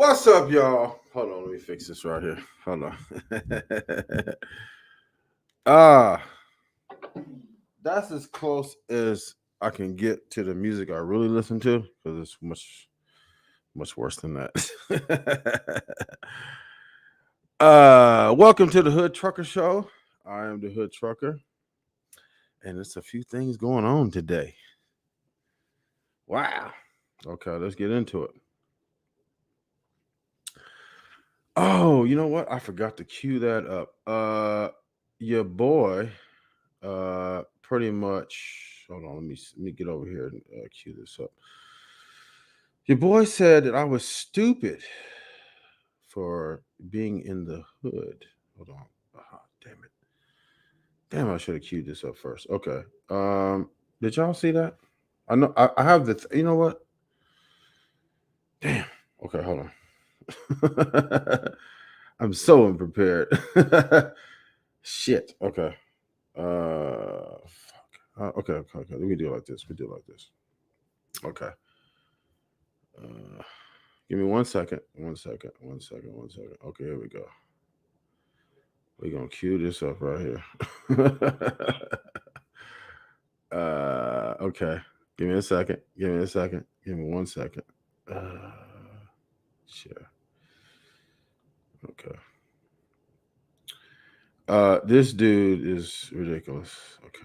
What's up, y'all? Hold on, let me fix this right here. Hold on. Ah, that's as close as I can get to the music I really listen to because it's much worse than that. Welcome to the Hood Trucker Show. I am the Hood Trucker, and it's a few things going on today. Wow. Okay, let's get into it. Oh, you know what? I forgot to cue that up. Your boy, pretty much. Hold on, let me get over here and cue this up. Your boy said that I was stupid for being in the hood. Hold on. Damn it. Damn, I should have queued this up first. Okay. Did y'all see that? I know I have the. You know what? Damn. Okay, hold on. I'm so unprepared. Shit. Okay. Fuck. Okay. Let me do it like this. We do it like this. Okay. Uh, Give me 1 second. 1 second. 1 second. 1 second. Okay, here we go. We're gonna cue this up right here. Okay. Give me a second. Give me a second. Give me 1 second. Sure. Okay. This dude is ridiculous. Okay.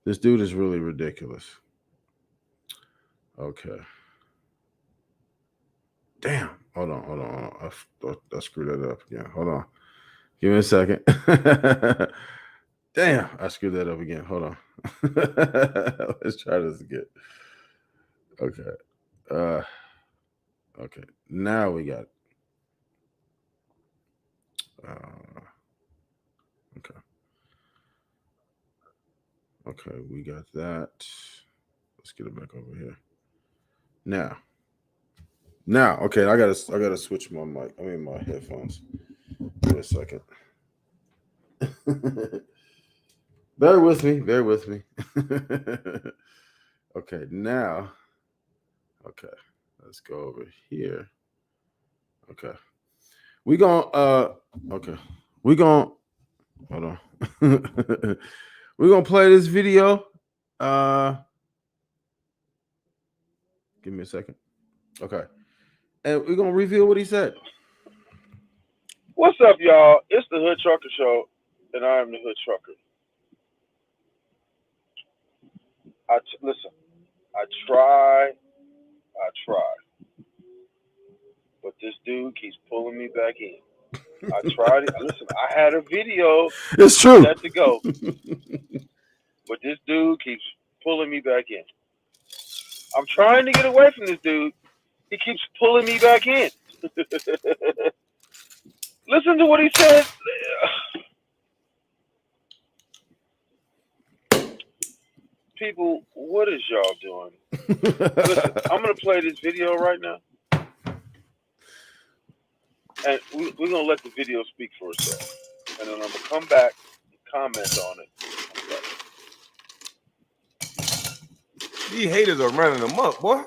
This dude is really ridiculous. Okay. Damn. Hold on. I screwed that up again. Hold on. Give me a second. Damn, I screwed that up again. Hold on. Let's try this again. Okay. Uh okay. Now we got okay. Okay, we got that. Let's get it back over here. Now, okay, I gotta switch my mic. I mean my headphones. Give me a second. Bear with me. Okay, now. Okay, let's go over here. Okay. We gonna okay. We gonna hold on. We're gonna play this video. Give me a second. Okay. And we're gonna reveal what he said. What's up, y'all? It's the Hood Trucker Show, and I am the Hood Trucker. Listen. I try, but this dude keeps pulling me back in. I tried it. Listen, I had a video It's true. set to go, but this dude keeps pulling me back in. I'm trying to get away from this dude. He keeps pulling me back in. Listen to what he said. People, what is y'all doing? Listen, I'm gonna play this video right now, and we're gonna let the video speak for itself, and then I'm gonna come back and comment on it. These haters are running them up, boy.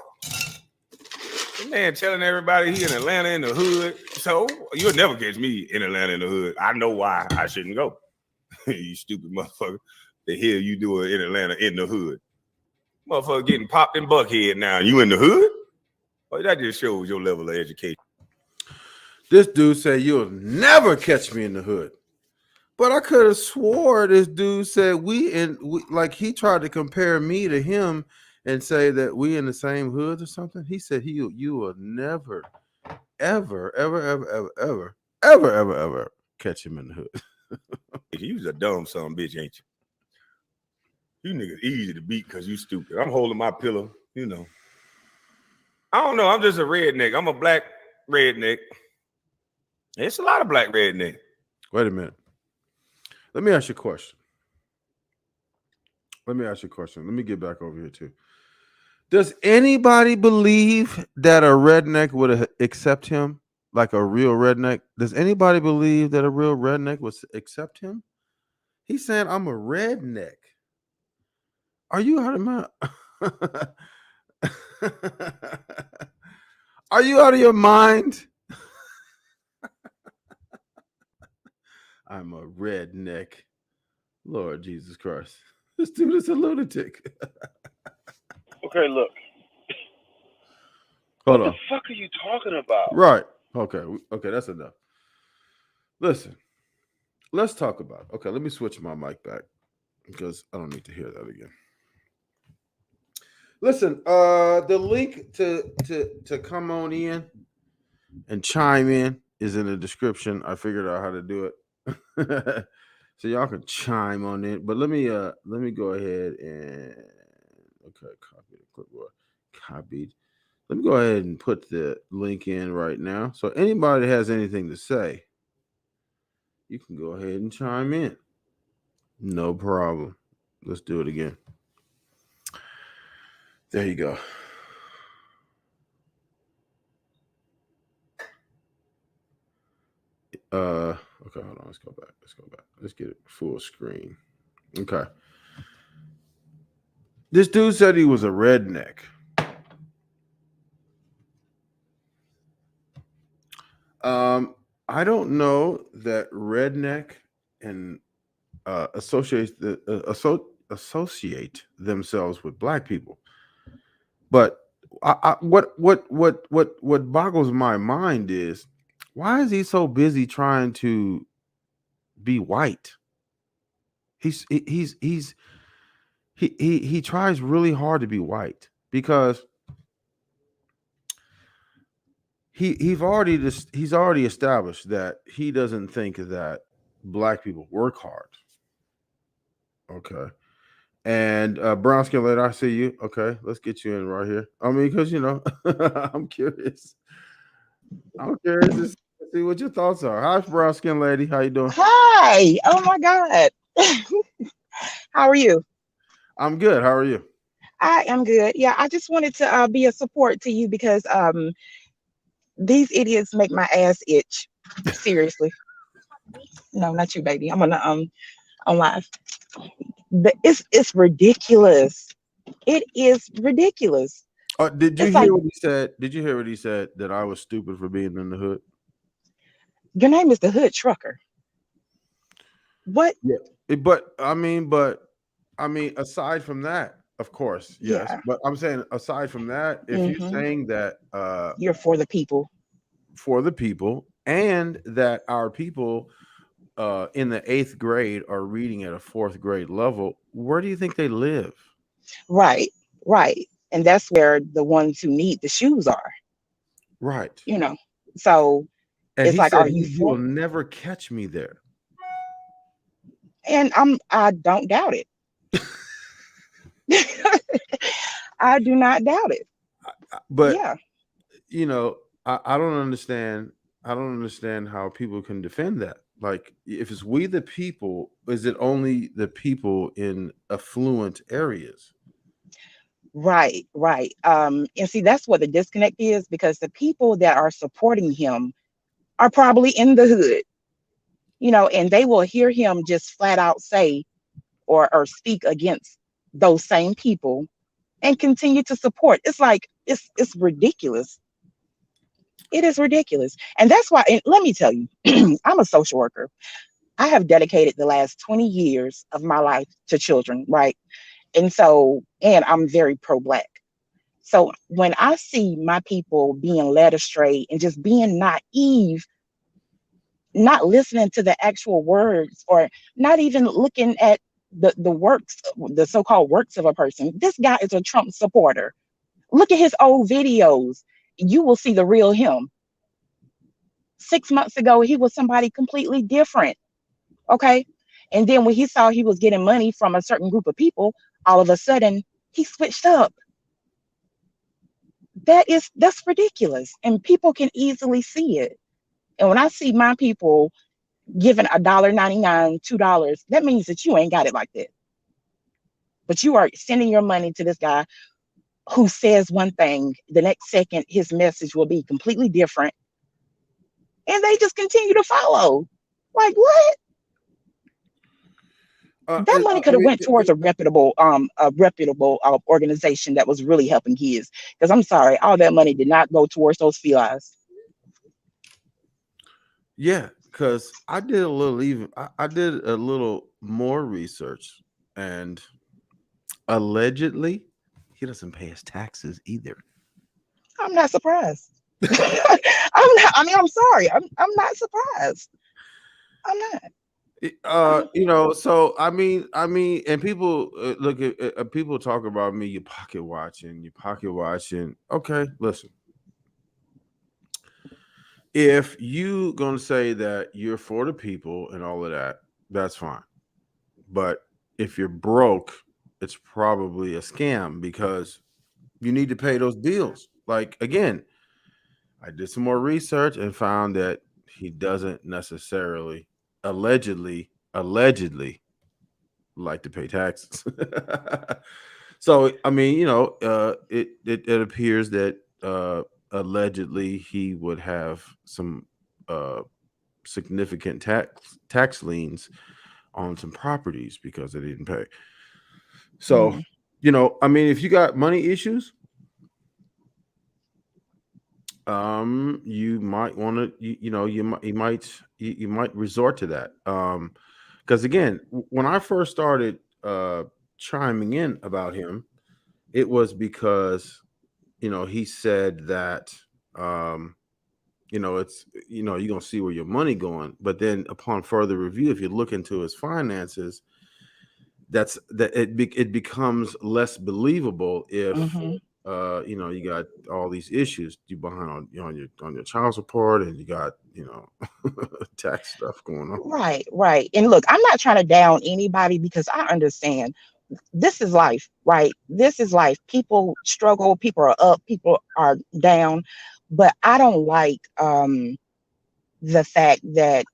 The man telling everybody he in Atlanta in the hood. So you'll never catch me in Atlanta in the hood. I know why I shouldn't go. You stupid motherfucker. The hell you doing in Atlanta in the hood? Motherfucker getting popped in Buckhead now. You in the hood? Well, that just shows your level of education. This dude said you'll never catch me in the hood. But I could have swore this dude said like he tried to compare me to him and say that we in the same hood or something. He said you will never, ever catch him in the hood. You's a dumb son bitch, ain't you? You niggas easy to beat because you stupid. I'm holding my pillow, you know. I don't know. I'm just a redneck. I'm a black redneck. It's a lot of black redneck. Wait a minute. Let me ask you a question. Let me get back over here too. Does anybody believe that a redneck would accept him like a real redneck? Does anybody believe that a real redneck would accept him? He's saying, I'm a redneck. Are you out of my... Are you out of your mind? I'm a redneck. Lord Jesus Christ. This dude is a lunatic. Okay, look. Hold What the on. fuck are you talking about? Right. Okay. Okay, that's enough. Listen, let's talk about it. Okay, let me switch my mic back because I don't need to hear that again. Listen, the link to come on in and chime in is in the description. I figured out how to do it. So y'all can chime on it. But let me go ahead and copy the clipboard. Copied. Let me go ahead and put the link in right now. So anybody that has anything to say, you can go ahead and chime in. No problem. Let's do it again. There you go. Okay, hold on. Let's go back. Let's get it full screen. Okay. This dude said he was a redneck. I don't know that redneck and associate themselves with black people, but what boggles my mind is why is he so busy trying to be white? He tries really hard to be white because he's already established that he doesn't think that black people work hard. Okay. And brown skin lady, I see you. Okay, let's get you in right here. I mean, because I'm curious. I'm curious to see what your thoughts are. Hi, brown skin lady. How you doing? Hi. Oh my God. How are you? I'm good. How are you? I am good. Yeah, I just wanted to be a support to you because these idiots make my ass itch. Seriously. No, not you, baby. I'm on live. But it's ridiculous. It is ridiculous. Did you It's like hear what he said? Did you hear what he said that I was stupid for being in the hood? your name is the Hood Trucker. What? Yeah. I mean, aside from that, of course, yes. Yeah. But I'm saying aside from that, if you're hmm saying that You're for the people. for the people and that our people in the 8th grade are reading at a 4th grade level, where do you think they live? Right. Right. And that's where the ones who need the shoes are, Right. you know. So And it's he like, said are you you for? will never catch me there. And I don't doubt it. I do not doubt it. But Yeah. I don't understand. I don't understand how people can defend that. Like, if it's we the people, is it only the people in affluent areas? Right, right. And see, that's what the disconnect is because the people that are supporting him are probably in the hood, and they will hear him just flat out say or speak against those same people and continue to support. It's like it's ridiculous. It is ridiculous. And that's why, and let me tell you, I'm a social worker. I have dedicated the last 20 years of my life to children, right? And I'm very pro-black. So when I see my people being led astray and just being naive, not listening to the actual words or not even looking at the works, the so-called works of a person. This guy is a Trump supporter. Look at his old videos. You will see the real him. 6 months ago, he was somebody completely different. Okay. And then when he saw he was getting money from a certain group of people, all of a sudden he switched up. That's ridiculous. And people can easily see it. And when I see my people giving $1.99, $2, that means that you ain't got it like that. But you are sending your money to this guy who says one thing, the next second his message will be completely different. And they just continue to follow. Like what? That money could I have mean, went towards a reputable organization that was really helping kids. Because I'm sorry, all that money did not go towards those felines. yeah, because I did a little more research, and allegedly, he doesn't pay his taxes either. I'm not surprised. I'm not. I mean, I'm sorry. I'm not surprised. I'm not. I'm, So and people look at people talk about me. You pocket watching. Okay, listen. If you gonna say that you're for the people and all of that, that's fine. But if you're broke, it's probably a scam because you need to pay those bills. Like again, I did some more research and found that he doesn't necessarily, allegedly like to pay taxes. So I mean, it appears that allegedly he would have some uh, significant tax liens on some properties because they didn't pay. So mm, I mean, if you got money issues, you might want to you might resort to that. Because again, when I first started chiming in about him, it was because he said that it's you're gonna see where your money going, but then upon further review, if you look into his finances, it becomes less believable if hmm you got all these issues you behind on your child support, and you got tax stuff going on. Right, right. And look, I'm not trying to down anybody because I understand this is life, right? This is life. People struggle, people are up, people are down. But I don't like the fact that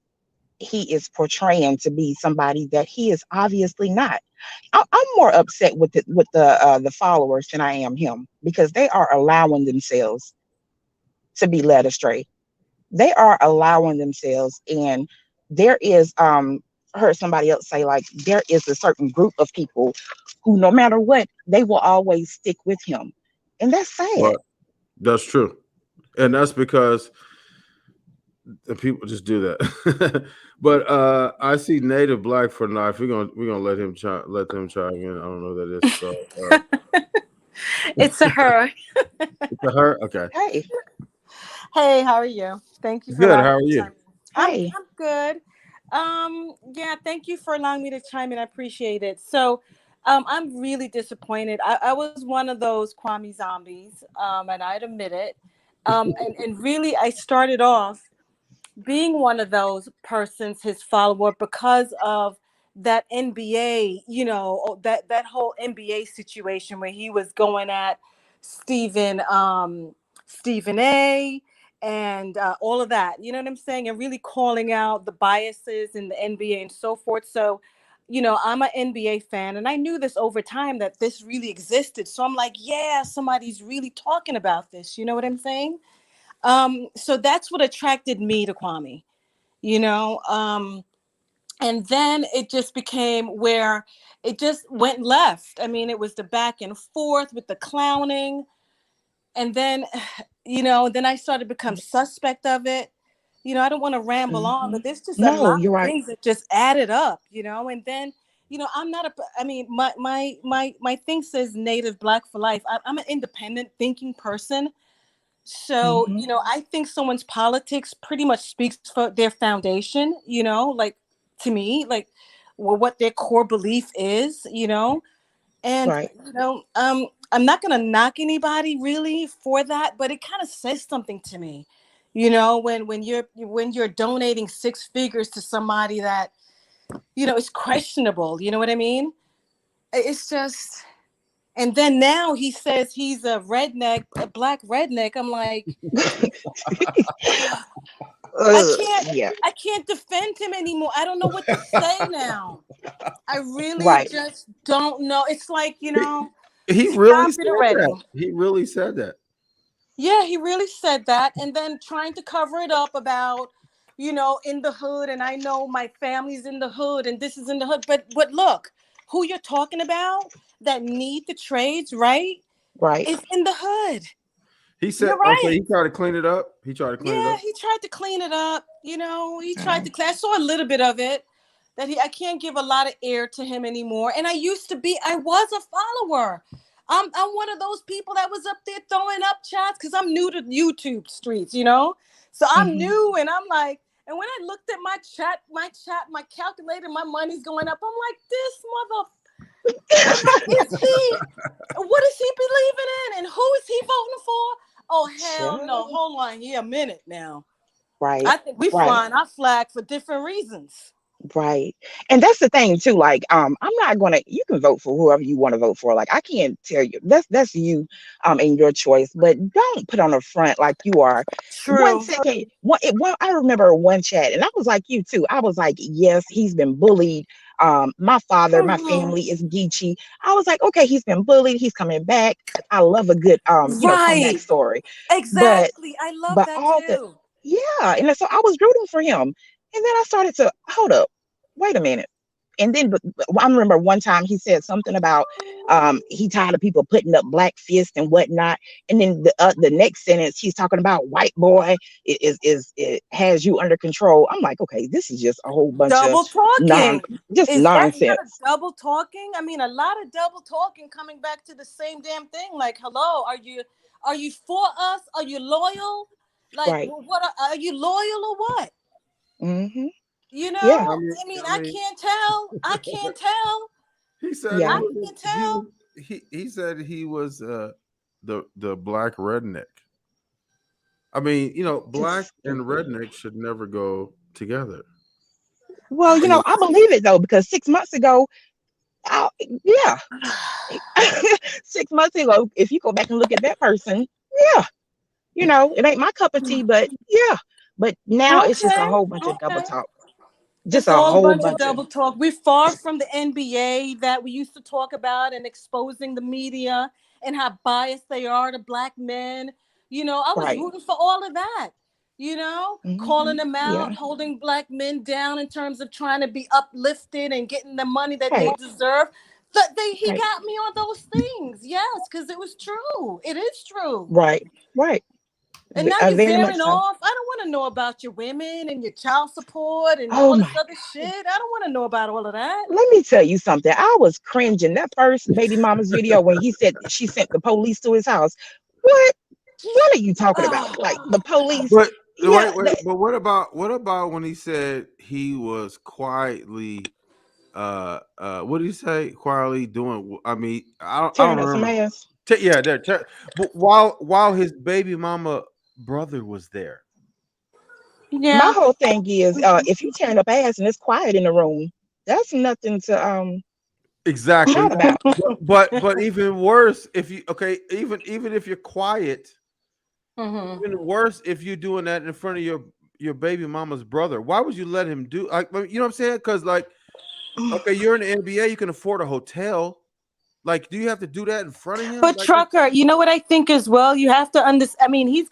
he is portraying to be somebody that he is obviously not. I'm more upset with the followers than I am him because they are allowing themselves to be led astray. They are allowing themselves, and there is I heard somebody else say like there is a certain group of people who no matter what they will always stick with him, and that's sad. Well, that's true, and that's because the people just do that. But I see Native Black for Knife. We're gonna let them chime in. I don't know who that is. So It's a her. it's a her. Okay, Hey, Hey, how are you? Thank you for good. allowing How me are to you? chime in. hey. I'm good. Yeah, thank you for allowing me to chime in. I appreciate it. So, I'm really disappointed. I was one of those Kwame zombies, and I'd admit it. And really, I started off being one of those persons, his follower, because of that NBA, that whole NBA situation where he was going at Stephen A. and all of that. You know what I'm saying? And really calling out the biases in the NBA and so forth. So, I'm an NBA fan, and I knew this over time that this really existed. So I'm like, yeah, somebody's really talking about this. You know what I'm saying? So that's what attracted me to Kwame, you know. And then it just became where it just went left. I mean, it was the back and forth with the clowning, and then then I started to become suspect of it. I don't want to ramble on, hmm but there's just a No, lot you're of right. things that just added up, and then I'm not a I mean my thing says native black for life. I'm an independent thinking person. So, hmm I think someone's politics pretty much speaks for their foundation, like to me, like what their core belief is, and Right. I'm not gonna knock anybody really for that, but it kind of says something to me, when you're donating six figures to somebody that is questionable. You know what I mean? It's just, and then now he says he's a redneck, a black redneck. I'm like, I can't Yeah. I can't defend him anymore. I don't know what to say now. I really Right. just don't know. It's like, he, he really stop said it already. that. He really said that. Yeah, he really said that. And then trying to cover it up about, in the hood, and I know my family's in the hood, and this is in the hood. But look, who you're talking about that need the trades, right? Right. Is in the hood. He You're said, okay, right. he tried to clean it up. He tried to clean it Yeah, up. he tried to clean it up. He tried to. I saw a little bit of it. I can't give a lot of air to him anymore. And I was a follower. I'm one of those people that was up there throwing up chats because I'm new to YouTube streets, So I'm Mhm. new, and I'm like, and when I looked at my calculator, my money's going up. I'm like, this mother. I'm like, what is he believing in? And who is he voting for? Oh, hell no. Sure. Hold on here a minute now. Right. I think we Right. flying our flag for different reasons. Right. And that's the thing too. Like, I'm not gonna, you can vote for whoever you want to vote for. Like, I can't tell you that's you and your choice, but don't put on the front like you are. One True. second, I remember one chat, and I was like you too. I was like, yes, he's been bullied. My father, my Mhm. family is Geechee. I was like, okay, he's been bullied, he's coming back. I love a good comeback Right. story. But Exactly. I love but that all the too. yeah, and so I was rooting for him. And then I started to hold up, wait a minute. And then I remember one time he said something about he tired of people putting up black fists and whatnot. And then the next sentence he's talking about white boy it has you under control. I'm like, okay, this is just a whole bunch of Double non talking. just Is that not a nonsense. double talking? I mean, a lot of double talking coming back to the same damn thing. Like, hello, are you for us? Are you loyal? Like, Right. what are you loyal or what? Hmm. You Yeah. know, I mean, I mean, I I mean, can't tell. I can't tell. he said Yeah. I can't he was tell. he said he was the black redneck. I mean, black Just and stupid. redneck should never go together. Well, I mean, I believe it though, because 6 months ago, yeah, 6 months ago, if you go back and look at that person, yeah, it ain't my cup of tea, but yeah. But now it's just a Okay, whole bunch of double okay. talk. Just It's a all a whole bunch of bunch of double talk. We're far from the NBA that we used to talk about and exposing the media and how biased they are to black men. I was right. rooting for all of that. Calling Hmm. them Yeah. out, holding black men down in terms of trying to be uplifted and getting the money that they Right. deserve. But he Right. got me on those things. Yes, because it was true. It is true. Right. Right. And now you're Very much veering so. off. I don't want to know about your women and your child support and Oh all this my other shit. I don't want to know about all of that. Let me tell you something. I was cringing that first baby mama's video when he said she sent the police to his house. What? What are you talking about? Like the police? but Yeah, but what about when he said he was quietly what did he say? Quietly doing, I mean, I don't tearing up some remember. ass. Yeah, but while his baby mama brother was there. My Yeah. whole thing is, if you tearing up ass and it's quiet in the room, that's nothing to Exactly. shout about. But even worse if you okay, even if you're quiet, Hmm. even worse if you're doing that in front of your baby mama's brother. Why would you let him do, like, you know what I'm saying? Because, like, okay, you're in the NBA, you can afford a hotel. Like, do you have to do that in front of him? But Like, it's, Trucker, you know what I think as well? You have to understand. I mean, he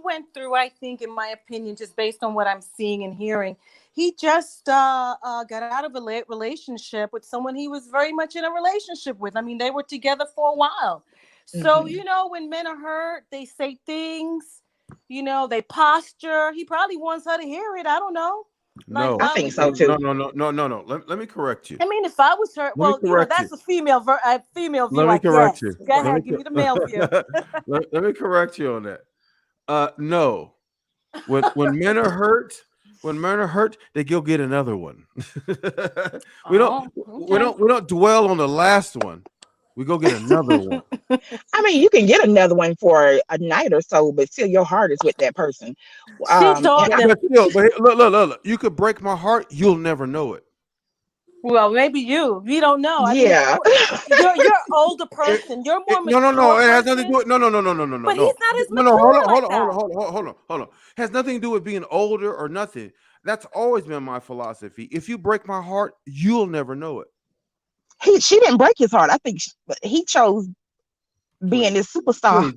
went through, I think, in my opinion, just based on what I'm seeing and hearing. He just got out of a relationship with someone he was very much in a relationship with. I mean, they were together for a while. So, Hmm. when men are hurt, they say things, they posture. He probably wants her to hear it. I don't know. Like, I no, why think would so you? no, too. no, no, no, no, no. Let me correct you. I mean, if I was hurt, Let me well, correct you. that's a female Let view, me I correct guess. you. Go Let me ahead, give me the male view. let me correct you on that. No. When men are hurt, they go get another one. we don't Oh, we okay. don't we don't dwell on the last one. We go get another one. I mean, you can get another one for a night or so, but still your heart is with that person. She And thought But that. but still, but look. You could break my heart. You'll never know it. Well, maybe you don't know. I mean, yeah. you're older It, person. You're more no. mature It has nothing to do person, with no. but he's not as No. Hold mature on, hold like on, hold on, that. hold on, hold on. Has nothing to do with being older or nothing. That's always been my philosophy. If you break my heart, you'll never know it. She didn't break his heart. I think he chose being Please, this superstar.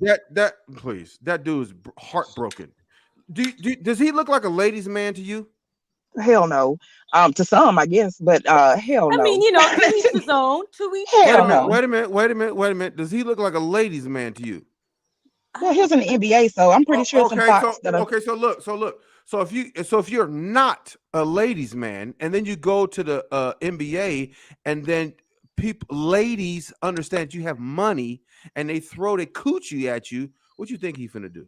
please, that dude's heartbroken. Does he look like a ladies' man to you? Hell no. To some, I guess, but hell I mean, no. to each his own. To each his Wait a Hell minute. own. no. Wait a minute. Wait a minute. Wait a minute. Does he look like a ladies' man to you? Well, he was in the NBA, so I'm pretty sure some Okay. So thoughts that are. okay. So look. So look. So if you're not a ladies' man, and then you go to the NBA, and then people ladies understand you have money, and they throw their coochie at you, what you think he finna do?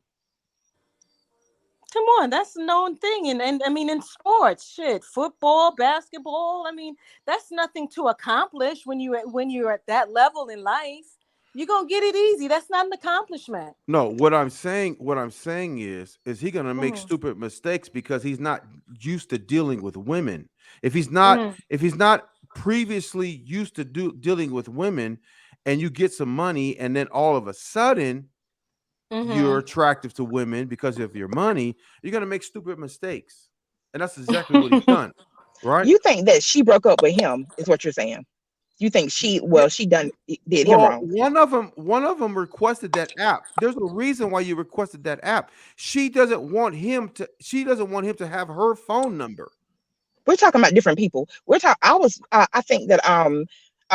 Come on, that's a known thing, and I mean in sports, shit, football, basketball. I mean, that's nothing to accomplish when you're at that level in life. You're gonna get it easy. That's not an accomplishment. No, what I'm saying is he gonna make Hmm. stupid mistakes because he's not used to dealing with women. Hmm. If he's not previously used to dealing with women, and you get some money, and then all of a sudden you're Hmm. attractive to women because of your money, you're gonna make stupid mistakes, and that's exactly what he's done, right? You think that she broke up with him? Is what you're saying? You think Yeah. she did him Well, wrong? one of them requested that app. There's a reason why you requested that app. She doesn't want him to have her phone number. We're talking about different people. We're talking. I think that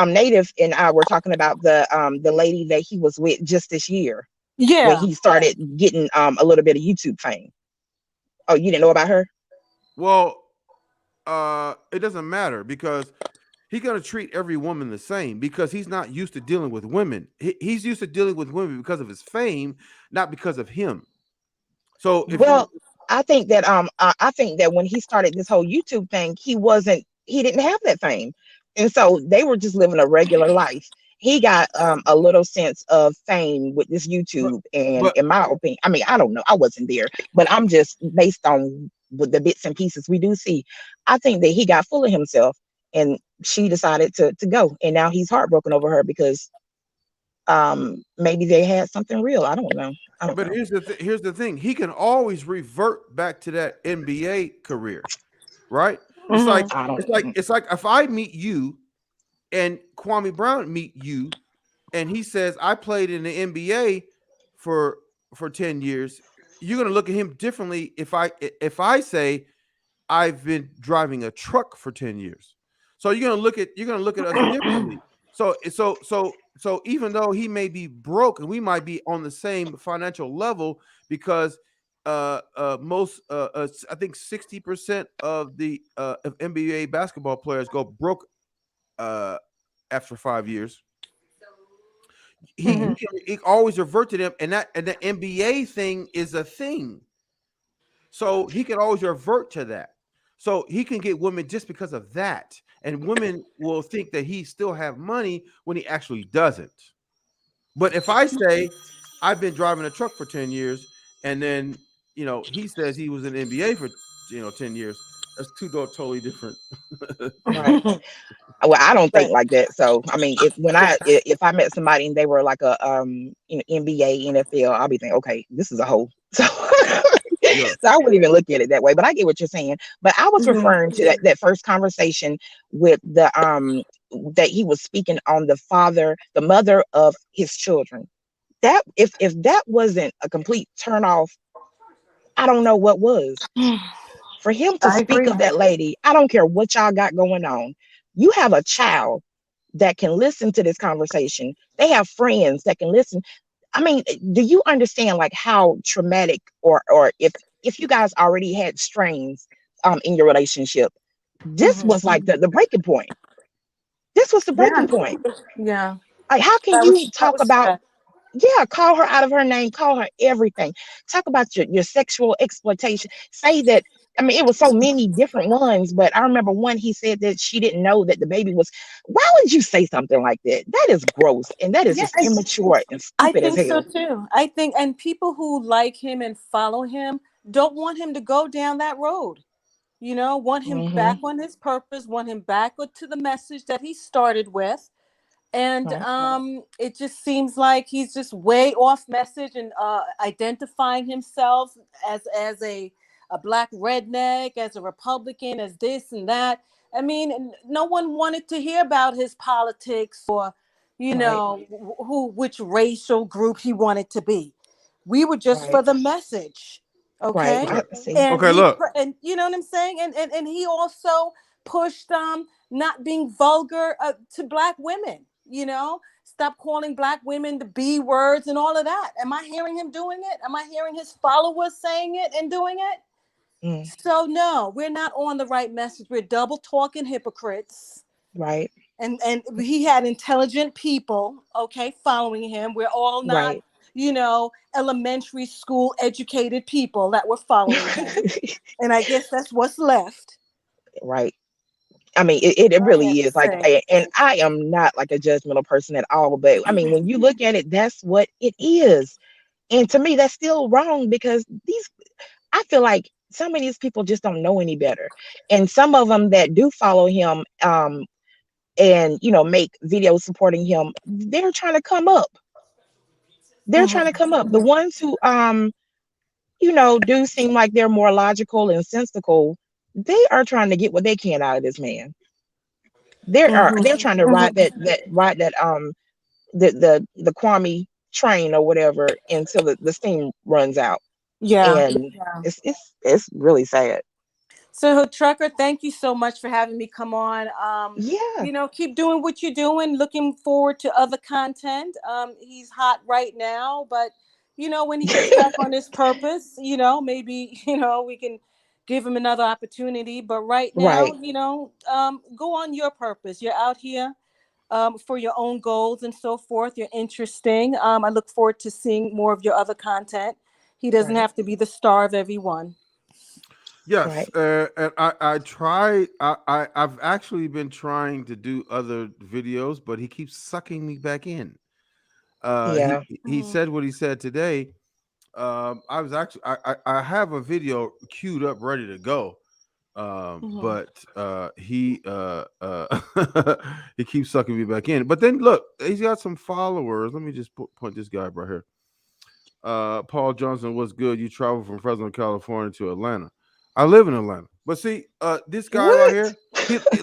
Native and I were talking about the lady that he was with just this year when Yeah. he started getting a little bit of YouTube fame. Oh, you didn't know about her? Well, it doesn't matter because he's gonna treat every woman the same because he's not used to dealing with women. He's used to dealing with women because of his fame, not because of him. So if you Well, I think that when he started this whole YouTube thing, he didn't have that fame. And so they were just living a regular life. He got a little sense of fame with this but YouTube, and but in my opinion, I mean, I don't know, I wasn't there, but I'm just based on with the bits and pieces we do see. I think that he got full of himself, and she decided to go, and now he's heartbroken over her because maybe they had something real. I don't know. I don't but know. here's the thing. He can always revert back to that NBA career, right? It's like Hmm. I don't. it's like if I meet you and Kwame Brown meet you, and he says I played in the NBA for 10 years, you're gonna look at him differently if I say I've been driving a truck for 10 years. So you're gonna look at us differently. So even though he may be broke and we might be on the same financial level because most I think 60% of NBA basketball players go broke uh after 5 years. He, Hmm. he, can, he always revert to them, and the NBA thing is a thing. So he can always revert to that. So he can get women just because of that. And women will think that he still have money when he actually doesn't. But if I say I've been driving a truck for 10 years and then, he says he was in the NBA for, 10 years, that's two totally different. Right. Well, I don't think like that. So, I mean, if I met somebody and they were like a NBA, NFL, I'll be thinking, okay, this is a hoe. So, Yeah. so I wouldn't even look at it that way. But I get what you're saying. But I was Hmm. referring to that first conversation with the that he was speaking on the mother of his children. That if that wasn't a complete turn off, I don't know what was. For him to I speak agree. of that lady, I don't care what y'all got going on. You have a child that can listen to this conversation. They have friends that can listen. I mean, do you understand like how traumatic or if you guys already had strains in your relationship, this Hmm. was like the breaking point. This was the Yeah. breaking point. Yeah. Like how can That you was that talk was about sad. call her out of her name, call her everything. Talk about your sexual exploitation. Say that, I mean, it was so many different ones, but I remember one he said that she didn't know that the baby was. Why would you say something like that? That is gross and that is Yeah, just immature and I stupid as think so hell. too. I think, and people who like him and follow him don't want him to go down that road. Want him back Hmm. on his purpose, want him back to the message that he started with. And Right, it just seems like he's just way off message and identifying himself as a black redneck, as a Republican, as this and that. I mean, no one wanted to hear about his politics or right, which racial group he wanted to be. We were just right. for the message. Right. Okay. See. And Okay, look. and you know what I'm saying, and he also pushed not being vulgar to black women, stop calling black women the B words and all of that. Am I hearing him doing it? Am I hearing his followers saying it and doing it? Mm, So no, we're not on the right message. We're double talking hypocrites. right. And he had intelligent people, okay, following him. We're all not, Right. elementary school educated people that were following him. And I guess that's what's left. Right. I mean, it I really have to is like, say. and I am not like a judgmental person at all, but I mean, when you look at it, that's what it is. And to me, that's still wrong because I feel like some of these people just don't know any better. And some of them that do follow him, and, make videos supporting him, they're trying to come up. They're trying to come up. The ones who, do seem like they're more logical and sensical, they are trying to get what they can out of this man. They're trying to ride the Kwame train or whatever until the steam runs out. Yeah. And it's really sad. So, Trucker, thank you so much for having me come on. Yeah, Keep doing what you're doing. Looking forward to other content. He's hot right now, but when he gets back on his purpose, maybe we can give him another opportunity. But right now, right, go on your purpose. You're out here for your own goals and so forth. You're interesting. I look forward to seeing more of your other content. He doesn't right, have to be the star of every one. Yes, right. and I try. I've actually been trying to do other videos, but he keeps sucking me back in. Yeah. He said what he said today. I was actually I have a video queued up ready to go. Mhm. But he keeps sucking me back in. But then look, he's got some followers. Let me just point this guy right here. Paul Johnson, what's good? You travel from Fresno, California to Atlanta. I live in Atlanta. But see, this guy right What? here,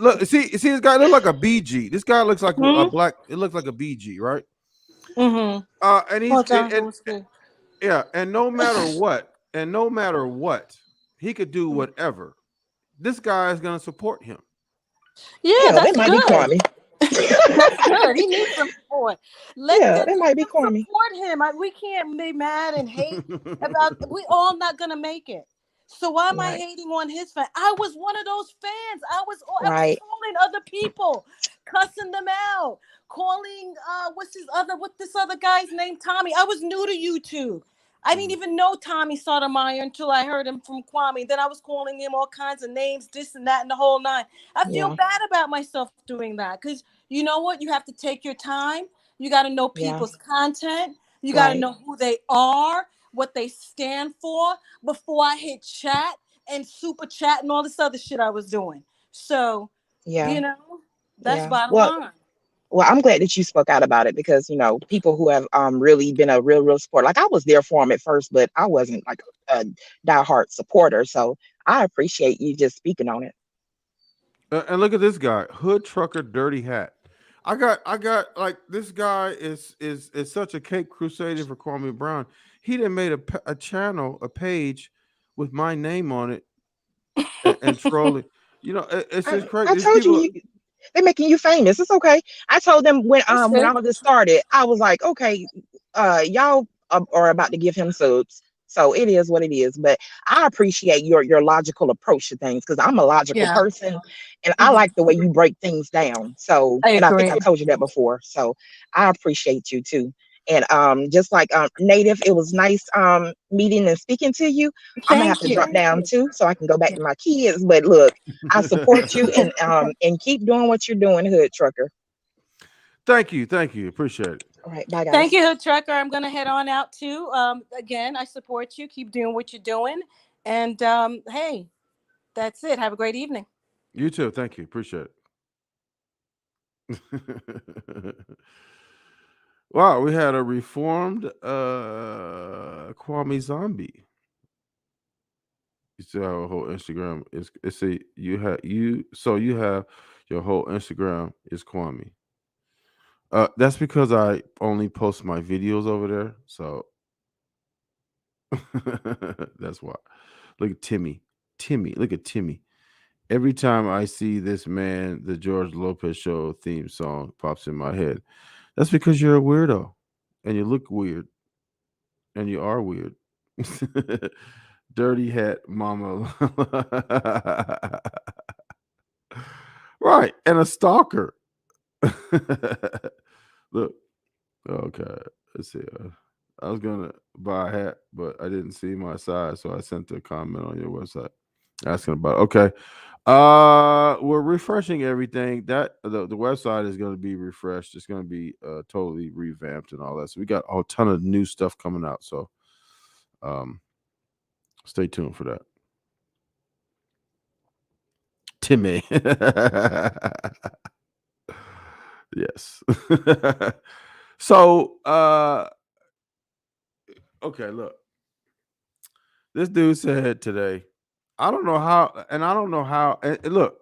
look, see this guy look like a BG. This guy looks like a Mhm. black, it looks like a BG, right? Mhm. And Paul he's Johnson was good. yeah, and no matter what, he could do whatever. This guy is gonna support him. Yeah, Hell, that that's might be good. Kwame. That's good. He needs some support. Let Yeah, them that might be Kwame. support him. We can't be mad and hate about. We all not gonna make it. So why am I Right, hating on his fan? I was one of those fans. I was right. trolling other people, cussing them out, calling what this other guy's name, Tommy. I was new to YouTube. I didn't Mhm. even know Tommy Sotomayor until I heard him from Kwame. Then I was calling him all kinds of names, this and that, and the whole nine. I feel Yeah, bad about myself doing that because you know what? You have to take your time. You got to know yeah. people's content. You got to Right. know who they are, what they stand for before I hit chat and super chat and all this other shit I was doing. So, Yeah, you know, that's yeah. bottom Well, line. I'm glad that you spoke out about it because people who have really been a real support. Like I was there for him at first, but I wasn't like a diehard supporter. So I appreciate you just speaking on it. And look at this guy, hood trucker, dirty hat. I got like this guy is such a Cape Crusader for Kwame Brown. He done made a channel, a page with my name on it and trolling. It's I, just crazy. I These told people. you, they're making you famous. It's okay. I told them That's when good. all of this started, I was like, okay, y'all are about to give him subs. So it is what it is. But I appreciate your logical approach to things because I'm a logical Yeah. person and I Mhm. like the way you break things down. So, I and I think agree. I told you that before. So I appreciate you too. And just like Native, it was nice meeting and speaking to you. I'm gonna have Thank to you. drop down too so I can go back to my kids. But look, I support you and keep doing what you're doing, Hood Trucker. Thank you, appreciate it. All right, bye Thank guys. you, Hood Trucker. I'm going to head on out too. Again, I support you. Keep doing what you're doing. And hey, that's it. Have a great evening. You too, thank you, appreciate it. Wow, we had a reformed Kwame Zombie. You see our whole Instagram is see you have your whole Instagram is Kwame. That's because I only post my videos over there. So That's why. Look at Timmy. Timmy. Look at Timmy. Every time I see this man, the George Lopez show theme song pops in my head. That's because you're a weirdo and you look weird and you are weird. Dirty hat mama. Right. And a stalker. Look. Okay. Let's see. I was gonna buy a hat, but I didn't see my size, so I sent a comment on your website asking about it. Okay. We're refreshing everything. That the website is gonna be refreshed. It's gonna be totally revamped and all that. So we got a ton of new stuff coming out. So um stay tuned for that. Timmy. Yes. So okay, look. This dude said today, I don't know how, and I don't know how. And look,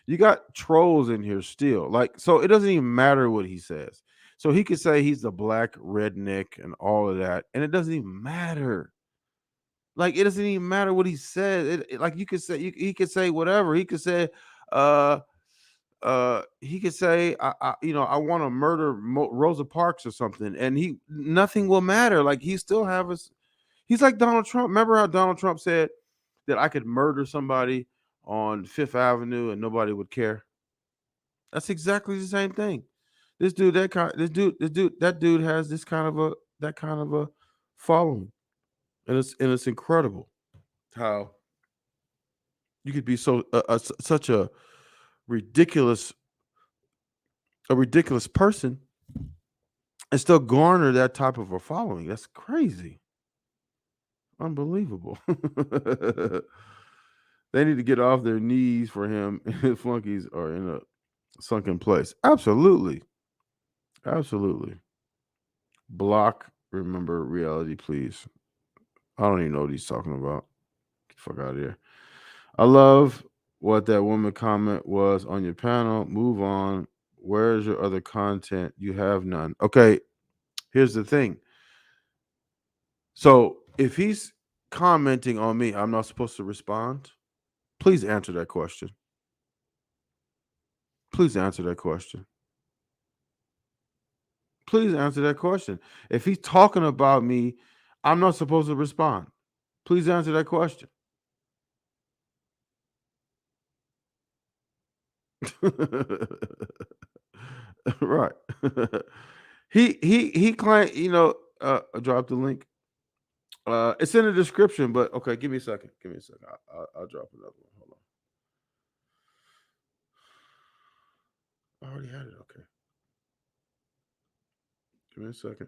you got trolls in here still. Like, so it doesn't even matter what he says. So he could say he's the black redneck and all of that, and it doesn't even matter. Like, it doesn't even matter what he says. Like, you could say, he could say whatever. He could say, uh, he could say, I want to murder Rosa Parks or something, and nothing will matter. Like, he still have us. He's like Donald Trump. Remember how Donald Trump said that I could murder somebody on Fifth Avenue and nobody would care? That's exactly the same thing. That dude has that kind of a following, and it's incredible how you could be such ridiculous a ridiculous person and still garner that type of a following. That's crazy. Unbelievable. They need to get off their knees for him. Flunkies are in a sunken place. Absolutely. Absolutely. Block, remember reality, please. I don't even know what he's talking about. Get the fuck out of here. I love what that woman comment was on your panel. Move on. Where's your other content? You have none. Okay, here's the thing. So if he's commenting on me, I'm not supposed to respond. Please answer that question. Please answer that question. Please answer that question. If he's talking about me, I'm not supposed to respond. Please answer that question. Right. He claimed, drop the link. It's in the description, but okay, give me a second. Give me a second. I'll drop another one. Hold on. I already had it. Okay. Give me a second.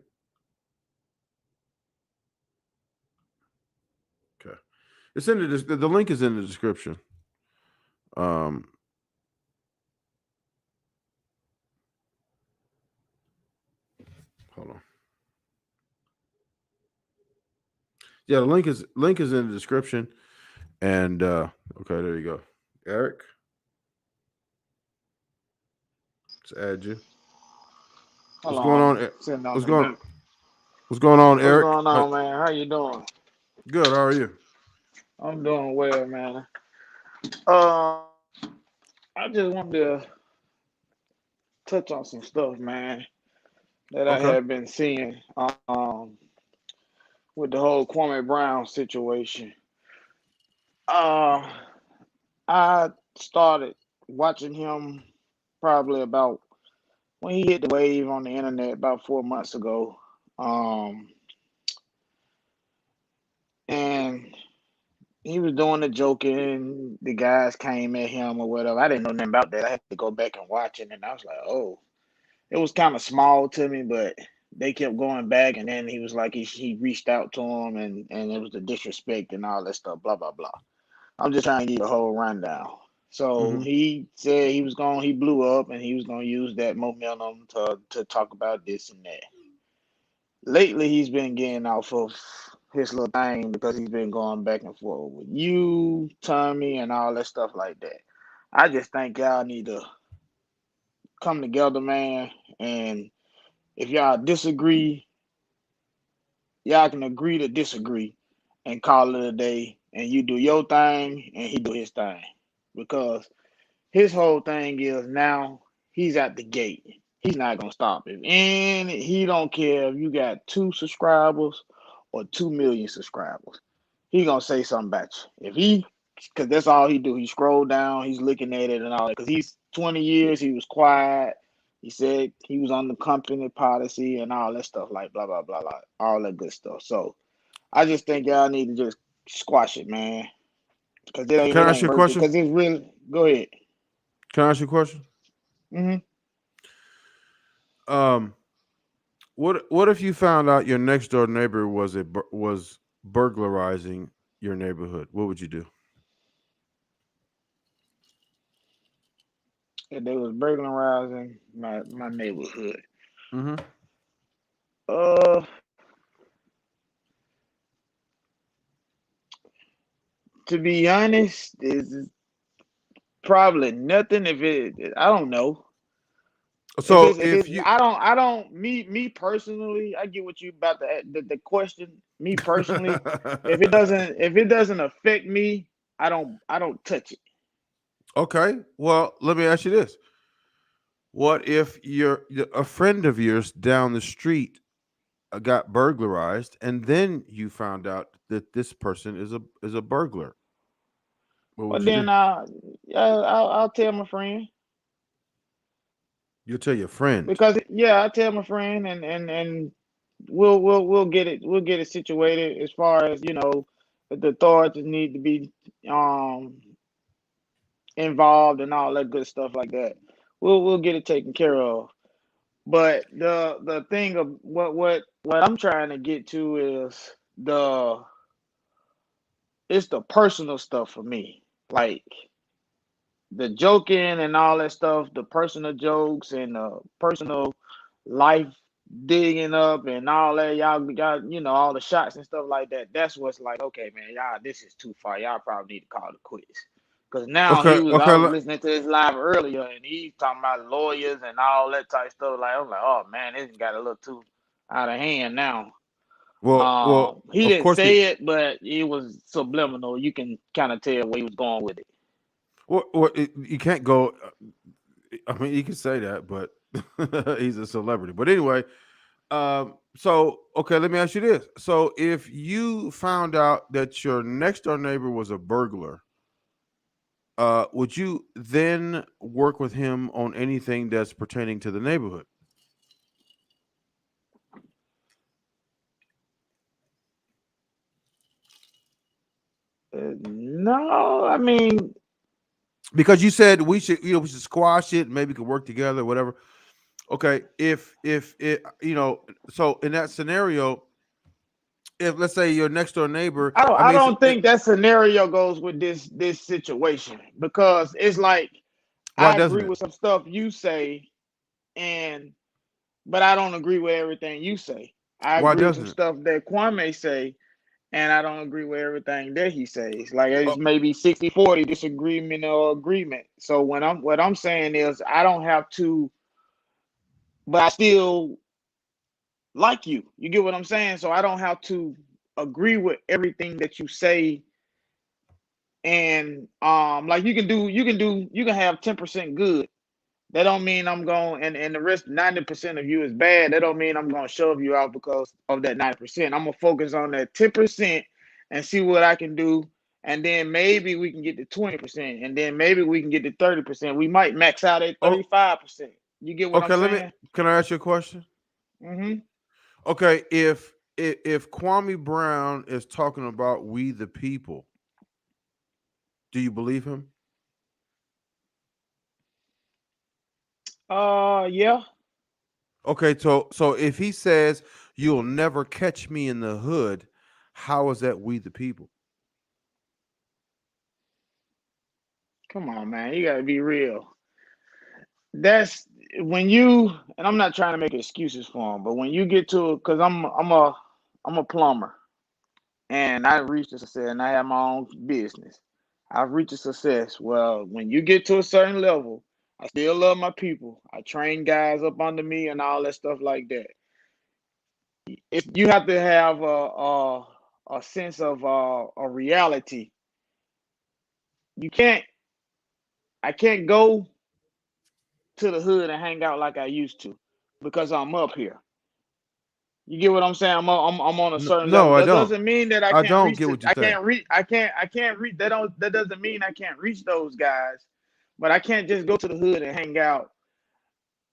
Okay. It's in the link is in the description. Um Hold on. Yeah, the link is in the description. And okay, there you go. Eric, let's add you. What's Hold going on, on? sitting on What's the going milk. What's going on, What's Eric? going on, man? How you doing? Good. How are you? I'm doing well, man. Uh, I just wanted to touch on some stuff, man, that I Okay. have been seeing with the whole Kwame Brown situation. Uh, I started watching him probably about when he hit the wave on the internet about 4 months ago. Um, and he was doing the joking. The guys came at him or whatever. I didn't know nothing about that. I had to go back and watch it, and I was like, oh, it was kind of small to me, but they kept going back, and then he was like, he reached out to him, and it was the disrespect and all that stuff, blah blah blah. I'm just trying to give you a whole rundown. So Mm-hmm. he said he blew up, and he was gonna use that momentum to talk about this and that. Lately he's been getting off of his little thing because he's been going back and forth with you, Tommy, and all that stuff like that. I just think y'all need to come together, man. And if y'all disagree, y'all can agree to disagree. and call it a day, and you do your thing and he do his thing, because his whole thing is now he's at the gate. He's not gonna stop it, and he don't care if you got 2 subscribers or 2 million subscribers. He gonna say something about you if he, because that's all he do. He scroll down, he's looking at it and all that. Because he's 20 years, he was quiet. He said he was on the company policy and all that stuff, like blah blah blah blah, all that good stuff. So I just think y'all need to just squash it, man, because Can I ask it ain't you a worth it. question? Because it's really, go ahead. Can I ask you a question? Hmm. Um, what if you found out your next door neighbor was burglarizing your neighborhood? What would you do? If they was burglarizing my neighborhood. Mm-hmm. Uh, to be honest, is probably nothing. If it, I don't know. So If if it's, you I don't, me personally, I get what you about the question. Me personally, if it doesn't affect me, I don't touch it. okay, well, let me ask you this: what if a friend of yours down the street got burglarized, and then you found out that this person is a burglar? What Well, would you then do? I'll tell my friend. You'll tell your friend. Because yeah, I tell my friend, and we'll get it situated as far as if the authorities need to be um involved and all that good stuff like that. We'll get it taken care of. But the thing of what I'm trying to get to is it's the personal stuff for me. Like the joking and all that stuff, the personal jokes and the personal life digging up and all that. Y'all got, all the shots and stuff like that. That's what's like, okay, man, y'all, this is too far. Y'all probably need to call it quits. Because now Okay, I okay. was listening to his live earlier, and he's talking about lawyers and all that type of stuff. Like, I'm like, oh man, this got a little too out of hand now. Well, He of didn't course say it, but it was subliminal. You can kind of tell where he was going with it. you can't go. I mean, you can say that, but he's a celebrity. But anyway, so okay, let me ask you this: so if you found out that your next door neighbor was a burglar, would you then work with him on anything that's pertaining to the neighborhood? No, I mean, Because you said we should squash it, maybe we could work together, whatever. Okay, if it, so in that scenario, if let's say your next door neighbor, I I mean, don't think that scenario goes with this situation, because it's like why I doesn't agree it? with some stuff you say, and but I don't agree with everything you say. I Why agree with some doesn't it? stuff that Kwame say, and I don't agree with everything that he says. Like Oh, it's maybe 60-40 disagreement or agreement. So what I'm saying is I don't have to, but I still like you. You get what I'm saying? So I don't have to agree with everything that you say. And like you can have 10% good. That don't mean I'm going, and the rest 90% of you is bad. That don't mean I'm gonna shove you out because of that 90%. I'm gonna focus on that 10% and see what I can do. And then maybe we can get to 20%, and then maybe we can get to 30%. We might max out at oh, 35%. You get what I'm okay. saying? Can I ask you a question? Mm-hmm. Okay, if Kwame Brown is talking about we the people, do you believe him? Yeah. Okay, so if he says you'll never catch me in the hood, how is that we the people? Come on, man. You gotta be real. That's when you, and I'm not trying to make excuses for him, but when you get to, because I'm a plumber, and I reached a success, and I have my own business. I've reached a success. Well, when you get to a certain level, I still love my people. I train guys up under me and all that stuff like that. If you have to have a sense of a reality. You can't. I can't go to the hood and hang out like I used to because I'm up here. You get what I'm saying? I'm on a certain No, level. I That don't. doesn't mean that I I can't don't reach get the. what you're saying. I can't reach. That doesn't mean I can't reach those guys. But I can't just go to the hood and hang out.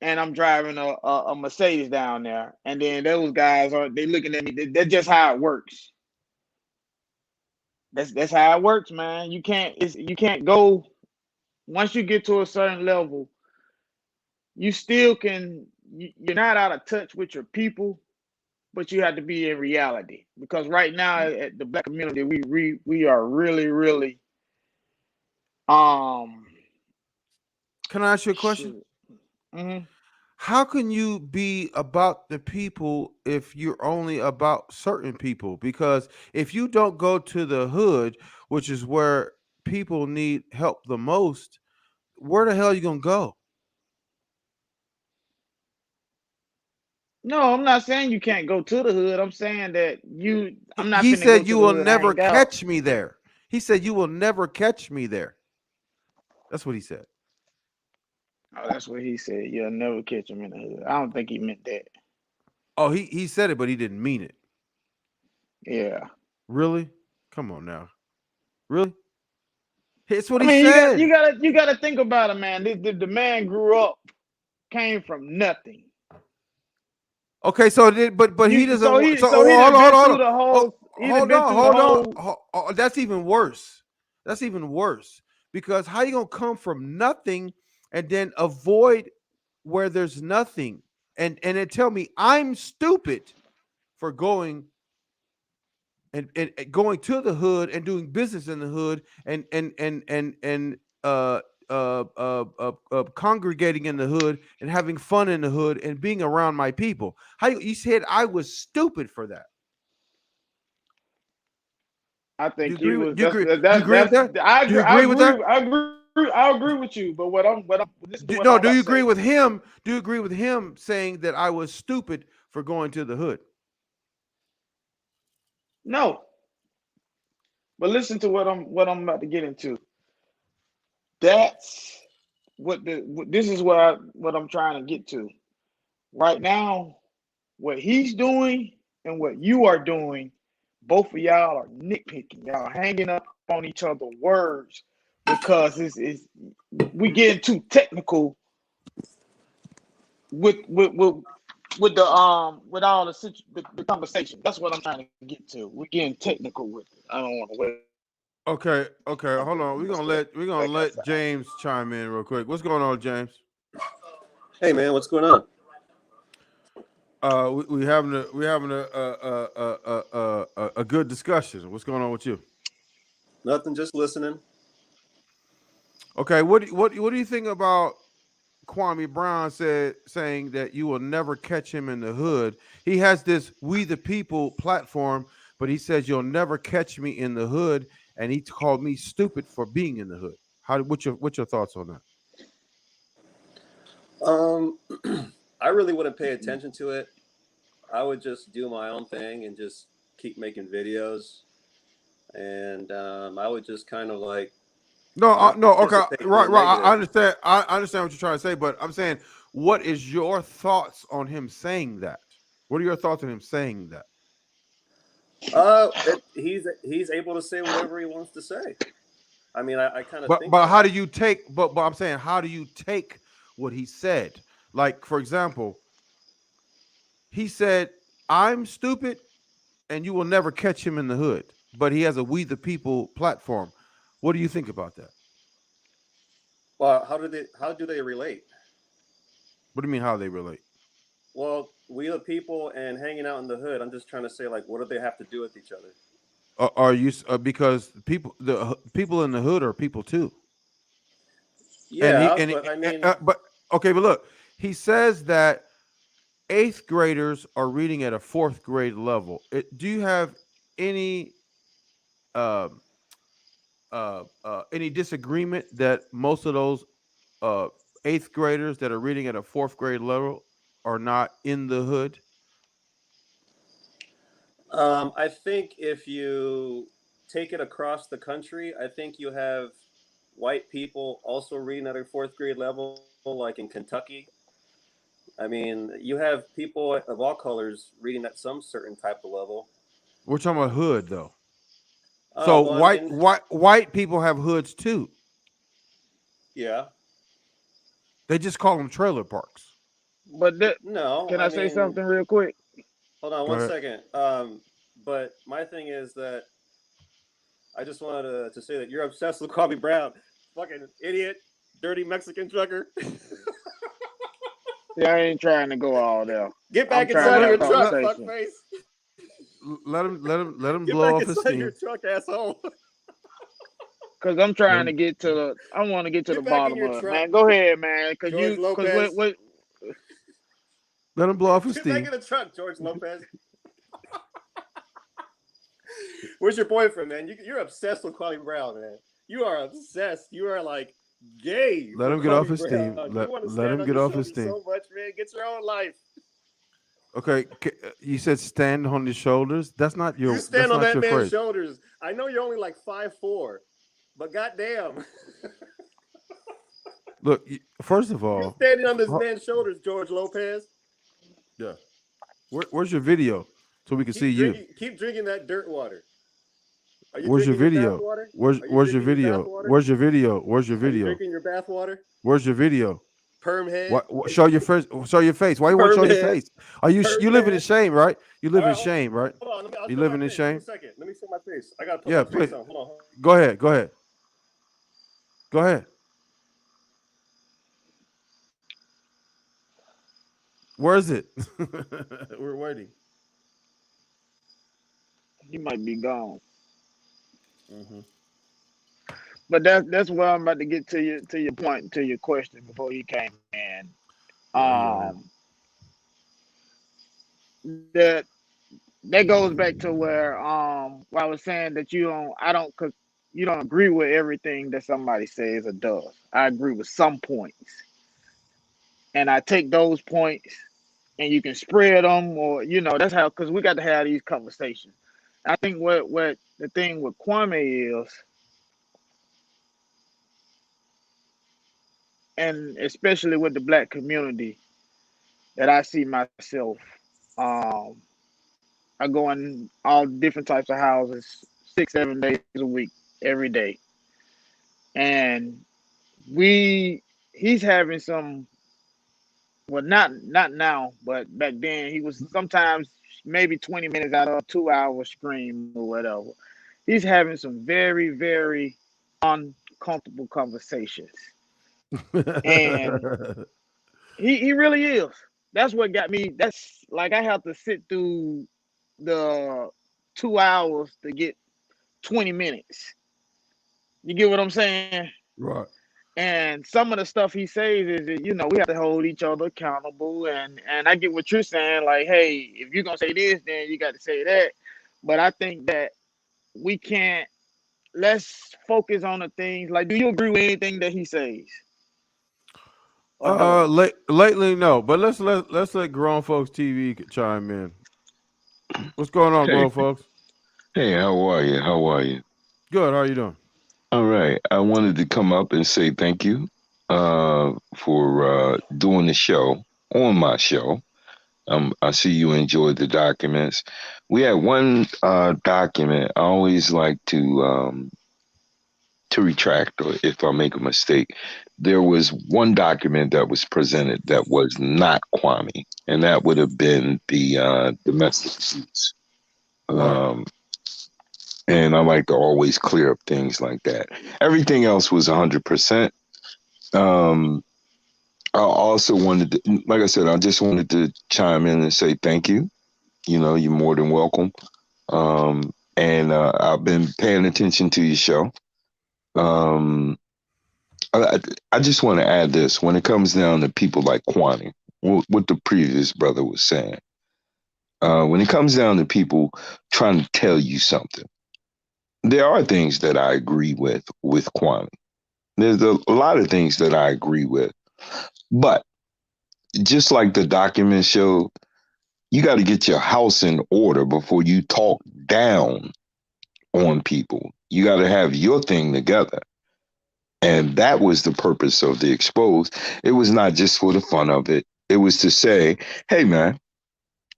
And I'm driving a Mercedes down there, and then those guys are they looking at me. That's just how it works. That's how it works, man. You can't go once you get to a certain level. You still can. You're not out of touch with your people, but you have to be in reality because right now at the black community we are really um Can I ask you a question? shoot. Hmm. How can you be about the people if you're only about certain people? Because if you don't go to the hood, which is where people need help the most, where the hell are you gonna go? No, I'm not saying you can't go to the hood. I'm saying that you. I'm not He finna go said to you the will hood and never hang out. catch me there. He said you will never catch me there. That's what he said. Oh, that's what he said. You'll never catch him in the hood. I don't think he meant that. Oh, he said it, but he didn't mean it. Yeah. Really? Come on now. Really? It's what I he mean, said. you gotta think about it, man. The man grew up, came from nothing. Okay, so but he You doesn't so want. he So so he hold done on, hold been on, hold through on. the Oh, whole. He done hold been on, through the hold on. whole. That's even worse. That's even worse because how you gonna come from nothing and then avoid where there's nothing and then tell me I'm stupid for going and going to the hood and doing business in the hood and congregating in the hood and having fun in the hood and being around my people. How you said I was stupid for that? I Do you think he agree with? was. Do you agree? Do you agree with that? Do you agree with that? I agree with you. But what I'm listen to what No. I'm Do about you to agree say. with him? Do you agree with him saying that I was stupid for going to the hood? No, but listen to what I'm about to get into. That's this is what I'm trying to get to. Right now, what he's doing and what you are doing, both of y'all are nitpicking. Y'all hanging up on each other words because it's we getting too technical with with with with all the conversation. That's what I'm trying to get to. We're getting technical with it. I don't want to waste my time with it. Okay. Okay. Let's Hold go on. We're back gonna let outside. James chime in real quick. What's going on, James? Hey man, what's going on? We having a good discussion. What's going on with you? Nothing, just listening. Okay, what do you think about Kwame Brown saying that you will never catch him in the hood? He has this "We the People" platform, but he says you'll never catch me in the hood, and he called me stupid for being in the hood. What's your thoughts on that? Um, I really wouldn't pay attention to it. I would just do my own thing and just keep making videos, and I would just kind of like No, not no, okay, participate in the right. I negative. understand. I understand what you're trying to say, but I'm saying, what is your thoughts on him saying that? What are your thoughts on him saying that? He's able to say whatever he wants to say. I mean, I kind of think But how that. do you take? But I'm saying, how do you take what he said? Like, for example, he said, "I'm stupid, and you will never catch him in the hood." But he has a "We the People" platform. What do you think about that? Well, how do they relate? What do you mean? How they relate? Well, we the people and hanging out in the hood. I'm just trying to say, like, what do they have to do with each other? Are you because the people in the hood are people too? And he Yeah, and but I mean, but okay, but look, he says that eighth graders are reading at a fourth grade level. Do you have any um any disagreement that most of those uh eighth graders that are reading at a fourth grade level are not in the hood? I think if you take it across the country, I think you have white people also reading at a fourth grade level, like in Kentucky. I mean, you have people of all colors reading at some certain type of level. We're talking about hood though. So Well, I mean, white people have hoods too. yeah. They just call them trailer parks. But No, can I I say mean, something real quick? hold on Go one ahead. second. But my thing is that I just wanted to say that you're obsessed with Kwame Brown. Fucking idiot, dirty Mexican trucker. Yeah, I ain't trying to go all there. Get I'm back trying inside to of have a your truck, conversation. fuckface. Let him Get blow back off his inside your steam. truck, asshole. Cause I'm Let trying to him get to I want to get to the Get back in bottom your of it, truck, man. Go ahead, man. George Cause Lopez. what let him blow off his Get back steam. in the truck, George Lopez. Where's your boyfriend, man? You're obsessed with Kwame Brown, man. You are obsessed. You are like gay Let for him get off Kwame his steam. Brown. You want to Let stand him on get your off his shoulders steam. so much, man. Get your own life. Okay, you said stand on his shoulders. That's not You your. stand That's on not that your man's phrase. shoulders. I know you're only like 5'4", but goddamn, Look, first of you're all, standing on this man's shoulders, George Lopez. yeah. Where's your video so we can see you? Keep drinking that dirt water. Are you Where's your drinking your bath video? water? Where's Are you where's your drinking your bath video? water? Where's your video? Where's your Are you video? drinking your bath water? Where's your video? Perm head. What show your face? Show your face. Why you want to Perm show your head. face? Are you Perm living in head. shame, right? You live All in right, shame, right? hold on. I'll You show my living in face. Give me shame? a second. Let me show my face. I gotta put Yeah, my face please. on. Hold on. Go ahead. Go ahead. Go ahead. Where is it? We're waiting. he might be gone. Mm-hmm. But that's where I'm about to get to your point, to your question before you came in. Yeah, he on here. Um that that goes back to where I was saying that I don't cause you don't agree with everything that somebody says or does. I agree with some points. And I take those points and you can spread them, or that's how, because we got to have these conversations. I think what the thing with Kwame is, and especially with the black community, that I see myself. Um, I go in all different types of houses 6, 7 days a week, every day, and we he's having some. Well, not now, but back then he was sometimes maybe 20 minutes out of a 2 hour stream or whatever. He's having some very, very uncomfortable conversations. And he really is. That's what got me. That's like I have to sit through the 2 hours to get 20 minutes. You get what I'm saying? Right. And some of the stuff he says is that, we have to hold each other accountable. And I get what you're saying. Like, hey, if you're going to say this, then you got to say that. But I think that we can't, let's focus on the things. Like, do you agree with anything that he says? Or does? Lately no, but let's let grown folks TV chime in. What's going on, Hey, grown folks? hey, how are you? How are you? Good. How are you doing? All right. I wanted to come up and say thank you for doing the show on my show. I see you enjoyed the documents. We had one document. I always like to retract or if I make a mistake. There was one document that was presented that was not Kwame, and that would have been the domestic abuse. Right. Um, and I like to always clear up things like that. Everything else was 100%. Um, I also wanted to, like I said, I just wanted to chime in and say thank you. You're more than welcome. And I've been paying attention to your show. Um, I just want to add this when it comes down to people like Kwame, what the previous brother was saying. When it comes down to people trying to tell you something, there are things that I agree with Kwame. There's a lot of things that I agree with. But just like the document showed, you got to get your house in order before you talk down on people. You got to have your thing together. And that was the purpose of the expose. It was not just for the fun of it. It was to say, hey, man,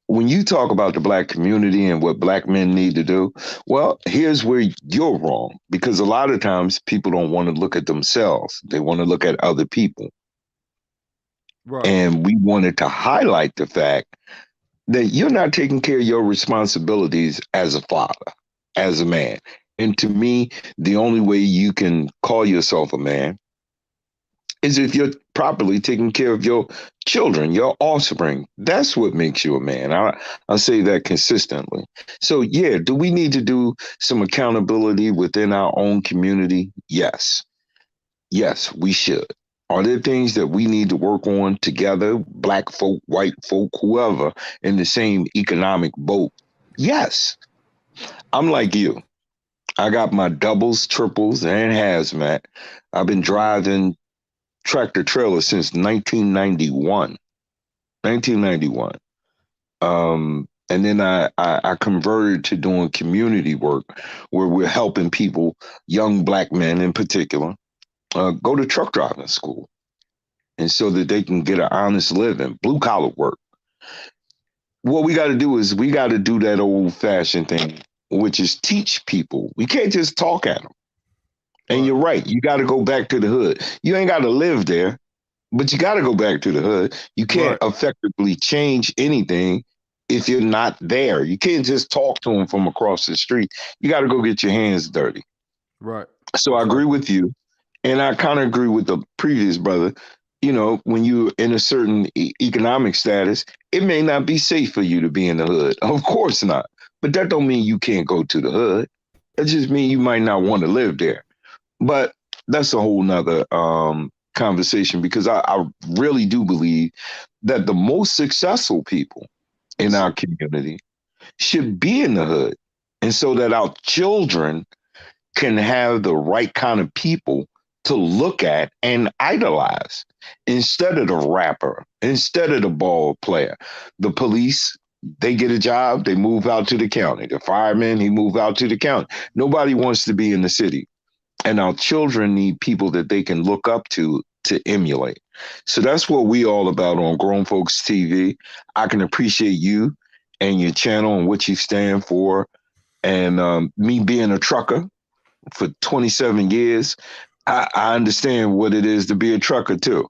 when you talk about the black community and what black men need to do, well, here's where you're wrong. Because a lot of times people don't want to look at themselves. They want to look at other people. Right. And we wanted to highlight the fact that you're not taking care of your responsibilities as a father, as a man. And to me, the only way you can call yourself a man is if you're properly taking care of your children, your offspring. That's what makes you a man. I say that consistently. So, yeah, do we need to do some accountability within our own community? Yes. Yes, we should. Are there things that we need to work on together, black folk, white folk, whoever, in the same economic boat? Yes. I'm like you. I got my doubles, triples, and hazmat. I've been driving tractor trailer since 1991. 1991. And then I converted to doing community work where we're helping people, young black men in particular, go to truck driving school. And so that they can get an honest living, blue collar work. What we got to do is we got to do that old fashioned thing, which is teach people. We can't just talk at them. And you're right. You got to go back to the hood. You ain't got to live there, but you got to go back to the hood. You can't effectively change anything if you're not there. You can't just talk to them from across the street. You got to go get your hands dirty. Right. So I agree with you. And I kind of agree with the previous brother. You know, when you're in a certain economic status, it may not be safe for you to be in the hood. Of course not. But that don't mean you can't go to the hood. It just means you might not want to live there. But that's a whole nother conversation, because I really do believe that the most successful people in our community should be in the hood. And so that our children can have the right kind of people to look at and idolize, instead of the rapper, instead of the ball player. The police, they get a job, they move out to the county. The fireman, he move out to the county. Nobody wants to be in the city. And our children need people that they can look up to emulate. So that's what we all about on Grown Folks TV. I can appreciate you and your channel and what you stand for. And me being a trucker for 27 years, I understand what it is to be a trucker too.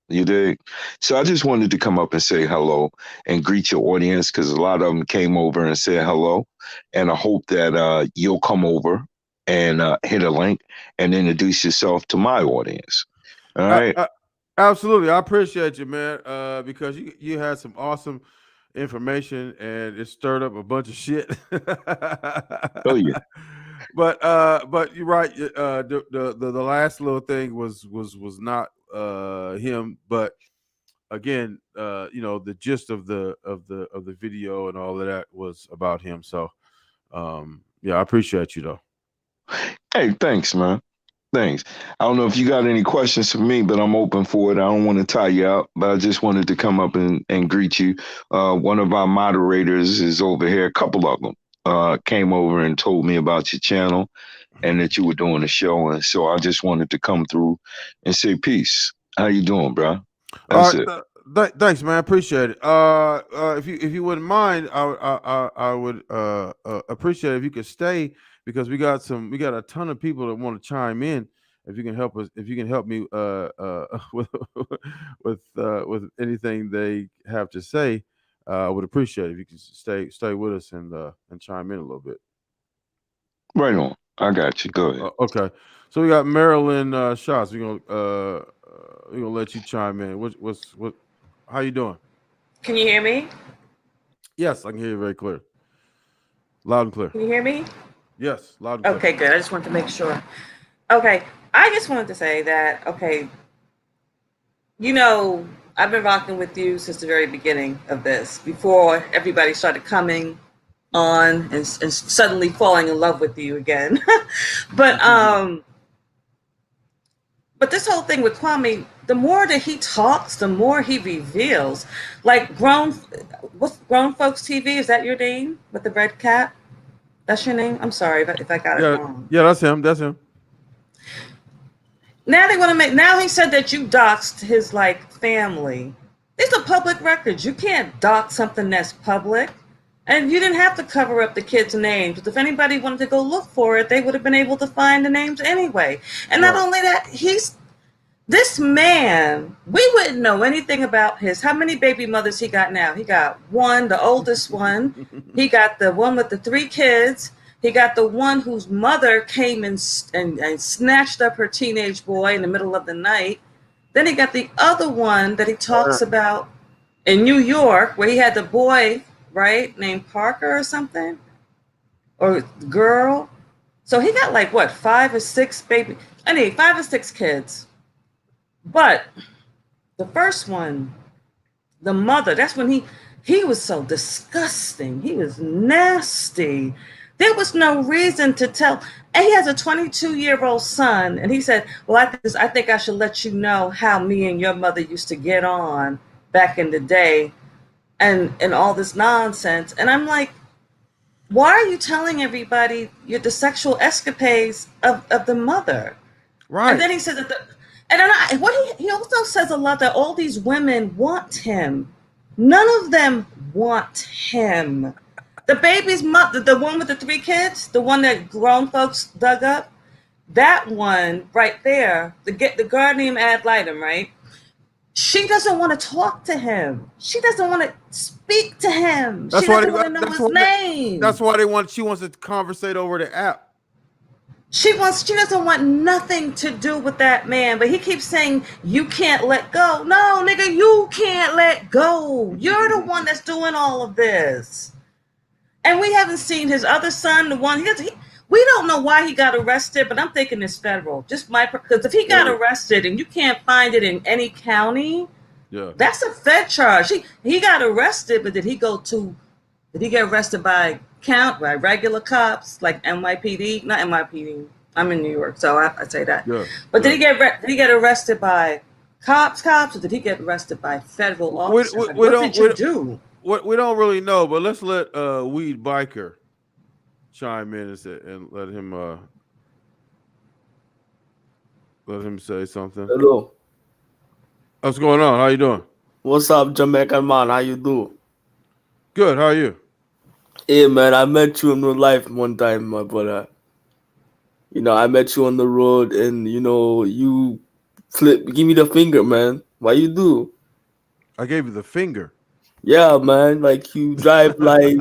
You dig? So I just wanted to come up and say hello and greet your audience, because a lot of them came over and said hello. And I hope that you'll come over and hit a link and introduce yourself to my audience. All right. Absolutely. I appreciate you, man, because you had some awesome information and it stirred up a bunch of shit. Oh, yeah. But you're right. The last little thing was not him, but again, the gist of the video and all of that was about him. So yeah, I appreciate you though. Hey, thanks, man. Thanks. I don't know if you got any questions for me, but I'm open for it. I don't want to tie you out, but I just wanted to come up and greet you. One of our moderators is over here. A couple of them came over and told me about your channel and that you were doing a show. And so I just wanted to come through and say peace. How you doing, bro? That's it. Thanks, man. I appreciate it. If you wouldn't mind, I would appreciate it if you could stay, because we got a ton of people that want to chime in. If you can help us, if you can help me with anything they have to say, I would appreciate it if you can stay with us and chime in a little bit. Right on. I got you. Go ahead. Okay. So we got Marilyn Shots. We're gonna let you chime in. What? How you doing? Can you hear me? Yes, I can hear you very clear. Loud and clear. Can you hear me? Yes, loud and clear. Okay, good. I just wanted to make sure. Okay, I just wanted to say that, okay, I've been rocking with you since the very beginning of this, before everybody started coming on and suddenly falling in love with you again. But But this whole thing with Kwame, the more that he talks, the more he reveals. Like what's Grown Folks TV? Is that your name with the red cap? That's your name? I'm sorry if I got it Yeah, wrong. yeah, that's him. That's him. Now they want to make. Now he said that you doxed his like family. These are public records. You can't dox something that's public. And you didn't have to cover up the kids' names. But if anybody wanted to go look for it, they would have been able to find the names anyway. And not Right. only that, this man, we wouldn't know anything about how many baby mothers he got now. He got one, the oldest one. He got the one with the 3 kids. He got the one whose mother came and snatched up her teenage boy in the middle of the night. Then he got the other one that he talks about in New York, where he had the boy, right, named Parker or something, or girl. So he got like what, 5 or 6 baby? I mean, 5 or 6 kids. But the first one, the mother, that's when he was so disgusting. He was nasty. There was no reason to tell. And he has a 22-year-old son, and he said, well, I think I should let you know how me and your mother used to get on back in the day, and all this nonsense. And I'm like, why are you telling everybody the sexual escapades of the mother? Right. And then he said that he also says a lot that all these women want him. None of them want him. The baby's mother, the one with the 3 kids, the one that Grown Folks dug up, that one right there, the girl named Ad Litem, right? She doesn't want to talk to him. She doesn't want to speak to him. She doesn't want to know his name. That's why she wants to conversate over the app. She doesn't want nothing to do with that man, but he keeps saying, you can't let go. No, nigga, you can't let go. You're the one that's doing all of this. And we haven't seen his other son, the one, we don't know why he got arrested, but I'm thinking it's federal. Because if he got arrested and you can't find it in any county, that's a Fed charge. He got arrested, but did he get arrested by regular cops like NYPD? Not NYPD. I'm in New York, so I say that. Yeah, but did he get arrested by cops, or did he get arrested by federal officers? What did you do? We don't really know, but let's let Weed Biker chime in and let him say something. Hello. What's going on? How you doing? What's up, Jamaican man? How you do? Good. How are you? Hey man, I met you in real life one time, my brother. I met you on the road, and you give me the finger, man. Why you do? I gave you the finger. Yeah, man. Like you drive like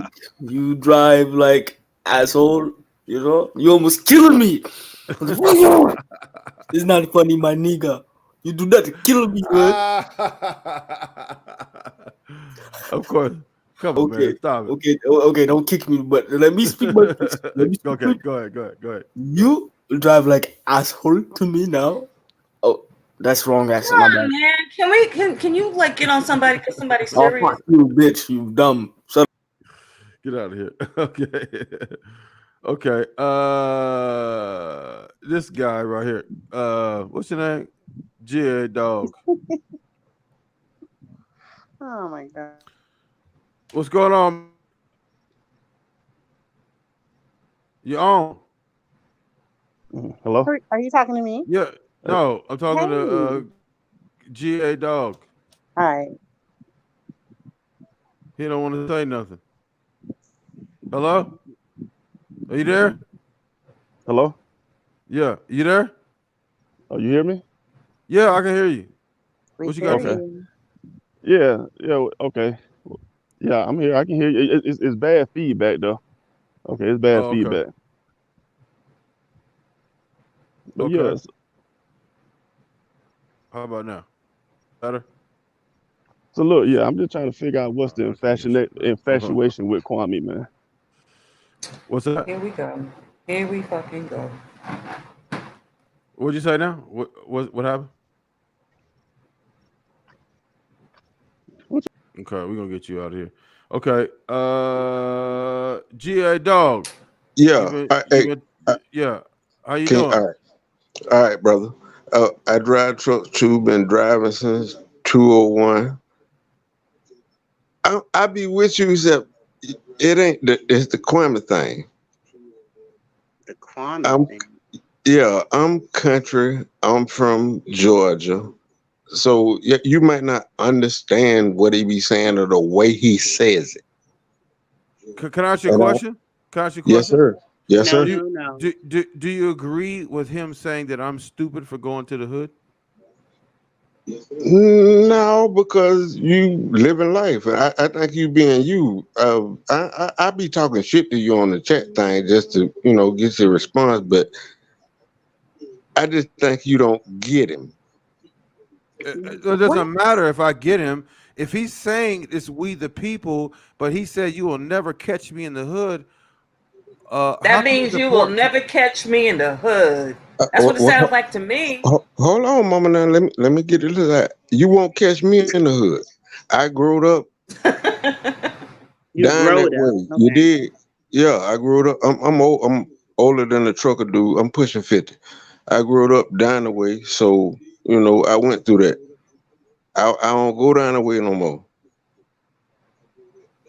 asshole. You almost killing me. It's not funny, my nigga. You do that to kill me, man. Of course. Come on, man. Stop it. Okay. Don't kick me, but let me speak my piece. Okay, go ahead. You drive like asshole to me now. Oh, that's wrong, actually. Come on, man. Can you like get on somebody? Get somebody serious? Oh, fuck you, bitch. You dumb. Shut up. Get out of here. Okay. This guy right here. What's your name? G.A. Dog. Oh my God. What's going on? You on? Hello? Are you talking to me? Yeah. No, I'm talking to G.A. Dog. Hi. He don't want to say nothing. Hello? Are you there? Hello? Yeah. You there? Oh, you hear me? Yeah, I can hear you. What you got? Okay. Yeah. Okay. Yeah, I'm here. I can hear you. It's bad feedback though. Okay, it's bad feedback. But yes. How about now? Better? So look, yeah, I'm just trying to figure out what's the infatuation with Kwame, man. What's that? Here we go. Here we fucking go. What'd you say now? What happened? Okay, we're gonna get you out of here. Okay. G.A. Dog. Yeah. Yeah. How you doing? All right, brother. I drive trucks too. Been driving since 201. I be with you, except it ain't. It's the Kwame thing. The Kwame I'm thing. Yeah. I'm country. I'm from Georgia. So you might not understand what he be saying or the way he says it. Can I ask you a And question? Can I ask you a yes, question? sir. Yes, No, Do sir. you, no, no. do you agree with him saying that I'm stupid for going to the hood? No, because you living life. I think you being you. I be talking shit to you on the chat thing just to get your response, but I just think you don't get him. It What? doesn't matter if I get him. If he's saying it's we the people, but he said you will never catch me in the hood. How That can you means you will support? never catch me in the hood. That's what it sounds Well, like to me. hold on, mama. Now let me get into that. You won't catch me in the hood. I growed up You down that growed up. way. You Okay. did? Yeah, I grew up. I'm old. I'm older than the trucker dude. I'm pushing 50. I grew up down the way, so I went through that. I don't go down the way no more.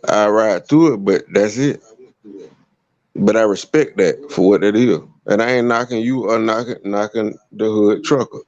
I ride through it, but that's it. But I respect that for what it is, and I ain't knocking you or knocking the hood trucker.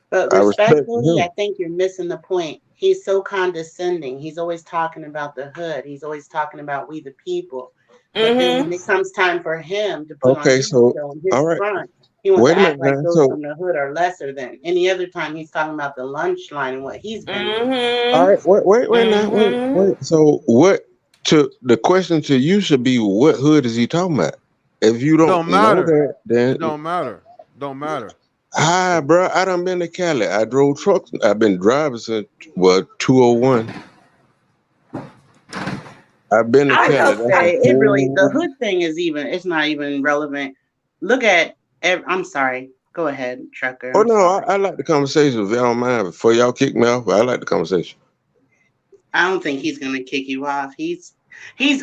But I respect respectfully, I him. think you're missing the point. He's so condescending. He's always talking about the hood. He's always talking about we the people. But then Mm-hmm. when it comes time for him to put on Okay, his so show and all his right. front, he wants to Wait a act minute like now. those So from the hood are lesser than any other time. He's talking about the lunch line and what he's been through. all Mm-hmm. right, wait now, Mm-hmm. wait. So what? To the question to you should be, what hood is he talking about? If you It don't don't know matter. that, It then don't matter. Don't matter. hi, bro. I done been to Cali. I drove trucks. I've been driving since 201. I've been to I I would Cali. know. just That's I, say a it really the whole. hood thing is it's not even relevant. Look at I'm sorry. Go ahead, trucker. Oh I'm no, sorry. I like the conversation. If y'all don't mind, before y'all kick me off, I like the conversation. I don't think he's gonna kick you off. He's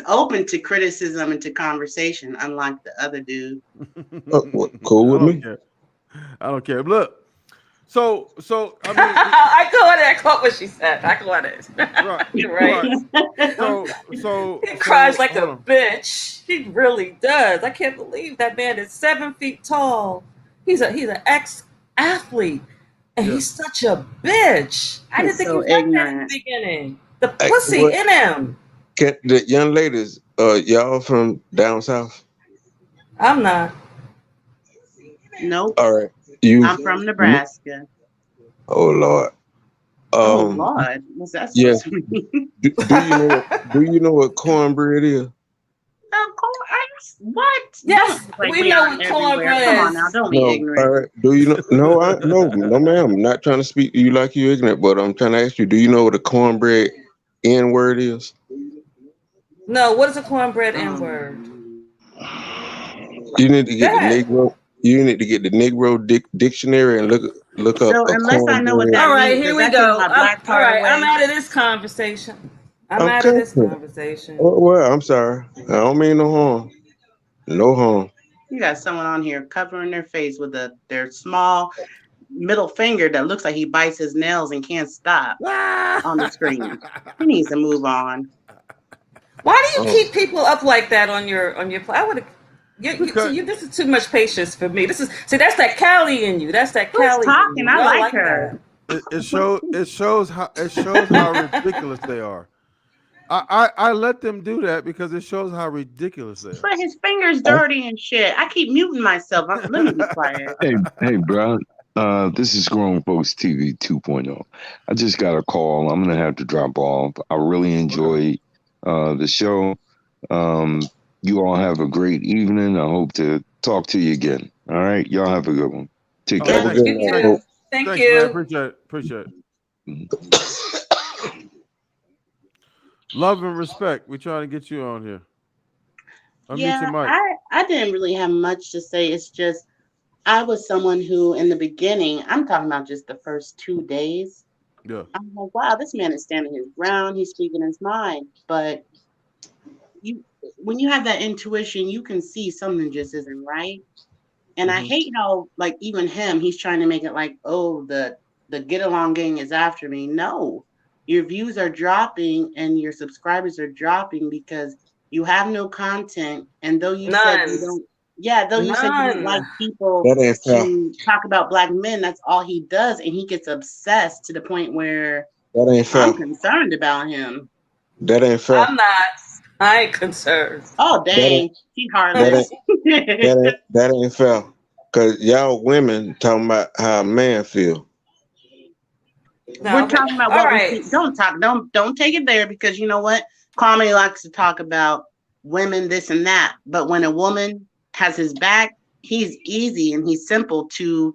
open to criticism and to conversation, unlike the other dude. Oh, cool I with don't me. care. I don't care. Look, so I mean, I caught it. I caught what she said. I caught it. right, You're right. right. He cries like Hold a on. bitch. He really does. I can't believe that man is 7 feet tall. He's an ex athlete, and Yeah. he's such a bitch. I didn't He's think he so was like that in ignorant. the beginning. The Hey, pussy what? in him. Can the young ladies? Y'all from down south? I'm not. Nope. All right. You. I'm from Nebraska. Oh Lord. Oh Um. Lord, what's that Yeah. supposed to mean? Do you know what? Do you know what cornbread is? Of course. What? Don't Yes, act like we we know aren't what everywhere. Come cornbread on now, is. don't be No. All ignorant. right. Do you know? No. No, ma'am. I'm not trying to speak to you like you ignorant, but I'm trying to ask you. Do you know what a cornbread N word is? No, what is a cornbread N word? Um, You need to Go get the ahead. Negro. You need to get the Negro dictionary and look up so a unless I know what cornbread. that All right, means, here does we that take go. my black All card right, I'm away? out of this conversation. I'm I'm out of this confident. conversation. Well, I'm sorry. I don't mean no harm. No harm. You got someone on here covering their face with their small middle finger that looks like he bites his nails and can't stop on the screen. He needs to move on. Why do you Oh, keep people up like that on your? I would. because This is too much patience for me. That's that Cali in you. That's that Who's Cali in talking? you. I Y'all like like her. that. it shows how ridiculous they are. I let them do that because it shows how ridiculous they But his fingers dirty and shit. I keep muting myself. Let me be quiet. Hey, hey, bro. This is Grown Folks TV 2.0. I just got a call. I'm gonna have to drop off. I really Okay. enjoyed the show. Um, you all have a great evening. I hope to talk to you again. All right, y'all have a good one. Take Oh, have care. a Yep, thanks, good you night, thanks, too. folks. Thank thanks, man. you. Appreciate it. Appreciate it. Mhm. Love and respect. We trying to get you on here. Unmute Yeah, your mic. I didn't really have much to say. It's just I was someone who in the beginning, I'm talking about just the first 2 days. Yeah. I'm like, wow, this man is standing his ground. He's speaking his mind. But you, when you have that intuition, you can see something just isn't right. And I hate how, like, even him, he's trying to make it like, oh, the get along gang is after me. No, your views are dropping and your subscribers are dropping because you have no content. And though you said you don't, though you said you don't like people That ain't fair. to talk about black men, that's all he does, and he gets obsessed to the point where That ain't fair. I'm concerned about him. That ain't fair. I'm not. I ain't concerned. Oh dang, he's heartless. That ain't fair. Cause y'all women talking about how a man feel. We're talking about what we see. Don't take it there, because you know what? Kwame likes to talk about women, this and that. But when a woman has his back, he's easy and he's simple to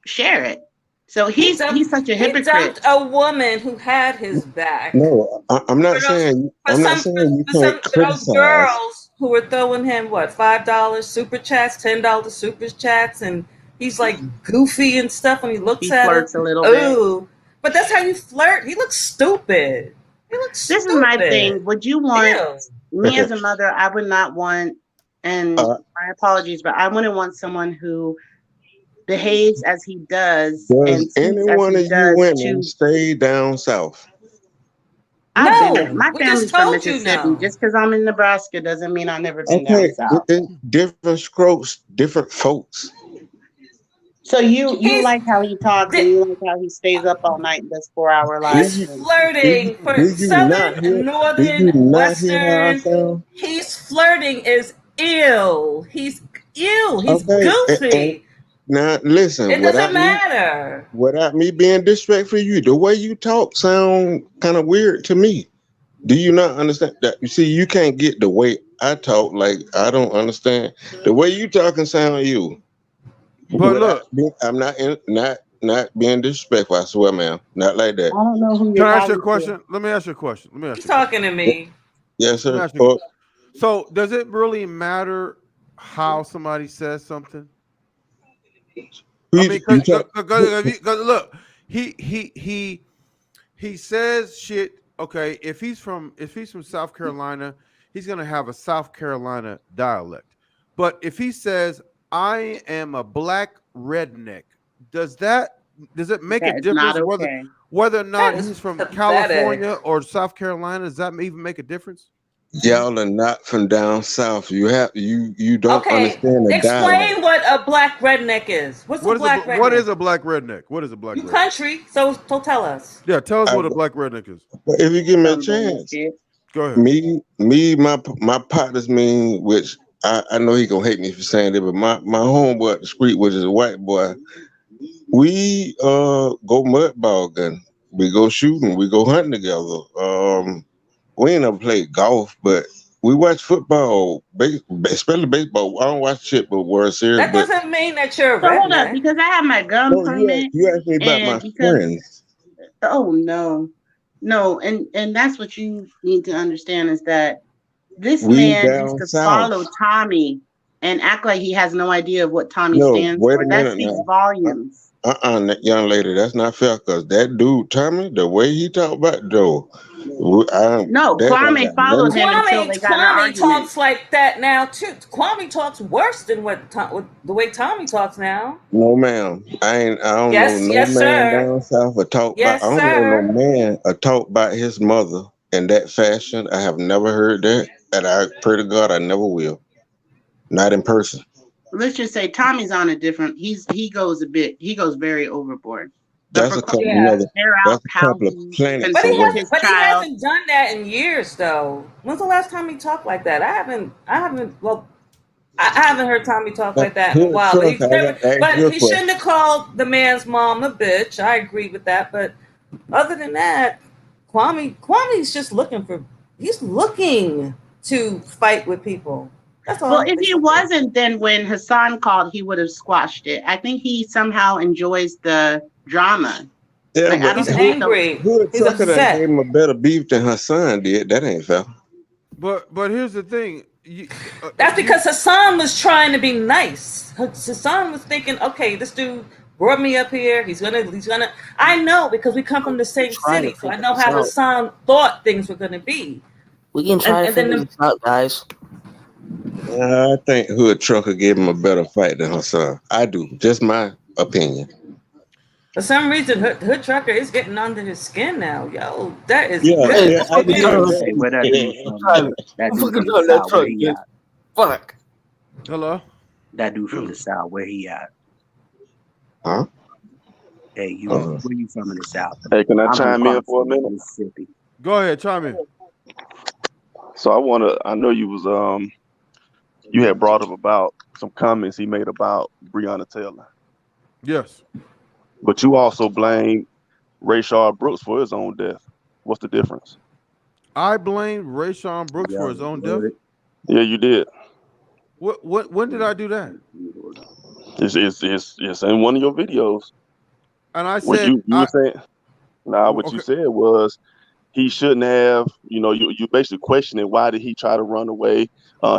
share it. So he's such a hypocrite. He dumped a woman who had his back. No, I'm not saying you can't criticize. Those girls who were throwing him $5 super chats, $10 super chats, and he's like goofy and stuff when he looks at flirts it. A little bit. But that's how you flirt. He looks stupid. This is my thing. Would you want me as a mother? I would not want, and my apologies, but I wouldn't want someone who behaves as he does. Does any one of you women stay down south? I've been there. My family's from Mississippi. Just because I'm in Nebraska doesn't mean I've never been down south. Different strokes, different folks. So you like how he talks, and you like how he stays up all night and does 4-hour lives. He's flirting for Southern, Northern, Western. He's flirting is ill. He's ill. He's goofy. Now listen, it doesn't matter. Without me being disrespectful for you, the way you talk sound kind of weird to me. Do you not understand that? You see, you can't get the way I talk. Like, I don't understand the way you talk and sound you. But look, I'm not being disrespectful. I swear, ma'am, not like that. I don't know who. Can I ask you a question? Let me ask you a question. He's talking to me. Yes, sir. So, does it really matter how somebody says something? I mean, look, he says shit. Okay, if he's from South Carolina, he's gonna have a South Carolina dialect. But if he says, "I am a black redneck," does it make a difference whether or not he's from California or South Carolina? Does that even make a difference? Y'all are not from down south. You don't understand the Explain dialect. what a black redneck is. What is a black redneck? What is a black redneck? What is a black redneck? Country. So tell us. Yeah, tell us what a black redneck is. If you give me a chance. Go ahead. My partners mean, which I know he gonna hate me for saying it, but my homeboy at the street, which is a white boy, we go mud bogging, we go shooting, we go hunting together. We ain't never played golf, but we watch football, especially baseball. I don't watch shit but World Series. That doesn't mean that you're a redneck. Hold up, because I have my gun permit. You asked me about my friends. Oh no, and that's what you need to understand is that this man used to follow Tommy and act like he has no idea of what Tommy stands for. That speaks volumes. Young lady, that's not fair, because that dude Tommy, the way he talked about Joe. Kwame followed him until they got an argument. Kwame talks like that now too. Kwame talks worse than the way Tommy talks now. No, ma'am. I don't know no man down south or talk about. I don't know no man or talk about his mother in that fashion. I have never heard that, and I pray to God I never will. Not in person. Let's just say Tommy's on a different. He goes very overboard. That's a couple of planets. But he hasn't done that in years, though. When's the last time he talked like that? I haven't heard Tommy talk like that in a while. But he shouldn't have called the man's mom a bitch. I agree with that. But other than that, Kwame's just looking to fight with people. That's all. Well, if he wasn't, then when Hassan called, he would have squashed it. I think he somehow enjoys the drama. Yeah, but he's angry. He's upset. Gave him a better beef than Hassan did. That ain't fair. But here's the thing. That's because Hassan was trying to be nice. Hassan was thinking, okay, this dude brought me up here. He's gonna. I know, because we come from the same city, so I know how Hassan thought things were gonna be. We can try to figure this out, guys. I think Hood Trucker gave him a better fight than her son. I do. Just my opinion. For some reason, Hood Trucker is getting under his skin now. Yo, that is Yeah, Hey, very yeah, I'm I fucking did. trying weird. to Hey, where that dude I'm from? trying. That I'm dude fucking from the trying that south, where truck, he kid. at? Fuck. Hello. That dude from the south, where he at? Huh? Hey, you Uh, where you from in the south? Hey, can I I'm from chime in for a Clarksville, minute? Mississippi. Go ahead, chime in. So I know you was you had brought up about some comments he made about Breonna Taylor, Yes. but you also blame Rayshard Brooks for his own death. What's the difference? I blame Rayshawn Brooks for Yo, his own death. word. Yeah, you did. When did I do that? It's in one of your videos And I where said you were saying, nah, what you okay. said was he shouldn't have, you basically questioning why did he try to run away.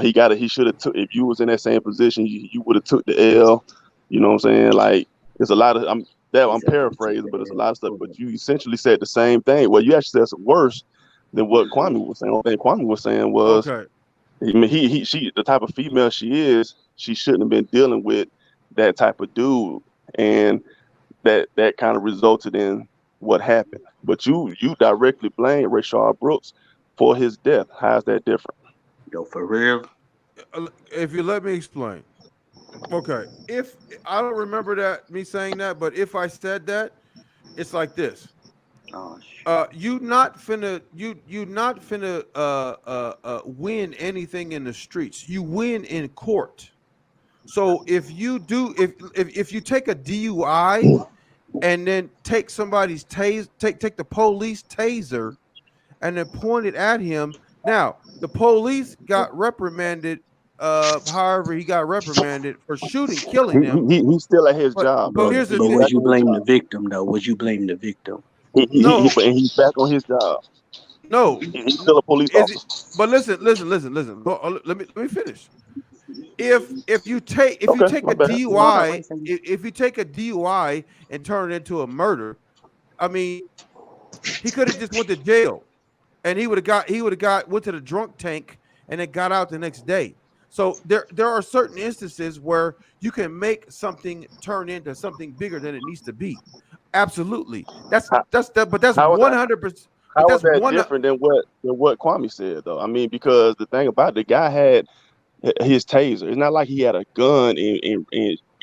He should have took, if you was in that same position, you would have took the L. You know what I'm saying? Like there's a lot of I'm paraphrasing, but there's a lot of stuff. But you essentially said the same thing. Well, you actually said some worse than what Kwame was saying. What Kwame was saying was, Okay. I mean, she the type of female she is, she shouldn't have been dealing with that type of dude, and that kind of resulted in what happened. But you directly blame Rayshard Brooks for his death. How's that different? Yo, for real? If you let me explain. Okay. If I don't remember that me saying that, but if I said that, it's like this. Oh shit. You not finna win anything in the streets. You win in court. So if you take a DUI and then take somebody's take the police taser and then point it at him. Now, the police got reprimanded. However, he got reprimanded for killing them. He's still at his job, But brother. here's the But He's thing. was back you on his blame the job. victim though? Was you blame the victim? No, And he's back on his job. no, He's still a police is it? officer. But listen. Let me finish. If you Okay, take my a bad. Hold up, DUI, wait a second. if you take a DUI and turn it into a murder, I mean, he could have just went to jail, and he would have got went to the drunk tank and then got out the next day. So there are certain instances where you can make something turn into something bigger than it needs to be. Absolutely. How, But that's how is that? 100%. But How is that's that one. different than what Kwame said though? I mean, because the thing about the guy had his taser. It's not like he had a gun and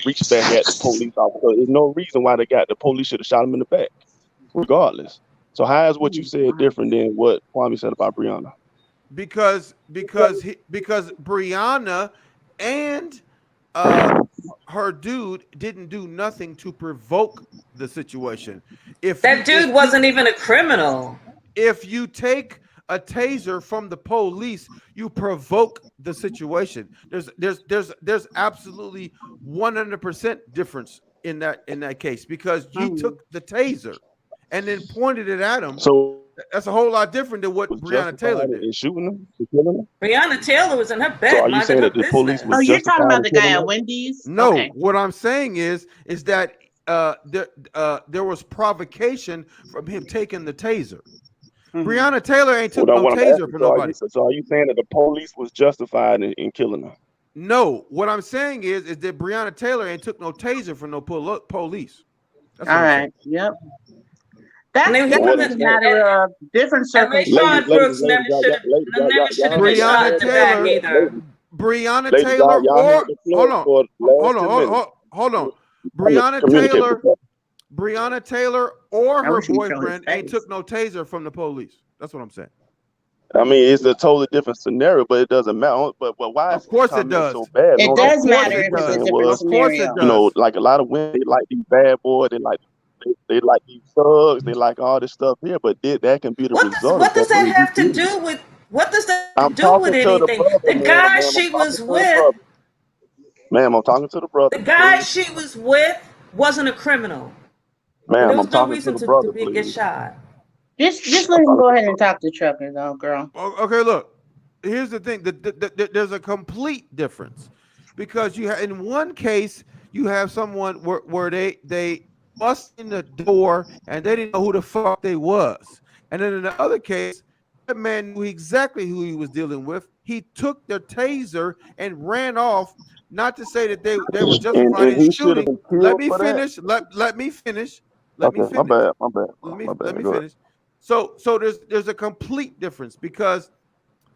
reached back at the police officer. There's no reason why the police should have shot him in the back, regardless. So how is what you said different than what Kwame said about Brianna? Because Brianna and uh her dude didn't do nothing to provoke the situation. If you That if dude you wasn't even a criminal. if you take a taser from the police, you provoke the situation. There's absolutely 100% difference in that case because you Mhm. took the taser and then pointed it at him. So That's a whole lot different than what was Breonna Taylor justified did. in shooting him, in killing him. Breonna Taylor was in her So bed are you minding saying her that the police Oh, was business. you're talking justified about in the guy killing at him? Wendy's? No, Okay. what I'm saying is that there was provocation from him taking the taser. Hmm. Breonna Taylor ain't Well, took now no what I'm taser asking, for so are you nobody. so are you saying that the police was justified in killing him? No, what I'm saying is that Breonna Taylor ain't took no taser for no police. That's All what I'm saying. right. Yep. And That's he Well, just a wasn't, matter of different and ladies, circumstances. Rayshard ladies, Brooks ladies, never y'all, should have ladies, never should have been shot Breonna in the back Taylor, either. ladies, Taylor, y'all had or the hold floor on, for the hold last on, 10 minutes. hold on. Communicate, Breonna communicate with Taylor, that. Breonna Taylor, or I her wish he'd show his boyfriend ain't face. took no taser from the police. That's what I'm saying. I mean, it's a totally different scenario, but it doesn't matter. But why is Of his course it comment so does. bad? It No, Of does course matter what it if he was it's a does. saying different was, Of course it scenario. does. like a lot of women, they like these bad boys, they like these thugs, they like all this stuff here, but that can be the result of What does stuff that when you have to do. do with what does that I'm do with talking to the anything? brother, The guy ma'am. I'm she talking was to the with, brother. Ma'am, I'm talking to the brother, the guy please. she was with wasn't a criminal. So there Ma'am, I'm was no talking to reason the to brother, get please. shot. Just let I'm him talking go to the ahead and brother. talk to Trucker, though, girl. Okay, look. Here's the thing. There's a complete difference because in one case you have someone where they bust in the door and they didn't know who the fuck they was, and then in the other case that man knew exactly who he was dealing with he took the taser and ran off. Not to say that they were And justified in he should have shooting. been Let killed me for that. finish. Let me finish. Let me Okay, my finish. bad, my bad, my Let bad. me Go ahead. finish. So there's a complete difference because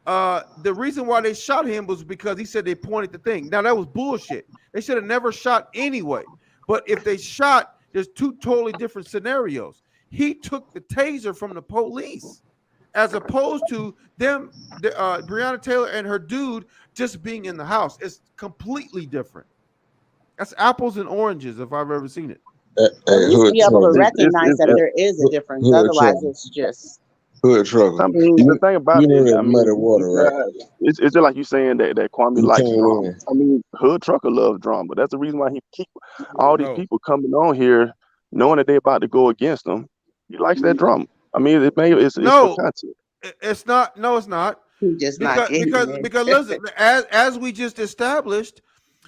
the reason why they shot him was because he said they pointed the thing. Now that was bullshit. They should have never shot anyway. But if they shot, there's two totally different scenarios. He took the taser from the police, as opposed to them, Breonna Taylor and her dude just being in the house. It's completely different. That's apples and oranges if I've ever seen it. At least Hood be able to trucker, recognize that It's there is a difference. hood Otherwise, trucker, it's just hood trucker. I mean, the thing about You it know is, that I muddy mean, water, right? it's just like you saying that Kwame You likes came drama. in. I mean, Hood Trucker loves drama. That's the reason why he keep all these No, people coming on here, knowing that they're about to go against him. He likes that drama. I mean, it's for no, content. it's not. No, it's not. he's just not Because getting because it. because listen, as we just established,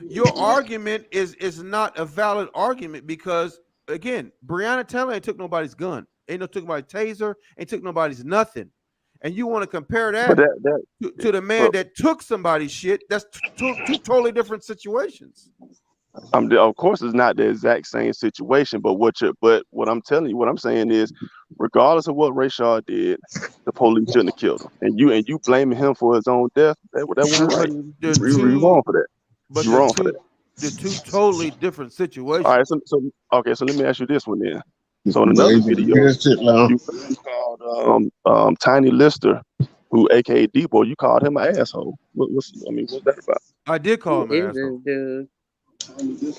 your argument is not a valid argument because again, Breonna Taylor ain't took nobody's gun, ain't no took nobody's taser, ain't took nobody's nothing, and you want to compare But that that to the man but that took somebody's shit? That's two totally different situations. of course it's not the exact same situation. But what I'm telling you, what I'm saying is, regardless of what Rayshard did, the police shouldn't have killed him. And you blaming him for his own death, that wasn't right. But they're You wrong for that. but You wrong for that. they're two totally different All right, situations. so okay, so let me ask you this one then. So in But another he just get video, his shit now. you called Tiny Lister, who aka D-Boy, you called him an asshole. What's that about? I did call Who him an is this asshole. dude?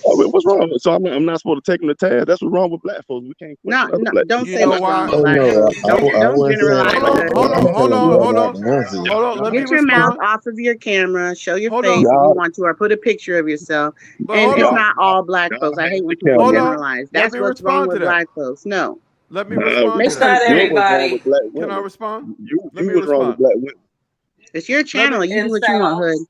What's wrong? So I'm not supposed to take him to task. That's what's wrong with black folks. We can't No, question other no, black don't people. You say know what's wrong why? with Oh black no, folks. I Don't wasn't saying generalize Hold that. on, because hold I'm on, hold telling on, you hold about on, the incident. hold on. Let me get your mouth respond. off of your camera. Show your Hold face on, if you Y'all, want to, or put a picture of yourself. but And hold it's on, not all black y'all folks. I hate hate when the people hold camera. on. generalize. Let That's me what's wrong respond to with that. black folks. No, Let me Nah, respond to It's that. not you're what's wrong with everybody. black Can I women. respond? Let You me was wrong with respond. black women. it's your Let me channel. You do what you want, Incel. Hood.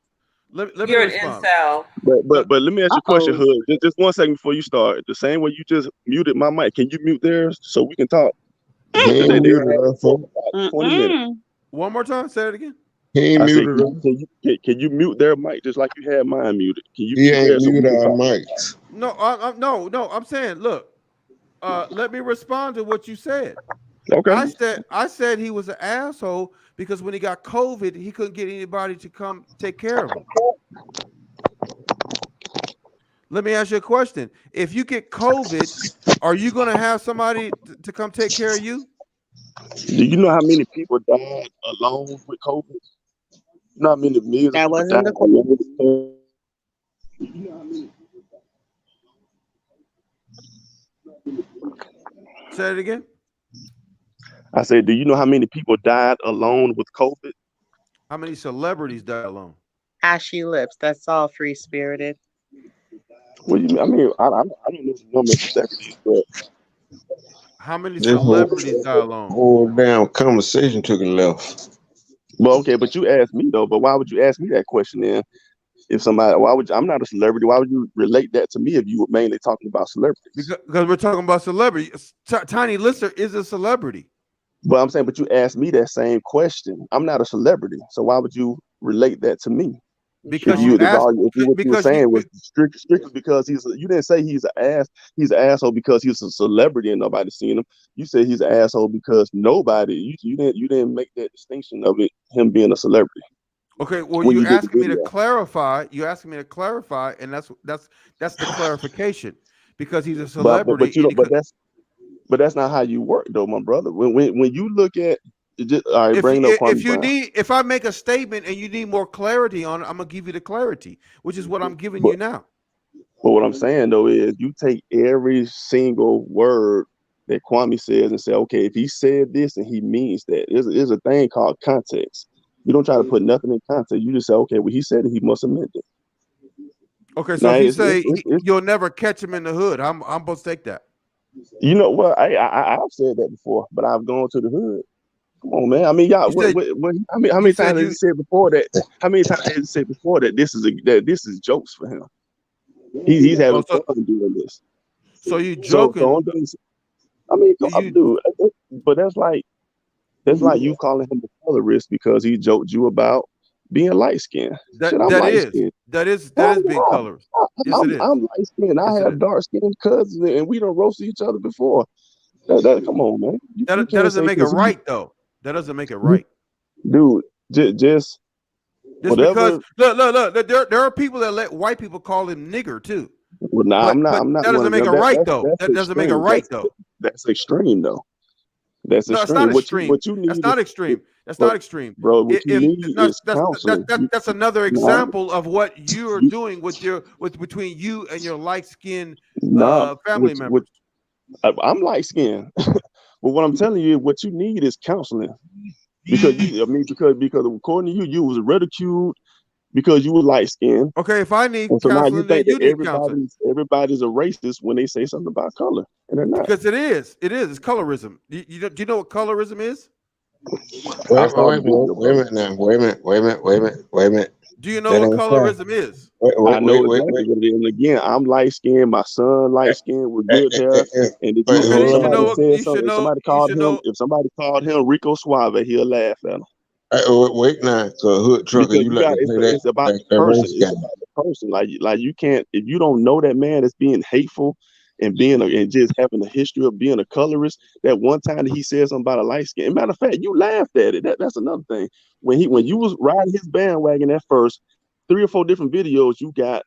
let me You're an respond. incel. Let, But let me ask you a question, Uh-oh. Hood. Just 1 second before you start. The same way you just muted my mic, can you mute theirs so we can talk? He Because ain't they were muted having us, for so about 20 minutes. Mm-mm. one more time. Say it again. he ain't I said, muted us. can you mute their mic just like you had mine muted? Can you He mute ain't theirs so we muted can our talk? mics. No, no. I'm saying, look. Let me respond to what you said. Okay. I said he was an asshole because when he got COVID, he couldn't get anybody to come take care of him. Let me ask you a question. If you get COVID, are you going to have somebody to come take care of you? Do you know how many people died alone with COVID? You know how many millions of That people wasn't died the alone with question. COVID? Say it again. I said, do you know how many people died alone with COVID? How many celebrities died alone? Ashy lips. That's all free spirited. Well, I mean, I don't know the number of celebrities, but How many This celebrities died alone? whole damn conversation took a left. okay. But you asked me though. But why would you ask me that question then? If somebody, I'm not a celebrity. Why would you relate that to me if you were mainly talking about celebrities? Because we're talking about celebrities. Tiny Lister is a celebrity. But I'm saying, but you asked me that same question. I'm not a celebrity, so why would you relate that to me? If Because you you if asked all if you, what you were because saying was strictly because you didn't say he's an asshole because he's a celebrity and nobody's seen him. You said he's an asshole because nobody you didn't make that distinction of him being a celebrity okay, well, when you're you did the asking me to video. clarify. You're asking me to clarify, and that's the clarification. Because he's a But celebrity, you and know but that's not how you work though, my brother. When you look at all right, bringing up Kwame Brown. if I make a statement and you need more clarity on it, I'm gonna give you the clarity, which is what I'm giving But you now. But what I'm saying though is you take every single word that Kwame says and say, okay, if he said this and he means that, there's a thing called context. You don't try to put nothing in context. You just say, okay, well, he said it, he must have meant it. Okay, so Now if he it's, say it's, it's you'll never catch him in the hood, I'm supposed to take that. you know what, I've said that before, but I've gone to the hood. Come on, man. I mean, y'all, You said how you many said times has he you said before that? How many times has he said before that this is jokes for him? He's oh having so fun doing this. so you So joking? I'm doing. I mean, You dude, but that's like you calling him a colorist because he joked you about being light skinned. Shit, I'm That light is skinned. being colorist. Yes, it is. I'm light skinned. I Yes, it have is. dark skinned cousins, and we done roasted each other before. Come on, man. You That can't doesn't say make it because right though. That doesn't make it right. dude, just Just whatever. because look, there are people that let white people call him nigger too. Well, nah, But I'm not that one doesn't of make them. it right That's though. That doesn't make it extreme. right though. That's extreme though. That's No, it's extreme. not extreme. What you That's need not is, extreme. That's bro, not extreme. bro. What you If need no, is counseling. that's another Nah, example of what you're you, doing with between you and your light skinned nah. family members. I'm light skinned, but what I'm telling you, what you need is counseling because because according to you, you was ridiculed because you were light skinned. Okay, if I need And so now you counseling, then think that you need counseling everybody's a racist when they say something about color, and they're not. because it is. It's colorism. Do you know what colorism is? I Wait, saw wait, the video, wait a bro. minute now. Wait a minute. Do you know That what ain't fair. colorism is? I know Wait. exactly what it is. And again, I'm light skinned. My son light skinned with good hair. And Wait, Okay, then if you should somebody know. said You something, should know. You should know. if somebody called him Rico Suave, he'll laugh at him wait now, cause hood trucker, because you you like got to play that it's about like the that person. race It's guy. about the person. Like you can't if you don't know that man is being hateful and and just having a history of being a colorist. That one time that he said something about a light skin. Matter of fact, you laughed at it. That's another thing. When you was riding his bandwagon at first, 3 or 4 different videos you got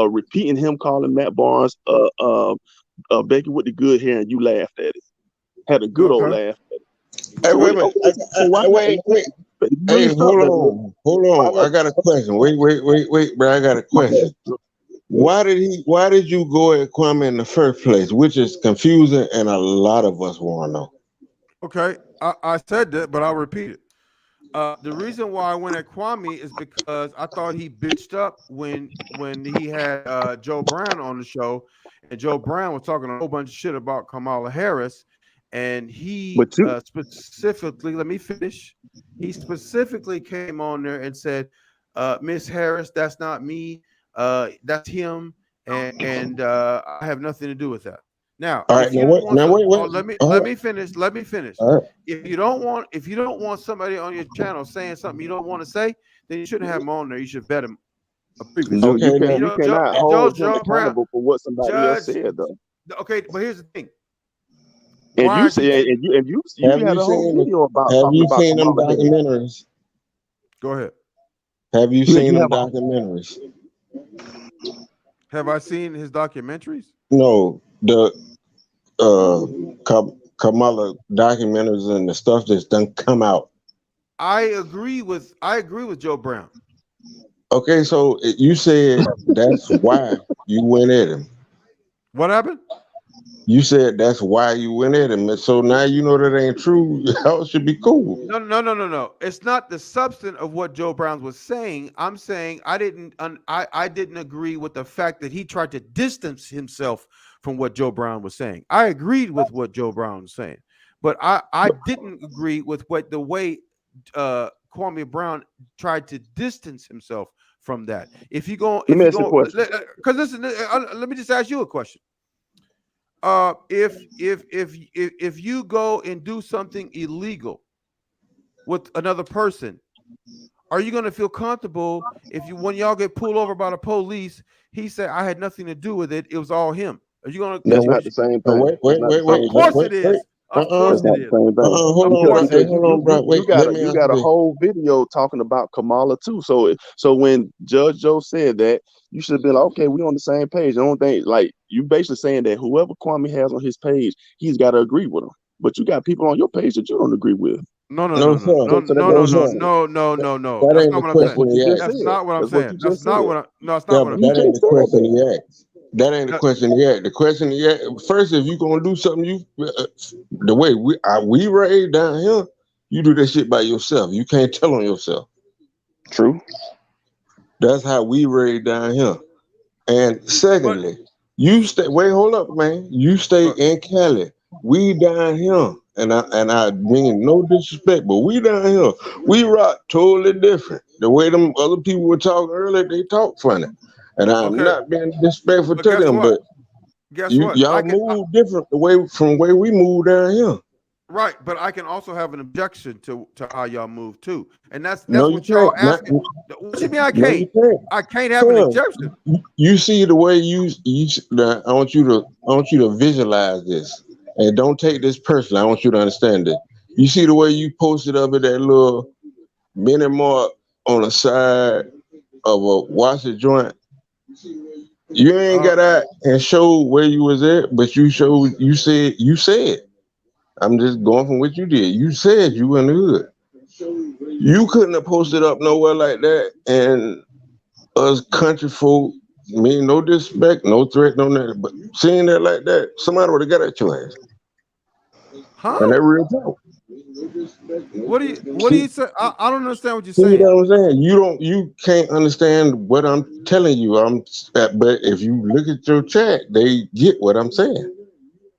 repeating him calling Matt Barnes Becky with the good hair, and you laughed at it. Had a good old Okay. laugh at it. Hey, So wait a minute. so why not? Wait. You Hey, really stuck, baby. hold Why on. not? I got a question. Wait, bro. I got a question. Why did you go at Kwame in the first place? Which is confusing, and a lot of us want to know. Okay, I said that, but I'll repeat it. The reason why I went at Kwame is because I thought he bitched up when he had Joe Brown on the show, and Joe Brown was talking a whole bunch of shit about Kamala Harris, and he But you, specifically, let me finish. He specifically came on there and said, "Miss Harris, that's not me. That's him, and I have nothing to do with that." Now, All right, if you don't want some, wait. oh, let me finish. Let me finish. All right. If you don't want somebody on your channel saying something you don't want to say, then you shouldn't have him on there. You should vet him previously. dude, Okay, And then. you you know, cannot hold him Joe Brown, accountable for what somebody else Judge. said though. Okay, but here's the thing. And Why you are you? say, and you Have had you a whole seen video about Have talking you about seen them Kamala Harris. documentaries? Go ahead. Have you Yeah, seen you them have a documentaries? Have I seen his documentaries? No, the Kamala documentaries and the stuff that's done come out. I agree with Joe Brown. Okay, so you said that's why you went at him. What happened? You said that's why you went at him, and so now you know that ain't true. Y'all should be cool. No. It's not the substance of what Joe Brown was saying. I'm saying I didn't agree with the fact that he tried to distance himself from what Joe Brown was saying. I agreed with what Joe Brown was saying, but I didn't agree with the way Kwame Brown tried to distance himself from that. If you go, Let me ask you a question. because listen, let me just ask you a question. If you go and do something illegal with another person, are you going to feel comfortable if when y'all get pulled over by the police, he said I had nothing to do with it, it was all him? Are you going to? That's not the same thing. Of course it is. Of course That's it not the is. same thing. Hold on, bro. Because Hold on, bro. Wait, you got let me answer a this. whole video talking about Kamala too. So when Judge Joe said that, you should have been like, okay, we on the same page. I don't think like you basically saying that whoever Kwame has on his page, he's got to agree with him. But you got people on your page that you don't agree with. No. No, sir. So that goes to That That's ain't not the what I'm that's saying. question what you he just asked. That's said. not what I'm That's what saying. you That's just not said. what I'm. No, it's Yeah, not what but I'm You that saying. ain't can't the say question that. he asked. That ain't the question he asked. The question he asked first, if you gonna do something, the way we raised down here, you do that shit by yourself. You can't tell on yourself. True. That's how we raised down here. And But secondly, you stay. Wait, hold up, man. You stay in Cali. We down here, and I mean no disrespect, but we down here. We rock totally different. The way them other people were talking earlier, they talk funny, and I'm okay, not being disrespectful but to guess them, what? but Guess what? y'all move different the way from where we move down here. Right, but I can also have an objection to how y'all move too, and that's No, you what y'all can't. asking. What you mean I No, can't? you can't. I can't have an Cause objection. you see the way now, I want you to visualize this, and don't take this personally. I want you to understand it. You see the way you posted up at that little mini mark on the side of a washer joint. You ain't got out and show where you was at, but you said. I'm just going from what you did. You said you in the hood. You couldn't have posted up nowhere like that, and us country folk, mean no disrespect, no threat, no nothing, but seeing that like that, somebody would have got at your ass. Huh? And that real talk. What do you say? I don't understand what you're See saying. what I'm saying? You can't understand what I'm telling you. But if you look at your chat, they get what I'm saying.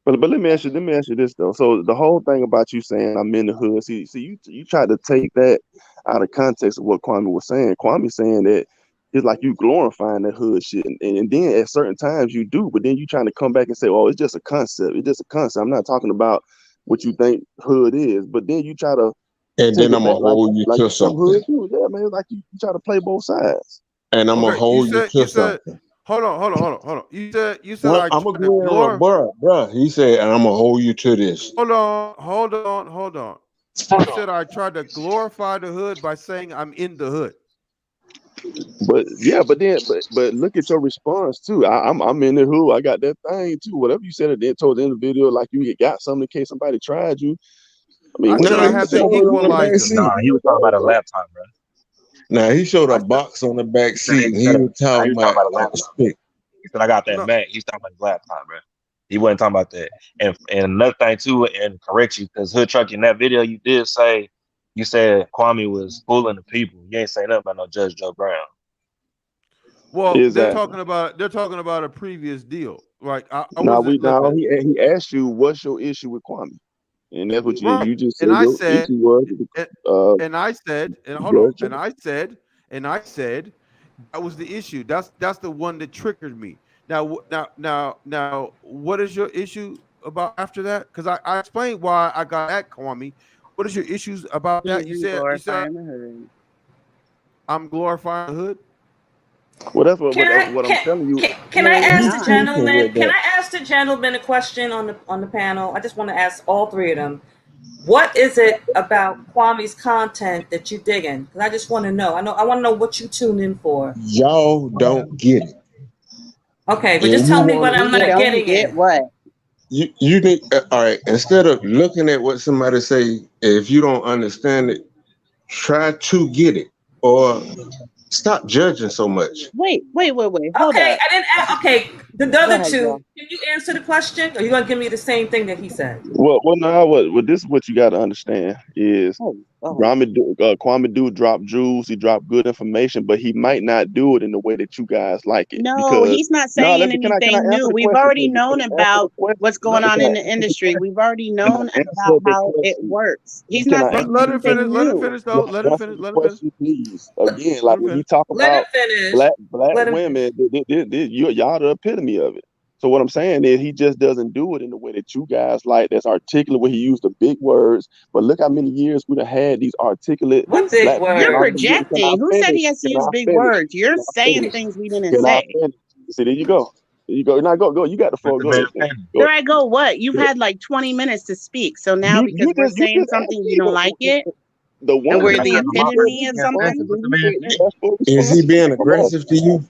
But let me ask you this though. So the whole thing about you saying I'm in the hood, see you tried to take that out of context of what Kwame was saying. Kwame saying that it's like you glorifying that hood shit, and then at certain times you do, but then you trying to come back and say, oh, it's just a concept. It's just a concept. I'm not talking about what you think hood is, but then you try to And take then it I'm back gonna hold you like to some hood something. too. Yeah, man. It's like you try to play both sides. And I'm gonna Okay, you hold you said to something. hold on. You said Well, I I'm gonna tried to go in with bruh. He said, and I'm gonna hold you to this. hold on. You said I tried to glorify the hood by saying I'm in the hood. But yeah, but look at your response too. I'm in the hood. I got that thing too. Whatever you said, and then told the individual like you got something in case somebody tried you. I mean, I what said you No, I he have the showed it on the back equalizer. seat. Nah, he was talking about a laptop, bro. Now he showed I a said box on the back seat, and He he said, was nah, he talking was talking about about a a laptop. stick. He said, I got that no. Mac. He's talking about his laptop, bro. He wasn't talking about that. And another thing too, and correct you, because Hood Truck in that video you did say, you said Kwame was fooling the people. You ain't saying nothing about no Judge Joe Brown. Well, exactly? they're talking about a previous deal. Like I Now wasn't listen. he asked you what's your issue with Kwame, and that's what Right. you just said And I your said issue was and, uh and I said, and hold on. Judge. And I said that was the issue. That's the one that triggered me. Now, what is your issue about after that? Because I explained why I got at Kwame. What is your issues about He that? You isn't said glorifying the hood. I'm glorifying the hood. Well, that's what Can I what I'm telling you. can No, I you're ask He's the not. teaching gentleman? with Can that. I ask the gentleman a question on the panel? I just want to ask all three of them. What is it about Kwame's content that you digging? Because I just want to know. I want to know what you tune in for. Y'all don't get it, Okay, but and just you tell me want what I'm We not don't getting get in. what. you need all right. Instead of looking at what somebody say, if you don't understand it, try to get it, or stop judging so much. Wait. Hold Okay, up. I didn't ask. Okay, the Go other ahead, two. girl. Can you answer the question? Or are you gonna give me the same thing that he said? Well, no, what this is what you got to understand is Oh, go ahead. Kwame do drop jewels, he drop good information, but he might not do it in the way that you guys like it. No, Because he's not no, saying can I anything answer new. the We've question? already Can known I answer the about question? what's going on Can I in the answer the industry. question? We've already Can known I answer about the how it question? works. He's Can not I saying answer the anything question? Let him new. finish though. Can Let I him answer finish. the Let him finish. question, please? Again, Let like him when he finish. talk Let him about finish. black Let him finish. women, y'all the epitome of it. So what I'm saying is he just doesn't do it in the way that you guys like. That's articulate, where he used the big words. But look how many years we'd have had these articulate What big black people. You're words? Can I projecting. Who said finish? he has to Can use I big finish? words? You're Can I saying finish? things we didn't Can I say. finish? See, there you go. There you go. Now go. You got the Let floor. the Go man ahead, man. finish. Go There ahead. I go. What? You've Go ahead. had like 20 minutes to speak. So now because we're You saying just asked something, you me don't like it, the and one Let we're the the thing man, that you my said epitome you of man finish. answered, something. Let then the man you finish. asked for a Is response. he being I'm asking. aggressive to you?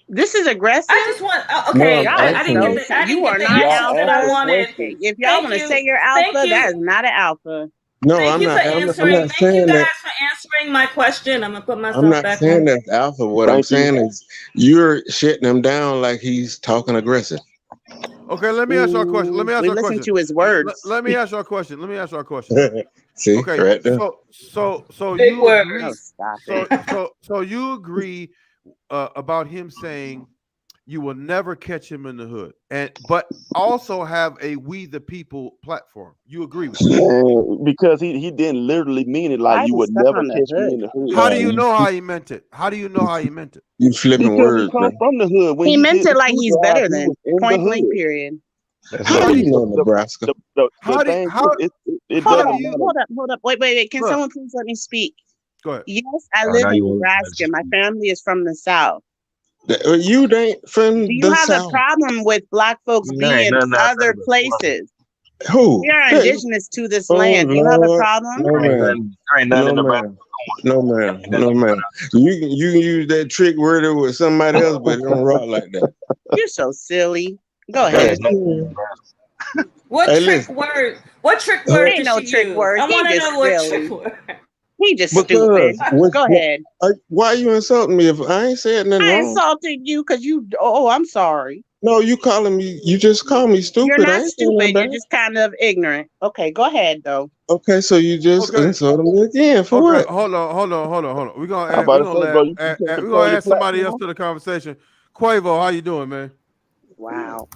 This is aggressive. I just want. No, Okay, I'm Y'all are I didn't asking get so. you. the. I didn't You get are the not answers Y'all that asked I a alpha. wanted. question. If y'all Thank want to you. say you're Thank alpha, you. that is not an alpha. No, Thank I'm you for not. I'm answering. not Thank you saying that. guys for answering my question. I'm gonna put I'm myself not back saying on. that's alpha. What I'm Thank you. saying is you're shutting him down like he's talking aggressive. Okay, let me ask you a question. Let me ask We you a listen question. to his words. Let me ask you a question. Let me ask you a question now. See, Okay, right there. so Big you Oh, agree? words. stop it. So you agree about him saying you will never catch him in the hood, but also have a We the People platform. You agree with that? And because he didn't literally mean it like Why is you he would stuck never on the catch me hood? in the hood. How do Uh, you you, know how he meant it? How do you know how he meant it? you flipping Because he words, come bro. from the hood. When He he meant did it the like shoe he's drive, better he than was in the point blank, hood. period. That's How How do you you, know Nebraska? The how do thing how it how Hold do up, doesn't you matter. hold up. Wait. Can go ahead, someone please let me speak? go ahead. Yes, I Oh, live now in you want Nebraska. My family is from the South. You ain't Do from you the have a South. problem with Black folks there ain't being nothing outside other of Kwame. places? Who? We are indigenous to this Oh land. Do you have a Lord, problem? no ma'am, There ain't nothing no in Nebraska. ma'am, no ma'am, Ain't no nothing ma'am. You can use that trick word with somebody else, but it don't rock like that. You're so silly. Go There ahead. is nothing in Nebraska. What Hey, trick listen, word? What trick word huh, Ain't did no she trick use? words. I He want to just know what trick silly. word. He just stupid. because what, Go ahead. why are you insulting me if I ain't said nothing I wrong? insulted you because you. Oh, I'm sorry. No, you calling me. You just call me You're stupid. I not ain't saying nothing stupid. You're bad. just kind of ignorant. Okay, go ahead though. Okay, so you just Okay, insulted me again for okay, what? hold on. We're gonna I'm add about we're to gonna say, bro, let you can't we're gonna control your add somebody else platform. to the conversation. Quavo, how you doing, man? Wow.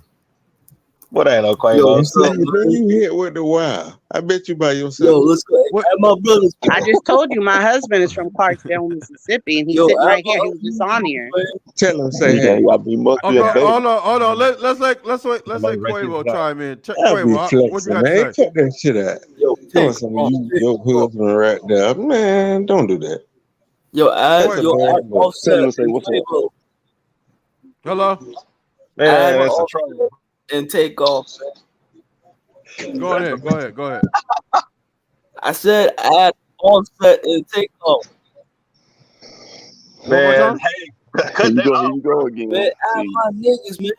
What ain't no Yo, Quavo? And what's see, up, then man? you hit with the wow. I bet you by Yo, yourself. let's go. What? Add my brothers. I just told you my husband is from Clarksville, Mississippi, and he's Yo, sitting add right my here. He other was just on brothers, here. man. Tell him, say, Yeah, hey, he must be a Okay, baby. hold on. Let's Somebody let break his Quavo heart. chime in. I'll be Quavo, what you flexing, got to man. say? Cut that shit out. Yo, Tell take some of off, you, take your off. husband right there. Man, don't do that. Yo, That's a Quavo, bad add boy. Tell him Offset to say and what's up. Quavo. hello. Add Man, that's a Offset troll. and take off. Go ahead. Go ahead. I said add Offset and take off. One more Man, time. hey, Here cut you that go. Here off, you bro. go Man, again. add See, my niggas, man.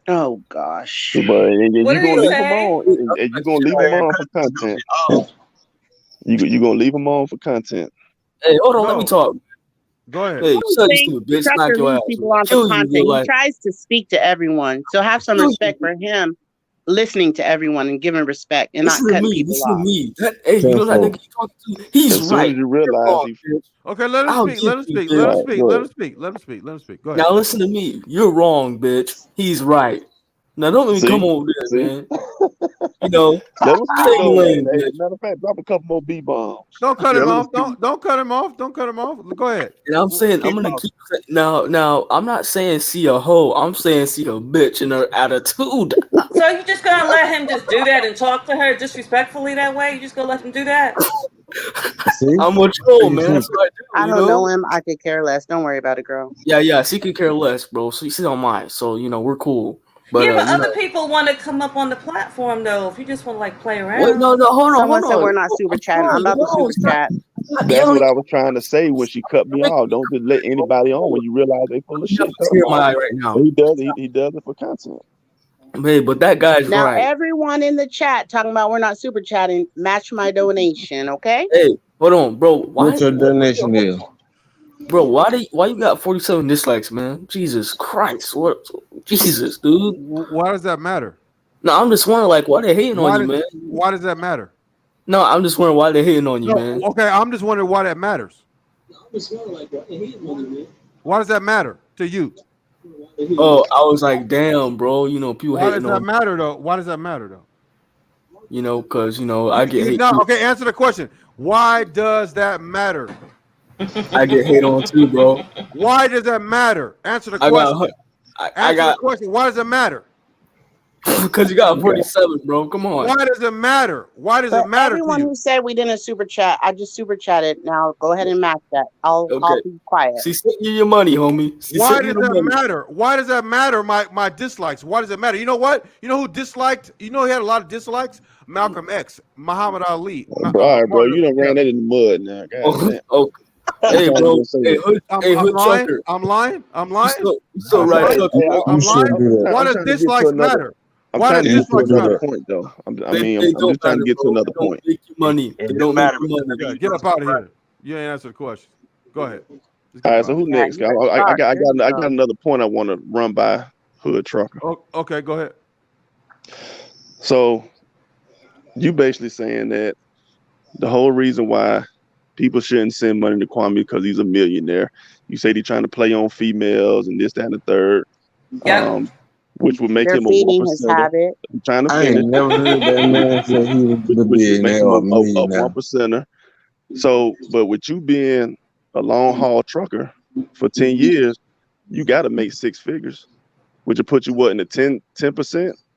Oh gosh. but and What you did gonna he leave Look, them say? on, and you gonna leave them Man, on cut for this content. goofy off. You gonna leave them on for content. hey, hold on, let me No, talk. go ahead. Hey, I don't shut you think stupid bitch, smack Trucker your leaves ass, people man. on for Kill you in real content. He life. tries to speak to everyone. So have some Kill respect you. for him listening to everyone and giving respect and not Listen to cutting me. people Listen to off. me. Hey, you know that nigga 10-4. you talking to? He's As soon right. as you You're realize wrong, he, bitch. Okay, let him I'll speak. get Let him you, speak. bitch. Let him all right, speak. go Let ahead. him speak. Let him speak. Let him speak. Go ahead. Now listen to me. You're wrong, bitch. He's right. Now don't let me come See, over there, see, man. You know, let him speak stay in the though. lane, Hey, bitch. matter of fact, drop a couple more B bombs. Don't cut Yeah, him let him off. speak. Don't cut him off. Don't cut him off. Go ahead. And I'm saying I'm Keep gonna talking. keep now. I'm not saying see a hoe. I'm saying see a bitch in her attitude. So you just gonna let him just do that and talk to her disrespectfully that way? You just gonna let him do that? See? I'm a troll, man. That's what I I do. You don't know know. him. I could care less. Don't worry about it, girl. Yeah. She could care less, bro. So she's on mine. So we're cool. But Yeah, but you other know. people want to come up on the platform though. If you just want to like play Wait, around. no, Someone hold said on. we're not super I'm chatting. I'm sorry. about to Hold on. super It's not. chat. You That's don't what even I was trying to say when she cut me make off. Don't just let anybody on when you realize they full of you have shit. a Cut tear them in my off. eye right now. And he does. He does it for content. Hey, but that guy's Now, right. everyone in the chat talking about we're not super chatting, match my donation, okay? Hey, hold on, bro. What your donation is? Bro, why you got 47 dislikes, man? Jesus Christ. What Jesus, dude. Why does that matter? No, I'm just wondering like why they hating on you, man. Why does that matter? No, I'm just wondering why they hating on you, No, man. okay. I'm just wondering why that matters. Why does that matter to you? Oh, I was like, damn, bro, people Why does hating that on matter though? Why does that matter though? because I get hate too. Okay, answer the question. Why does that matter? I get hate on too, bro. Why does that matter? Answer the I got question. I Answer the got question. Why does it matter? because you got You got 47, bro. Come on. Why does it matter? Why does it But matter to everyone you? who said we didn't super chat, I just super chatted. Now go ahead and match that. I'll Okay. be quiet. She sent you your money, homie. She Why sent you does the that money. matter? Why does that matter? My dislikes. Why does it matter? You know what? You know who disliked? You know he had a lot of dislikes. Malcolm X, Muhammad Ali, bro, all right, bro. Martin You Luther done ran King. that in the mud now. God Oh, damn. okay. I'm Hey, trying to bro. go say that. Hey, I'm hood lying. trucker. I'm lying. I'm You lying. still right Hey, trucker, hey, right? I'm You lying. shouldn't do that. Why I'm does trying to get to dislikes another. matter? I'm Why trying does to You get to shouldn't dislikes do another matter? that. point though. They I'm don't just trying to matter, get to bro. another They don't point. make you money. It They do don't make matter you because money. Yeah, you get from up out of Nebraska. here. You ain't answer the question. Go ahead. Just All get up right, so out of who here. Yeah, next? you're a shark. There you I go. got another point I want to run by Hood Trucker. Oh, okay, go ahead. So you basically saying that the whole reason why people shouldn't send money to Kwame because he's a millionaire. You say he's trying to play on females and this, that, and the third, Yep. which would make They're him a one feeding his percenter. habit. I'm trying to I finish, ain't never heard that man say he was the which would make billionaire him or a one millionaire. percenter. So, but with you being a long haul trucker for 10 years, you got to make six figures, which will put you what in the 10%?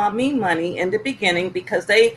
Kwame money in the beginning because they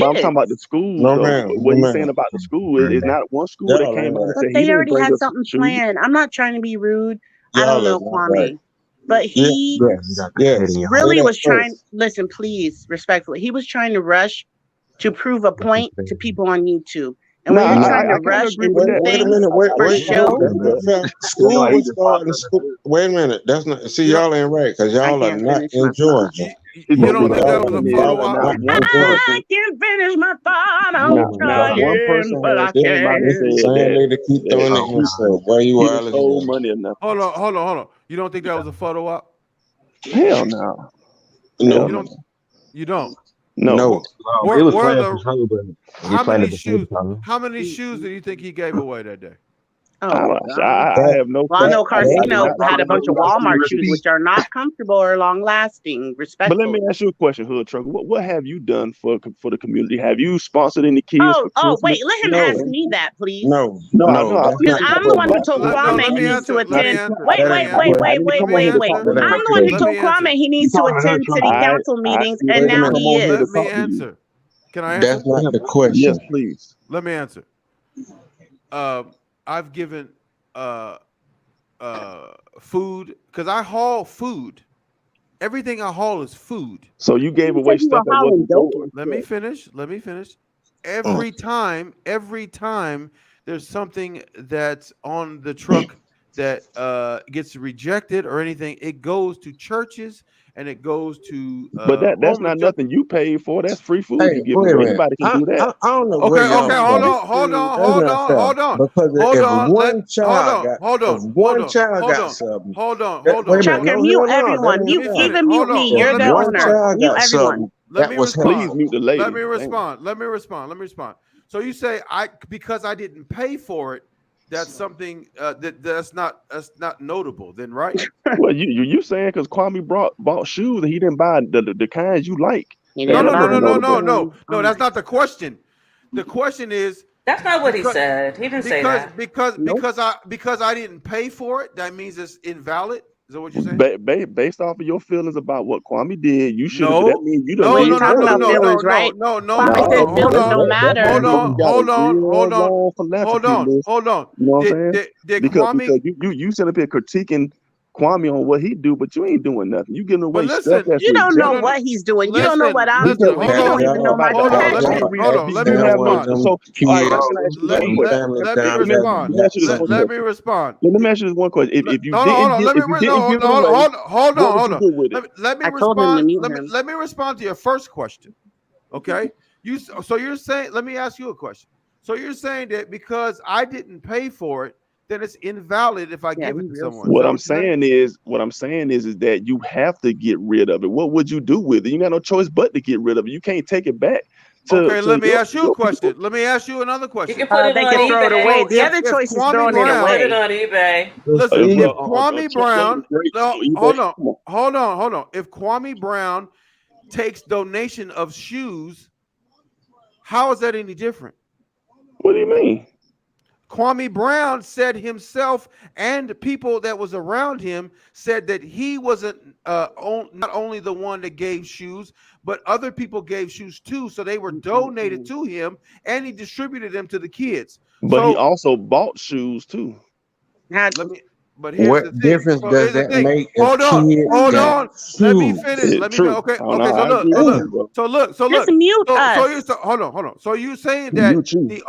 But I'm talking kids. about the schools No though. ma'am, no What he's ma'am. saying about the school is not one school that Y'all came ain't out and right. But said he they didn't already bring had us something shoes. planned. I'm not trying to be rude. I don't Y'all are know, not right. Kwame. But he Yes. really was trying. Listen, please, respectfully, he was trying to rush to prove a point to people on YouTube. And No, when you're trying to I kind of rush agree and with do that. Wait a things minute. for show, School was starting. Wait a minute. That's not. See, y'all ain't right because I y'all are can't not finish in my thought. Georgia. You But don't what think that was happened a is photo op? not one person. I can finish my thought. I'm Not one trying, person but I has came out and can't. It's the said same that lady keep throwing the he insult. Why you he done wireless stole again? money or nothing. Hold on. You don't think that was a photo op? Hell no. No. You don't. No. They was Where playing the for sure, but he how playing many it before the shoes? time. How many shoes do you think he gave away that day? Oh, God. I have no. Well, I know I did Carcino not had see a bunch of Walmart shoes, which are not comfortable or long lasting, But let me respectfully. ask you a question, Hood Trucker. What have you done for the community? Have you sponsored any kids for Wait, Christmas? let him ask me that, please. No, I No, know. that's Because not the I'm the one who question. told No, Kwame let he me needs to answer. Let me attend. answer. Wait, Let me wait, answer. wait, wait, Let wait, me wait, wait. answer. I'm the one who Let told me answer. Kwame he needs to attend city council meetings, and now he is. Let me answer. Can I That's answer? not the Yes, question. please. Let me answer. I've given food because I haul food. Everything I haul is food. So you gave You away said you were stuff that hauling wasn't dope. yours. Let me finish. Every time there's something that's on the truck that gets rejected or anything, it goes to churches and it goes to But that's homeless not shelters. nothing you paid for. That's free food Hey, you giving wait a away. minute. Anybody can do that. I don't know where Okay, y'all hold from. on. That's not fair. Because if one child got, if one child got something, Hold on. wait a minute. Chucker, No, mute hell no, that everyone. ain't Mute, fair. even mute me. If You're the one owner. child Mute got everyone. something, that was Please helpful. mute the lady. Let me respond. So you say because I didn't pay for it, that's something that's not notable then, right? Well, you saying because Kwame bought shoes and he didn't buy the kinds you like. He That didn't don't make buy it notable. them. No, that's not the question. The question is That's not what he because said. He didn't say that. Nope. because I didn't pay for it, that means it's invalid. Is that what you're saying? Based off of your feelings about what Kwame did, you should. That No, means you done We no, made ain't no, no, talking no, about better. no, no, feelings, no, right? no, no, Kwame no, said no. feelings don't matter. You got a real long Hold philanthropy on. list. You know what I'm saying? Did Because Kwame? you sit up here critiquing Kwame on what he do, but you ain't doing nothing. You giving But away stuff listen, that's You don't know no, rejected. no. what he's doing. You don't know what I'm Listen. doing. Hold You don't on, even know my capacity. hold on. Let me You have one. respond. So all right, can I ask you Let one question? me respond. Let me ask you this one Let me question. respond. Let me ask you this one question. If you Hold didn't on. get if you didn't give it away, what would Hold you on. do with it? Let me I told him to respond. mute him. Let me respond to your first question. Okay. So you're saying, let me ask you a question. So you're saying that because I didn't pay for it, then it's invalid if I give it to someone. Is What that I'm what you're saying? saying is that you have to get rid of it. What would you do with it? You got no choice but to get rid of it. You can't take it back Okay, to let me ask you a your question. people. Let me ask you another You question. can put it They on can throw it away. eBay. The other If choice is Kwame throwing it Put it Brown, away. on eBay. listen, if Bro, Kwame truck Brown, great no, on eBay. hold on. If Kwame Brown takes donation of shoes, how is that any different? What do you mean? Kwame Brown said himself and people that was around him said that he wasn't not only the one that gave shoes, but other people gave shoes too. So they were donated to him, and he distributed them to the kids. But he So also bought shoes too. let me. But here's What the thing. difference So does here's the that thing. make if Hold on. kids Hold got on. Let me finish. shoes? Let me True. okay. I know. Okay. So I look. agree So with look. you, bro. So look. So Just look. mute So us. you're hold on. So you're saying that You too. the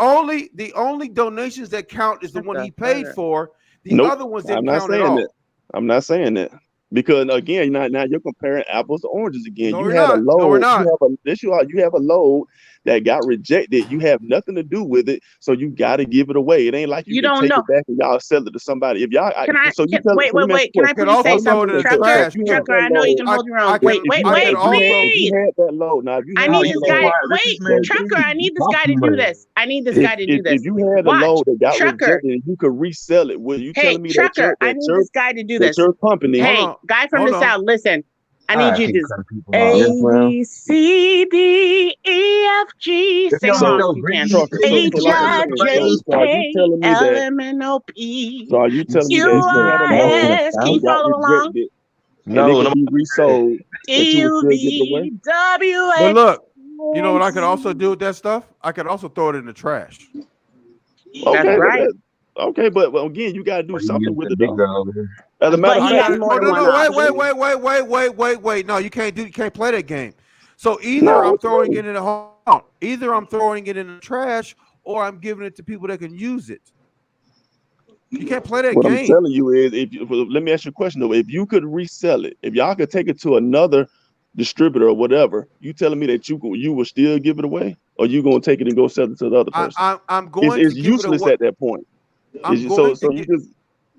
only donations that count is the one he paid for. The Nope. other ones I'm didn't not count at saying that. all. I'm not saying that. Because again, now you're comparing apples to oranges again. No, You we're had a not. No, we're load. not. You have a load that got rejected. You have nothing to do with it, so you got to give it away. It ain't like you You can don't take know. it back and y'all sell it to somebody. If y'all, Wait, so let wait, me ask wait. you Can a I question. Could please also say Now, let me throw ask it something? in you the a question. Trucker, trash If you had too. Trucker, that I know you load, can hold your own. I Wait, could wait, I could wait, also if you please. had that load, now if you I had need the this load, guy. Wait, Trucker, I need this guy to do this. I need this guy to do if this. you had a Watch. load that got Trucker. rejected and you could resell it, will you Hey, telling me Trucker, I need this guy to do that this. your company? hold Hey, on. guy from Hold the on. South, listen. I I need you keep to cutting people off. Yes, A, ma'am. B, C, D, E, F, G. If Sing y'all want along those if you can. greens, Trucker. So, please, H, so like I'm I, saying, J, so are you K, telling me L, that? M, N, O, So P, are you telling me Q, that if you had a R, load S. Can you that got follow along? rejected and it No, could no. be resold, that D, you would U, still give it away? V, W, But X, look, you know Y, what I could also Z. do with that stuff? I could also throw it in the trash. That's Okay, right. Okay, but well, again, you gotta do Or you something get with the it big though. girl over here. As a matter But of I he fact, has got if, it. more Oh than no, one no, option. wait. No, you can't play that game. So either no, I'm what you throwing mean? it in the home, either I'm throwing it in the trash, or I'm giving it to people that can use it. You can't play that What I'm game. telling you is, if you, well, let me ask you a question though. If you could resell it, if y'all could take it to another distributor or whatever, you telling me that you will still give it away, or you gonna take it and go sell it to the other person? I'm going to It's give it useless away. at that point. I'm going to So you get. just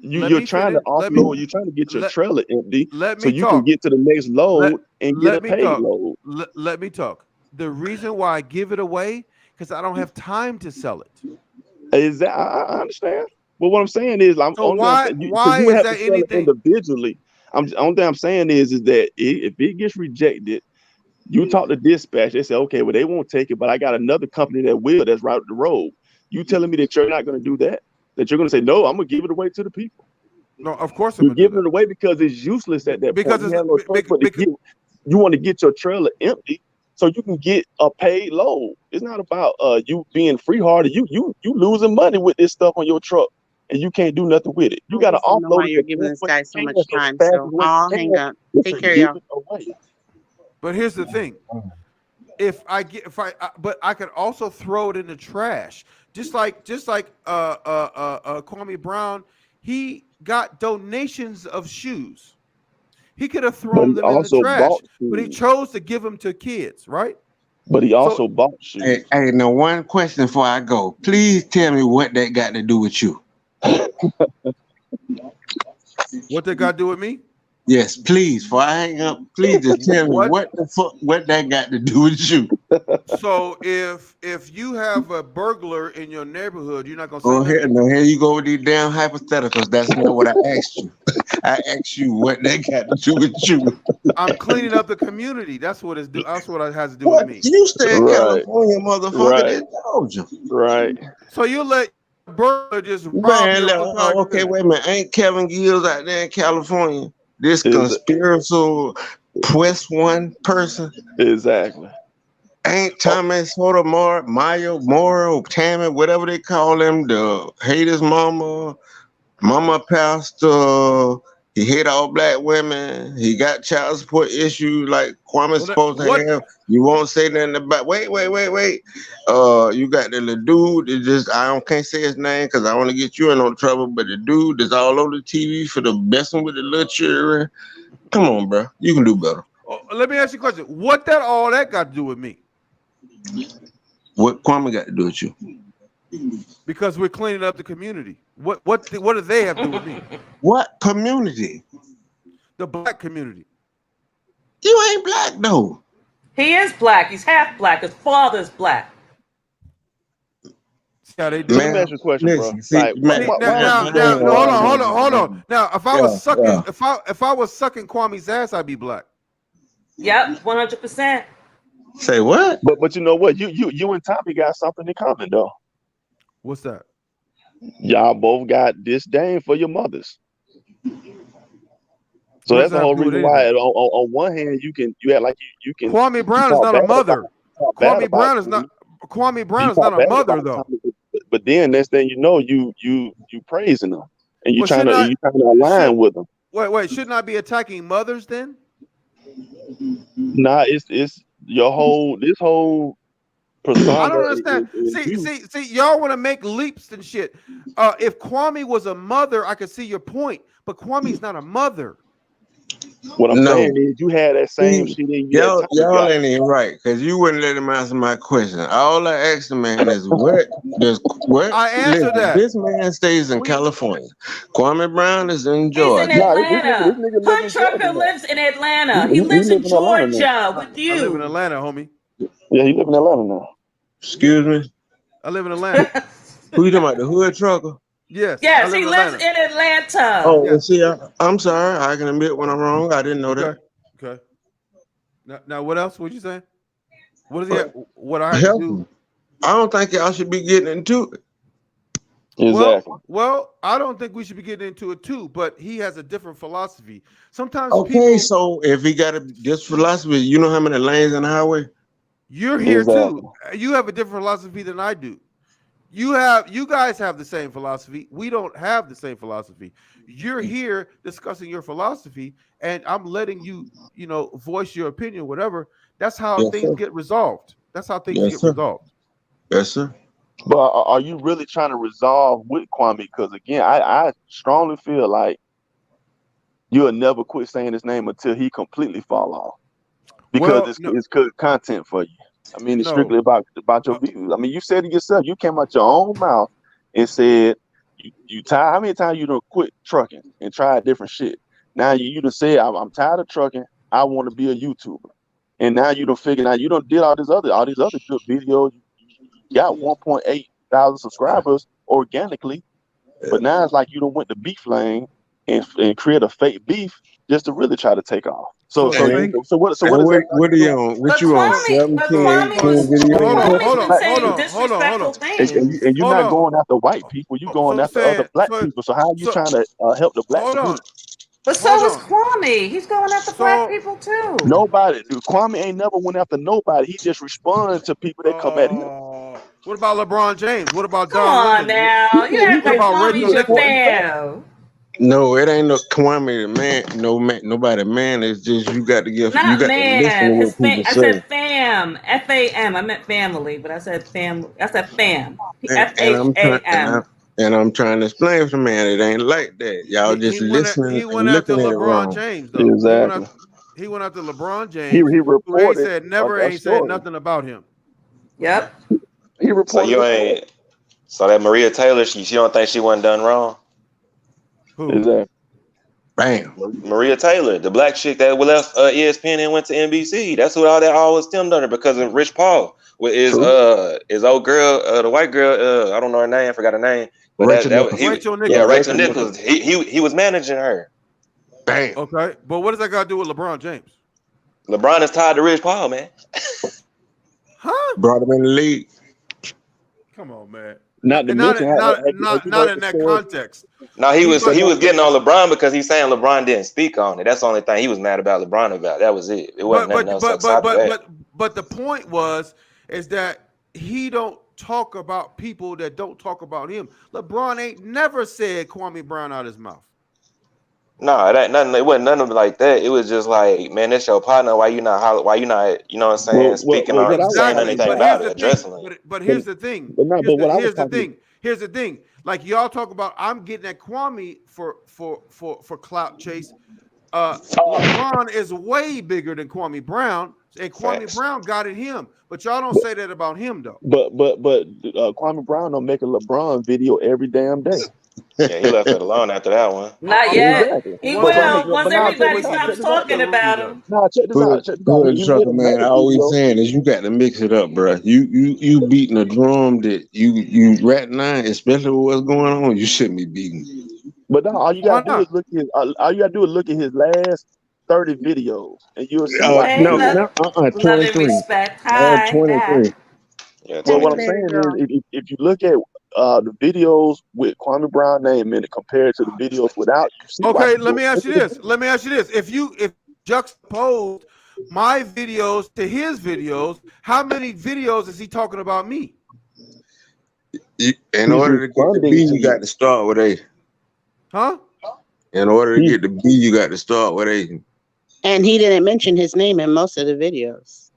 Let you're me trying to finish. offload. You're trying to get your Let trailer empty let so me you can talk. get to the next Let load and get a let me paid talk. load. Let me talk. The reason why I give it away because I don't have time to sell it. Is that I understand? But what I'm saying is, I'm So only thing I'm why saying, because why you would is have to that sell it anything? individually. Only thing I'm saying is that if it gets rejected, you talk to dispatch. They say, okay, well they won't take it, but I got another company that will. That's right up the road. You telling me that you're not going to do that? That you're going to say no? I'm going to give it away to the people. No, of course I'm You're gonna do giving that it away because it's useless at that point. because You it's have no choice but to because, get. You want to get your trailer empty so you can get a paid load. It's not about you being free hearted. You losing money with this stuff on your truck and you can't do nothing with it. You I got to just don't know offload why it you're the giving best this way guy you so can, much the time. fastest So way I'll you hang can, up. is Take to care, give y'all. it away. but here's the thing. But I could also throw it in the trash. Just like Kwame Brown, he got donations of shoes. He could have But thrown he them in the also trash, bought but he shoes. chose to give them to kids, right? But he So also bought Hey, shoes. hey, now one question before I go. Please tell me what that got to do with you. what they got to do with me? Yes, please. Before I hang up, please just tell me What? what the fuck what that got to do with you. So if you have a burglar in your neighborhood, you're not gonna say Oh, here, nothing. no, here you go with these damn hypotheticals. That's not what I asked you. I asked you what that got to do with you. I'm cleaning up the community. That's what it's do. That's what it has to do with What? me. You stay in Right, California, motherfucker. right, They told you. right. So you let a burglar just rob Man, your entire okay, community. wait a minute. Ain't Kevin Gills out there in California? This Is conspiratorial Quest One person? exactly. Ain't Oh, Thomas Sotomayor, Mayo, Moro, Tammy, whatever they call him, the haters mama, mama pastor. He hate all black women. He got child support issues like Kwame's supposed to What? have. You won't say nothing about. Wait. You got the little dude. That just I don't can't say his name because I want to get you in no trouble. But the dude that's all over the TV for the messing with the little children. Come on, bro. You can do better. Let me ask you a question. What that all that got to do with me? What Kwame got to do with you? Because we're cleaning up the community. What do they have to do with me? What community? The black community. You ain't black though. He is black. He's half black. His father's black. See how they so do let it? me Man, ask you a question, bro. listen, see, Like, man, See now, why was now, you now, saying no, that? hold on. Now, if I was sucking, yeah. if I was sucking Kwame's ass, I'd be black. Yep, 100%. Say what? But you know what? You and Tommy got something in common though. What's that? Y'all both got disdain for your mothers. So What does that's that the have to whole do with reason why anything? on one hand you act like Kwame you Brown is talk not a bad about mother. talk bad about Tommy. Kwame You Brown is not talk a bad mother about though. Tommy, but then next thing you know, you praising them and Well, shouldn't I you trying to should align with them. wait, shouldn't I be attacking mothers then? Nah, it's your whole this whole I persona don't understand. is you. See, y'all want to make leaps and shit. If Kwame was a mother, I could see your point, but Kwame's not a mother. What I'm No. saying is you had that same See, shit in you that Tommy y'all got. ain't even right because you wouldn't let him answer my question. All I asked the man is what I answered listen, that. this man stays in California. Kwame Brown is in He's in Georgia. Nah, this Atlanta. nigga live Hood in Georgia Trucker now. lives in Atlanta. He He lives live in in Atlanta now. Georgia with I live in you. Atlanta, homie. Yeah, he live in Atlanta now. Yeah, Excuse me. I live in Atlanta. Who you talking about? The hood trucker? Yes, I Yes, live he in lives Atlanta. in Atlanta. Oh, well, Yes. see, I'm sorry. I can admit when I'm wrong. I didn't know Okay. that. Okay. Now what else? What you saying? What is it? What I have to Help do? him. I don't think y'all should be getting into it. Exactly. Well, I don't think we should be getting into it too, but he has a different philosophy. Sometimes Okay, people, so if he got this philosophy, you know how many lanes in the highway? you're here Exactly. too. You have a different philosophy than I do. You guys have the same philosophy. We don't have the same philosophy. You're here discussing your philosophy, and I'm letting you, voice your opinion, whatever. That's how Yes, things sir. get resolved. That's how things Yes, get sir. resolved. Yes, sir. But are you really trying to resolve with Kwame? Because again, I strongly feel like you'll never quit saying his name until he completely fall off. Because Well, it's good content for you. I mean, it's strictly no. about your views. I mean, you said it yourself. You came out your own mouth and said you tired. How many times you done quit trucking and tried different shit? Now you done said I'm tired of trucking. I want to be a YouTuber. And now you done figured out you done did all these other good videos. You got 1.8 thousand subscribers organically, but now it's like you done went to beef lane and create a fake beef just to really try to take off. So So the so fake. what And is that what are you on? What But you on? So, Kwame, 17, but so, 18 Kwame was hold videos? on, Kwame's hold been on, hold saying on, hold on, hold disrespectful on, things. and you're hold not on. going after white people. You're So going I'm after other saying, black people. So how are you so trying to help the black hold on, community? But hold so is on. Kwame. He's going after black So, people too. Nobody, dude, Kwame ain't never went after nobody. He just responded to people that come at him. what about LeBron James? What about Come Don on Lemon? now. You act What like about Kwame's Rachel your Nichols? fam. No, it ain't no Kwame the man. No man, nobody man. It's just you got to Not listen to man. what people I say. said fam. F-A-M. I meant family, but I said fam. I said fam. And I'm trying F-H-A-M. and I'm trying to explain to the man it ain't like that. Y'all He just went listening he went and after looking at it LeBron wrong. James though. Exactly. He went after LeBron He James, who ain't reported said a ain't said story. nothing about him. Yep. He So reported you a story. ain't. So that Maria Taylor, she don't think she wasn't done wrong. Who? Exactly. Bam. Maria Taylor, the black chick that left ESPN and went to NBC. That's who all that always stemmed under because of Rich Paul with True. his old girl, the white girl. I don't know her name. I forgot her name. But Rachel he Nichols. Rachel Yeah, Nichols. Rachel Rachel Nichols. Nichols. He was managing her. Bam. Okay, but what does that got to do with LeBron James? LeBron is tied to Rich Paul, man. Huh? Brought him in the league. Come on, man. Not to mention, have you Not heard in the that story? context. No, he was But getting on LeBron because he's saying LeBron didn't speak on it. That's the only thing he was mad about LeBron about. That was it. It wasn't but nothing but else but but outside of but that. but the point is that he don't talk about people that don't talk about him. LeBron ain't never said Kwame Brown out his mouth. No, it ain't nothing. It wasn't nothing like that. It was just like, man, that's your partner. Why you not? Why you not? You know what I'm saying? Speaking on, What I was saying Exactly. talking anything But about, here's about it, the thing. addressing it. But but here's the thing. but what I was Here's the talking. thing. Here's the thing. Like y'all talk about, I'm getting at Kwame for clout chase. LeBron is way bigger than Kwame Brown, and Kwame Facts. Brown got at him. But y'all don't say that about him though. But Kwame Brown don't make a LeBron video every damn day. Yeah, he left it alone after that one. Not yet. Exactly. He I'm talking will about once But now check everybody this out. stops Check this out talking though. about him. Now check this out. Check this out. Hood He made trucker man. I another always video. saying is you got to mix it up, bro. You beating a drum that you right now, especially with what's going on. You shouldn't be beating. But now all you why gotta do is not? look at his last 30 videos, and you'll see why he Okay, No, did it. love, no, love and 23. respect. Hi, back. 23. Yeah, Well, what 23. I'm saying is, if you look at the videos with Kwame Brown name in it compared to the videos without, you see why Okay, he let do me it. ask Look you at the this. video. Let me ask you this. If juxtaposed my videos to his videos, how many videos is he talking about me? In He's order to get the B, responding to you got you. to start with A. Huh? In order to He's get the B, you got to start with A. And he didn't mention his name in most of the videos.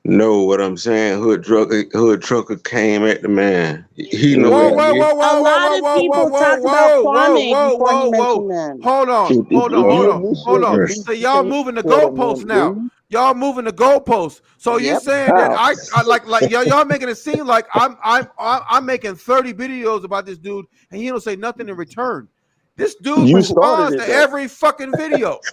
Know what I'm saying? Hood trucker came at the man. He know Whoa, what exactly. whoa, it is. whoa, A whoa, whoa, lot whoa, of whoa, whoa, people whoa, talked about whoa, whoa, Kwame whoa, before he whoa, mentioned whoa. them. Hold on, hold on, If hold you on, hold on. initiate So y'all moving the toward a man, goalposts now. Y'all moving the goalposts. So you're Yep. saying that how? I like y'all making it seem like I'm making 30 videos about this dude and he don't say nothing in return. This dude You started responds it to though. every fucking video.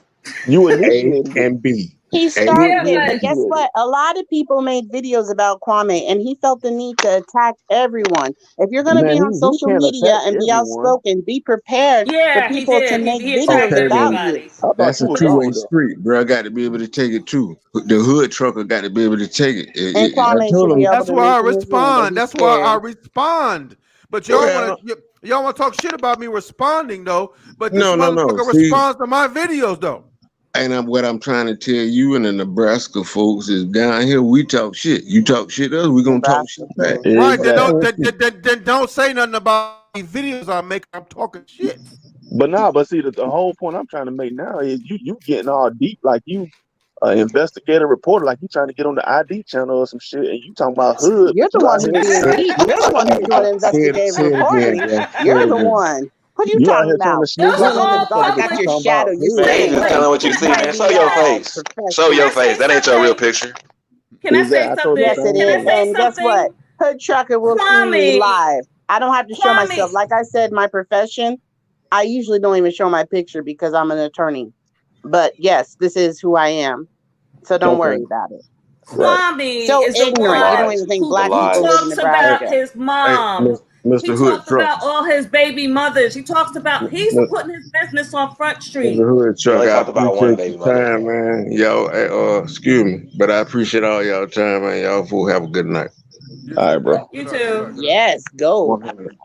You A initiated it. and B. He A started Yeah, You it, but but guess initiated it. what? A lot of people made videos about Kwame, and he felt the need to attack everyone. If you're going to Now be on he social can't media attack and be everyone. outspoken, be prepared for yeah, he people to did. make He attacked videos Okay, about well, you. everybody. I thought that's you a was two-way gone though. street, bro. I got to be able to take it too. The hood trucker got to be able to take it. And I Kwame told should be him, able That's to why I mention his name, but respond. he's That's why I scared. respond. But well, y'all want to talk shit about me responding though. But this no. motherfucker See, responds to my videos though. And what I'm trying to tell you and the Nebraska folks is down here we talk shit. You talk shit us, we gonna talk Nebraska shit back. too. Right. Then Exactly. then don't say nothing about these videos I make. I'm talking shit. But see, the whole point I'm trying to make now is you getting all deep like you investigator reporter, like you trying to get on the ID channel or some shit, and you talking about hood, You're but the you one out who's here being trying to deep. sneak You're the one who's doing investigative Say it again, reporting. bro. Say You're it the again. one. What are you you out talking here trying to about? sneak Those You're are up on in the all motherfuckers, dark. but Got you your public. talking about shadow. You're hood. Man, you staying just away telling Wait, what you from see, man. anybody Show that your has face. Show can your I professional. say face. That ain't your real something? picture. Can I say Exactly. I told you Yes, the something? it Can I is. same thing. say And guess what? something? Hood Trucker will see me Kwame, live. I don't have to show myself. Kwame, Like I said, my profession, I usually don't even show my picture because I'm an attorney. But yes, this is who I am. So don't Okay. worry about it. Right. Kwame So is the The ignorant. You don't one lies. even think who The black who people live lies. in talks Hey, about Nebraska. his hey, mom. He Mr. Hood talks Truck. about all his baby mothers. He talks about he's Mr. putting his business on Front Street. Hood He Truck, only I talked about one appreciate baby your mother. time, man. Y'all, excuse me, but I appreciate all y'all time, man. Y'all fool have a good night. You All too, right, man. bro. You Good night. Good too. night. Good night. Yes, go. 100.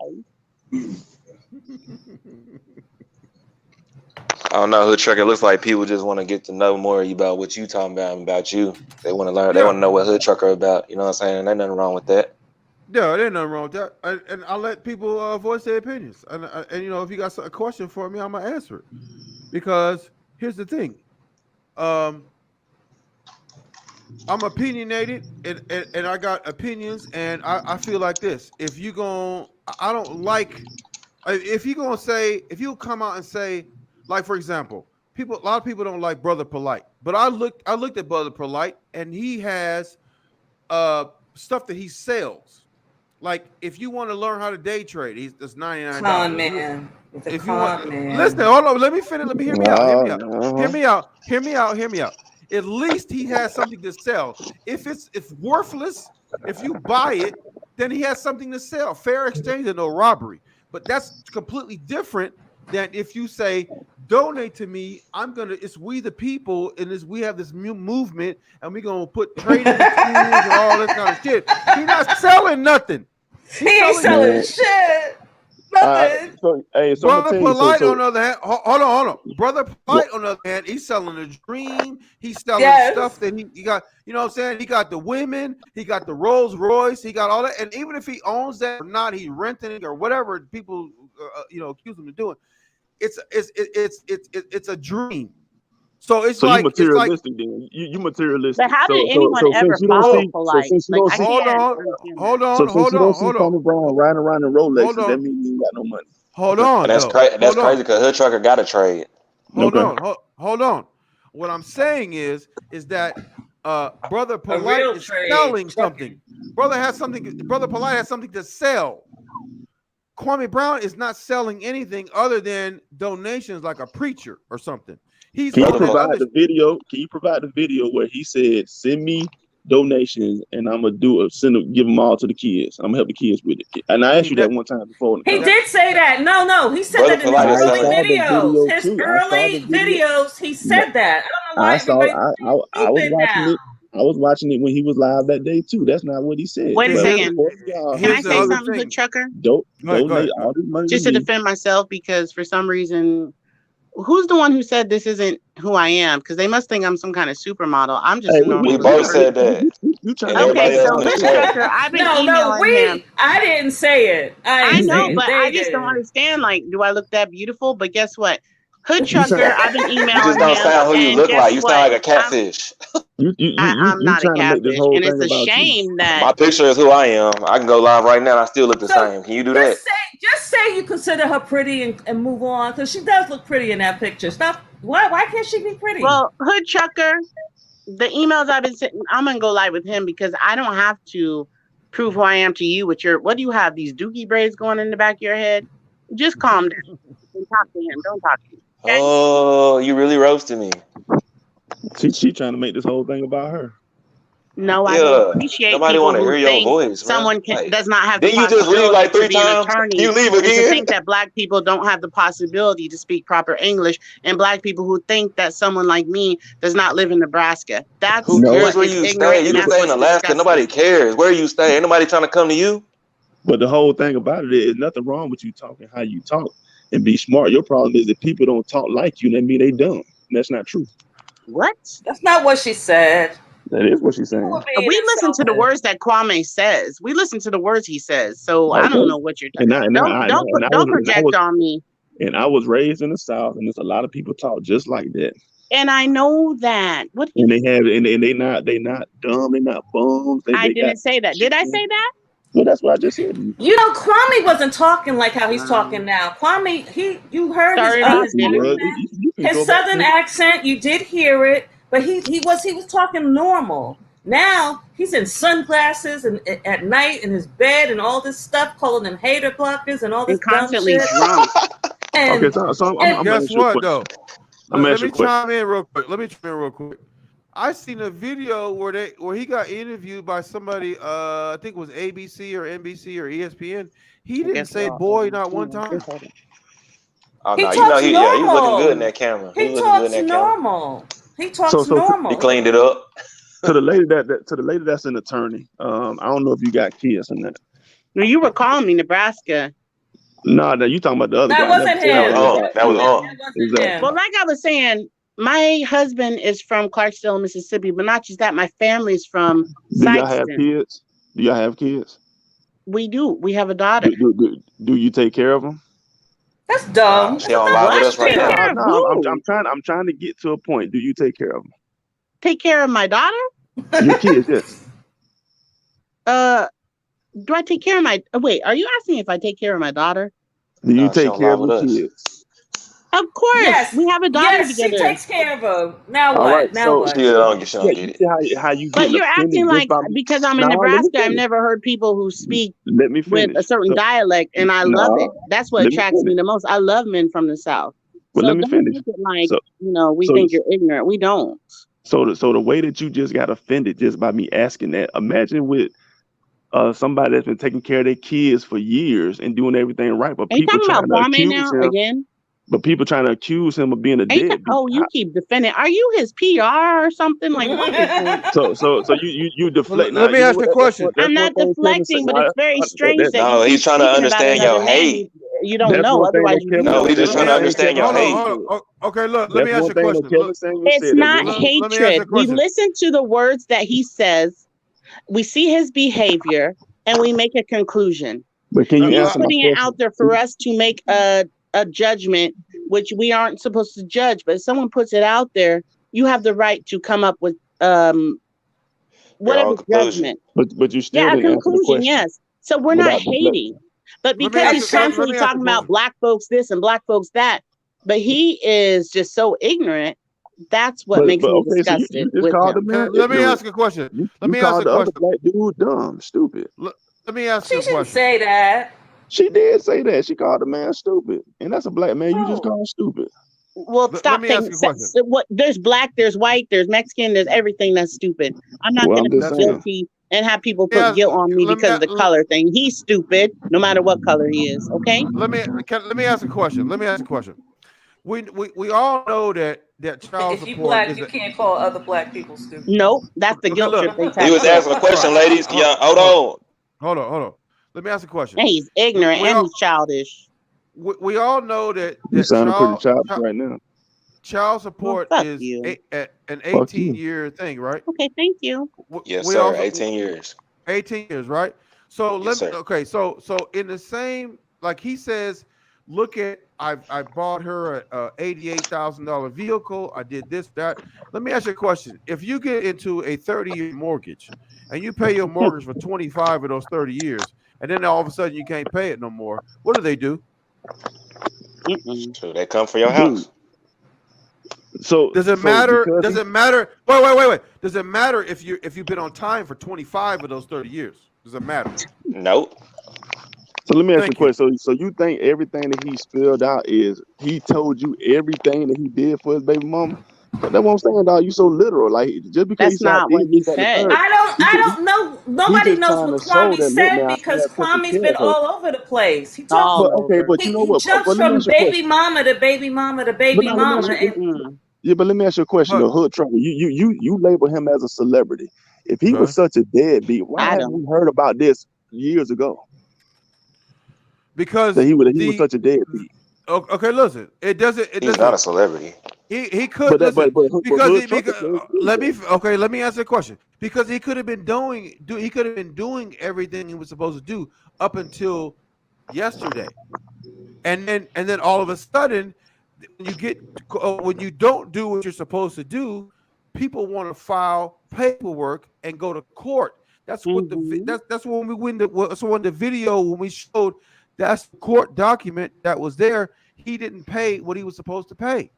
I don't know, Hood Truck. It looks like people just want to get to know more about what you talking about and about you. They want to learn. They Yeah. want to know what Hood Trucker about. You know what I'm saying? Ain't nothing wrong with that. Yeah, there's nothing wrong with that. And I let people voice their opinions. And you know, if you got a question for me, I'm gonna answer it. Because here's the thing. Um, I'm opinionated and I got opinions and I feel like this. If you gon' I don't like if you gonna say if you come out and say, like for example, a lot of people don't like Brother Polite, but I looked at Brother Polite and he has uh stuff that he sells. Like if you want to learn how to day trade, that's $99. Con man. With the If you want, con listen, man. hold on, let me finish. Let me hear me out. Hear No, me out. Hear no. me out. Hear me out. Hear me out. At least he has something to sell. If worthless, if you buy it, then he has something to sell. Fair exchange and no robbery. But that's completely different than if you say, donate to me. It's we the people, and we have this movement, and we're gonna put trading tools and all this kind of shit. He's not selling nothing. He He's ain't selling selling Man. shit. All right. Nothing. So hey, so I'm gonna Brother tell you. Polite, on So the other hand, hold on. Brother Polite, on the other hand, he's selling a dream. He's selling stuff Yes. that he got. You know what I'm saying? He got the women. He got the Rolls Royce. He got all that. And even if he owns that or not, he renting it or whatever people accuse him of doing. It's a dream. So so you materialistic then. You But materialistic. how did anyone So ever since you don't follow see polite? since you Like don't I see hold can't on, understand that. hold on, since hold you don't on, see hold on, Tommy Brown riding around in hold Rolexes, that on, means you ain't got no money. hold Okay. on, And that's though. crazy. That's Hold on. crazy because Hood Trucker got a trade. Hold Okay. on, hold on. What I'm saying is that Brother A Polite real is trade. selling something. Brother Polite has something to sell. Kwame Brown is not selling anything other than donations, like a preacher or something. He's Can you Brother on that Pol- provide other. the video? Can you provide the video where he said, "Send me donations, and I'm gonna give them all to the kids. I'm gonna help the kids with it." And I asked you that one time before in the He conversation. did say that. No. He said Brother that in his Polite is I early selling. saw the videos. video His too. I saw the early video. videos, he No, said that. I don't know why I saw. everybody's I was stupid watching now. it. I was watching it when he was live that day too. That's not what he said. Wait a But second. support y'all. Can I Here's the say other something, Hood thing. Trucker? Go Donate ahead. all this money to Just to me. defend myself, because for some reason, who's the one who said this isn't who I am? Because they must think I'm some kind of supermodel. I'm just Hey, a We normal we, Hood both person. said that, you trying and to make Okay, everybody this else so whole in the Hood thing chat. about Trucker, I've been No, emailing him. I didn't say it. I I ain't know, say but it. I They just don't did. understand. Like, do I look that beautiful? But guess what? Hood you trying. Trucker, I've been You just emailing don't him, sound who you and look guess like. You what? sound like a catfish. I'm You not a trying to make this catfish, whole and it's thing a about you. shame that. My picture is who I am. I can go live right now and I still look the So same. Can you do that? just say you consider her pretty and move on, because she does look pretty in that picture. Stop. Why can't she be pretty? Well, Hood Trucker, the emails I've been sending, I'm gonna go live with him because I don't have to prove who I am to you with your. What do you have? These dookie braids going in the back of your head? Just calm down and talk to him. Don't talk to me, okay? Oh, you really roasted me. She trying to make this whole thing about her. No, I don't Yeah. appreciate Nobody people want to who hear your think voice, man. someone Like, does not have the didn't you just leave possibility like to 3 be an times? Can attorney, you leave and to again? think that Black people don't have the possibility to speak proper English, and Black people who think that someone like me does not live in Nebraska. That's Who cares what No, where is you ignorant, stay? You and can that's stay in what's Alaska. Nobody disgusting. cares where you stay. Ain't nobody trying to come to you. but the whole thing about it is nothing wrong with you talking how you talk and be smart. Your problem is that people don't talk like you, and that mean they dumb. And that's not true. What? That's not what she said. That is what she's saying. We listen to the words that Kwame says. We listen to the words he says. So I Okay. don't know what you're talking. Don't project on me. And I was raised in the South, and there's a lot of people talk just like that. And I know that. What? And they not dumb, they not bums. I didn't say that. Did I say that? Well, that's what I just said. You know, Kwame wasn't talking like how he's talking now. Kwame, you heard his southern accent. You did hear it, but he was talking normal. Now he's in sunglasses and at night in his bed and all this stuff, calling them hater blockers and all this constantly dumb shit. drunk. Okay, so I'm guess what though? Let me chime in real quick. I seen a video where he got interviewed by somebody. I think it was ABC or NBC or ESPN. He didn't say "boy" not one time. Oh no, you know he was looking good in that camera. He talks normal. He talks normal. He cleaned it up. To the lady that's an attorney. I don't know if you got kids in that. No, you were calling me Nebraska. No, you talking about the other guy. That wasn't him. That was exactly. Well, like I was saying, my husband is from Clarksdale, Mississippi, but not just that. My family's from Do y'all have kids? Do y'all have kids? We do. We have a daughter. Do you take care of them? That's dumb. She on live with us right now. No, I'm trying to get to a point. Do you take care of them? Take care of my daughter? Your kids, yes. Do I take care of my? Wait, are you asking if I take care of my daughter? Do you take care of your kids? Of course. Yes. We have a daughter together. She takes care of her. Now what? Right, now what? She don't get it. How you but you're acting like because I'm in Nebraska, I've never heard people who speak with a certain dialect, and I love it. That's what attracts me the most. I love men from the South. Well, so let me finish. Make it like we think you're ignorant. We don't. So the way that you just got offended just by me asking that, imagine with somebody that's been taking care of their kids for years and doing everything right, but people trying to accuse him again. But people trying to accuse him of being a deadbeat. You keep defending. Are you his PR or something? Like what is so you deflect. Let me ask you a question. I'm not deflecting, but it's very strange that no, he's trying to understand your hate. You don't know, otherwise you no, he's just trying to understand your hate. Okay, look, let me ask you a question. It's not hatred. We listen to the words that he says, we see his behavior, and we make a conclusion. But can you He's answer putting it out there for us to make a judgment, which we aren't supposed to judge. But if someone puts it out there, you have the right to come up with whatever judgment. But you still a didn't answer the conclusion, question. yes. So we're not hating. But because he's constantly talking about black folks this and black folks that, but he is just so ignorant. That's what makes me disgusted with him. Let me ask a question. Let me ask a question. Black dude dumb, stupid. Let me ask you a question. She didn't say that. She did say that. She called the man stupid, and that's a black man. You just call him stupid. Well, stop saying what. There's black, there's white, there's Mexican, there's everything that's stupid. I'm not going to be guilty and have people put guilt on me because of the color thing. He's stupid, no matter what color he is. Okay. Let me ask a question. We all know that child if you support. Black, you can't call other black people stupid. Nope, that's the guilt trip they take. He was asking a question, ladies. Hold on. Let me ask a question. And he's ignorant and he's childish. We all know that you sound pretty childish right now. Child support is an 18-year thing, right? Okay, thank you. Yes, sir. 18 years. 18 years, right? So so in the same, like he says, look at I bought her a $88,000 vehicle. I did this, that. Let me ask you a question. If you get into a 30-year mortgage and you pay your mortgage for 25 of those 30 years, and then all of a sudden you can't pay it no more, what do? So they come for your house. So does it matter? Does it matter? Wait. Does it matter if you've been on time for 25 of those 30 years? Does it matter? Nope. So let me ask you a question. So you think everything that he spilled out is he told you everything that he did for his baby mama? That's what I'm saying, dog. You so literal. Like just because that's not what he said. I don't know. Nobody knows what Kwame said because Kwame's been all over the place. He talks. But you know what? He jumps from baby mama to baby mama to baby mama. Yeah, but let me ask you a question. The Hood Trucker, you label him as a celebrity. If he was such a deadbeat, why haven't we heard about this years ago? Because he was such a deadbeat. Okay, listen. He's not a celebrity. He could But that, listen but because Hood he Trucker because said let me answer the question, because he could have been he could have been doing everything he was supposed to do up until yesterday, and then all of a sudden when when you don't do what you're supposed to do, people want to file paperwork and go to court. That's what that's when we win so when the video when we showed that's the court document that was there. He didn't pay what he was supposed to pay.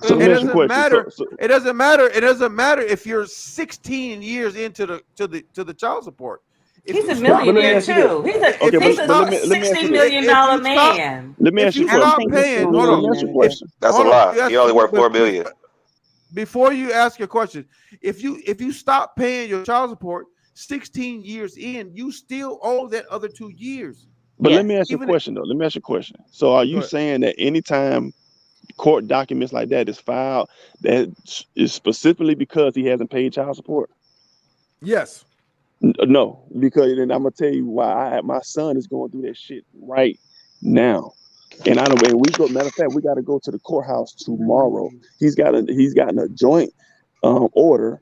So let It me ask you a doesn't question. matter. It doesn't matter. It doesn't matter if you're 16 years into the child support. If He's you a stop but let me millionaire ask you paying, this. too. Okay, if you but stop, let me ask you $60 this. million if you stop, man. Let me if ask you you a I don't stop question. think he's paying, a hold Let on. me ask you a millionaire either. question. That's a Hold on. lie. He only worth 4 billion. Before you ask your question, if you stop paying your child support 16 years in, you still owe that other 2 years. But let Yes. me ask you a Even if, question though. Let me ask you a question. So are go you ahead. saying that anytime court documents like that is filed, that is specifically because he hasn't paid child support? Yes. No, because then I'm gonna tell you why. My son is going through that shit right now, and I don't. And we go. Matter of fact, we got to go to the courthouse tomorrow. He's gotten a joint order,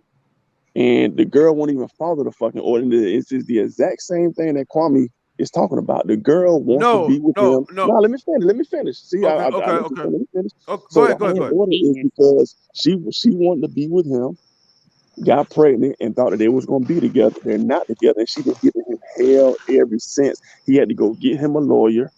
and the girl won't even follow the fucking order. And it's just the exact same thing that Kwame is talking about. The girl wants to No. be with No. him. No. No, let me finish. Let me finish. See, Okay. I Okay. let you Okay. finish. Let me finish. Oh, go So the ahead. Go ahead. Go whole ahead. order is because she wanted to be with him, got pregnant, and thought that they was gonna be together. They're not together, and she been giving him hell ever since. He had to go get him a lawyer,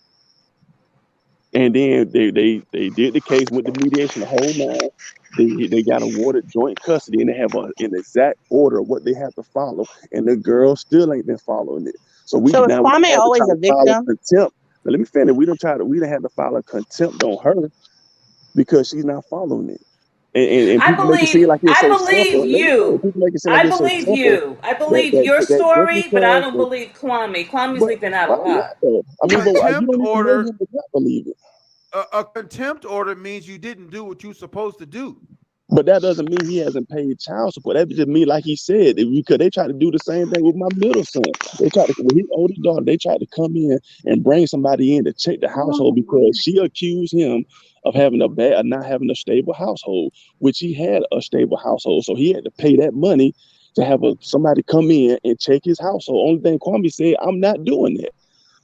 and then they did the case, went to mediation, the whole nine. They got awarded joint custody, and they have an exact order of what they have to follow, and the girl still ain't been following it. So we So is now we Kwame had to try always to a file a victim? contempt. But let me finish. We done had to file a contempt on her because she's not following it. And I people make it seem believe like it's I so believe simple. Let me finish. you. People make it seem like I it's so believe simple you. I that believe your just story, but I because. don't believe Kwame. Kwame's But leaving out a why not lot. though? I mean, but you Contempt don't even know order. him to not believe it. A contempt order means you didn't do what you're supposed to do. But that doesn't mean he hasn't paid child support. That just mean, like he said, because they tried to do the same thing with my middle son. They tried to, with his oldest daughter, they tried to come in and bring somebody in to check the household because she accused him of having not having a stable household, which he had a stable household. So he had to pay that money to have somebody come in and check his household. Only thing Kwame said, I'm not doing that.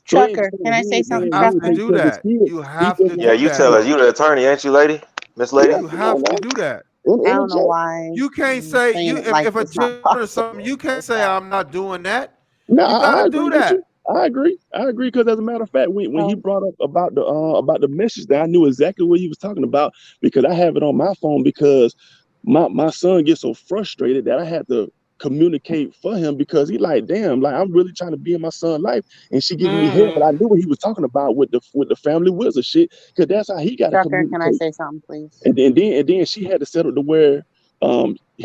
So he ain't Trucker, saying can I say You something, he have ain't to Trucker? taking do care of his that. kids. You He have just to Yeah, do wants you to that, tell be. us. though. You the attorney, ain't you, lady? Miss Yeah, Lady? You come on have to now. do that. I In the don't know chat. why You can't you're say saying you it like if a it's not judge or something. possible. You can't say I'm not doing that. No, You got I to agree do with you. that. I agree. I agree because as a matter of fact, when he Oh, brought up about the message, that I knew exactly what he was talking about because I have it on my phone because my son gets so frustrated that I had to communicate for him because he like, damn, like I'm really trying to be in my son's life and she giving me hell, but I knew what he was talking about with the family wizard shit because that's how he got to Trucker, can I communicate. say something, please? And then she had to settle to where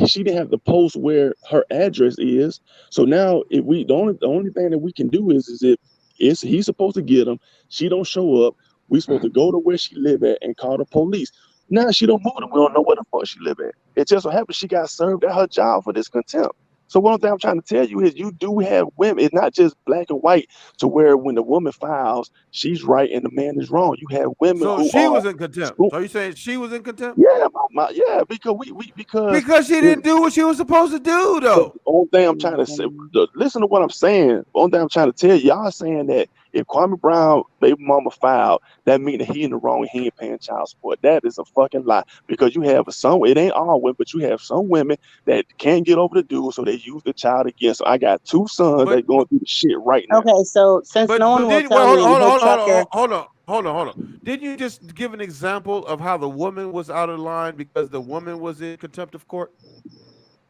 she didn't have to post where her address is. So now if we the only thing that we can do is if he's supposed to get him, she don't show up, we supposed to go to where she live at and call the police. Now she don't move and we don't know where the fuck she live at. It just so happens she got served at her job for this contempt. So one thing I'm trying to tell you is you do have women. It's not just black and white to where when the woman files, she's right and the man is wrong. You have women So who she are was in contempt. screw- So you saying she was in contempt yeah, yeah, because because because she didn't do what she was supposed to do, but though. the only thing I'm trying to say, listen to what I'm saying. The only thing I'm trying to tell you, y'all saying that if Kwame Brown baby mama filed, that mean that he in the wrong, he ain't paying child support. That is a fucking lie. Because you have it ain't all women, but you have some women that can't get over the dude, so they use the child again. So I got two sons But that going through the shit right now. Okay, so since no one will did tell well me, Hood Trucker, hold on. Didn't you just give an example of how the woman was out of line because the woman was in contempt of court?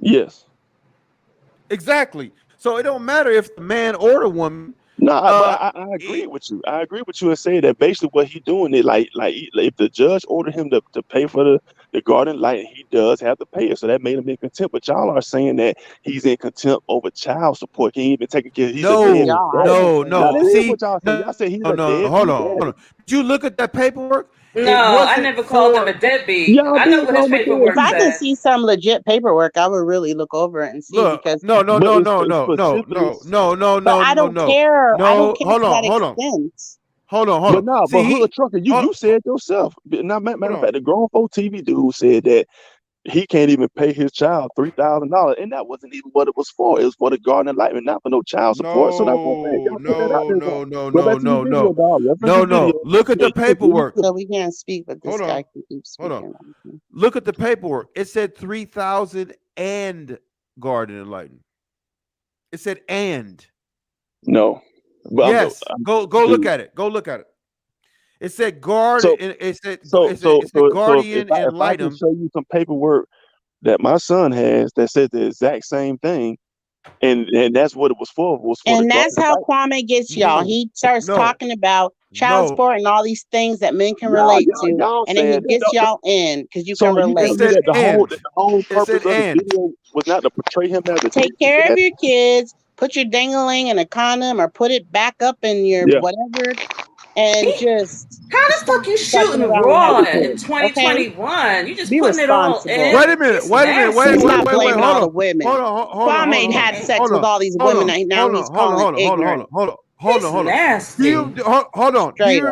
Yes. Exactly. So it don't matter if the man or the woman. No, but Uh, I agree with you. I agree with you and say that basically what he doing is if the judge ordered him to pay for the garden light, he does have to pay it. So that made him in contempt. But y'all are saying that he's in contempt over child support. He ain't even taking care. He's a who's deadbeat no, y'all? I daddy. didn't no, say Now that. no. that is See, what y'all say. Y'all say he's a no. Hold deadbeat on, hold on. daddy. Did you look at that paperwork? It No, I wasn't never called him a for. deadbeat. Y'all I know did what his call him a If paperwork I deadbeat. can said. see some legit paperwork, I would really look over it and see Look, because, no, But it's but I don't specifically care. I don't no. care Hold to on, that hold on. extent. Hold on. But nah, See, but Hood Trucker, you said yourself. Now, matter of fact, the grown folk TV dude said that he can't even pay his child $3,000, and that wasn't even what it was for. It was for the garden enlightenment, not for no child support. So that's what I'm saying. Y'all put that out there. Go back to your video, dog. Reference your video. Look at the paperwork. So we can't speak, but this guy can keep Hold speaking. on. Look at the paperwork. It said 3,000 and garden enlightenment. It said and. No. But yes. Go look at it. Go look at it. It said guardian. It said guardian if I can show you some paperwork that my son has that said the exact same thing, and that's what it was for. And that's how Kwame gets y'all. He starts talking about child support and all these things that men can relate to, and then he gets y'all in because you can relate. So that the whole purpose of the video was not to portray him as a take care of your kids, put your dangling in a condom, or put it back up in your whatever, and just how the fuck you shooting raw in 2021? You just be putting it all in. Wait a minute. Stop blaming all the women. Hold on. Kwame had sex with all these women, and now he's calling ignorant. Hold on. Nasty. Hold on. Do you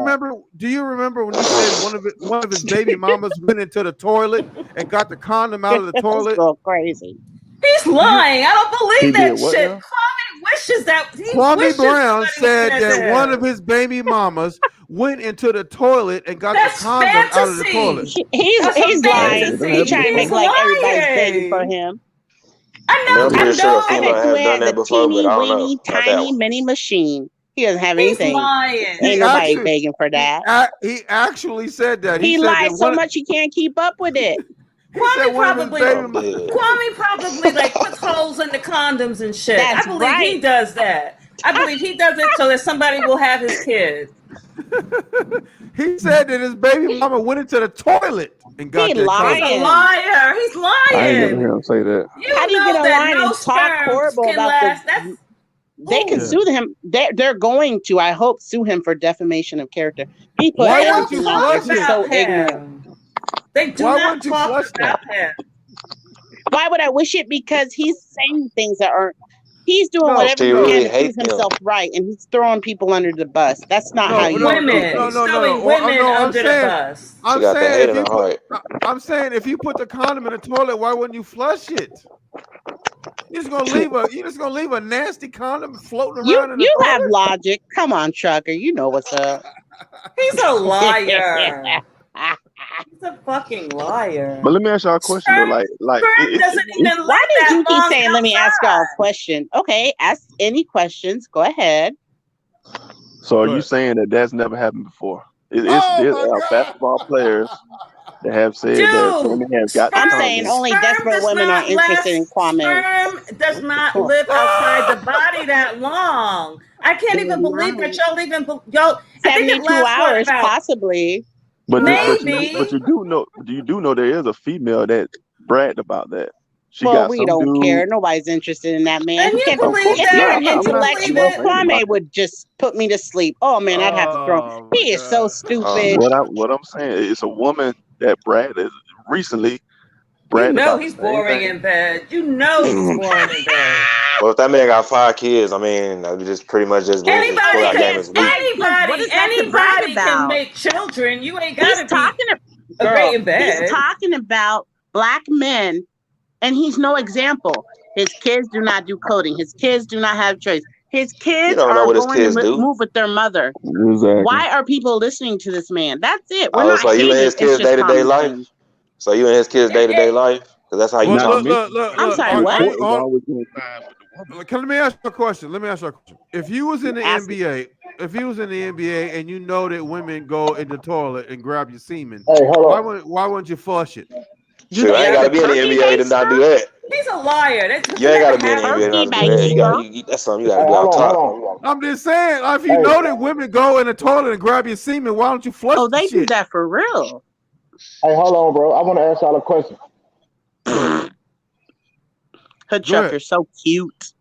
remember when you said one of his baby mamas went into the toilet and got the condom out of the toilet? Go crazy. He's lying. I don't believe that shit. Now? Kwame wishes that. Kwame Brown said that one of his baby mamas went into the toilet and got the condom out of the toilet. He's lying. He's trying to make like everybody's begging for him. I know. I'm pretty sure a female has done that before, but I don't know. Tiny mini machine. He doesn't have anything. Lying. Ain't nobody begging for that. He actually said that. He lied so much he can't keep up with it. Kwame probably like puts holes in the condoms and shit. I believe he does that. I believe he does it so that somebody will have his kid. He said that his baby mama went into the toilet and got that lying. He's a liar. He's lying. I ain't never heard him say that. How do you get a line and talk horrible about the? They can sue him. They're going to, I hope, sue him for defamation of character. He put everything out there. He's so ignorant. They do not talk about him. Why would I wish it? Because he's saying things that aren't. He's doing whatever he can to prove himself right, and he's throwing people under the bus. That's not how you throwing women under the bus. I'm saying if you put the condom in the toilet, why wouldn't you flush it? You're just gonna leave a nasty condom floating around. You have logic. Come on, Trucker. You know what's up. He's a liar. He's a fucking liar. But let me ask y'all a question though. Like, why did you keep saying? Let me ask y'all a question. Okay, ask any questions. Go ahead. So are you saying that that's never happened before? There's basketball players that have said that women have got. I'm saying only desperate women are interested in Kwame. Sperm does not live outside the body that long. I can't even believe that y'all. 72 hours, possibly. But you do know there is a female that bragged about that. We don't care. Nobody's interested in that man. If you're an intellectual, Kwame would just put me to sleep. Oh man, I'd have to throw. He is so stupid. What I'm saying is a woman that bragged recently. He's boring in bed. You know he's boring in bed. Well, if that man got 5 kids, I mean, I just pretty much just anybody can make children. You ain't got to be great in bed. He's talking about black men, and he's no example. His kids do not do coding. His kids do not have choice. His kids are going to move with their mother. Exactly. Why are people listening to this man? That's it. So you in his kids' day-to-day life? So you in his kids' day-to-day life? Because that's how you look. I'm sorry, what? Let me ask you a question. If you was in the NBA, and you know that women go in the toilet and grab your semen, why wouldn't you flush it? You ain't gotta be in the NBA to not do that. He's a liar. You ain't gotta be in the NBA to not do that. That's something you gotta do out top. I'm just saying, if you know that women go in the toilet and grab your semen, why don't you flush? Oh, they do that for real. Hey, hold on, bro. I want to ask y'all a question. Hood Trucker, so cute.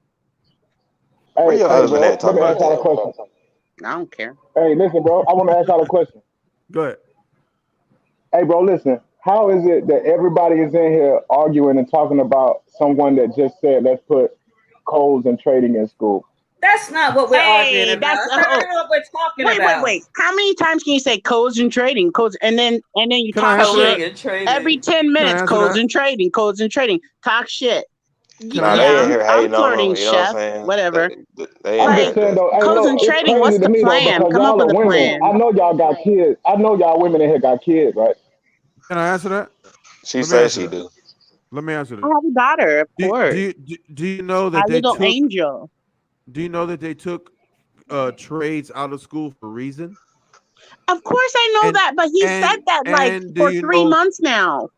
Where your husband at? Let me ask y'all a question. I don't care. Hey, listen, bro. I want to ask y'all a question. Go ahead. Hey, bro, listen. How is it that everybody is in here arguing and talking about someone that just said, let's put codes and trading in school? That's not what we're arguing Hey, about. that's That's not what we're talking about. wait. How many times can you say codes and trading, codes, and then you Can I talk answer shit that? And trading. every 10 Can I minutes? answer Codes that? and trading, talk shit. Can I Nah, answer they Yeah, in that? here I'm hating on flirting, them. You know what chef. I'm saying? Whatever. They in I'm here just Like like saying that. though, hey, codes look, and it's trading. crazy What's to the me though plan? because Come up y'all with are a women. plan. I know y'all got kids. I know y'all women in here got kids, right? Can I answer that? She Let me says answer she that. do. Let me answer I this. have a daughter, of course. Do you know My that they little took? angel. Do you know that they took trades out of school for a reason? Of course I know And that, but he said that like and do for you 3 know? months now.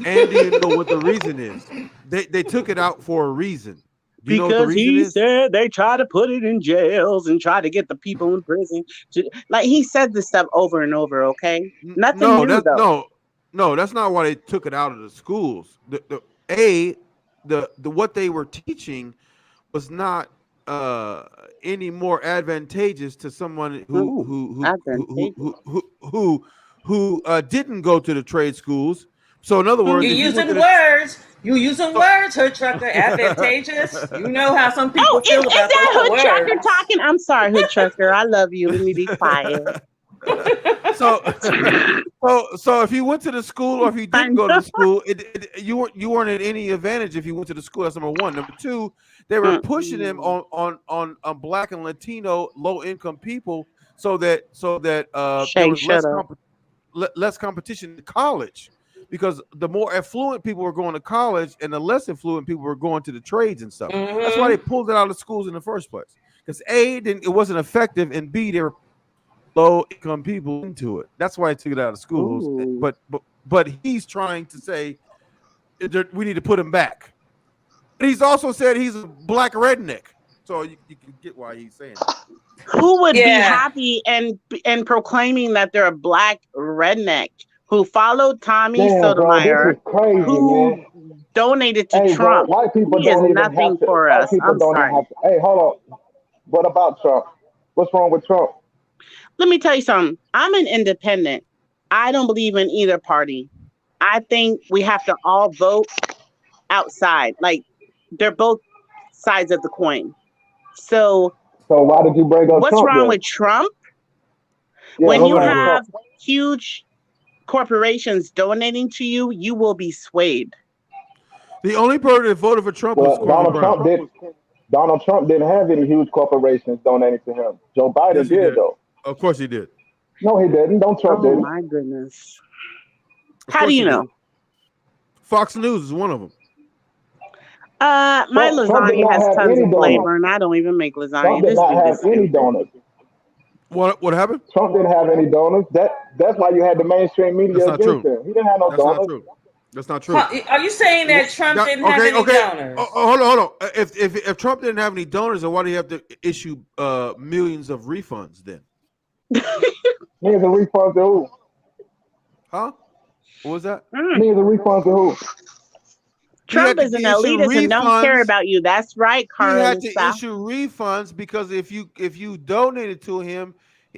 And do you know what the reason is? They took it out for a reason. Do you know what the Because reason he is? said they try to put it in jails and try to get the people in prison. Like he said this stuff over and over, okay? Nothing No, new that's though. no, that's not why they took it out of the schools. The what they were teaching was not any more advantageous to someone Advantageous. who didn't go to the trade schools. So in other words, You if you went to using the words. You using words, Hood Trucker. Advantageous. You know how some people Oh, feel is about that those Hood Trucker words. talking? I'm sorry, Hood Trucker. I love you. Let me be quiet. so so if you went to the school or if you I didn't go to know. the school, you weren't at any advantage if you went to the school. That's number one. Number two, they were pushing them on black and Latino low income people so that there Shay, was shut up. less competition in college, because the more affluent people were going to college and the less affluent people were going to the trades and stuff. That's why they pulled it out of schools in the first place, because it wasn't effective, and B, they were low income people into it. That's why I took it out of schools. Ooh. But he's trying to say we need to put him back. But he's also said he's a black redneck, so you can get why he's saying that. Who would be Yeah. happy and proclaiming that they're a black redneck who followed Tommy Damn, bro, this Sotomayor, is crazy, who man. donated to Hey, bro, Trump? white people He is don't even have nothing to. for White us. people I'm don't even sorry. have to. Hey, hold on. What about Trump? What's wrong with Trump? Let me tell you something. I'm an independent. I don't believe in either party. I think we have to all vote outside. Like they're both sides of the coin. So So why did you bring up what's Trump wrong then? with Trump? Yeah, When what's you Hold on, wrong with bro. have Trump? huge corporations donating to you, you will be swayed. The only person that voted for Trump was Well, Kwame Brown. Donald Trump didn't have any huge corporations donating to him. Joe Yes, Biden he did did. though. Of course he did. No, he didn't. Don't Trump Oh didn't. my goodness. Of How do course you he did. know? Fox News is one of them. My Trump did lasagna not has have tons any of donors. flavor and I don't even make Trump lasagna. did This not dude have is any stupid. donors. What happened? Trump didn't have any donors. That's why you had the mainstream That's media not against true. him. He didn't have no That's not donors. true. That's not true. Are you saying that Trump didn't have any Okay. donors? Hold on. If Trump didn't have any donors, then why do you have to issue millions of refunds then? Millions of refunds to who? Huh? What was that? Millions of refunds to who? He Trump had to is an issue elitist and don't care refunds. about you. That's right, He had to Carlissa. issue refunds because if you donated to him,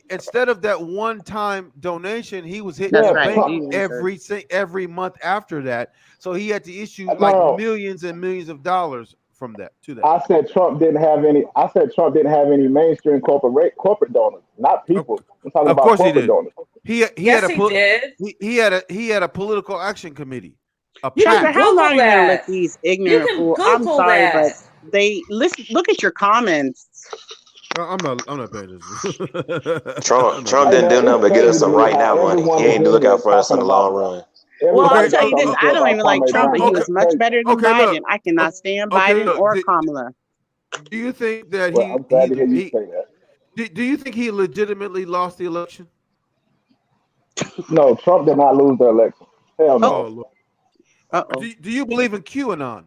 instead of that one-time donation, he was hitting That's your Yeah, right. bank You answered. every month after that. So he had to issue no, like no. millions and millions of dollars from that to that. I said Trump didn't have any. I said Trump didn't have any mainstream corporate donors, not Of, people. I'm talking of about course he corporate did. donors. He had Yes, a he did. he had a political action committee, a You Trucker, can PAC. how long Google are you gonna let that. these You ignorant can fools? I'm Google sorry, but that. they listen. Look at your comments. I'm not paying attention. I'm Trump not Trump paying Hey didn't man, do attention. nothing it's but get us crazy to some me right how now money. He everyone is ain't in look here out for us in talking the long about. run. Well, I'll Okay. Everybody tell got you this. something to say I don't about even like Kwame Trump, Brown. but he This Okay. was is much crazy. better than Okay. Biden. Look. I cannot stand Okay. Biden Look. or Kamala. Do you think that Well, I'm glad to hear you say that. do you think he legitimately lost the election? No, Trump did not lose the election. Hell Oh, Oh, no. Lord. uh-oh. Do you believe in QAnon?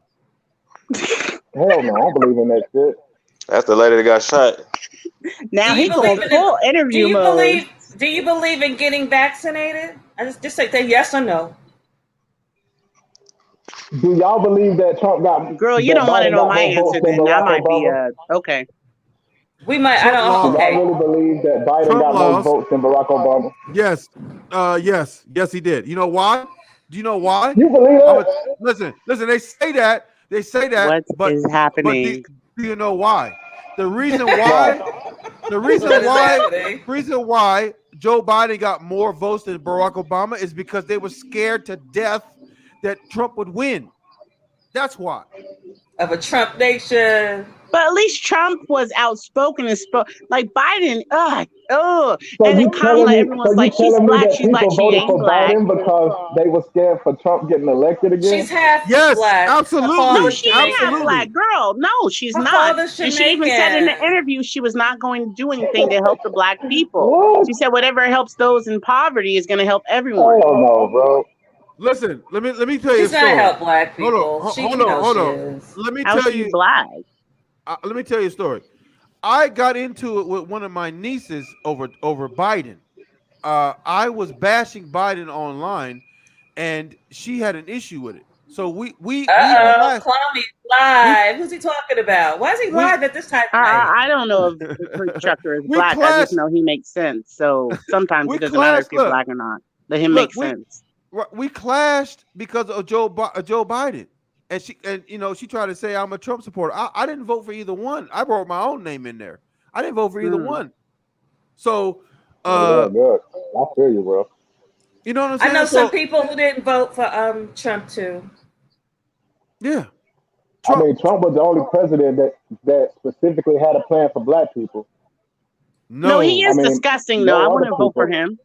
Hell no. I don't believe in that shit. That's the lady that got shot. Now Do you he going believe in full do interview you mode. believe in getting vaccinated? I just say yes or no. Do y'all believe that Girl, you that don't want to Biden know got my more answer votes than then. That Barack might be Obama? okay. We might I Trump Do don't lost. y'all okay. really believe that Biden Trump got more lost. votes than Barack Obama? Yes. Yes, he did. You know why? Do you know why? You believe I'm a that? listen. They say that. What But is but happening? do you know why? The reason why, the reason What is why, happening? reason why Joe Biden got more votes than Barack Obama is because they were scared to death that Trump would win. That's why. Of a Trump nation. But at least Trump was outspoken and spoke like Biden. So And then you telling Kamala, me? everyone's So you like, she's telling me black. that She's black. people She voted ain't for black. Biden because they were scared for Trump getting elected She's again? half Yes, black. Her No, absolutely, father's she ain't half Jamaican. black, absolutely. girl. No, she's Her not. father's And she even said in the Jamaican. interview she was not going to do anything to help the black people. What? She said whatever helps those in poverty is going to help everyone. Hell no, bro. Listen, let me tell you a She's gonna story. help black Hold on, people. She, hold you on, know, hold she on. is. Let me How's tell she you. black? Let me tell you a story. I got into it with one of my nieces over Biden. I was bashing Biden online, and she had an issue with it. So we clashed. Kwame We live. Who's he talking about? Why is he we live at this time of night? I don't know if Hood Trucker is we black. I just clashed. know he makes sense. So sometimes We it doesn't matter if clashed. you're Look, black or not. Let him look. make sense. We clashed because of Joe Biden, and she tried to say I'm a Trump supporter. I didn't vote for either one. I wrote my own name in there. I didn't vote for either Mm. one. So, Yeah, good. I feel you, bro. you know what I'm I know saying? some So, people who didn't vote for Trump too. yeah, I Trump. mean, Trump was the only president that specifically had a plan for black people. No, he No, I is mean, disgusting though. I no other wouldn't vote for people, him.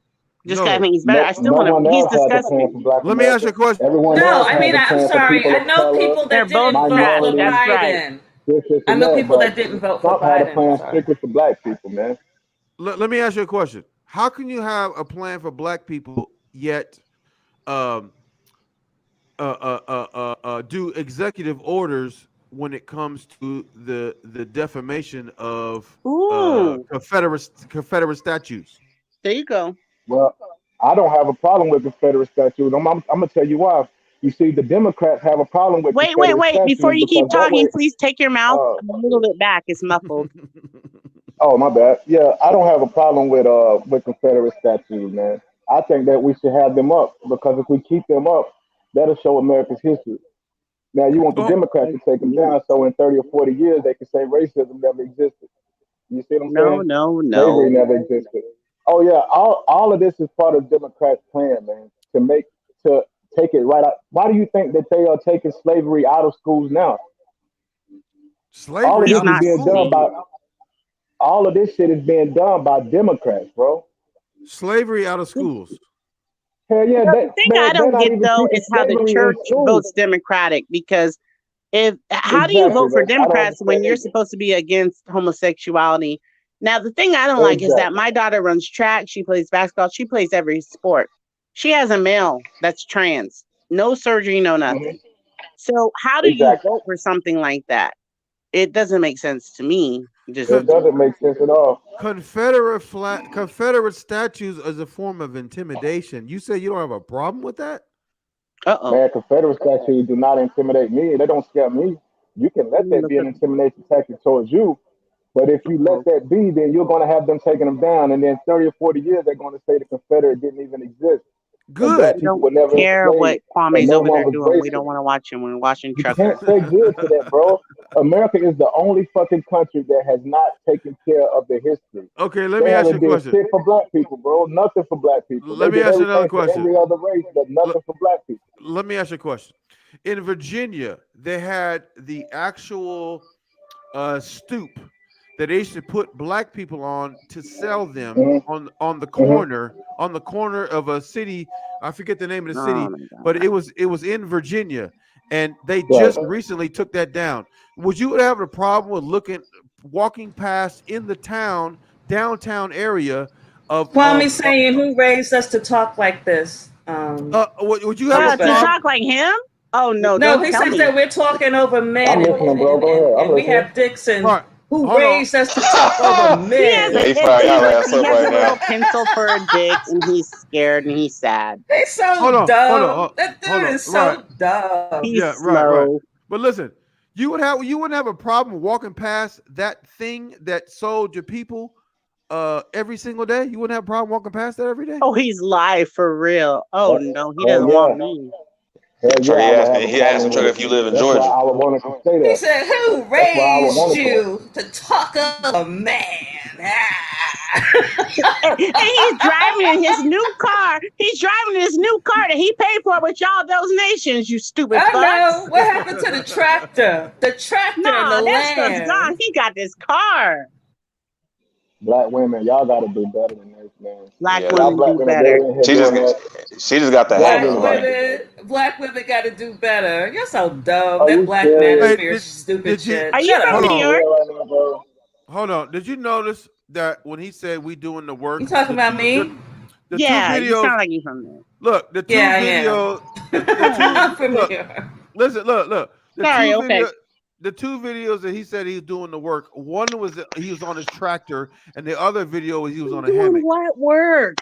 Just 'cause I no. think he's better. no I still no want to. one He's else had a plan for disgusting. black Let me ask you America. a question. Everyone No, else I has mean, a I'm plan for sorry. people I of know color, people They're that both didn't vote trash. for minorities, That's right. Biden. this, I and know that. people But that didn't vote for Trump had a Biden. plan Sorry. strictly for black people, man. Let me ask you a question. How can you have a plan for black people yet um, do executive orders when it comes to the defamation of Ooh, Confederate statues? there you go. Well, I don't have a problem with Confederate statues. I'm gonna tell you why. You see, the Democrats have a problem with Confederate Wait. Before statues you keep because that talking, way, please take your mouth uh, a little bit back. It's muffled. oh, my bad. Yeah, I don't have a problem with Confederate statues, man. I think that we should have them up because if we keep them up, that'll show America's history. Now you want the Oh, Democrats to take them down, so in 30 or 40 years they can say racism never existed. You see what I'm No, saying? no, Slavery no. never existed. Oh yeah, all of this is part of Democrats' plan, man, to take it right out. Why do you think that they are taking slavery out of schools now? All of slavery He's this out of is not being done schools. saying. by all of this shit is being done by Democrats, bro. Slavery out of schools. Hell yeah, Well, the thing I they're don't not get even though teaching is how the slavery in church school. votes Democratic because if how do you Exactly. vote for I don't Democrats when understand you're either. supposed to be against homosexuality? Now, the thing I don't like is that Exactly. my daughter runs track, she plays basketball, she plays every sport. She has a male that's trans, no surgery, no nothing. Hmm. So, how do you Exactly. vote for something like that? It doesn't make sense to me. Just, Co- It doesn't make sense at all. Confederate statues as a form of intimidation. You say you don't have a problem with that? uh-oh. Man, Confederate statues do not intimidate me. They don't scare me. You can let Let me that look be an up. intimidation tactic towards you. But if you let Uh-oh. that be, then you're going to have them taking them down. And then 30 or 40 years, they're going to say the Confederate didn't even exist. And black Good. We people don't were never care what enslaved. And Kwame's no over one there was doing. We don't racist. want to watch him. We're watching You Trucker. can't say good to that, bro. America is the only fucking country that has not taken care of the history. Okay, let They me ask you a haven't did question. shit for black people, bro. Nothing for black people. They Let me did ask you another everything for question. every other race, but L- nothing for black people. Let me ask you a question. In Virginia, they had the actual stoop that they used to put black people on to sell them Hmm. on the Hmm. corner of a city. I forget the name of the Oh city, my but God. it was in Virginia, and they Right. just recently took that down. Would you have a problem with walking past in the downtown area Kwame saying, "Who raised us to talk like this?" would you have a To Respect. problem? talk like him? Oh no, No, don't he tell says me. that we're talking over men, I'm and listening, and, bro. and, Go and, ahead. I'm and we listening. have Dixon, Right. who Hold on. raised us to talk over He has Yeah, men. he a fired y'all look, ass he up has right a now. little pencil for a dick and he's scared and he's sad. They Hold so on. Hold on. dumb. That Hold dude on. is Right. so dumb. He's Yeah, right. slow. But listen, you wouldn't have a problem walking past that thing that sold your people every single day. You wouldn't have a problem walking past that every day. Oh, he's live for real. Oh Uh, no, he hell doesn't want yeah. me. Hell yeah, I would have a He asked the problem trucker with if you it. live in That's why Georgia. I would want to say He that. said, "Who That's why I would raised want to. you to talk of a man?" And he's driving in his new car. He's driving his new car that he paid for with y'all those nations, you stupid I know. fucks. What happened to the tractor? The tractor and the Nah, that stuff's gone. land. He got this car. Black women, y'all got to do better than this, man. Black Yeah, Y'all women black do women better. really in here she doing that. just got the Y'all hang Black really of got to it. do better. women got to do better. You're so dumb. Are That you black serious? Hey, manosphere stupid did you shit. Are you Shut from hold up. New on? York? Right now, bro. Hold on. Did you notice that when he said we doing the You work, talking about me? the two Yeah, you videos? sound like you from there. Look, the two Yeah, I am. videos. The two I'm from New look. York. Listen, look. Sorry, okay. The two videos that he said he's doing the work. One was that he was on his tractor, and the other video was he was on a Doing hammock. what work?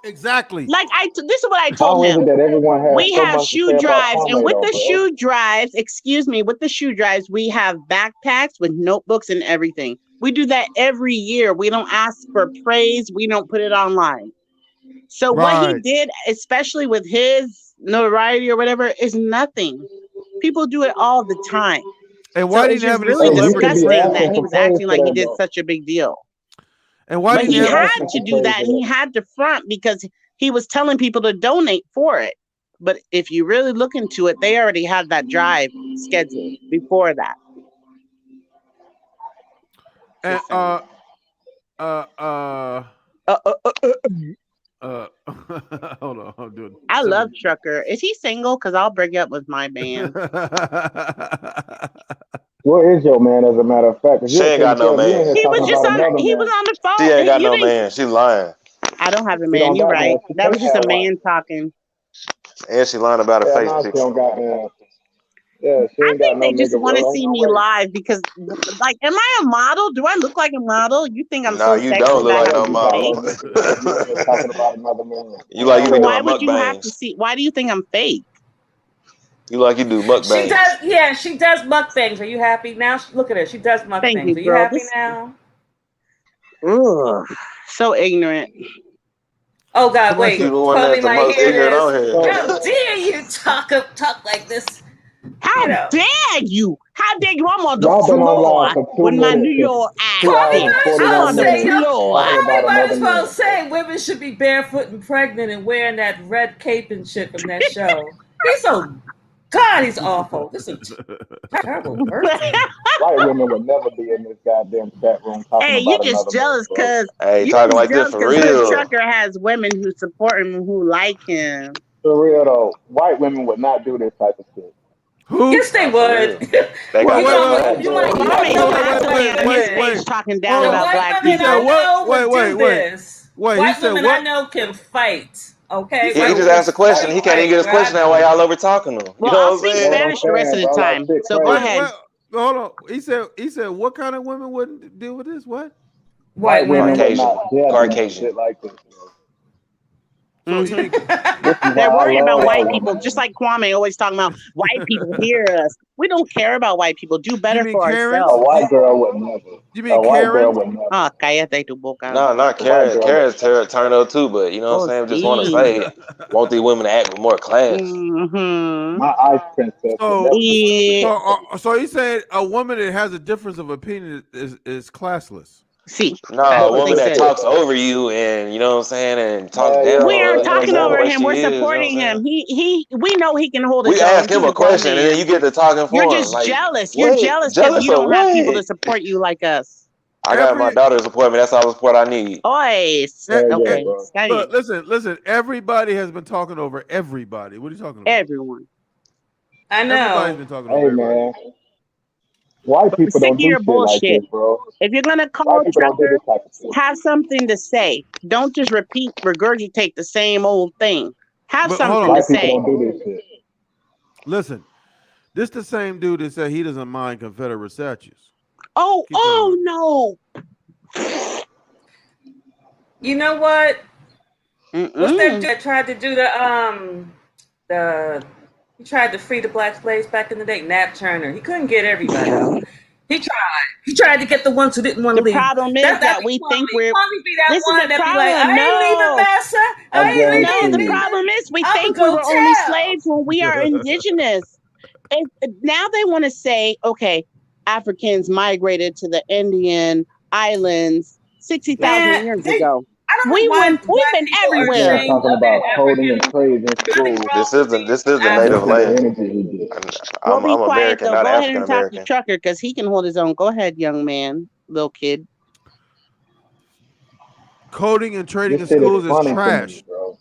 Exactly. Like this is what I How told is him. it that everyone has We so have much to shoe say about drives, and Kwame, with though, the bro? shoe drives, excuse me, with the shoe drives, we have backpacks with notebooks and everything. We do that every year. We don't ask for praise. We don't put it online. So what he Right. did, especially with his notoriety or whatever, is nothing. People do it all the time. And So why it's didn't just have any really Hey, you should be celebrities? disgusting that asking he for was praise acting for like he that, did though. such a big deal. And why But didn't he You have should be any? had asking to for do praise that, for and he that. had to front because he was telling people to donate for it. But if you really look into it, they already had that drive scheduled before that. And Just saying. hold on, I'm doing I love something. Trucker. Is he single? Because I'll bring up with my man. Where is your man, as a matter of fact? Because She you ain't ain't taking got no care of you in man. here He was talking just about on. another He was man. on the She phone. ain't got You no didn't. man. She lying. I don't have a She man. don't You're got right. man. She That was can't just a have one. man talking. And she lying about her Yeah, face now she picture. don't got man. Yeah, she I ain't got think no they just nigga, want to bro. Ain't see no me way. live because, like, am I a model? Do I look like a model? You think I'm No, so you sexy don't Ain't look that I no like have way no to you got say? no model. nigga, bro. You in here talking about another man. You Ain't like no you be way. Why doing would you have to mukbangs. see? Why do you think I'm fake? You like you do She mukbangs. does. Yeah, she does mukbangs. Are you happy now? Look at her. She does Thank mukbangs. you, Are you girl. happy This, now? ugh, so ignorant. Oh God, Somebody You said, wait. the one that's Kwame the might most hear ignorant this. on here. So, How dare you talk like this? How You know, dare you? How dare you? I'm on the y'all been online floor for 2 with my New minutes and York 2 hours Kwame accent. and might as I'm well 41 on the say, minutes floor. talking Kwame about might another as well man, bro. say women should be barefoot and pregnant and wearing that red cape and shit from that show. He's so God, he's awful. This is a terrible person. White women would never be in this goddamn chat room talking Hey, you about just another man, jealous bro. because Hey, you talking just like this jealous for because Hood real. Trucker has women who support him and who like him. For real though, white women would not do this type of shit. who? Yes, they Nah, for would. real. They Wait, got you wait, enough know, wait. Oh, money. you bro. might, you Hold don't Kwame on, know is hold on, about wait, white constantly wait, on his wait, women. stage wait. talking down Hold The on. about white black He women said I people. what? know Wait, would wait, do wait. this. Wait, he White said women I what? know can fight. He Okay, said He white just what? women asked a question. fight He can't even like get his question out while radically. y'all over talking to him. You Well, know I'll what I'm speak That's saying? what I'm Spanish the rest saying, of the bro. Like time. shit So go crazy. ahead. Hold on. He said what kind of women wouldn't deal with this? What? White White women women. would Caucasian. not dare do some Caucasian. shit like this, bro. So you Hmm. mean This is why They're I worried about love white white women, people, just man. like Kwame always talking about white people hear us. We don't care about white people. Do you better mean for A Karens? ourselves. white girl would never. You mean A white girl Karens? would never. Ah, cállate tu boca. No, not A white Karen. girl would Karen's turn up too, but you know what Oh, I'm saying? Just want to sí. say, want these women to act with more class. Mm-hmm. my ice princess would So never do that. Y so he said a woman that has a difference of opinion is classless. sí. No, That's a Never what they woman touch that said. shit, talks bro. over you and you know what I'm saying and talks Yeah, down We on aren't you know talking exactly over what him. she We're is. You know what I'm supporting saying? him. We know he can hold his We own. ask him He's a a grown question and then you man. get to talking You're for him. just Like, jealous. You're what? jealous because Jealous you of don't have people to what? support you like us. I got my Every daughter's support me. That's all the support I need. Oy. eh, Hell yeah, eh, Okay. bro. Está bien. look, listen. Everybody has been talking over everybody. What are you talking about? Everyone. I Everybody's know. been talking over Hey, everybody. man. White But I'm people sick don't of do your shit like bullshit. this, bro. If you're gonna White call people don't do Trucker, this type of shit. have something to say. Don't just regurgitate the same old thing. Have But hold something on. to White people say. don't do this shit. Listen. This the same dude that said he doesn't mind Confederate statues. Keep that in mind. No. You know what? What's that Mm-mm. dude that tried to do the he tried to free the black slaves back in the day? Nat Turner. He couldn't get everybody out. He tried to get the ones who didn't want to The leave. problem is that we think we're. Kwame be that This is one the that be like, problem. I ain't leaving, No, massa. I I ain't no. The guarantee leaving. you. problem is we I'ma think we go were only tell. slaves when we are indigenous. Now they want to say, okay, Africans migrated to the Indian islands 60,000 Man, years they. ago. I don't know why We've black been people are This man everywhere. ashamed talking of their about coding and African. trades in Nothing school. wrong with being This is the native Listen to the land. energy he get. We'll I'm be quiet American, though. not Go ahead African and talk to American. Trucker because he can hold his own. Go ahead, young man, little kid. Coding and trading This in shit is schools is funny to me, trash. bro.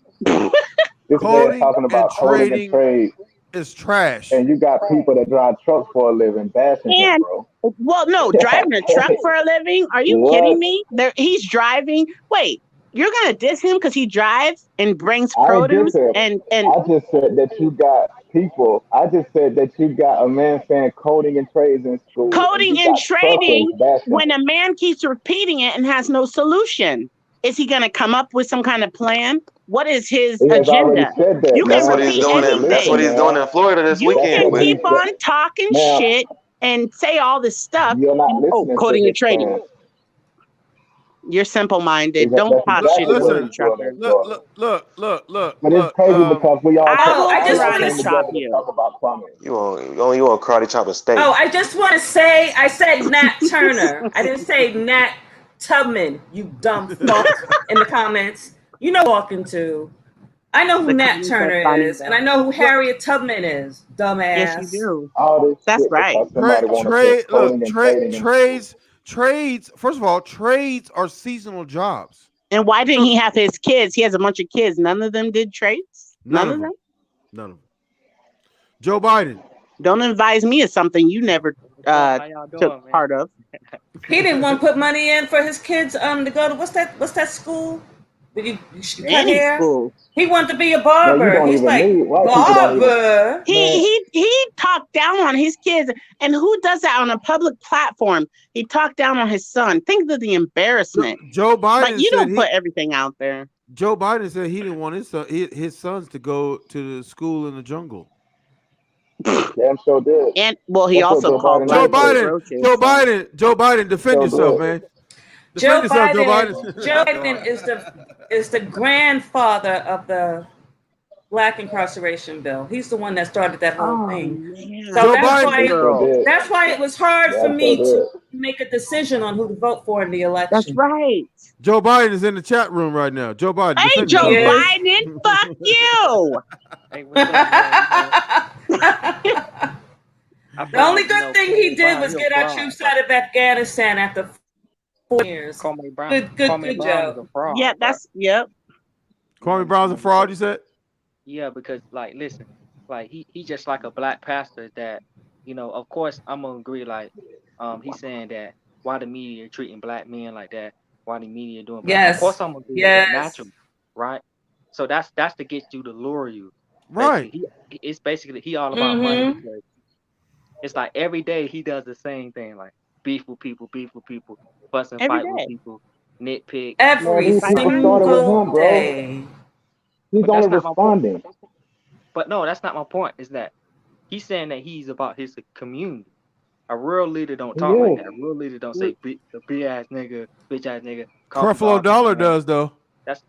This man Coding talking and about coding and trading trade, is trash. and you got people that drive trucks for a living bashing him, And bro. well, no, driving a truck for a living? Are you What? kidding me? He's driving. Wait, you're gonna diss him because he drives and brings I ain't produce just said. and I just said that you got people. I just said that you got a man saying coding and trades in school, and coding you and got truckers trading bashing when him. a man keeps repeating it and has no solution. Is he gonna come up with some kind of plan? What is his He has already agenda? said that, You can That's what man, he's repeat and doing people in. That's what listen, anything. he's doing man. in Florida this You That's can weekend what with keep he's. on talking Now shit and say all this stuff. you're not And, oh, listening to coding and his trading. plan. You're simple minded. Don't That's talk shit exactly to what him, Listen, he's doing in Trucker. Florida. look. But it's crazy because we all I Oh, I will just all want karate came to. chop together to you. talk about Kwame. you want karate chop a steak. Oh, I just want to say, I said Nat Turner. I didn't say Nat Tubman. You dumb fuck in the comments. You know who I'm talking to. I know who The Nat comments are Turner funny is, and I though. know who Harriet Tubman is. Yes, you Dumbass. do. All this That's shit right. because somebody want to put coding and trading in school. Trades. First of all, trades are seasonal jobs. And why didn't So he have his kids? He has a bunch of kids. None of them did trades. none None of of them. them. None of them. Joe Biden. Don't advise me of something you never How y'all took doing, man? part of. He didn't want to put money in for his kids to go to what's that school? Did you cut Any hair? school. He wanted to be a Man, you barber. don't He's even like, need white people don't even barber. man. He talked down on his kids, and who does that on a public platform? He talked down on his son. Think of the embarrassment. Joe Like Biden you said don't put everything out there. Joe Biden said he didn't want his sons to go to the school in the jungle. Damn sure did. And well, he That's what also Joe called Biden black did folks say. roaches. Joe Biden, defend Sure yourself, did. man. Joe Defend yourself, Joe Biden. Biden. Joe Biden is the grandfather of the black incarceration bill. He's the one that started that whole Oh thing. man, So Joe that's Biden. They why sure girl. did. that's why it was hard for Damn sure me to did. make a decision on who to vote for in the That's election. right. Joe Biden is in the chat room right now. Joe Biden, Hey, defend Joe He yourself, man. is. Biden, fuck you. Hey, what's up, man? I The feel only like good thing he Kwame did Brown, was he a get our fraud. troops out of Afghanistan after 4 years. Kwame Brown, Good Brown is job. a fraud, Yeah, bro. yep. Kwame Brown's a fraud, you said? Yeah, because like, listen, like he just like a black pastor that, of course I'm gonna agree. Like, he's saying that why the media treating black men like that, why the media doing black. Of course Yes. I'm gonna agree with that Yes. naturally, right? So that's to get you to lure you. Right. Basically, it's basically he all about money Mm-hmm. because it's like every day he does the same thing, like beef with people, fuss and Every fight with day. people, nitpick. Man, Every these That's people right. started with single him, bro. day. He's But only that's not my point. responding. But no, that's not my point. Is that he's saying that he's about his community. A real leader don't He talk like is. that. A real leader don't say bitch ass nigga, call people Creflo all kind Dollar of names. does, though. That's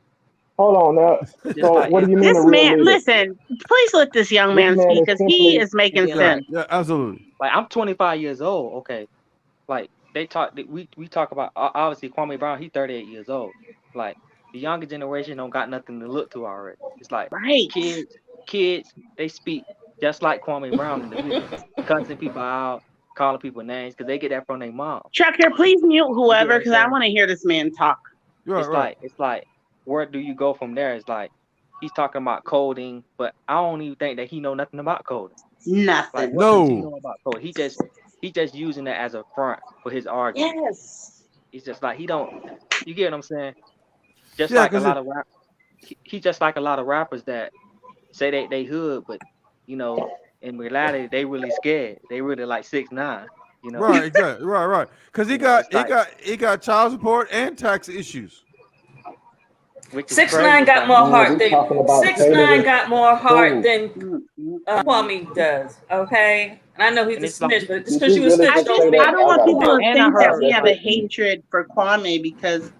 Hold on now. it's just So like what do you mean This a real man, leader? listen, please let this young This man man speak is because he simply is making yeah, Yeah, sense. yeah, absolutely. like I'm 25 years old. Okay, like we talk about obviously Kwame Brown. He's 38 years old. Like the younger generation don't got nothing to look to already. It's like Right. kids they speak just like Kwame Brown in the video, cussing people out, calling people names because they get that from their mom. Trucker, please mute You get whoever what I'm because I saying? want to hear this man talk. Right. It's like where do you go from there? It's like he's talking about coding, but I don't even think that he know nothing about coding. Like Nothing. what does he No. know about coding? He just using it as a front for his argument. Yes. It's just like he don't. You get what I'm saying? Just Yeah, like a because lot of rap. He just like a lot of rappers that say they hood, but in reality they really scared. They really like 6ix9ine. right, exactly. Right. Because he It's like got child support and tax issues. which is 6ix9ine crazy. got more heart than talking about 6ix9ine got more heart food. than Kwame does. Okay, and I know he's and a it's like snitch, but just Did because you you a really snitch I just just say don't that? I make don't I want got a people question. to and I think that heard we have a like hatred for Kwame because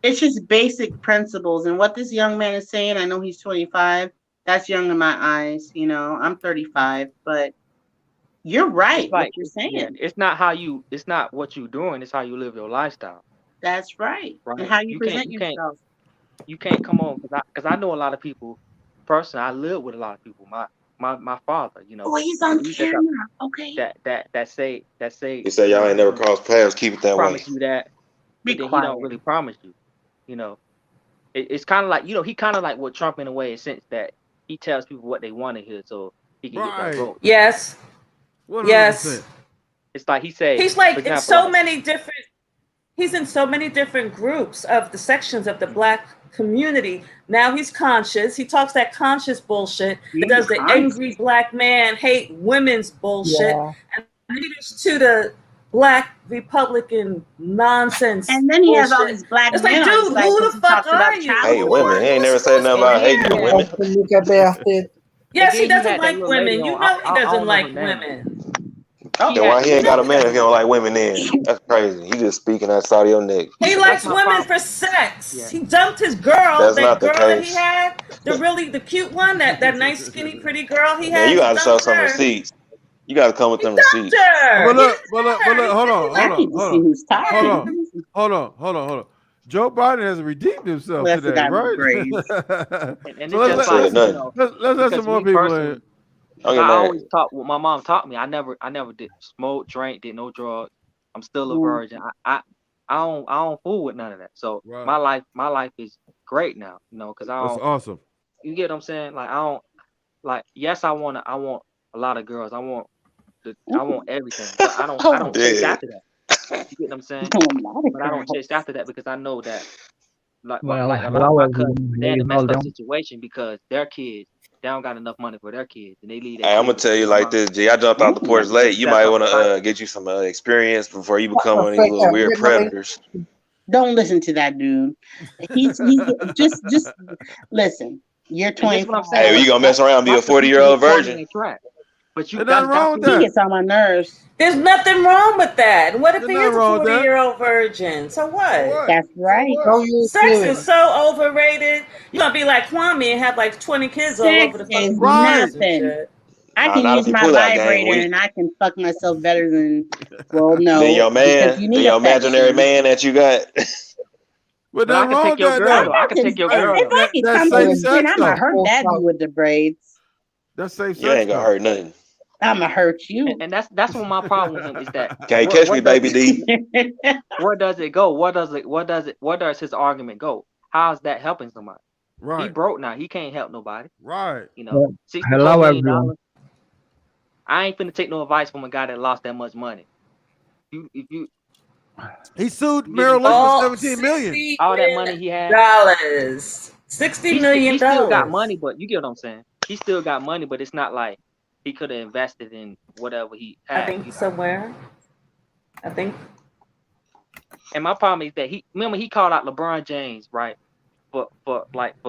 it's just basic principles. And what this young man is saying, I know he's 25. That's young in my eyes. You know, I'm 35, but you're right. it's What like you're yeah, saying, it's not what you're doing, it's how you live your lifestyle, that's right. And right? how you present yourself. You can't come on because I know a lot of people. Personally, I live with a lot of people. My father, you know, Oh, he's on he that camera. Okay. that say He said you y'all know ain't he never gonna crossed paths. Keep it that way. promise you that, Be but then he don't quiet. really promise you. You know, it's kind of like he kind of like what Trump in a way, in a sense that he tells people what they want to hear so he can get that Right. vote. Yes, 100%. yes. It's like he say, He's for like in example, so like many different. He's in so many different groups of the sections of the Black community. Now he's conscious. He talks that conscious bullshit. That Being does the angry conscious. Black man hate women's bullshit, Yeah. and leads to the Black Republican nonsense And then he has all bullshit. these black It's like, men dude, on his side who because the he fuck talks are about you? child Hate Who are women. support. He ain't you never said supposed nothing to about hating no hear? women. Yes, he then he doesn't had that like little lady women. You on. know he I doesn't don't know her like name. women. She Then Okay. why had he the ain't little got a lady man if on. he don't like women then? That's crazy. He just speaking outside of your neck. He But that's likes my women problem. for sex. Yeah. He dumped his girl, That's that not the girl that he case. had, the cute one, that nice skinny pretty girl he Man, you had. He gotta show dumped some her. receipts. You gotta come with He them dumped receipts. her. But He look, didn't but look, tell but her. look, He hold said on, he hold I liked on, need to hold see on, who's hold talking. on, Joe Biden has redeemed himself Well, that's the today, guy with the right? braids. And So it's I just said like, you nothing. know, let's let some because more me people in. personally, Don't because get I mad. always taught what my mom taught me. I never did smoke, drink, did no drugs. I'm still a Mm. virgin. I don't fool with none of that. So Right. my life is great now, you know, because I That's don't, awesome. you get what I'm saying? Like I don't, like, yes, I want a lot of girls. I want everything, but I I'm don't chase dead. after that. You get what I'm saying? A lot of But I don't girls. chase after that because I know that Well, like a lot of hello my everyone. cousins, How they're in you a all messed up doing? situation because their kids, they don't got enough money for their kids, and they leave their Hey, I'm kids gonna with tell a you single like mom. this, G. I jumped out the Mm. porch That's late. just You that's might off want the to cycle. get you some experience before you become one of these little weird predators. Don't listen to that dude. He's just listen. You're And this is 25. what I'm saying. Hey, you gonna mess around and be a Lots of people 40-year-old hit Kwame virgin? and track, but There's nothing that's wrong with what He that. gets on my nerves. There's nothing wrong with that. And what if There's he nothing is a wrong with that. 40-year-old virgin? So So what? what? That's So right. what? Sex is so overrated. You're gonna be like Kwame and have like 20 kids all Sex over the is fucking Right. place and nothing. shit. I Nah, can not if use you my pull out game vibrator weak. and I can fuck myself better than, well, Then no, your because man, you then need your imaginary affection. man that you got. But But I nothing can wrong take with your that girl I though. though. I can got to, take your Hey, girl if though. I could that's come to safe the shit, sex I'ma though. hurt that dude with the braids. That's safe You sex ain't gonna though. hurt nothing. I'ma hurt you. And that's what my problem with him is that Can't catch me, what does baby D. where does it go? Where does his argument go? How is that helping somebody? He Right. broke now. He can't help nobody. Right. You know, Well, $64 hello million. everyone. I ain't finna take no advice from a guy that lost that much money. If you He sued get what I'm Merrill Lynch saying, for All 17 million. $60 all that money he had, million. $60 he million. still got money, but you get what I'm saying. He still got money, but it's not like he could have invested in whatever he I had. think somewhere. I think. And my problem is that he called out LeBron James, right, for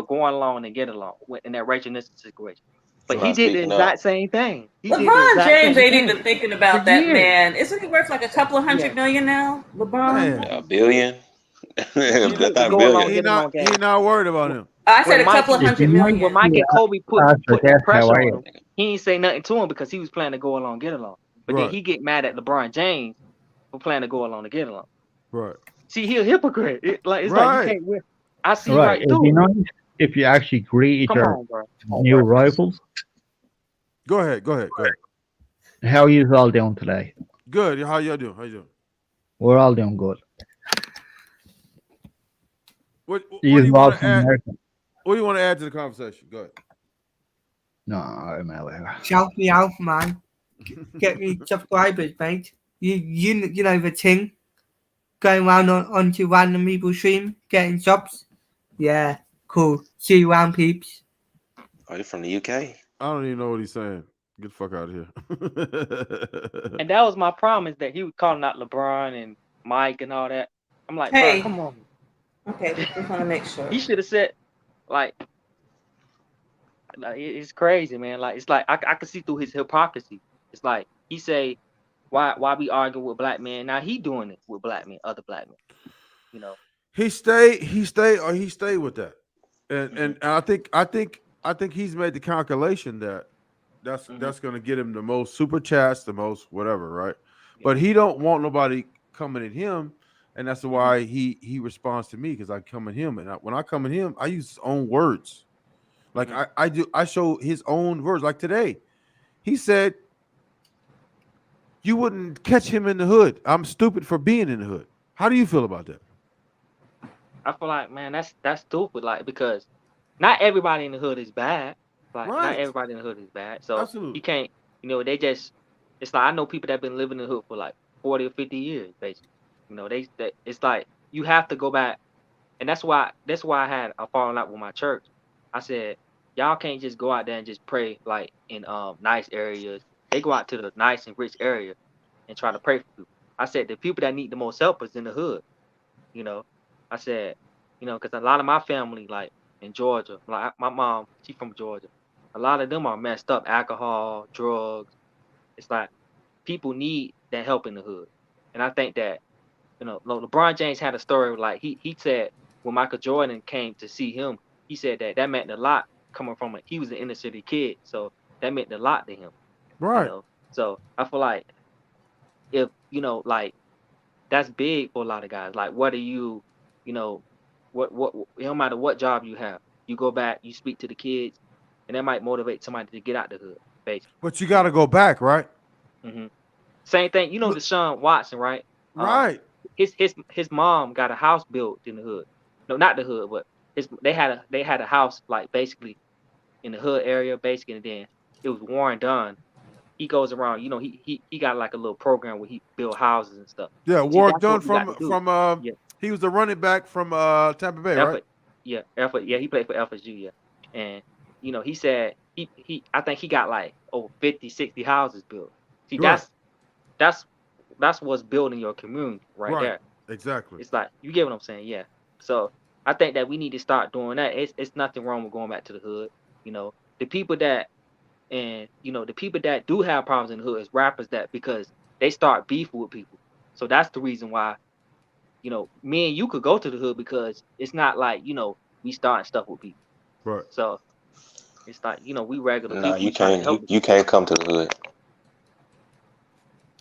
going along and get along in that Rachel Nielsen situation. But For he not did the speaking up. exact same thing. He did the LeBron exact James same ain't even thing thinking for about that years. man. Isn't he worth like a couple of Yeah, $100 million now? LeBron? Man, A billion? he That's did the not go along billion. he get not along he game. not worried about him. I said When a couple of It's $100 nice when million. Mike to and Kobe ask for put that that. How pressure are on you? him, he ain't say nothing to him because he was planning to go along get along. But then Right. he get mad at LeBron James for planning to go along to get along. Right. See, he a hypocrite. It's like you Right. can't win. I see Right. right It'd be through it. nice if you actually greet Come your on, bro. new rivals. Go ahead. Go ahead. Go ahead. How are you all doing today? Good. How y'all doing? How you doing? We're all doing good. What You do you all want to from add? America? What do you want to add to the conversation? Go ahead. No, I'm aware. Shout me out, man. Get me subscribers, mate. You know the thing. Going around onto random people's stream, getting subs. Yeah, cool. See you around, peeps. Are you from the UK? I don't even know what he's saying. Get the fuck out of here. And that was my problem is that he was calling out LeBron and Mike and all that. I'm like, bro, Hey, come on. Okay, just want to make sure. He should have said, like it's crazy, man. Like it's like I can see through his hypocrisy. It's like he say, why we arguing with black men? Now he doing it with black men, other black men. You know. He stayed with that, and Mhm. and I think he's made the calculation that that's going to get him the most super chats, the most whatever, right? But he don't want nobody coming at him, and that's why he responds to me because I come at him, and when I come at him, I use his own words. Like I show his own words. Like today, he said, "You wouldn't catch him in the hood. I'm stupid for being in the hood." How do you feel about that? I feel like, man, that's stupid. Like because not everybody in the hood is bad. Like not Right. everybody in the hood is bad. So he Absolutely. can't. They just. It's like I know people that been living in the hood for like 40 or 50 years, basically. It's like you have to go back, and that's why I had a falling out with my church. I said, y'all can't just go out there and just pray like in nice areas. They go out to the nice and rich area and try to pray for people. I said the people that need the most help is in the hood. You know, I said, because a lot of my family, like in Georgia, like my mom, she from Georgia. A lot of them are messed up, alcohol, drugs. It's like people need that help in the hood, and I think that LeBron James had a story like he said when Michael Jordan came to see him, he said that meant a lot coming from it. He was an inner city kid, so that meant a lot to him. Right. So I feel like if like that's big for a lot of guys. Like, what are you, you know, what it don't matter what job you have, you go back, you speak to the kids, and that might motivate somebody to get out the hood, basically. But you got to go back, right? hmm Same thing, Deshaun Watson, right? Right. His mom got a house built in the hood. No, not the hood, but they had a house like basically in the hood area, basically, and then it was Warren Dunn. He goes around, he got like a little program where he build houses and stuff. Yeah, See, Warwick that's Dunn what we got to do. Yeah. he was the running back from Tampa Bay, right? Effort, yeah, he played for FSU, yeah. And he said I think he got like over 50, 60 houses built. See, Right. that's what's building your community right Right. there. Exactly. It's like you get what I'm saying, yeah. So I think that we need to start doing that. It's nothing wrong with going back to the hood. The people that the people that do have problems in the hood is rappers that because they start beefing with people. So that's the reason why me and you could go to the hood because it's not like, we starting stuff with people. Right. So it's like, we regular No, people, you we trying to can't. help You, the you people. can't come to the hood.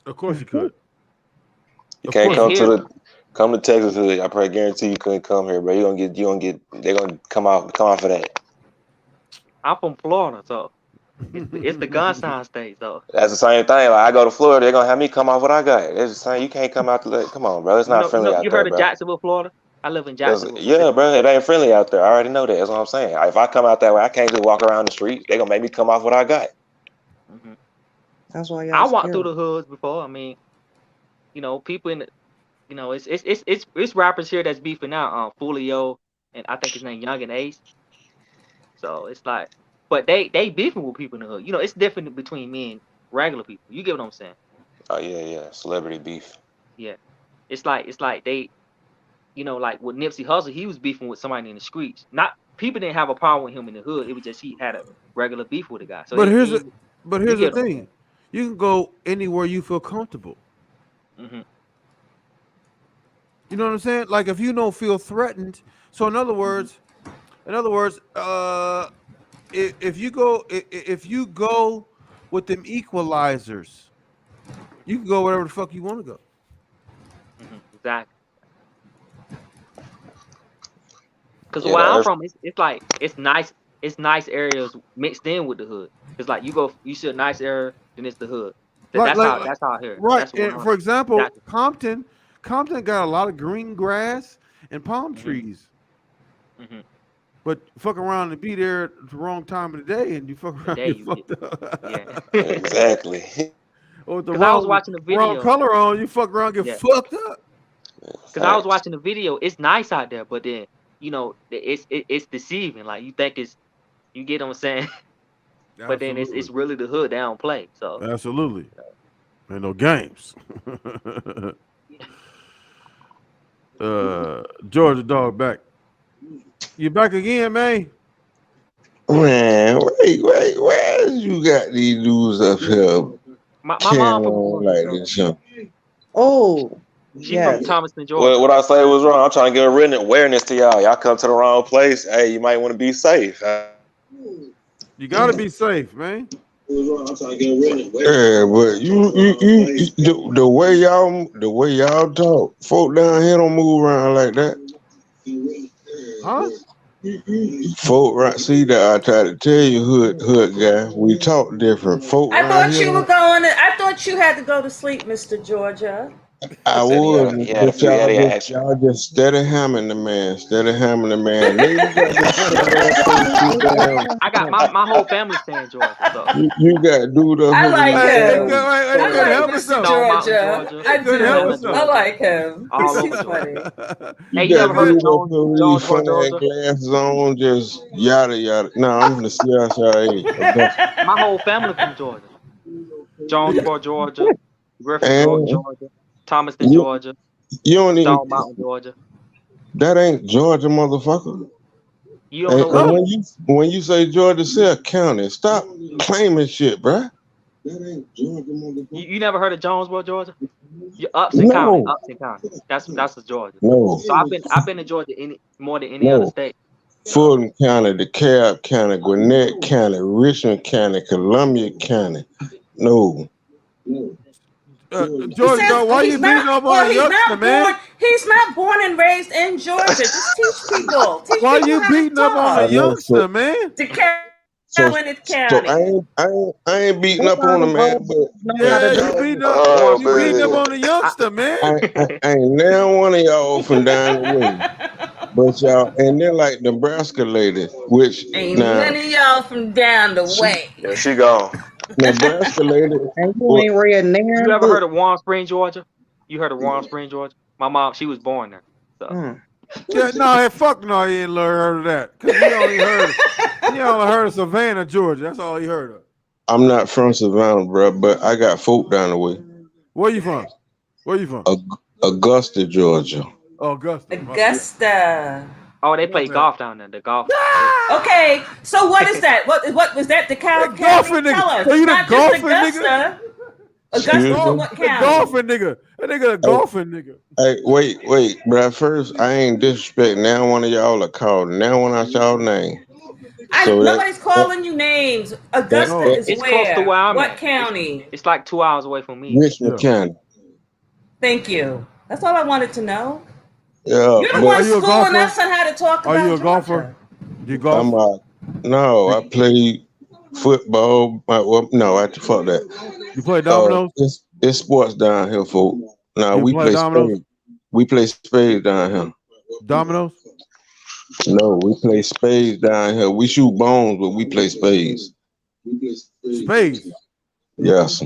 Of course you could. You Of can't course you could. come to Texas hood. I probably guarantee you couldn't come here, bro. They're gonna come off of that. I'm from Florida, so it's the gun sign state, so That's the same thing. Like I go to Florida, they're gonna have me come off what I got. It's the same. You can't come out to come on, bro. It's not friendly out you there, heard of bro. Jacksonville, Florida? I live in Jacksonville. Yeah, bro. It ain't friendly out there. I already know that. That's what I'm saying. If I come out that way, I can't just walk around the street. They're gonna make me come off what I got. hmm That's why I y'all walked through scared. the hoods before. I mean, people in the, it's rappers here that's beefing out. Fulio and I think his name Young and Ace. So it's like, but they beefing with people in the hood. It's different between me and regular people. You get what I'm saying? Oh yeah. Celebrity beef. Yeah. It's like they, like with Nipsey Hussle, he was beefing with somebody in the streets. Not people didn't have a problem with him in the hood. It was just he had a regular beef with a guy. So But here's you the get what I'm saying? thing. You can go anywhere you feel comfortable. hmm You know what I'm saying? Like if you don't feel threatened. So in other words, if you go with them equalizers, you can go wherever the fuck you want to go. Exactly. Because Yeah, where I'm from, it's like it's nice areas mixed in with the hood. It's like you see a nice area, then it's the hood. Like That's how I hear. right. That's what And I'm for example, exactly. Compton got a lot of green grass and palm trees. hmm But fuck around and be there at the wrong time of the day, and you fuck The around, day get you fucked get, up. yeah. exactly. Or with the Because I was watching the wrong video. color on, you fuck around, get Yeah. fucked up. Because I was watching the video. It's nice out there, but then it's deceiving. Like you think you get what I'm saying, but then it's Absolutely, really the hood. They don't play. So absolutely. Ain't no games. Georgia dog back. You back again, man? Man, wait, where you got these dudes up here My carrying mom from on Georgia, like so this? Huh? Oh, she from yes. Thomaston, Georgia. What I say was wrong. I'm trying to give written awareness to y'all. Y'all come to the wrong place. Hey, you might want to be safe. You gotta be safe, man. Yeah, but the way y'all talk, folk down here don't move around like that. Huh? Folk right, see that I try to tell you, hood guy, we talk different. Folk I around thought here, you were going. I thought you had to go to sleep, Mr. Georgia. I He said was, he had a but few Eddie action. y'all just steady hammering the man, steady hammering the man. Then you got to put up there too damn. I got my whole family stay in Georgia, so You got dude up I here with like his Hey, him. he I couldn't like help Mr. himself. Stone Mountain, Georgia. Georgia, I He couldn't help Atlanta, do. I himself. Georgia, like him. all over He's Georgia. funny. You Hey, you got never heard of dude up here with these Jonesboro, funny ass Georgia? glasses on, just yada yada. No, I'm from the CSIA, Augusta. My whole family from Georgia. Jonesboro, Georgia, Griffin, And Georgia, Thomaston, you Georgia, you don't even Stone Mountain, Georgia. that ain't Georgia, motherfucker. You don't know Huh? what? When you say Georgia, say a county. Stop claiming shit, bruh. That ain't Georgia, motherfucker. You never heard of Jonesboro, Georgia? You Upson County, No, Upson County. That's Georgia. no, So I've been to Georgia more than any other no. state. So Fulton County, DeKalb County, Gwinnett County, Richmond County, Columbia County. No. He Georgia says dog, why he's you not. beating up on Well, a youngster, man? He's not born and raised in Georgia. Just teach people. Teach Why people you how to beating up on a I talk. know. youngster, man? DeKalb, So, Gwinnett so County. I ain't beating up on Nobody a man, old but know how to Yeah, talk. Oh you beating up man. on a youngster, man. I ain't now one of y'all from down the way. But y'all, and they're like Nebraska lady, which Ain't now none of y'all from down the she, way. Yeah, she gone. Nebraska lady, And you well, ain't read you Nairn ever heard book. of Warm Spring, Georgia? You heard of Warm Spring, Georgia? My mom, she was born there. So Yeah, no, hey, fuck no, he ain't heard of that. Cause he only heard of Savannah, Georgia. That's all he heard of. I'm not from Savannah, bro, but I got folk down the way. Where you from? Where you from? Augusta, Georgia. Oh, Augusta. My bad. Augusta. oh, they My play bad. golf down there. The golf. Okay, so what is that? What was that? The DeKalb County? golfing nigga. Tell us. So It's you the not just golfing nigga? Augusta. Excuse Augusta's in me. what The county? golfing nigga. That nigga the Hey, golfing nigga. hey, wait, bro. First, I ain't disrespect. Now one of y'all are called. Now one out y'all name. So Nobody's calling you names. Augusta No. is It's close to where? where I'm What at. county? It's like 2 hours away from me. Richmond Yeah. County. Thank you. That's all I wanted to know. Yeah, You're the but Are one you a schooling golfer? us on how to talk Are you about a golfer? Georgia. You I'm golf? no, I play football. Well, no, I fuck that. You play dominoes? It's sports down here, folk. No, You we play play dominoes? spades. We play spades down here. Dominoes? No, we play spades down here. We shoot bones, but we play spades. Spades. Yes.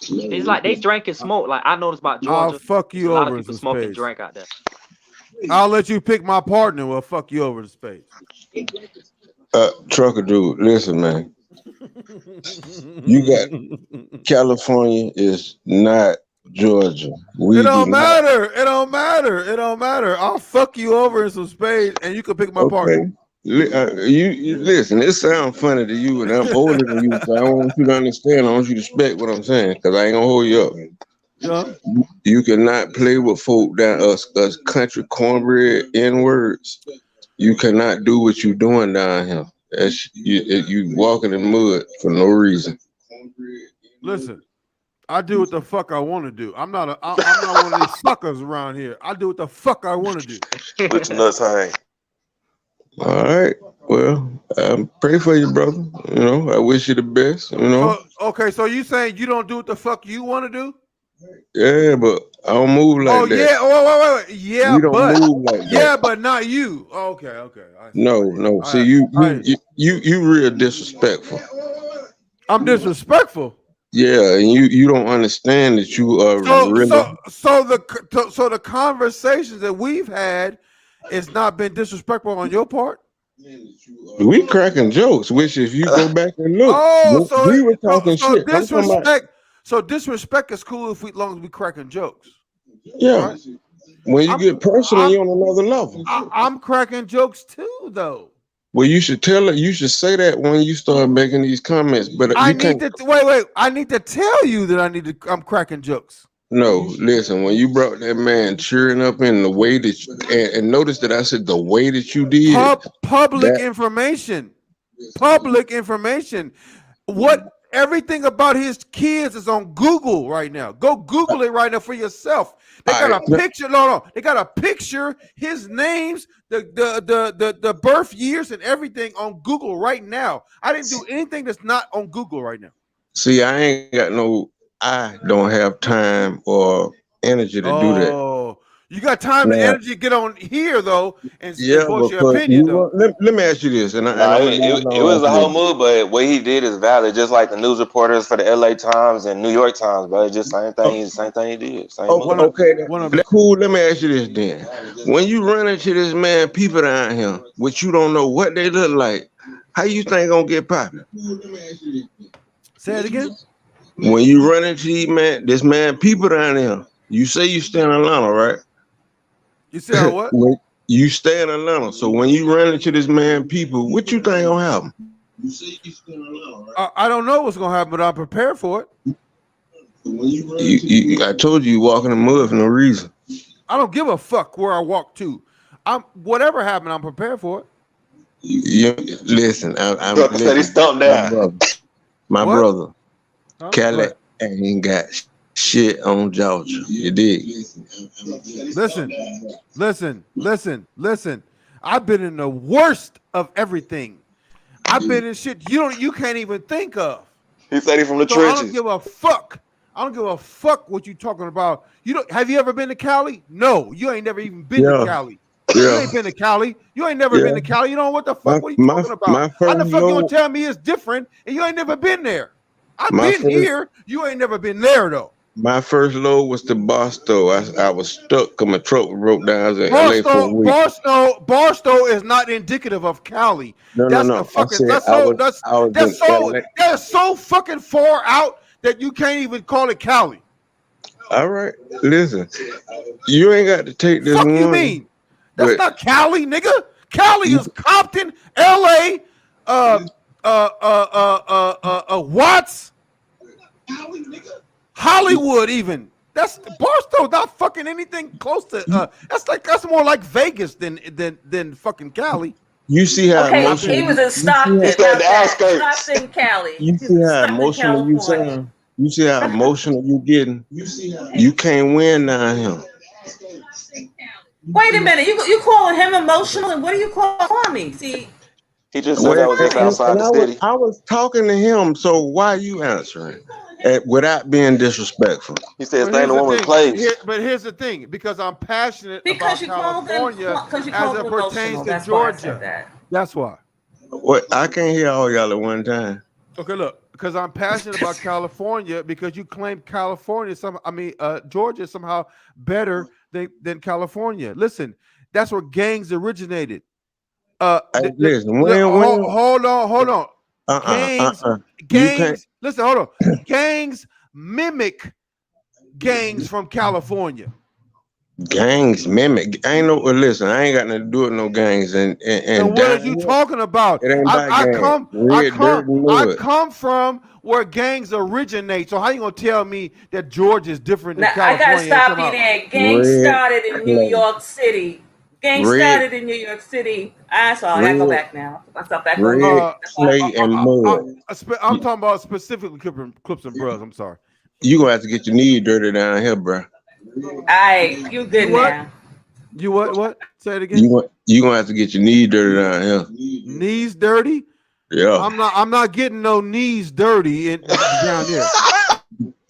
It's like they drink and smoke. Like I noticed about I'll Georgia, fuck there's a you lot of over in people some smoke and spades. drink out there. I'll let you pick my partner. We'll fuck you over in spades. Trucker dude, listen, man. You got California is not Georgia. It We do don't not. matter. It don't matter. It don't matter. I'll fuck you over in some spades and you can pick my partner. Okay. You listen. It sounds funny to you, and I'm older than you, so I don't want you to understand. I want you to respect what I'm saying, because I ain't gonna hold you up. Yeah. You cannot play with folk down us country cornbread N words. You cannot do what you doing down here. You walking in mud for no reason. Listen, I do what the fuck I want to do. I'm not one of these suckers around here. I do what the fuck I want to do. Let your nuts hang. All right. Well, pray for you, brother. You know, I wish you the best. You know. So okay, so you saying you don't do what the fuck you want to do? Yeah, but I don't move Oh like that. yeah, oh, wait. Yeah, We don't move like that. but not you. Okay. I see. No. See, you real disrespectful. I'm disrespectful. Yeah, and you don't understand that you are really. So the conversations that we've had, it's not been disrespectful on your part. We cracking jokes, which if you go back and look, we were talking shit. I'm talking about. disrespect. So disrespect is cool if long as we cracking jokes. Yeah. Right? When you I'm get personal, I'm you're on another level. I'm cracking jokes too, though. Well, you should tell it. You should say that when you start making these comments. But I you need can't. to wait. I need to tell you that I'm cracking jokes. No, listen. When you brought that man cheering up in the way that, and notice that I said the way that you did Public that. information. Public information. What everything about his kids is on Google right now. Go Google it right now for yourself. They got a picture. No. They got a picture, his names, the birth years, and everything on Google right now. I didn't do anything that's not on Google right now. See, I ain't got no. I don't have time or energy to do that. Oh, you got time and Now, energy to get on here though and yeah, voice your because opinion though. let me ask you this, and Nah, I'm gonna leave it it alone was a after whole this. move, but what he did is valid. Just like the news reporters for the LA Times and New York Times, bro. It's just same thing. Same thing he did. Same move. Okay, that's cool. Let me ask you this then. When you run into this man, people down here, which you don't know what they look like, how you think gonna get popping? Say it again. When you run into this man, people down there, you say you stay in Atlanta, right? You say what? You stay in Atlanta. So when you run into this man, people, what you think gonna happen? You say you stay in Atlanta, right? I don't know what's gonna happen, but I'm prepared for it. I told you walk in the mud for no reason. I don't give a fuck where I walk to. Whatever happened, I'm prepared for it. Listen, Said he stumped down. My What? brother, Huh? Cali ain't got shit on Georgia. You dig? Listen. I've been in the worst of everything. I've been in shit you can't even think of. He said he from the So trenches. I don't give a fuck. I don't give a fuck what you talking about. Have you ever been to Cali? No, you ain't never even been to Cali. You ain't been to Cali. You ain't never been to Cali. You know what the fuck? What are you talking about? How the fuck you gonna tell me it's different and you ain't never been there? I've been here. You ain't never been there though. My first load was to Barstow. I was stuck because my truck broke down. I was in LA for a week. Barstow is not indicative of Cali. No. The fucking, that's so fucking far out that you can't even call it Cali. All right, listen. You ain't got to take this. Fuck you mean? That's not Cali, nigga. Cali is Compton, LA, Watts, Hollywood, even. That's Barstow. Not fucking anything close to. That's more like Vegas than fucking Cali. You see how emotional he was in Stockton. Stockton, Cali. You see how emotional you sound. You see how emotional you getting. You can't win down here. Wait a minute, you calling him emotional, and what do you call Kwame? See, he just said that was just outside the city. I was talking to him, so why are you answering without being disrespectful? He said, "Stay in the woman's place." But here's the thing: because I'm passionate about California as it pertains to That's Georgia. That's why. What? I can't hear all y'all at one time. Okay, look, because I'm passionate about California because you claim California Georgia is somehow better than California. Listen, that's where gangs originated. Listen, hold on. Gangs. Listen, hold on. Gangs mimic gangs from California. Gangs mimic. Listen, I ain't got nothing to do with no gangs. And what are you talking about? It ain't I come from where gangs originate. So how you gonna tell me that Georgia is different than California? I gotta stop you there. Gangs started in New York City. Gangs started in New York City. I gotta go back now. Myself back on. I'm talking about specifically Clips and Bros. I'm sorry. You gonna have to get your knee dirty down here, bro. You good now? You what? Say it again. You gonna have to get your knee dirty down here. Knees dirty? Yeah. I'm not getting no knees dirty down there.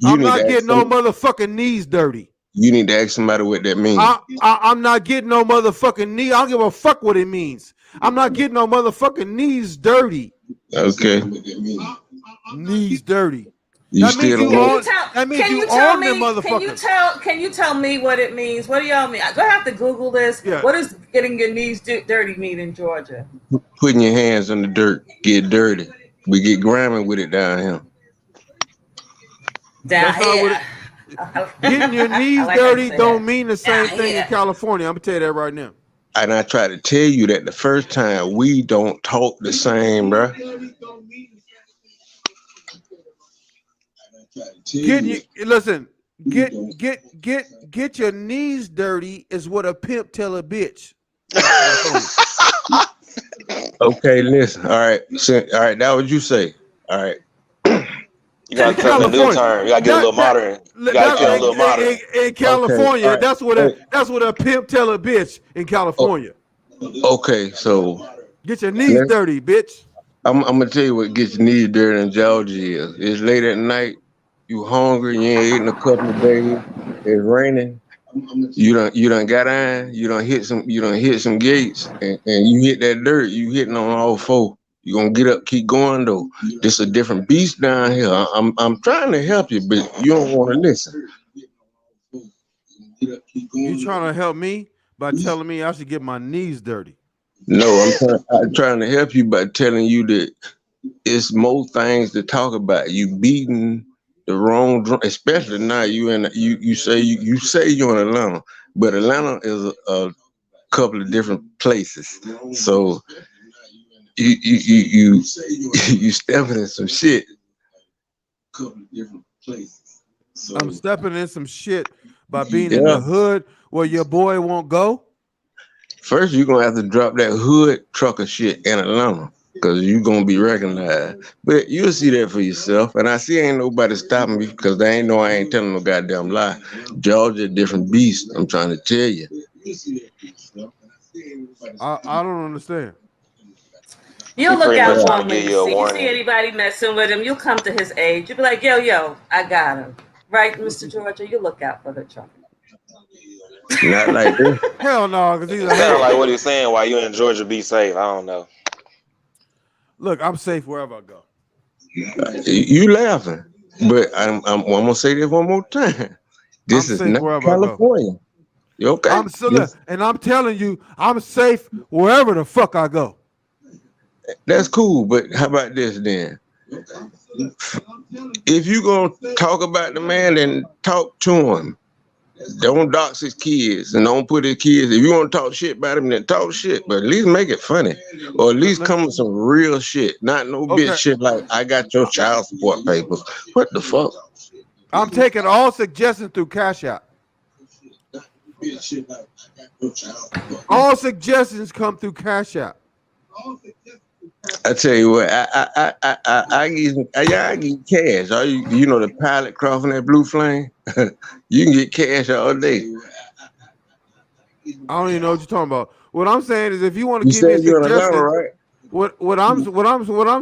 I'm not getting no motherfucking knees dirty. You need to ask somebody what that means. I'm not getting no motherfucking knee. I don't give a fuck what it means. I'm not getting no motherfucking knees dirty. Okay. Knees dirty. That means you own them motherfuckers. Can you tell me what it means? What do y'all mean? I'm gonna have to Google this. Yeah. What does getting your knees dirty mean in Georgia? Putting your hands in the dirt, get dirty. We get grimy with it down here. Down here. Getting your knees like I dirty said. don't mean the same Yeah, thing in yeah. California. I'm gonna tell you that right now. And I try to tell you that the first time we don't talk the same, bro. Listen, get your knees dirty is what a pimp tell a bitch. Okay, listen. All right, that what you say. All right. You gotta tell them a new term. You gotta get a little modern. You gotta get a little modern. In California, Okay, that's what a pimp tell a bitch in California. Okay, so get your knees dirty, bitch. I'm gonna tell you what gets your knees dirty in Georgia is. It's late at night. You hungry? You ain't eaten a couple of days. It's raining. You done got on. You done hit some gates, and you hit that dirt. You hitting on all four. You gonna get up, keep going though. This a different beast down here. I'm trying to help you, but you don't want to listen. You trying to help me by telling me I should get my knees dirty? No, I'm trying to help you by telling you that it's more things to talk about. You beating the wrong drum, especially now you say you're in Atlanta, but Atlanta is a couple of different places. So you stepping in some shit. I'm stepping in some shit by being in the hood where your boy won't go. First, you're gonna have to drop that hood trucker shit in Atlanta, because you're gonna be recognized. But you'll see that for yourself. And I see ain't nobody stopping me because they ain't know I ain't telling no goddamn lie. Georgia a different beast. I'm trying to tell you. I don't understand. You'll look out for him when you see anybody messing with him. You'll come to his age. You'll be like, yo, I got him. Right, Mr. Georgia? You look out for the trucker. Not like this. Hell no, because he's It sounds like what he's saying. Why you in Georgia be safe? I don't know. Look, I'm safe wherever I go. You laughing, but I'm gonna say this one more time. This is not California. You okay? I'm still and I'm telling you, I'm safe wherever the fuck I go. That's cool, but how about this then? If you gonna talk about the man, then talk to him. Don't dox his kids and don't put his kids. If you want to talk shit about him, then talk shit, but at least make it funny, or at least come with some real shit, not no bitch shit like I got your child support papers. What the fuck? I'm taking all suggestions through Cash App. All suggestions come through Cash App. I tell you what, I get cash. You know the pilot crossing that blue flame? You can get cash all day. I don't even know what you're talking about. What I'm saying is, if you want to give me a you're in suggestion, Atlanta, right? what I'm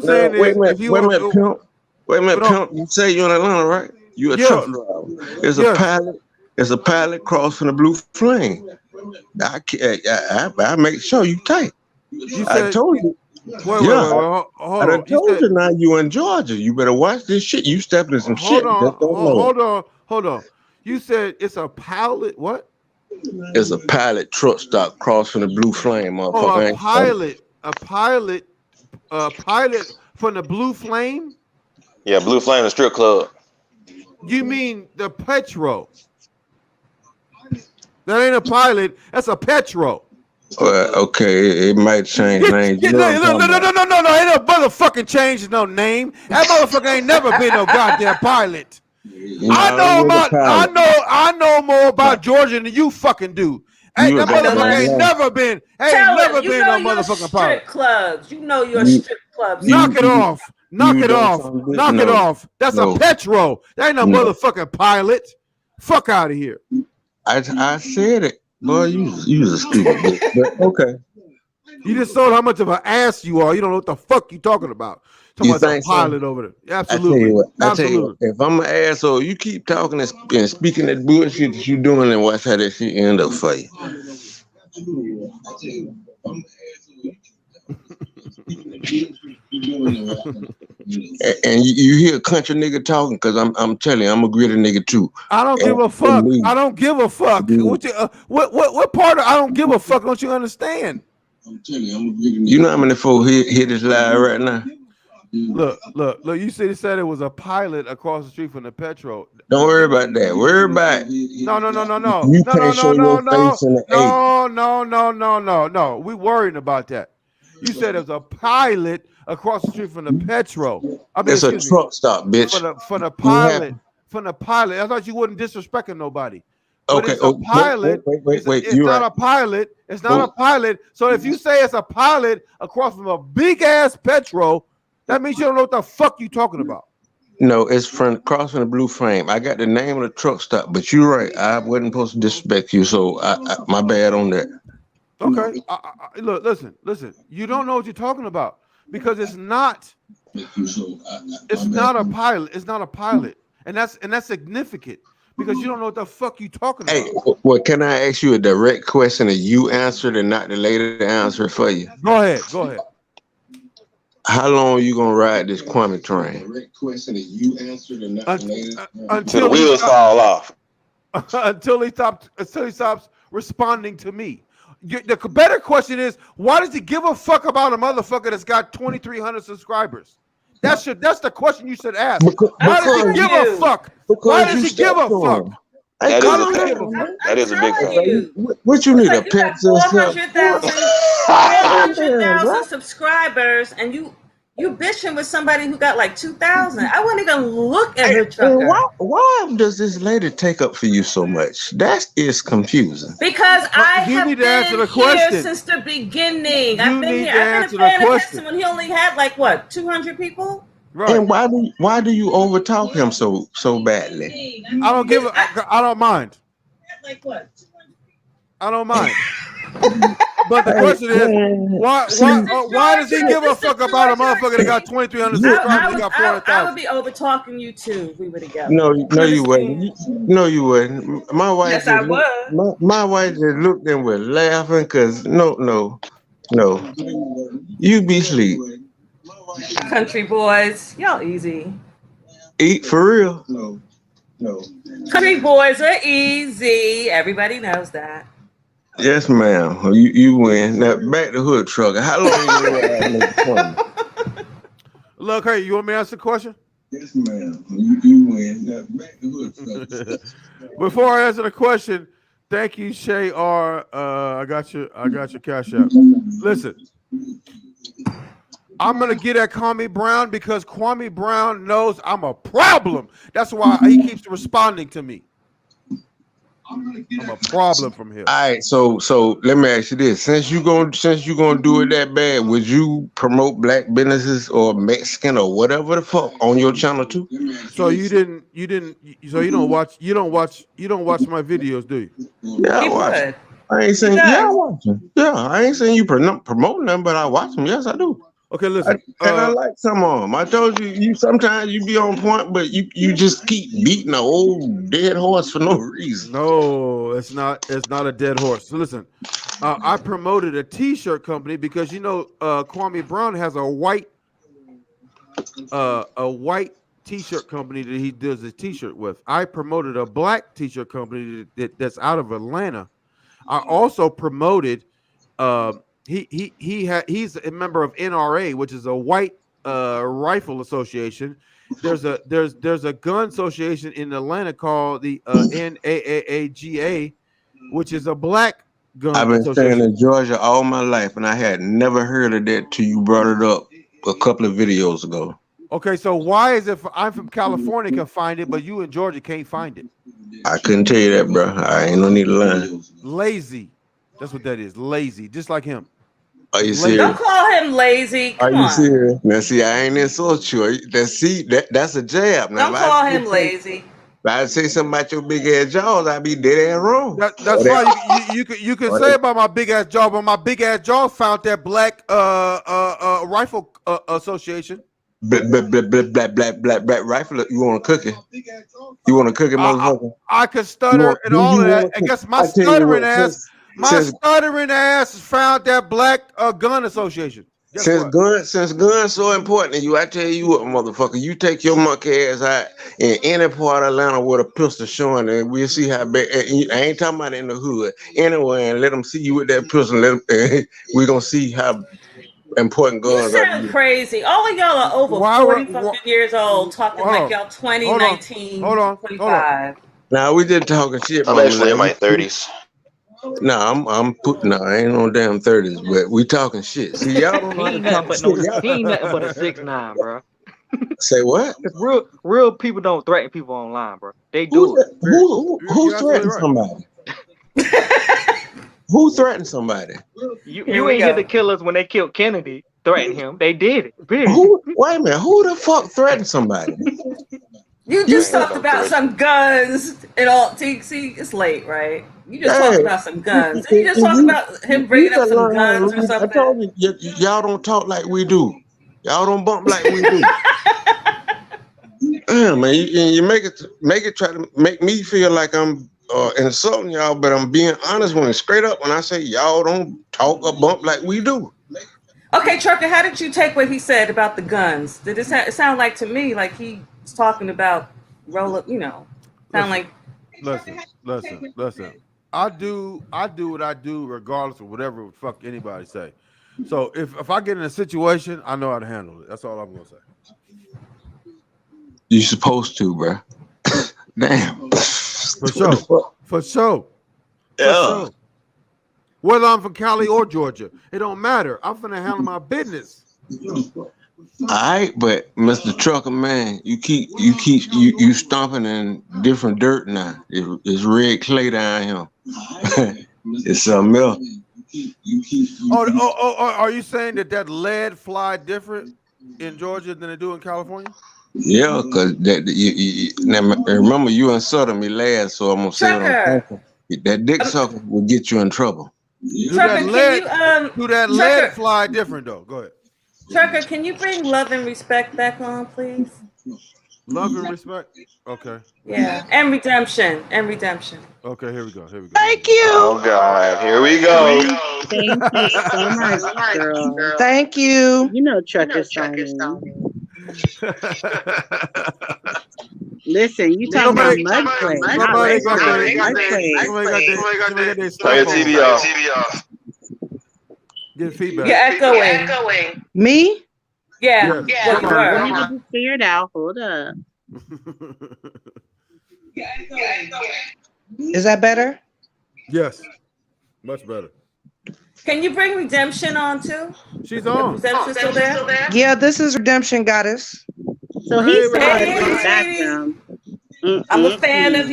saying is, if you wait a want minute, pimp. Wait a minute, pimp. You say you're in Atlanta, right? You a truck driver. It's a pilot. It's a pilot crossing the blue flame. I make sure you tight. I told you. Wait, hold I on. told you now you in Georgia. You better watch this shit. You stepping in some shit. Hold on. You said it's a pilot. What? It's a pilot truck stop crossing the blue flame, motherfucker. A pilot from the Blue Flame? Yeah, Blue Flame, the strip club. You mean the Petro? That ain't a pilot. That's a Petro. Well, okay, it might change names. No, ain't no motherfucking change no name. That motherfucker ain't never been no goddamn pilot. I know more about Georgia than you fucking do. Hey, that motherfucker ain't never been no motherfucking pilot. Strip clubs. You know your strip clubs. Knock it off. That's a Petro. That ain't no motherfucking pilot. Fuck out of here. I said it. Boy, you a stupid bitch. But okay. You just saw how much of an ass you are. You don't know what the fuck you talking about. Talking about the pilot over there. Absolutely. I tell you what, if I'm an asshole, you keep talking and speaking that bullshit that you doing, and watch how that shit end up for you. And you hear a country nigga talking, because I'm telling you, I'm a gritty nigga too. I don't give a fuck. I don't give a fuck. What part of I don't give a fuck don't you understand? I'm telling you, I'm a gritty nigga. You know how many folks hear this live right now? Look. You said it was a pilot across the street from the Petro. Don't worry about that. Worry about No. you can't show your face in the eight. No. We worrying about that. You said it was a pilot across the street from the Petro. I mean, It's a excuse me, truck stop, bitch. for the You have pilot. From the pilot. I thought you wasn't disrespecting nobody. But okay. it's a pilot. Wait. It's You not right. a pilot. It's not a Oh, pilot. So if you say it's a pilot across from a big ass Petro, that means you don't know what the fuck you talking about. no, it's from crossing the blue frame. I got the name of the truck stop, but you're right. I wasn't supposed to disrespect you, so my bad on that. Okay. Look, listen. You don't know what you're talking about because it's not. It's not a pilot. It's not a pilot, and that's significant because you don't know what the fuck you talking Hey, about. well, can I ask you a direct question that you answered and not the lady answer for you? Go ahead. How long you gonna ride this Kwame train? Till the Until he wheels fall off. until he stops responding to me. The better question is, why does he give a fuck about a motherfucker that's got 2,300 subscribers? That's the question you should ask. Why does he give a fuck? Why does he give a fuck? Hey, That is a big fuck. What you need, a You got Pepsi or something? 400,000 subscribers, and you bitching with somebody who got like 2,000. I wouldn't even look at her And trucker. why does this lady take up for you so much? That is confusing. Because I You have need to been answer the here question. since the beginning. You I've been need here. to I've answer been the paying attention question. when he only had like what, 200 people? Right. And why do you overtalk him so badly? I don't give I don't mind. Like what? I don't mind. But the question is, why does he give a fuck about a motherfucker that got 2,300 subscribers? He got I 400,000. would be over talking you too if we were together. No, you wouldn't. No, you wouldn't. My wife Yes, I would. My wife just looked and was laughing because no. You be sleep. Country boys, y'all easy. Eat for real. Country boys are easy. Everybody knows that. Yes, ma'am. You win. Now back to Hood Trucker. How long you gonna Look, hey, you want me to ask the question? Yes, ma'am. You win. Now back to Hood Trucker. Before I answer the question, thank you, Shay R. I got your cash app. Listen, I'm gonna get at Kwame Brown because Kwame Brown knows I'm a problem. That's why he keeps responding to me. I'm a problem from here. All right, so let me ask you this: since you gonna do it that bad, would you promote black businesses or Mexican or whatever the fuck on your channel too? So you don't watch my videos, do you? Yeah, I watch them. I ain't saying I watch them. Yeah, I ain't saying you promote them, but I watch them. Yes, I do. Okay, listen. I like some of them. I told you sometimes you be on point, but you just keep beating an old dead horse for no reason. No, it's not a dead horse. So listen, I promoted a T-shirt company because Kwame Brown has a white T-shirt company that he does a T-shirt with. I promoted a black T-shirt company that's out of Atlanta. I also promoted. He's a member of NRA, which is a white rifle association. There's a gun association in Atlanta called the NAAAGA, which is a black gun I've been association. staying in Georgia all my life, and I had never heard of that till you brought it up a couple of videos ago. Okay, so why is it I'm from California can find it, but you in Georgia can't find it? I couldn't tell you that, bro. I ain't no need to lie. Lazy. That's what that is. Lazy, just like him. Are you serious? Don't call him lazy. Come on. Serious? Now, see, I ain't insult you. That's a jab. Now, Don't call him lazy. If I say something about your big ass jaws, I'd be dead ass wrong. That's fine. You can say about my big ass jaw, but my big ass jaw found that black rifle association. Black rifle. You want to cook it? You want to cook it, motherfucker? I could stutter and all of that. I guess my stuttering ass found that black gun association. Since guns so important to you, I tell you what, motherfucker, you take your monkey ass out in any part of Atlanta with a pistol showing, and we'll see how bad. I ain't talking about in the hood, anywhere, and let them see you with that pistol. We're gonna see how important You guns are sound used. crazy. All of y'all are over 40 fucking years old talking Hold like on. y'all 20, Hold on. 19, Hold on. 25. Now we just talking shit, I'm mama. actually in Now my 30s. I ain't on damn 30s, but we talking shit. See, y'all don't know He how to ain't nothing talk but shit. no. Y'all He ain't nothing but a 6'9", bro. say what? Real people don't threaten people online, bro. They Who do it. who threatened somebody? Who threatened somebody? You ain't hear the killers when they killed Kennedy threaten him. They did it. Period. Wait a minute, who the fuck threatened somebody? You just talked about some guns and all. See, it's late, right? You just Hey, talked about some guns. Did you just if talk about him bringing up better some learn how to guns or read. I something? told you, y'all don't talk like we do. Y'all don't bump like we do. Damn, man, you make it try to make me feel like I'm insulting y'all, but I'm being honest straight up when I say y'all don't talk or bump like we do. Okay, Trucker, how did you take what he said about the guns? Did it sound like to me like he was talking about roll up, sound like. Listen. I do what I do regardless of whatever the fuck anybody say. So if I get in a situation, I know how to handle it. That's all I'm gonna say. You supposed to, bro. Damn. For sure. Yeah. Whether I'm from Cali or Georgia, it don't matter. I'm finna handle my business. All right, but Mr. Trucker, man, you stomping in different dirt now. It's red clay down here. It's something else. Are you saying that lead fly different in Georgia than they do in California? Yeah, because now, remember you insulted me last, so I'm gonna say what I'm thinking. That dick sucker will get you in trouble. Do that lead fly different though? Go ahead. Trucker, can you bring love and respect back on, please? Love and respect. Okay. Yeah, and redemption. Okay, here we go. Thank you. Oh God, here we go. Thank you so much, girl. Thank you. You know Trucker's on me. Listen, you talking about mud clay, not red clay. Mud clay. Turn your TV off. Get feedback. You're echoing. Me? Yeah. Hold on. Let me get this figured out. Hold up. Is that better? Yes. Much better. Can you bring redemption on too? She's on. Redemption still there? Yeah, this is Redemption Goddess. So he's somebody from the background. I'm a fan of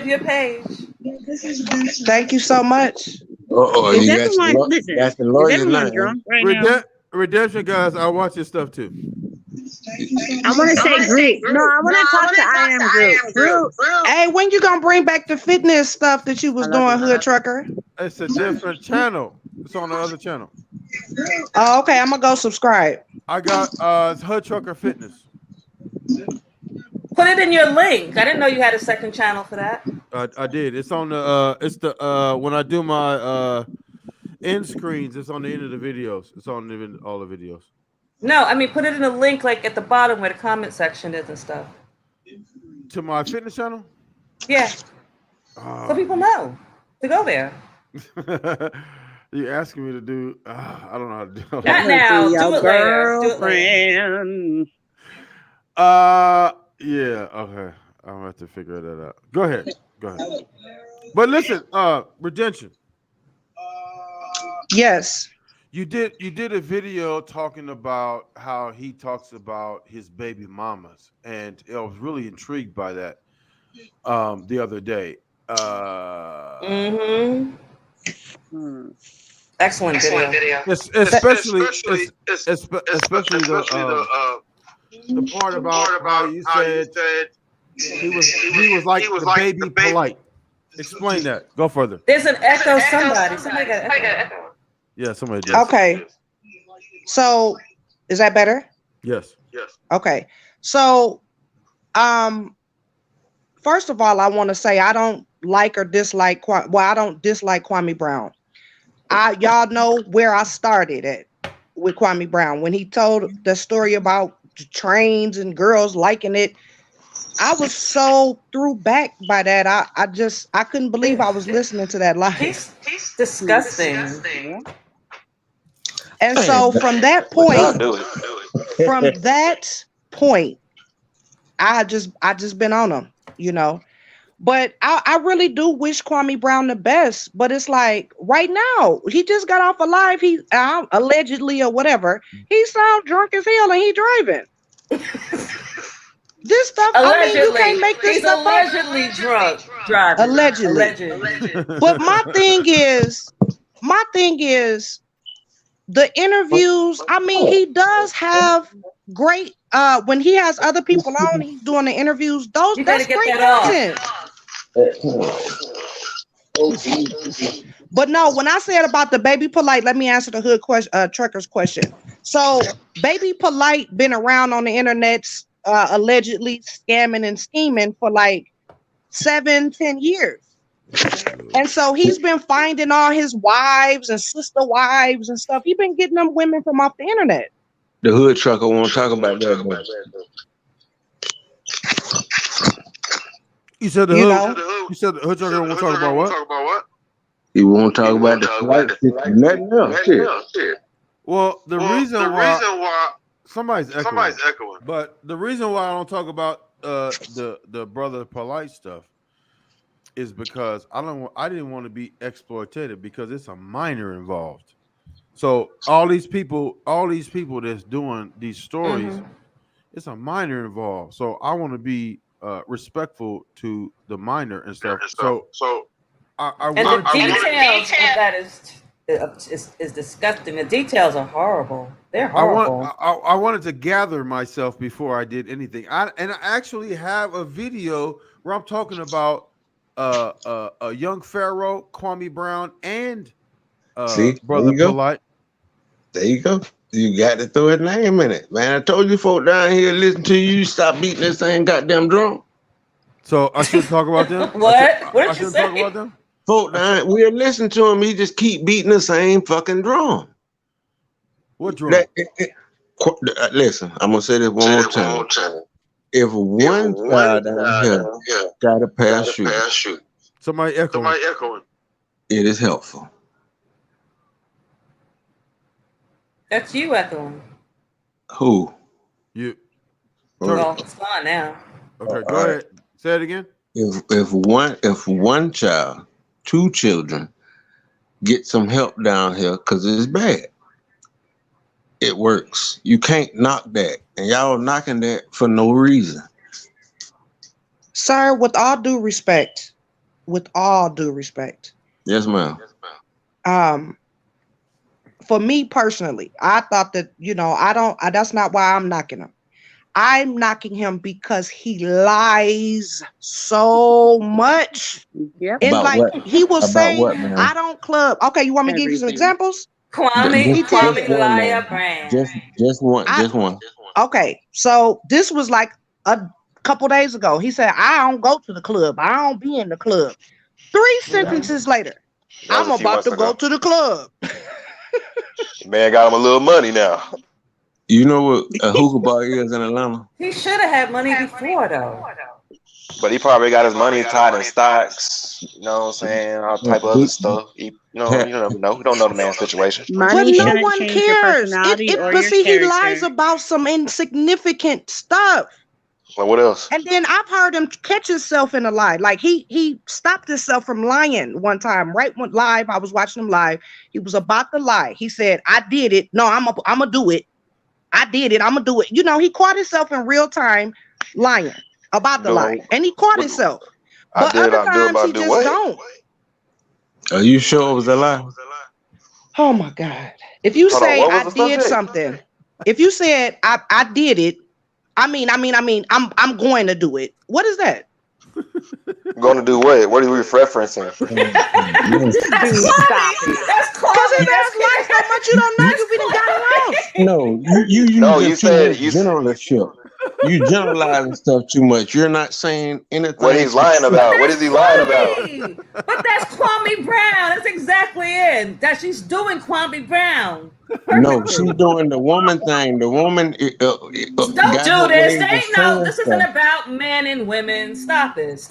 your page. Thank you so much. Is everyone listen? Is everyone drunk right now? Redemption guys, I watch your stuff too. I want to say group. No, I want to talk to I am group. Hey, when you gonna bring back the fitness stuff that you was doing, Hood Trucker? It's a different channel. It's on the other channel. Oh, okay. I'm gonna go subscribe. I got Hood Trucker Fitness. Put it in your link. I didn't know you had a second channel for that. I did. It's on the when I do my end screens, it's on the end of the videos. It's on all the videos. No, I mean put it in a link like at the bottom where the comment section is and stuff. To my fitness channel? Yeah. So people know to go there. You asking me to do? I don't know how to do. Not now. Do it girlfriend. Yeah. Okay. I'm gonna have to figure that out. Go ahead. But listen, Redemption. Yes. You did a video talking about how he talks about his baby mamas, and I was really intrigued by that the other day. Excellent video. Especially the part about how you said he was like the baby polite. Explain that. Go further. There's an echo. Somebody got echo. Yeah, somebody did. Okay. So, is that better? Yes. Okay. So, first of all, I want to say I don't like or dislike. I don't dislike Kwame Brown. Y'all know where I started at with Kwame Brown when he told the story about the trains and girls liking it. I was so threw back by that. I couldn't believe I was listening to that live. He's disgusting. And so from that But y'all point, do it. I just been on them, you know. But I really do wish Kwame Brown the best. But it's like right now, he just got off a live. He allegedly or whatever. He sound drunk as hell and he driving. This stuff, Allegedly. I mean, you can't make this He's stuff allegedly drunk driving. Allegedly. But my thing is, the interviews. I mean, he does have great. When he has other people on, he's doing the interviews. That's great content. But no, when I said about the Baby Polite, let me answer the hood question, Trucker's question. So Baby Polite been around on the internet, allegedly scamming and scheming for like 7-10 years. And so he's been finding all his wives and sister wives and stuff. He's been getting them women from off the internet. The hood trucker won't talk about that. You said the hood trucker won't talk about what? He won't talk about the flight, nothing else. Shit. Well, the reason why somebody's echoing. But the reason why I don't talk about the brother Polite stuff is because I didn't want to be exploitative because it's a minor involved. So all these people that's doing these stories, it's a minor involved. So I want to be respectful to the minor and stuff. So the details of that is disgusting. The details are horrible. They're horrible. I wanted to gather myself before I did anything. I actually have a video where I'm talking about a young Pharaoh, Kwame Brown, and Brother Polite. There you go. You got to throw his name in it, man. I told you, folk down here, listen to you. Stop beating this thing goddamn drum. So I shouldn't talk about them. What? I shouldn't talk about them. Folk down, we'll listen to him. He just keep beating the same fucking drum. What drum? Listen, I'm gonna say this one more time. If one child down here got a parachute, somebody echoing. It is helpful. That's you echoing. Who? You. Well, it's gone now. Okay, go ahead. Say it again. If one child, 2 children, get some help down here because it's bad, it works. You can't knock that, and y'all knocking that for no reason. Sir, with all due respect. Yes, ma'am. For me personally, I thought that, that's not why I'm knocking him. I'm knocking him because he lies so much. Yep. And About like what? he will About say, what, man? I don't club. Okay, you want me to give you some examples? Kwame Liar Brand. Just one. Okay, so this was like a couple days ago. He said, I don't go to the club. I don't be in the club. 3 sentences later, I'm about to go to the club. Man got him a little money now. You know what a hookah bar is in Atlanta? He should have had money before, though. But he probably got his money tied in stocks. You know what I'm saying? All type of other stuff. You never know. We don't know the man's situation. Money but no shouldn't one change cares. your personality or but your see, character. he lies about some insignificant stuff. Well, what else? And then I've heard him catch himself in a lie. Like he stopped himself from lying one time. Right when live, I was watching him live. He was about to lie. He said, "I did it. No, I'm gonna do it. I did it. I'm gonna do it." He caught himself in real time lying about the lie, and he caught himself. But other times he just don't. Are you sure it was a lie? Oh my God! If you say I did something, if you said I did it. I'm going to do it. What is that? Going to do what? What are we referencing? That's Kwame. That's life so much you don't know. You done got it wrong. No, you said generalship. You generalizing stuff too much. You're not saying anything. What he's lying about? What is he lying about? But that's Kwame Brown. That's exactly it. That she's doing Kwame Brown. No, she's doing the woman thing. The woman. Don't do this. This isn't about men and women. Stop it.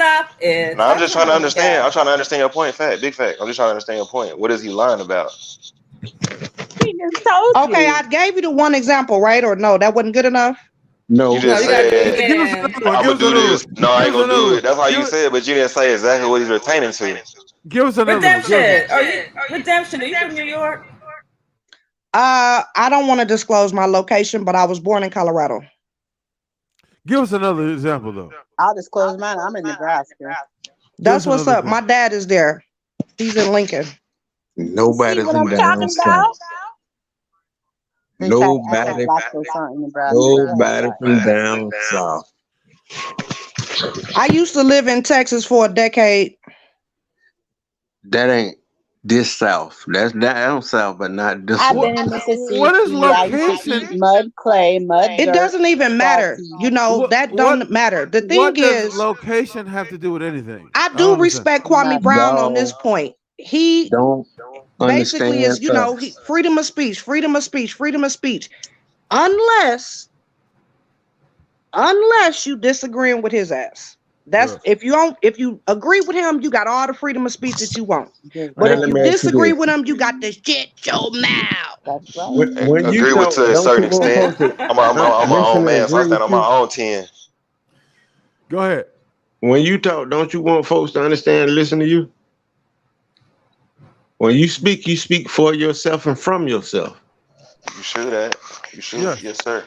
No, I'm just trying to understand. I'm trying to understand your point. Big fact. I'm just trying to understand your point. What is he lying about? He just told Okay, you. I gave you the one example, right? Or no, that wasn't good enough? No. You just said, Give us another one. I'm Give gonna us do another this. one. No, I Give ain't us gonna another do one. it. That's how you Give, said, but you didn't say exactly what he's retaining to. give us another one. Give us Redemption. one. Are you Redemption? Are you from New York? I don't want to disclose my location, but I was born in Colorado. Give us another example, though. I'll disclose mine. I'm in Nebraska. That's us what's another up. My dad is there. He's in Lincoln. See Nobody what from I'm down talking south. about? They try to act like Nobody. Roscoe something in Nebraska. Nobody from down south. I used to live in Texas for a decade. That ain't this south. That's down south, but not this I've one. been in Mississippi. What is I used to location? eat mud, clay, mud, It dirt, doesn't even matter. salty. You know, that don't matter. The thing What does is, location have to do with anything? I I do don't understand. respect Kwame Brown on this Y'all point. He don't basically understand is, us. freedom of speech, freedom of speech, freedom of speech. Unless you disagreeing with his ass. That's if you agree with him, you got all the freedom of speech that you want. But Now if let you me ask you disagree this. with him, you got to shut your mouth. That's right. When you Agree with talk, to a don't certain you want extent. folks to I'm my own listen and man, so I agree stand with on my you? own 10. Go ahead. When you talk, don't you want folks to understand and listen to you? When you speak for yourself and from yourself. You sure that? You sure? Yes, sir.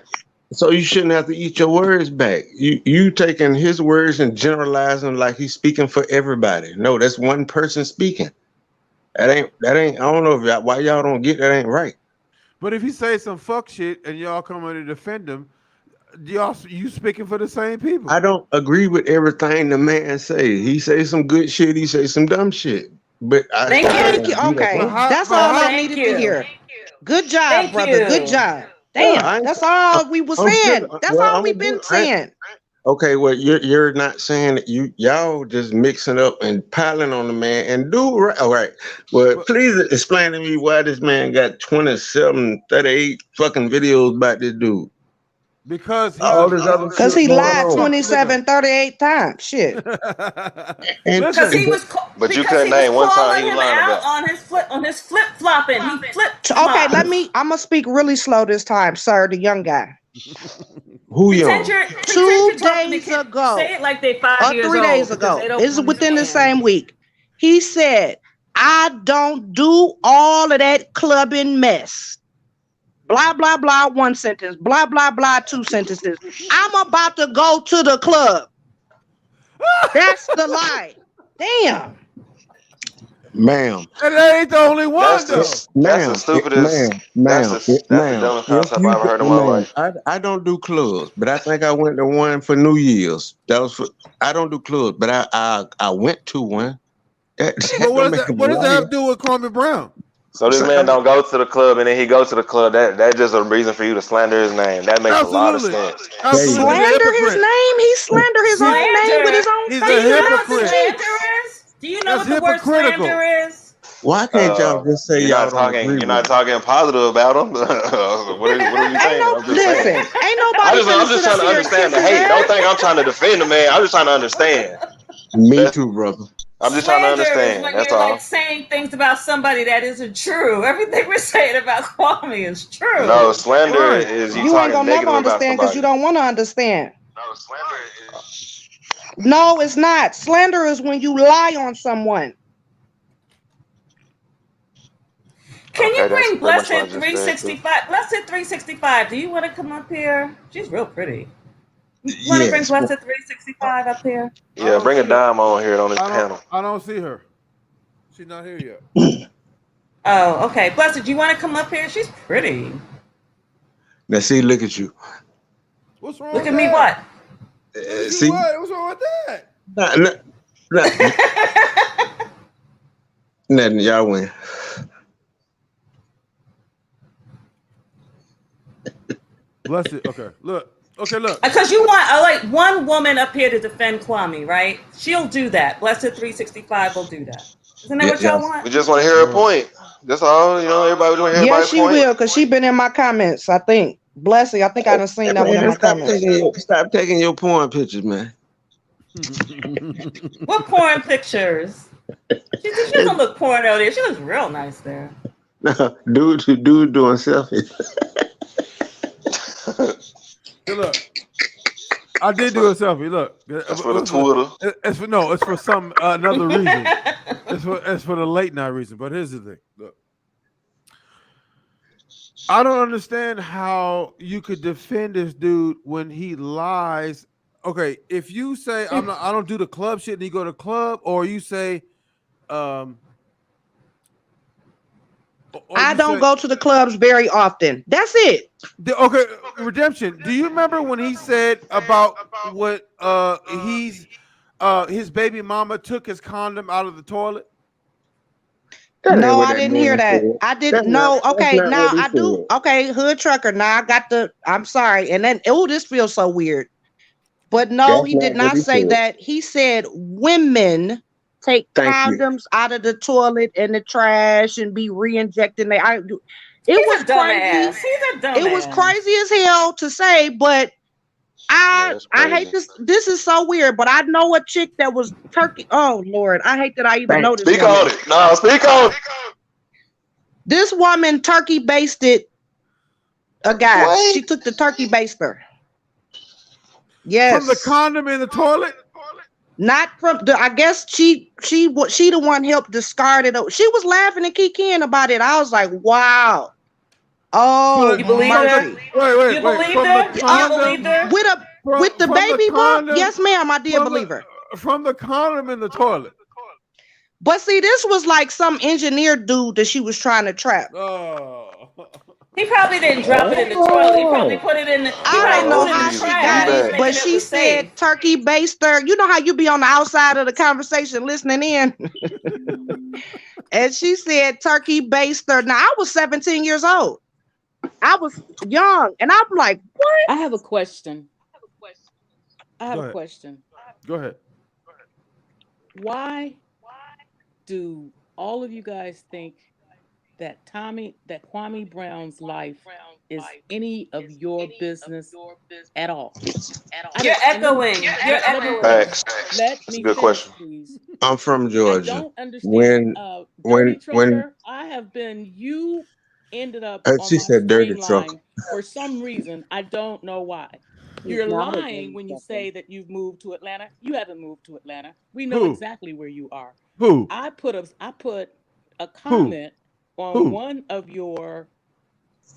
So you shouldn't have to eat your words back. You taking his words and generalizing like he's speaking for everybody. No, that's one person speaking. That ain't. I don't know if why y'all don't get that ain't right. But if he say some fuck shit and y'all come in to defend him, you speaking for the same people. I don't agree with everything the man say. He say some good shit. He say some dumb shit. But I Thank still you. Thank you. don't agree. That's Okay, all. that's but all I Thank needed to you. hear. Good job, Thank brother. Good you. job. Yeah, Damn, that's all we was I'm saying. still. That's Well, all I'm we've gonna been do. saying. Okay, well, you're not saying that y'all just mixing up and piling on the man and do right. All right. Well, please explain to me why this man got 27, 38 fucking videos about this dude. Because he's All this other Because shit he going lied on. 27, 38 times. Shit. And Because he was But you because couldn't he was name one time calling he was him lying out about. on his flip flopping. He flip Okay, flopped. I'm going to speak really slow this time, sir, the young guy. Who Pretend young? you're talking to 2 days kids. ago, Say it like they're 5 or years 3 old days because ago, they don't is within the understand. same week, he said, I don't do all of that clubbing mess. Blah, blah, blah, 1 sentence. Blah, blah, blah, 2 sentences. I'm about to go to the club. That's the lie. Damn. Ma'am. And that ain't the only one, though. That's the Ma'am, stupidest. That's the ma'am. dumbest If concept you, I've ever heard in my ma'am, life. I don't do clubs, but I think I went to one for New Year's. That was for. I don't do clubs, but I went to one. That But don't make him a what does that have liar. to do with Kwame Brown? So this So, man don't go to the club and then he goes to the club. That's just a reason for you to slander his name. That makes a lot of Absolutely. sense. there you go. Slander his name? He slander his own name with his own He's Do a you face know and what hypocrite. cheeks. slander is? Do you know That's what the word hypocritical. slander is? Why can't y'all just say You're y'all not don't talking. agree You're with not me? talking positive about him. What are you saying? I'm just Listen, saying. ain't nobody finna I'm just sit trying up to here and understand kiss the his hate. Don't ass. think I'm trying to defend the man. I'm just trying to understand. Me too, brother. I'm just trying to Slander is understand. when That's you're like all. saying things about somebody that isn't true. Everything we're saying about Kwame is No, true. slander Right. is you You ain't talking gonna never negative about understand because you somebody. don't want to understand. No, it's not. Slander is when you lie on someone. Can you Okay, that's bring pretty much Blessed what I just said too. 365? Blessed 365. Do you want to come up here? She's real pretty. You want to bring Yes. Blessed 365 up here? I Yeah, don't bring a see her. dime on here on this panel. I don't see her. She's not here yet. Oh, okay. Blessed, do you want to come up here? She's pretty. Now see, look at you. What's wrong Look with at me, that? what? Look at you, See, what? What's wrong with that? nothing. Y'all win. Bless it. Okay, look. Okay, look. Because you want like one woman up here to defend Kwame, right? She'll do that. Blessed 365 will do that. Isn't that what y'all Yes. want? We just want to hear a point. That's all. You know, everybody want to hear Yes, everybody's she point. will, because she been in my comments, I think. Blessing. I think I done seen that one in Man, my comments. stop taking your porn pictures, man. What porn pictures? She doesn't look porn out there. She looks real nice there. No, dude doing selfies. Hey, look, I did do a selfie. Look, That's for the Twitter. it's for some another reason. It's for the late night reason. But here's the thing. Look, I don't understand how you could defend this dude when he lies. Okay, if you say I don't do the club shit, and you go to club, or you say, or I you don't say, go to the clubs very often. That's it. okay, redemption. Do you remember when he said about what his baby mama took his condom out of the toilet? That ain't No, what I that didn't hear man that. said. I That's didn't not know. that's Okay, not now what he I do. said. Okay, hood trucker. Now I got the. I'm sorry. And then, oh, this feels so weird. But no, That's he did not what not he say said. that. He said women take Thank you. condoms out of the toilet and the trash and be re-injecting. It He's was a dumbass. crazy. He's a dumbass. It was crazy as hell to say, but I that's hate crazy. this. This is so weird. But I know a chick that was turkey. Oh Lord, I hate that I even know this Speak woman. on it. No, speak on it. This woman turkey basted a guy. What? She took the turkey baster. From the Yes. condom in the toilet? Not from the. I guess she the one helped discard it. She was laughing and kikiing about it. I was like, wow. Oh You believe mercy. her? Wait. You believed From her? the You condom, believed her? With the from the baby bump? condom, Yes, ma'am. I did believe her. From the condom in the toilet. But see, this was like some engineer dude that she was trying to trap. Oh. He probably didn't drop it in the toilet. He probably put it in the. He I don't probably know put it in how the she trash, got it, thinking but it she was safe. said turkey baster. You know how you be on the outside of the conversation listening in? And she said turkey baster. Now, I was 17 years old. I was young. And I'm like, what? I have a question. I have Go a ahead. question. Go ahead. Why do all of you guys think that Kwame Brown's life is any of your business at all? You're echoing. You're echoing. Facts. Let That's a me good finish, question. please. I'm from I Georgia. don't understand. Dirty When Trucker, you ended up on she my said dirty truck. streamline for some reason. I don't know why. He's You're not a lying dirty when you trucker. say that you've moved to Atlanta. You haven't moved to Atlanta. We know Who? exactly where you are. Who? I put a Who? comment on Who? one of your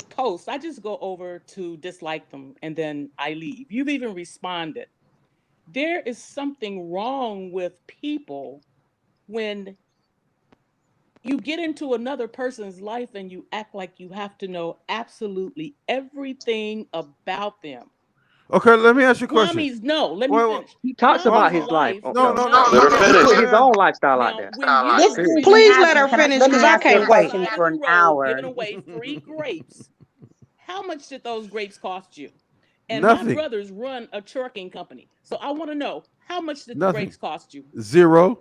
posts. I just go over to dislike them and then I leave. You've even responded. There is something wrong with people when you get into another person's life and you act like you have to know absolutely everything about them. Okay, let me ask you a question. Kwame's no, let me Wait, finish. He talks about his Kwame's life. life, no. Let her He finish. put his own lifestyle out now there. when you This, were Period. when please you let her were finish let me because I ask you a can't on the wait. question side of for the an road hour. giving away free grapes, how much did those grapes cost you? And my Nothing. brothers run a trucking company. So I want to know, how much did the Nothing. grapes cost you? 0.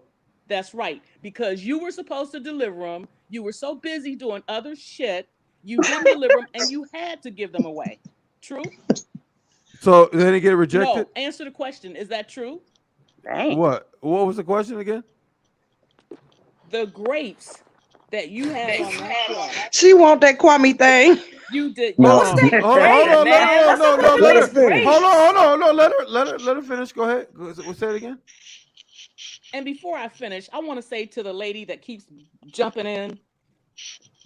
That's right. Because you were supposed to deliver them. You were so busy doing other shit. You didn't deliver them and you had to give them away. True? So then it get rejected? No. Answer the question. Is that true? Dang. What? What was the question again? The grapes that you had on that truck, She want that Kwame thing. you did. Hold You on. did Hold great, on. man. What's up with Let these her. grapes? Hold on. No, let her finish. Go ahead. Say it again. And before I finish, I want to say to the lady that keeps jumping in,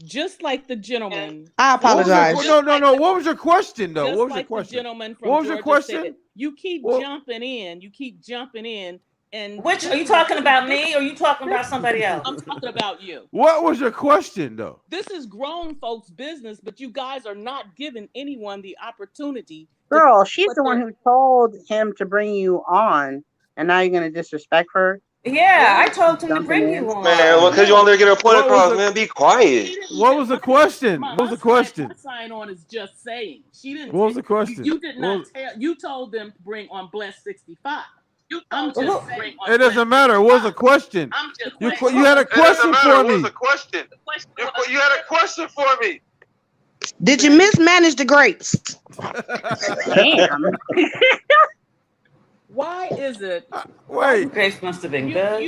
just like the gentleman I from What was your apologize. no? What was your question though? just What was your like the question? gentleman What from was your Georgia said, question? you keep What? jumping in. You keep jumping in. And Which are you talking about, me or you talking about somebody else? I'm talking about you. What was your question though? This is grown folks' business, but you guys are not giving anyone the opportunity to Girl, she's put the one their. who told him to bring you on, and now you're gonna disrespect her. Yeah, I told him to Jumping bring in. you Man, on. well, because you No, want her to get her point What was across, the man. Be quiet. she didn't What say was the my question? What was the question? my sign on is just saying. She didn't. What was the question? You did What not was, tell. You told them to bring on Bless 65. I'm just saying. it doesn't matter. What was the question? The You question you had a was. It doesn't question matter. for What was me. the question? You had a question for me. Did you mismanage the grapes? Damn. Why is it? Wait. Grapes must have been good.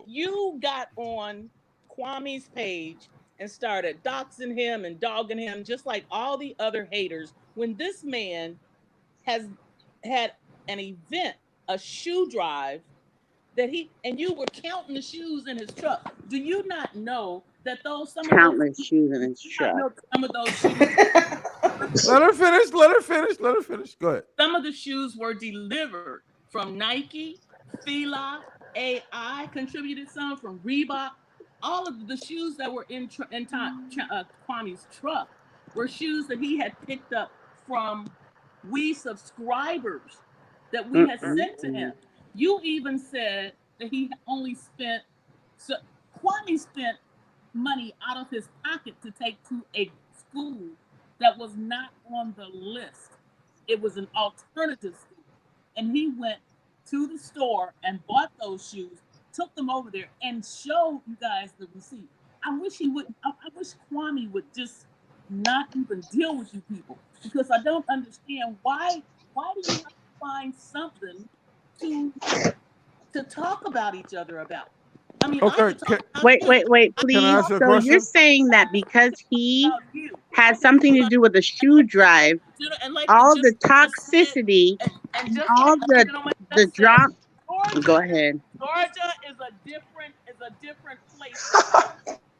You got on Kwame's page and started doxing him and dogging him, just like all the other haters. When this man has had an event, a shoe drive, that you were counting the shoes in his truck. Do you not know that some of those Countless shoes in his truck. some of those shoes Let her finish. Let her finish. Let her finish. Go ahead. some of the shoes were delivered from Nike, Fila, AI contributed some from Reebok. All of the shoes that were in Kwame's truck were shoes that he had picked up from we subscribers that we had sent to him. You even said that he only spent, so Kwame spent money out of his pocket to take to a school that was not on the list. It was an alternative school. And he went to the store and bought those shoes, took them over there, and showed you guys the receipt. I wish he would. I wish Kwame would just not even deal with you people, because I don't understand why. Why do you have to find something to talk about each other about? I mean, Okay. Wait, please. Can I ask you a So question? you're saying that because he had something to do with the shoe drive, all the toxicity and all the drop. Go ahead. Georgia is a different place.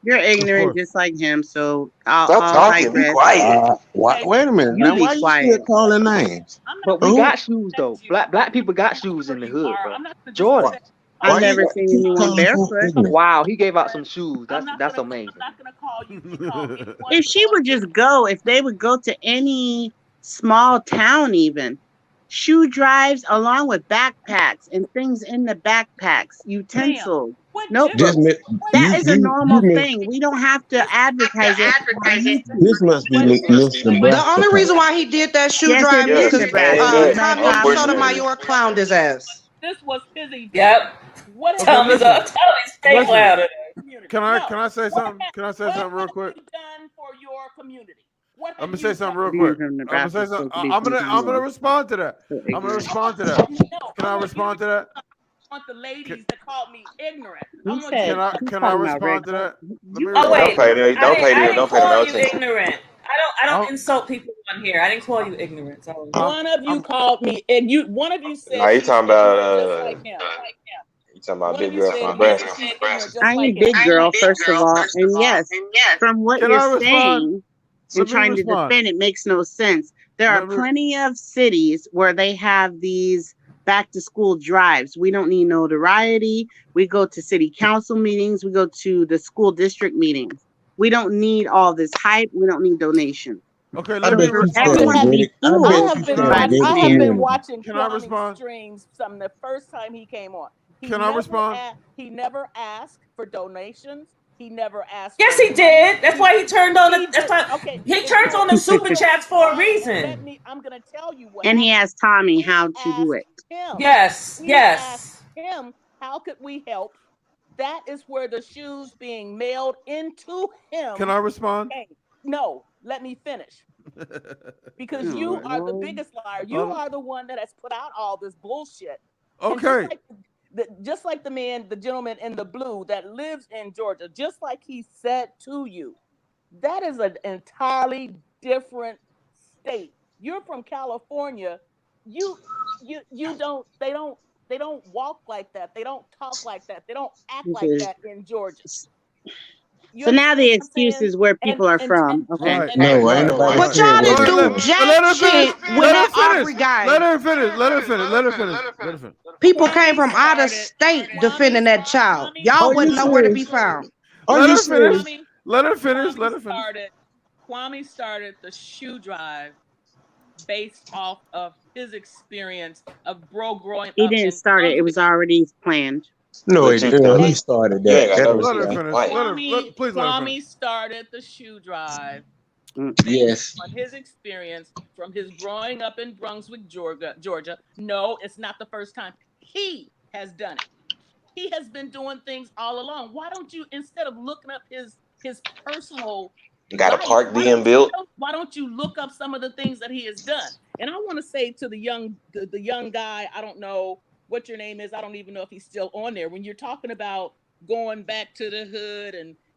You're ignorant just like him, so I'll talking. Be digress. quiet. Wait a minute. You Now, be why you quiet. still calling names? But we got shoes though. Black people got shoes in the hood, bro. Jordan. I've never seen anyone barefoot. Wow, he gave out some shoes. That's amazing. I'm not gonna call you. If she would just go, if they would go to any small town, even shoe drives along with backpacks and things in the backpacks, utensils, notebooks. That is a normal thing. We don't have to advertise it. This must be Miss The Nebraska. only reason why he did that shoe Yes, drive it is is because Nebraska. Tommy Sotomayor clowned his ass. This was his event. Yep. What Okay, Tommy's listen. stay Listen. louder. Can I say something? Can I say something real quick? Done for your community. What I'm gonna say something real Being quick. from I'm gonna Nebraska say is supposed something. to be I'm gonna respond to that. so I'm gonna ignorant. respond to that. Can I respond to that? I want the ladies that called me ignorant. He said, he's Can I talking about respond to Rick. that? Let me Oh respond. wait, Don't pay I them. didn't Don't pay them call no you attention. ignorant. I don't insult people on here. I didn't call you ignorant. So. One of you called me, and one of you said Nah, he she's talking ignorant about just like him. he talking about One of big you girl said from Nebraska. she's ignorant just I like ain't him. big girl, first of all. And yes, from what Can you're I respond? saying and Let me trying to respond. defend it makes no sense. There are Let me- plenty of cities where they have these back to school drives. We don't need notoriety. We go to city council meetings. We go to the school district meetings. We don't need all this hype. We don't need donations. Okay, I let me bet you respond. Everyone stand be with it. I fooled bet I you have been stand by watching. the with I it. have been standard. watching Can I Kwame's respond? streams from the first time he came on. Can I respond? He never asked for donations. He never asked. Yes, for he did. That's why he turned on the. That's why Okay, he turns on the super chats for a reason. I'm gonna tell you what. And he asked Tommy how to do it. Him. Yes, He asked him, how could we help? That is where the shoes being mailed into him. Can I respond? came. No, let me finish. Because you are the biggest liar. You are the one that has put out all this bullshit. And Okay. just like the gentleman in the blue that lives in Georgia, just like he said to you, that is an entirely different state. You're from California. You don't. They don't walk like that. They don't talk like that. They don't act like that in Georgia. So now the excuse is where people are from. Okay. Right. No, ain't nobody But saying y'all didn't where do they jack shit with that Aubrey guy. Let her finish. Let her finish. Let her finish. Let her finish. People came from out of state defending that child. Y'all wouldn't know where to be found. Let her finish. Let her finish. Let her finish. Kwame started the shoe drive based off of his experience of growing up. He didn't start it. It was already planned. No, he didn't. He started that. Let her finish. Please let her Kwame finish. started the shoe drive. Yes. On his experience from his growing up in Brunswick, Georgia. No, it's not the first time. He has done it. He has been doing things all along. Why don't you, instead of looking up his personal Got a park being built. Why don't you look up some of the things that he has done? And I want to say to the young guy, I don't know what your name is. I don't even know if he's still on there. When you're talking about going back to the hood and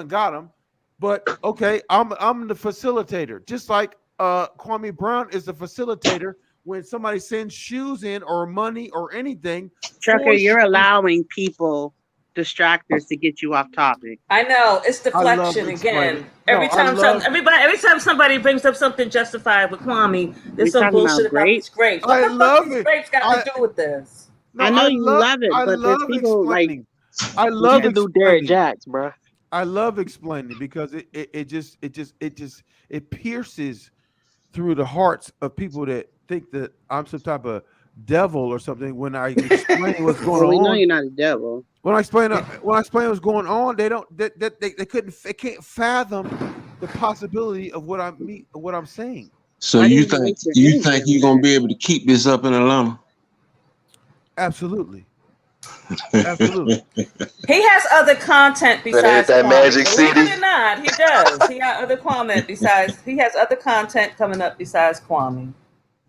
woman got him. But okay, I'm the facilitator, just like Kwame Brown is the facilitator when somebody sends shoes in or money or anything. Trucker, you're shoes. allowing people distractors to get you off topic. I know it's I love deflection explaining. again. No, I love. Every time somebody brings up something justified with Kwame, We're there's some talking about bullshit about these grapes. grapes. What I the fuck love these it. grapes got to do with this? No, I know you love it, I but there's love people like explaining. I You love can do Derek explaining. Jacks, bro. I love explaining because it pierces through the hearts of people that think that I'm some type of devil or something when I explain what's going well, we know on. you're not a devil. When I explain what's going on, they don't they can't fathom the possibility of what I'm saying. So Why do you you think waste your you energy think on you're gonna that? be able to keep this up in Atlanta? Absolutely. Absolutely. He has other content Then hit besides that Kwame. Magic Believe City. it or not, he does. He got other comment besides. He has other content coming up besides Kwame.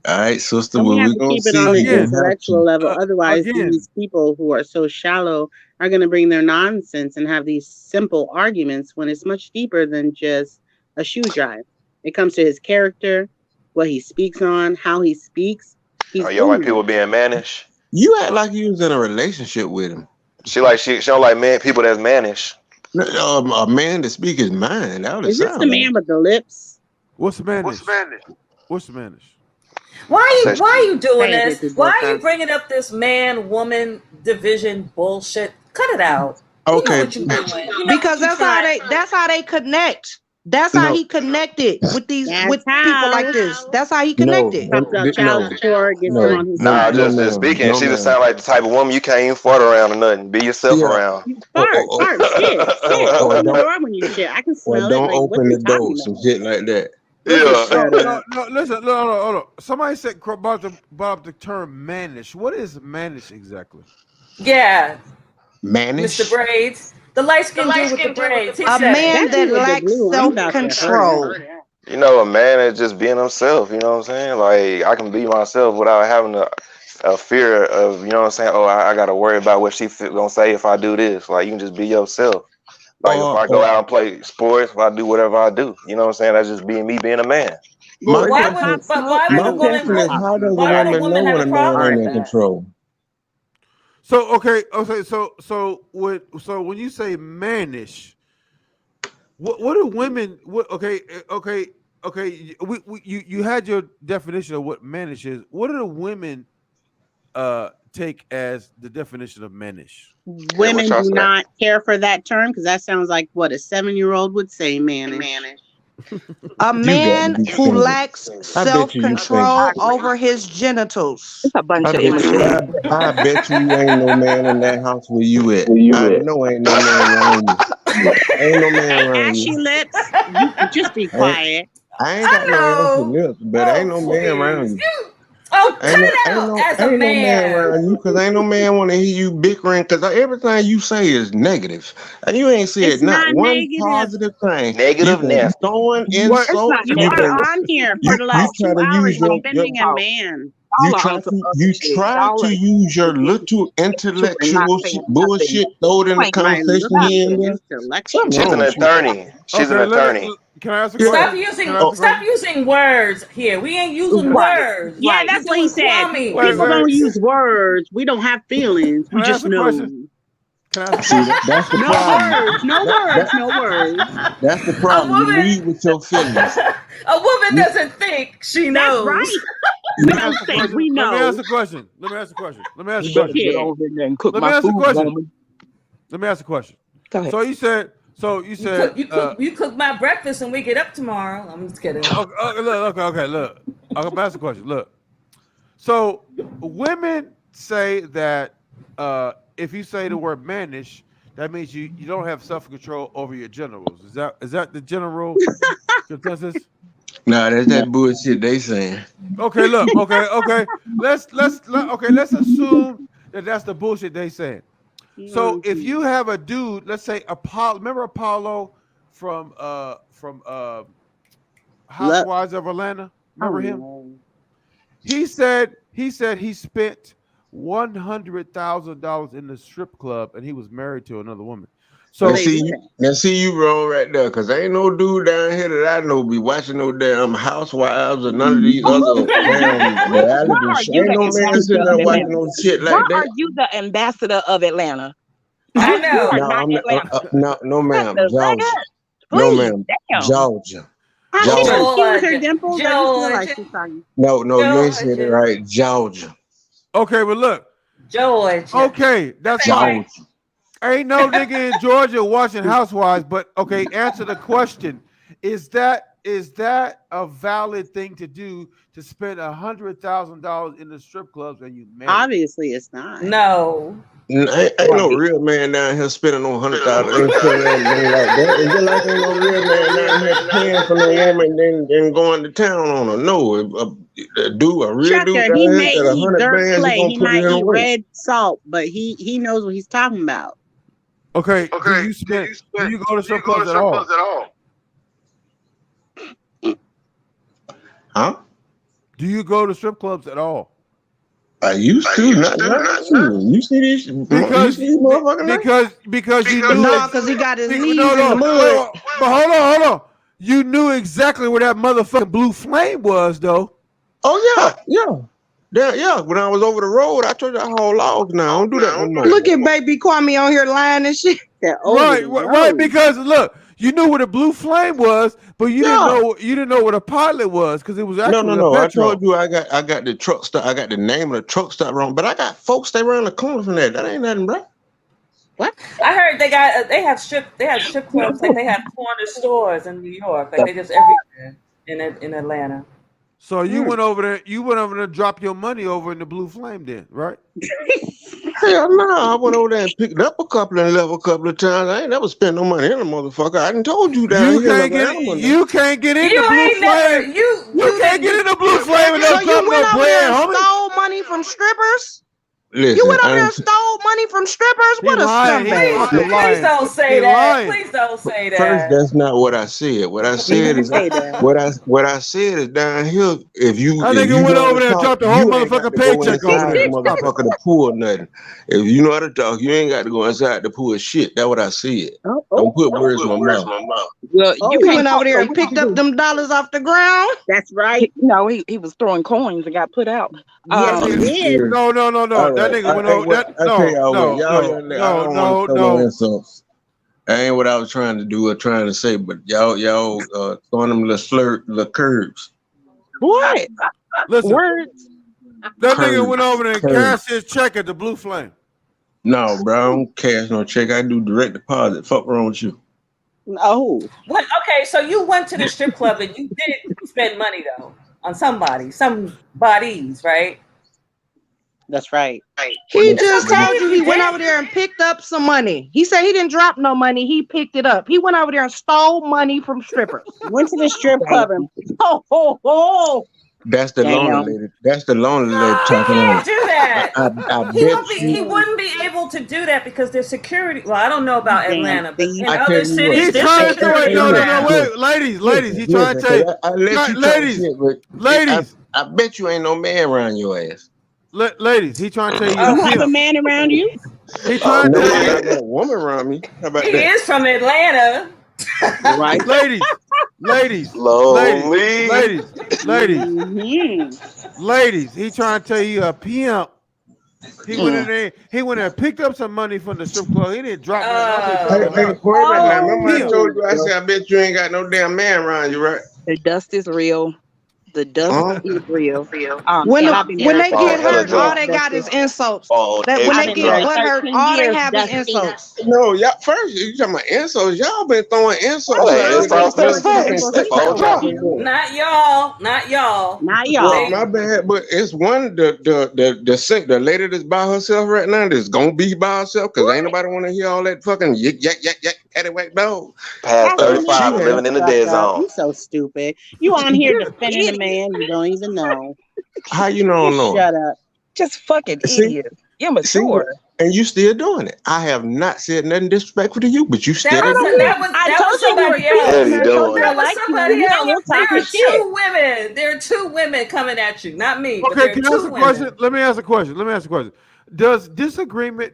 All right, sister. And we Well, have we're to gonna keep it see on if an you're Again, gonna have intellectual to. level. Otherwise, again, these people who are so shallow are going to bring their nonsense and have these simple arguments when it's much deeper than just a shoe drive. It comes to his character, what he speaks on, how he speaks. Oh, He's you don't like people ignorant. being mannish? You act like you was in a relationship with him. She don't like people that's mannish. No, a man to speak his mind. That would Is this the sound like. man with the lips? what's Spanish? What's Spanish? Why are you doing Pay this? attention, Why are you Joker. bringing up this man-woman division bullshit? Cut it out. You know Okay, what you're doing. You know Because what you're that's how they connect. That's how no, he connected with That's people like how. this. That's how he no, connected. Talks about child no, support, gets them no, on his no, Nah, side. no, just ma'am, speaking. no, She just ma'am. sound like the type of woman you can't even fart around or nothing. Be yourself Yeah. around. Fart, shit. Or Open the don't, door when you shit. I can or smell it. don't Like, what open you the talking door, some about? shit like that. Listen, Yeah. Shut up. listen, no, hold on. Somebody said brought up the term mannish. What is mannish exactly? Yeah, Mr. Mannish. Braids. The light-skinned dude with the braids. He A said man That it. that dude with the lacks blue, I'm about to hurt him. self-control. You know, a man is just being himself. You know what I'm saying? Like I can be myself without having a fear of, you know what I'm saying? Oh, I got to worry about what she gonna say if I do this. Like you can just be yourself. Like if I go Or out and play sports, if I do whatever I do, you know what I'm saying? That's just being me being a man. Well, my is that question, pop smoke? I my don't think question that's is, pop how does smoke. a Why would a woman know woman have when a a man problem ain't with in that? control? So when you say mannish, what do women? Okay. You had your definition of what mannish is. What do the women take as the definition of mannish? Yeah, what Women y'all do say? not care for that term because that sounds like what a 7-year-old would say, mannish. A You got to man be who thinking. lacks I bet you think. self-control over his genitals. It's a bunch I of bet you. immature. I bet you ain't no man in that house where you at. Where you I at? know ain't no man around you. Ain't no man Hey, around ashy you. lips, you just be I ain't, quiet. I ain't I got no ashy know. lips, but ain't Oh, no man around please. you. Cut it out as a Ain't no man man. around you, cause ain't no man want to hear you bickering, cause everything you say is negative, and you ain't It's said not not one negative. positive thing. You Negative been nasty. throwing What? It's not. insults. You You are been on here for the you last try 2 to hours use your defending a Y'all, man. you y'all are try on some to other you shit. try Y'all to are use your little and not intellectual saying nothing. bullshit, throw it in the Like, My conversation here and little there. Something intellectual. She's wrong an with you. attorney. She's an Okay, attorney. can I ask a Yeah. Stop question? Can using I ask a stop question? using words here. We ain't using right, words. Yeah, right. We're that's what he doing said. Kwame. Wait, People wait. don't use words. We don't have feelings. Can We I ask just a know. question? Can I ask a See, question? that's the No problem. words. No That words. that No words. that's the A problem. You woman lead with your feelings. a woman You, doesn't think, she That's knows. right. We Let me don't ask a think. question. We Let me know. ask a question. Let me ask a question. Let me ask a You better question. get Shit. over there and cook Let me my ask a food, question. woman. Let me ask a question. Go ahead. So you You said cook you cook my breakfast and we get up tomorrow. I'm just kidding. look. I'm gonna ask a question. Look. So women say that if you say the word mannish, that means you don't have self-control over your genitals. Is that the general consensus? nah, that's that bullshit they saying. Okay, look. Okay. Let's assume that that's the bullshit they saying. So if you have a dude, let's say Apollo, remember Apollo from Look. Housewives of Atlanta? Oh Remember him? no. He said he spent $100,000 in the strip club and he was married to another woman. So now see you wrong right there, cause ain't no dude down here that I know be watching no damn Housewives or none of these other damn reality Why are shows. you Ain't the no man sitting ambassador there of watching Atlanta? no shit Why like that. are you the ambassador of Atlanta? I You know. are No, not I'm Atlanta. no, ma'am, What the Georgia. heck? No, Please, ma'am, damn. Georgia. I didn't Georgia. confuse her, Georgia. Dimples. I just feel like she's talking. No, you ain't said it Georgia. right. Georgia. okay, but look. Georgia. Okay, that's fine. Georgia. Ain't no nigga in Georgia watching Housewives, but okay, answer the question. Is that a valid thing to do to spend $100,000 in the strip clubs and you married? Obviously, it's not. No. Ain't no real man down here spending no $100,000. Ain't spending anything like that. And just like ain't no real man down here paying for no woman then going to town on her. No, a real dude Trucker, he down here may got eat 100 dirt bands. He clay. gonna He put it might in a eat ring. red salt, but he knows what he's talking about. Okay, do you go to strip clubs at all? Huh? Do you go to strip clubs at all? I used to, not now. You see these motherfuckers now? Because you knew No, because he got his knees in the mud. But hold on. You knew exactly where that motherfucking blue flame was, though. Oh yeah. When I was over the road, I told you I haul logs now. I don't do that no more. Look at baby Kwame on here lying and shit. Right. Because look, you knew where the blue flame was, but you didn't know what a pilot was because it was actually No. a I Petro. told you I got the truck stop. I got the name of the truck stop wrong, but I got folks stay around the corner from that. That ain't nothing, bro. What? I heard they have strip clubs like they have corner stores in New York, like they just everywhere in Atlanta. So you went over there. You went over there to drop your money over in the blue flame, then, right? Hell no, I went over there and picked up a couple and left a couple of times. I ain't never spent no money in a motherfucker. I done told you down here. You can't get in the blue flame. You can't get in the blue flame and So don't you drop went no over there bread, and homie. stole money from strippers? Listen, You went over there and stole money from strippers? What a scumbag. Please don't say that. Please don't say that. First, that's not what I said. What I said is what I said is down here. If you That nigga went know how over to there and talk, dropped the whole you ain't got motherfucking to go paycheck over inside there. the motherfucker to pull nothing. If you know how to talk, you ain't got to go inside to pull shit. That's what I said. Don't put words in my mouth. Well, You went over there and picked up them dollars off the ground? That's right. No, he was throwing coins and got put out. Yes, he did. No. All That right. nigga went over. I tell y'all what, y'all I don't want to throw no insults. That ain't what I was trying to do or trying to say, but y'all throwing them little curves. What? Listen, words? That nigga went over there and cashed his check at the blue flame. No, bro, I don't cash no check. I do direct deposit. Fuck wrong with you? No. What? Okay, so you went to the strip club and you did spend money though on some bodies, right? That's right. He just told you he went over there and picked up some money. He said he didn't drop no money. He picked it up. He went over there and stole money from strippers. Went to the strip club and oh. That's the lonely lady. That's the lonely lady talking He on. can't do that. I He bet wouldn't be able to do that because there's security. Well, I don't know about Atlanta, but in I tell other you cities, He's there's trying to wait. security. No. Wait, ladies. He's trying to tell you. I let you ladies, talk shit, but ladies. I bet you ain't no man around your ass. Ladies, he trying to tell you. You have a man around you? He trying to no, tell you. I got a woman around me. How about He that? is from Atlanta. Right. Ladies. Ladies, he trying to tell you a pimp. He went in there. He went there and picked up some money from the strip club. He didn't drop nothing. Hey, Kwame, now remember I told you, I said, I bet you ain't got no damn man around you, right? The dust is real. The dust is real. When and I've been they married get for hurt, 13 all they years. got is insults. Oh, That when I've they been get married butt hurt, 13 all they years, have is Dusty. insults. No, y'all first you talking about insults. Y'all been throwing insults That ain't out there. insults, that's facts. That's all drop. Not y'all. Not Well, y'all. my bad, but it's one the lady that's by herself right now that's gonna be by herself because ain't nobody want to hear all that fucking yak paddywhack dog. Past That's 35 and living in the dead zone. You so stupid. You on here defending a man you don't even know. How you don't know? Shut up. Just fucking idiot. Immature. And you still doing it. I have not said nothing disrespectful to you, but you still That doing was somebody else. Hell you doing? That was somebody else. We'll There are two women. There are two women coming at you, not me. But Okay, there can are I ask two a question? women. Let me ask a question. Does disagreement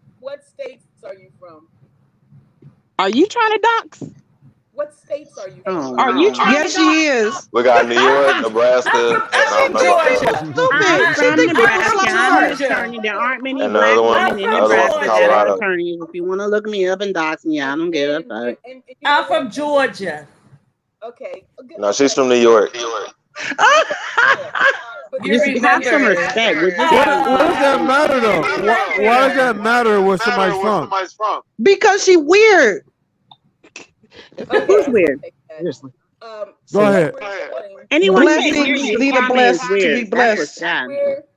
what states are you from? Are you trying to dox? What states are you Oh, from? are you trying Yes, she is. We got New York, Nebraska, and I don't know about the Georgia. others. I'm Stupid. She from think people Nebraska. from I'm an Georgia. attorney. There aren't many And the black other one, women in the other one's Nebraska that are Colorado. attorneys. If you want to look me up and dox me, I don't give a fuck. And you I'm know from what? Georgia. Okay. No, she's from New York. But You Just have some remember. respect. We're just What having does that conversation. matter though? Why does that matter where somebody's from? Because she weird. okay, Who's I weird? take that. Seriously. Go So ahead. what we're doing, Anyone who can't hear Blessings. you, Lead a Kwame, is blessed to be weird. That's what's blessed. sad.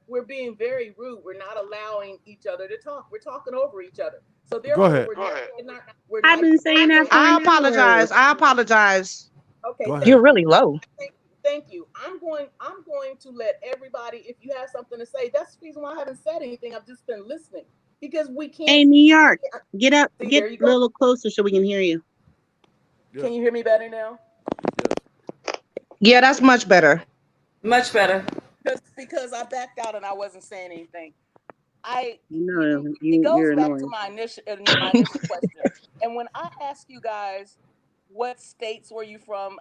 we're being very rude. We're not allowing each other to talk. We're talking over each other. So Go therefore, ahead. we're I've not been saying that for I an hour. apologize. I apologize. okay. Go Thank ahead. You're really low. Thank you. I'm going to let everybody. If you have something to say, that's the reason why I haven't said anything. I've just been listening because we can't. Hey, New York, get up, See, get there you a go. little closer so we can hear you. Can you hear me better now? Yeah, that's much better. Much better. Because I backed out and I wasn't saying anything. It No, goes you're back to annoying. my initial question. And when I ask you guys what states were you from,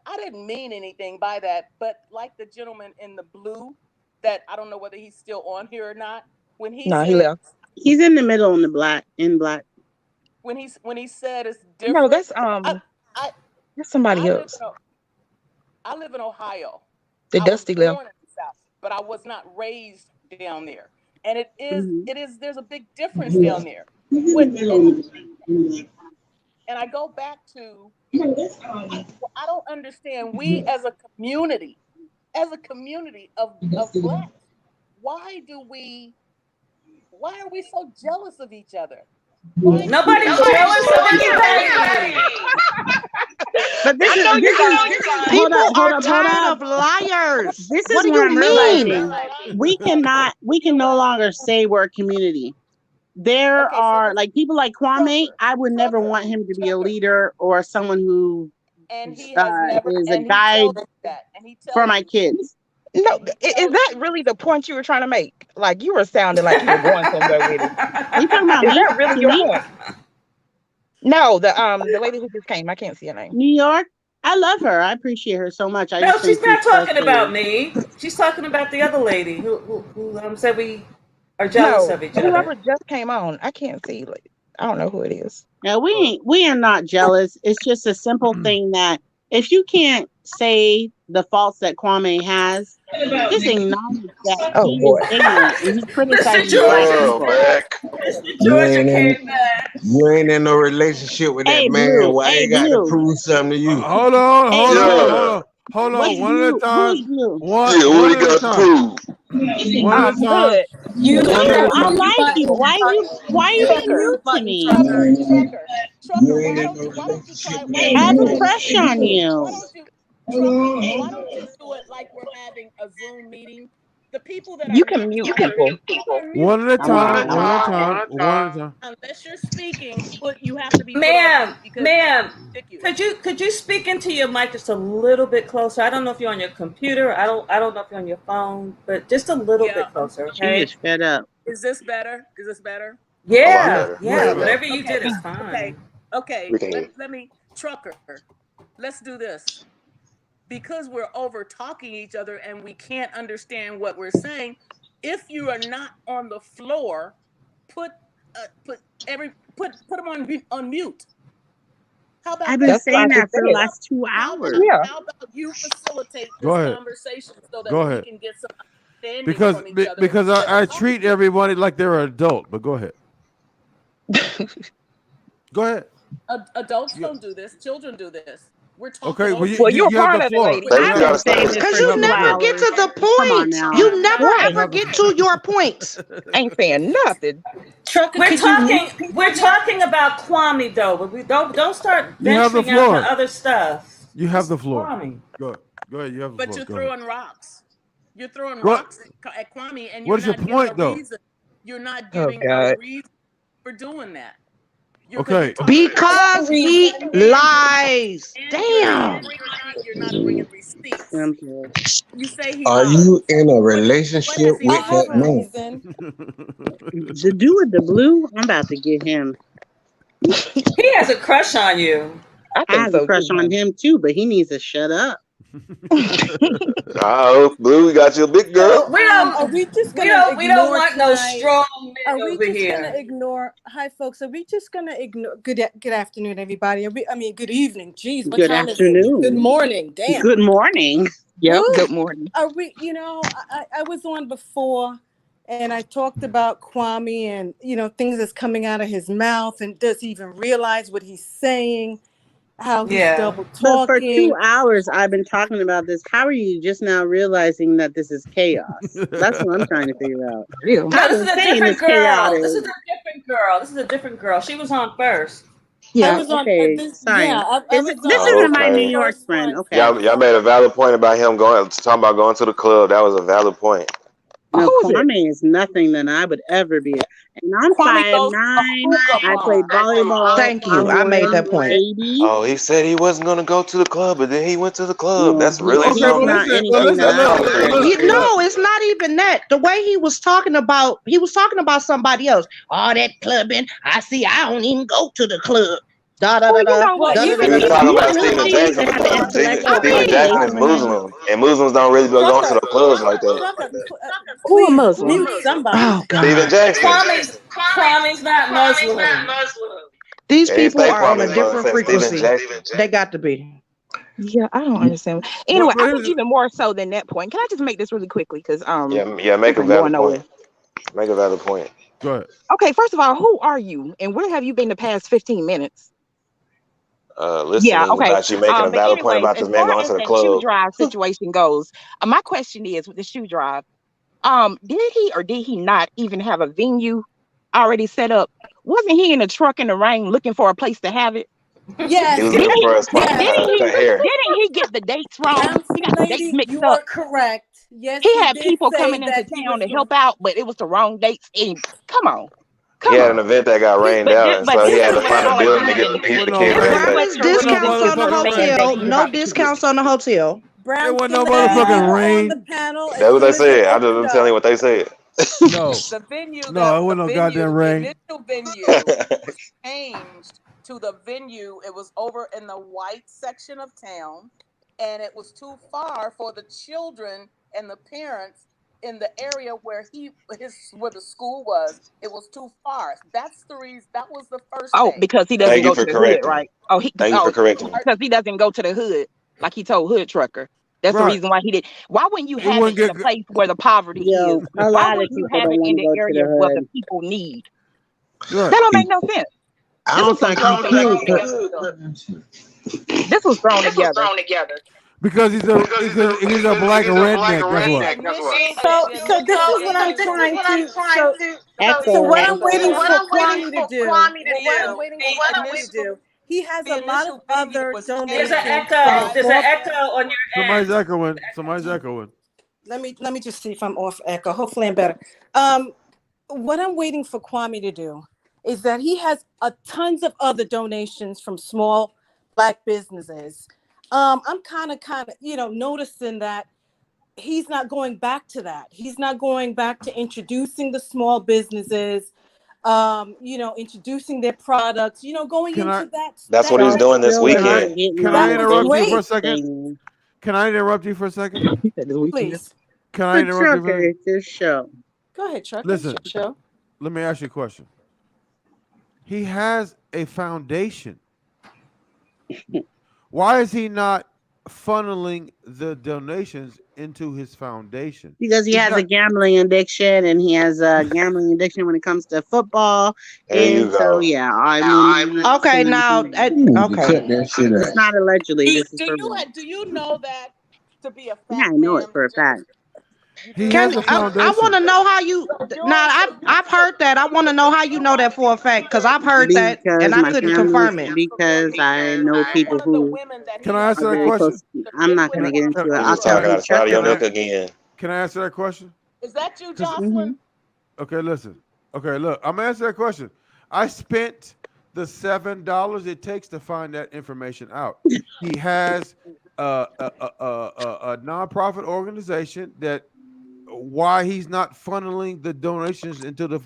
I didn't mean anything by that. But like the gentleman in the blue, that I don't know whether he's still on here or not. When he No, he said left. He's in the middle in the black. In black. when he said it's No, different. that's I that's somebody I live else. I live in Ohio. The I was dusty left. born in the South, but I was not raised down there. And there's a big difference down there. And I go back to I don't understand. We as a community of blacks, why are we so jealous of each other? Nobody's jealous of anybody. But this is People hold are up. tired of liars. This What is do what you I'm mean? realizing. We can no longer say we're a community. There are like people like Kwame. I would never want him to be a leader or someone who And he has never is a and he guide tells you that. And he tells for my kids. No, is that really the point you were trying to make? Like you were sounding like you were going somewhere with it. Are you talking about Is me? that really To your me? point? No, the lady who just came. I can't see her name. New York. I love her. I appreciate her so much. I No, just she's think not she's talking about frustrating. me. She's talking about the other lady who said we are jealous No, of each other. whoever just came on. I can't see. Like, I don't know who it is. Now we are not jealous. It's just a simple thing that if you can't say the faults that Kwame has, just acknowledge that Oh he boy. is ignorant and he's Mr. criticizing black Georgia. people. Mr. Georgia came back. You ain't in no relationship with that Hey man. Blue, Why hey he got to Blue, prove something to you? Hold on, hey hold on, Blue. hold on, hold on. What's One at a Blue? time. Who's Blue? One at a time. One at a time. Good. You One at Blue, a I time. like you. Why are you being rude to me? Trucker, why don't you try I have a crush on you. why don't you do it like we're having a Zoom meeting? The people that are You can not mute talking, people. One at a I'm not. time. One at a time. One at a time. unless you're speaking, you have to be put on mute because Ma'am, it's ridiculous. could you speak into your mic just a little bit closer? I don't know if you're on your computer. I don't know if you're on your phone, but just a little bit closer, She okay? is fed up. Is this better? Is this better? Yeah, Much yeah. better. Whatever you did is fine. Okay. Let me trucker. Let's do this. Because we're over talking each other and we can't understand what we're saying, if you are not on the floor, put them on mute. How about I've been that? saying that for the last 2 hours. How about you facilitate Go this ahead. conversation so that Go we ahead. can get some understanding from each other? Because I treat everybody like they're an adult. But go ahead. Go ahead. Adults don't do this. Children do this. We're talking. Okay. Well, you're you have part the of it, floor. lady. I've been saying this Because for you 2 never get hours. to the Come on point. now. You never Right. ever get to your points. Ain't saying nothing. Trucker, we're talking about Kwame though, but we don't start You have the venturing out floor. to other stuff. You have the floor. Kwame. Go ahead. You have the But floor. you're Go ahead. throwing rocks. You're throwing What? rocks at Kwame, and What is you're your not giving a point, though? reason. You're not Oh giving a God. reason for doing that. You're Okay. Because he lies. Damn. You're not bringing receipts. Simple. You say he Are lies. you in a What relationship has he with lied that man? reason. The dude with the blue, I'm about to get him. He has a crush on you. I I think have a so crush too, on honey. him too, but he needs to shut up. Oh, Blue, you got your big girl. We don't Are we just gonna we don't ignore want no tonight? strong Are men we over just gonna here. ignore? Hi, folks. Are we just gonna ignore? Good afternoon, everybody. I mean, good evening. Jeez, what Good time is it? Good afternoon. morning. Damn. Good morning. Yep. Woo. Good morning. Are we? You know, I was on before, and I talked about Kwame and things that's coming out of his mouth, and does he even realize what he's saying? How he's Yeah. double But for 2 talking. hours, I've been talking about this. How are you just now realizing that this is chaos? That's what I'm trying to figure out. Real. No, I've this been is a saying different it's girl. This is chaotic. a different girl. This is a different girl. She was on first. I Yeah. was on Okay, this. sorry. Yeah, I was This on Oh, isn't my the New okay. York first friend. one. Okay. Y'all made a valid point about him talking about going to the club. That was a valid point. No, Who's it? Kwame is nothing than I would ever be. And I'm Kwame goes to a 5'9". hookah I bar. played volleyball. Thank I'm you. I made that point. 180. Oh, he said he wasn't gonna go to the club, but then he went to the club. No, That's really he's but something. not listen, but anything listen, that That's I look, would something look, ever crazy. look, be. look. No, it's not even that. The way he was talking about somebody else. All that clubbing. I see. I don't even go to the club. Da da Well, da you da know Well, what? da da He da even was da. if talking You about really Stephen think he's Jackson gonna have an because intellectual Stephen conversation Jackson with is him? Muslim, and Muslims don't really be going to trucker, the clubs like that. trucker, Who a please Muslim? mute somebody. Oh Stephen God. Jackson. Kwame's not Muslim. These They people say are on Kwame a is Muslim. different Say Stephen frequency. Jackson. They got to be. Yeah, I don't understand. Anyway, But I think here's even more so than that point. Can I just make this really quickly? Because Yeah, this make a ain't going valid nowhere. point. Make a valid point. go ahead. Okay, first of all, who are you, and where have you been the past 15 minutes? Yeah, Listening okay. about you making a But valid point anyways, about as this man far going as to the that shoe club. drive situation goes, my question is with the shoe drive, did he or did he not even have a venue already set up? Wasn't he in a truck in the rain looking for a place to have it? He Yes, was Didn't looking he? for a spot to yes. cut hair. Didn't he get the dates wrong? Brown He suit got the dates lady, mixed you up. are correct. Yes, He he had did people say coming into that he was town to going. help out, but it was the wrong dates. And come on, He come had an on. event that got rained out, and But so he this had is to what's find a going building to on get in the here. people With to no catch rain. everything. Promise There was no discounts on the motherfucking Saying rain. that hotel. you No have to keep discounts on the hotel. There Brown was no suit lady, you motherfucking were on the rain. panel as That's what soon they as it said. I'm opened just up. telling you what they said. No, The venue no, that it wasn't no goddamn the rain. initial venue changed to the venue. It was over in the white section of town, and it was too far for the children and the parents in the area where where the school was. It was too far. That's the reason. That was the first Oh, thing. because he The doesn't Thank you go to for the hood, correcting me. right? Oh, Thank you for correcting me. because he doesn't go to the hood, like he told Hood Trucker. That's the Right. reason why he did. Why wouldn't you It have it wouldn't in a get. place where the poverty is? Yo, a Why lot of wouldn't you people have don't it want in to the go to the areas where the hood. people need? Right. That don't make no sense. I This don't was some think he thrown could. together. This was thrown together. Because he's a black redneck. Guess what? So this is what I'm trying to. So Echo, what I'm waiting echo. for Kwame to do. Well, what I'm waiting for Kwame to do. He has a lot of initial venue other was There's an donations changed from echo. from There's an small. echo on your Somebody's end. echoing. Somebody's echoing. Let me just see if I'm off echo. Hopefully I'm better. What I'm waiting for Kwame to do is that he has tons of other donations from small black businesses. I'm kind of noticing that he's not going back to that. He's not going back to introducing the small businesses, introducing their products, going Can I? into that That's what he's Y'all doing this still are Can I? not weekend. getting Can on I that the was interrupt you for a basic great. second? thing. Can I interrupt you for a second? He said this weekend. Please Can I The interrupt you for a trucker, second? it's your show. go ahead, Chuck. It's Listen, your show. let me ask you a question. He has a foundation. Why is he not funneling the donations into his foundation? Because he He's has a not. gambling addiction and he has a gambling addiction when it comes to football. There you And so, go. yeah, I'm Okay, now You need to okay. cut that shit it's out. not allegedly. This is Do for you real. do you know that to be a Yeah, fat I know it man? for a fact. You He do. Can has a I want foundation. to know how you? Now I've heard that. I want to know how you know that for a fact because I've heard that and Because I my couldn't family, confirm it. because I know people who Can I are answer that very question? close. I'm not Can going I? to get Can, into it. He I'll just tell talking out Hood of spite of Trucker your can that. neck I? again. Can I answer that question? Is that you, 'Cause- Jocelyn? okay, listen. Okay, look. I'm gonna answer that question. I spent the $7 it takes to find that information out. He has a nonprofit organization that why he's not funneling the donations into the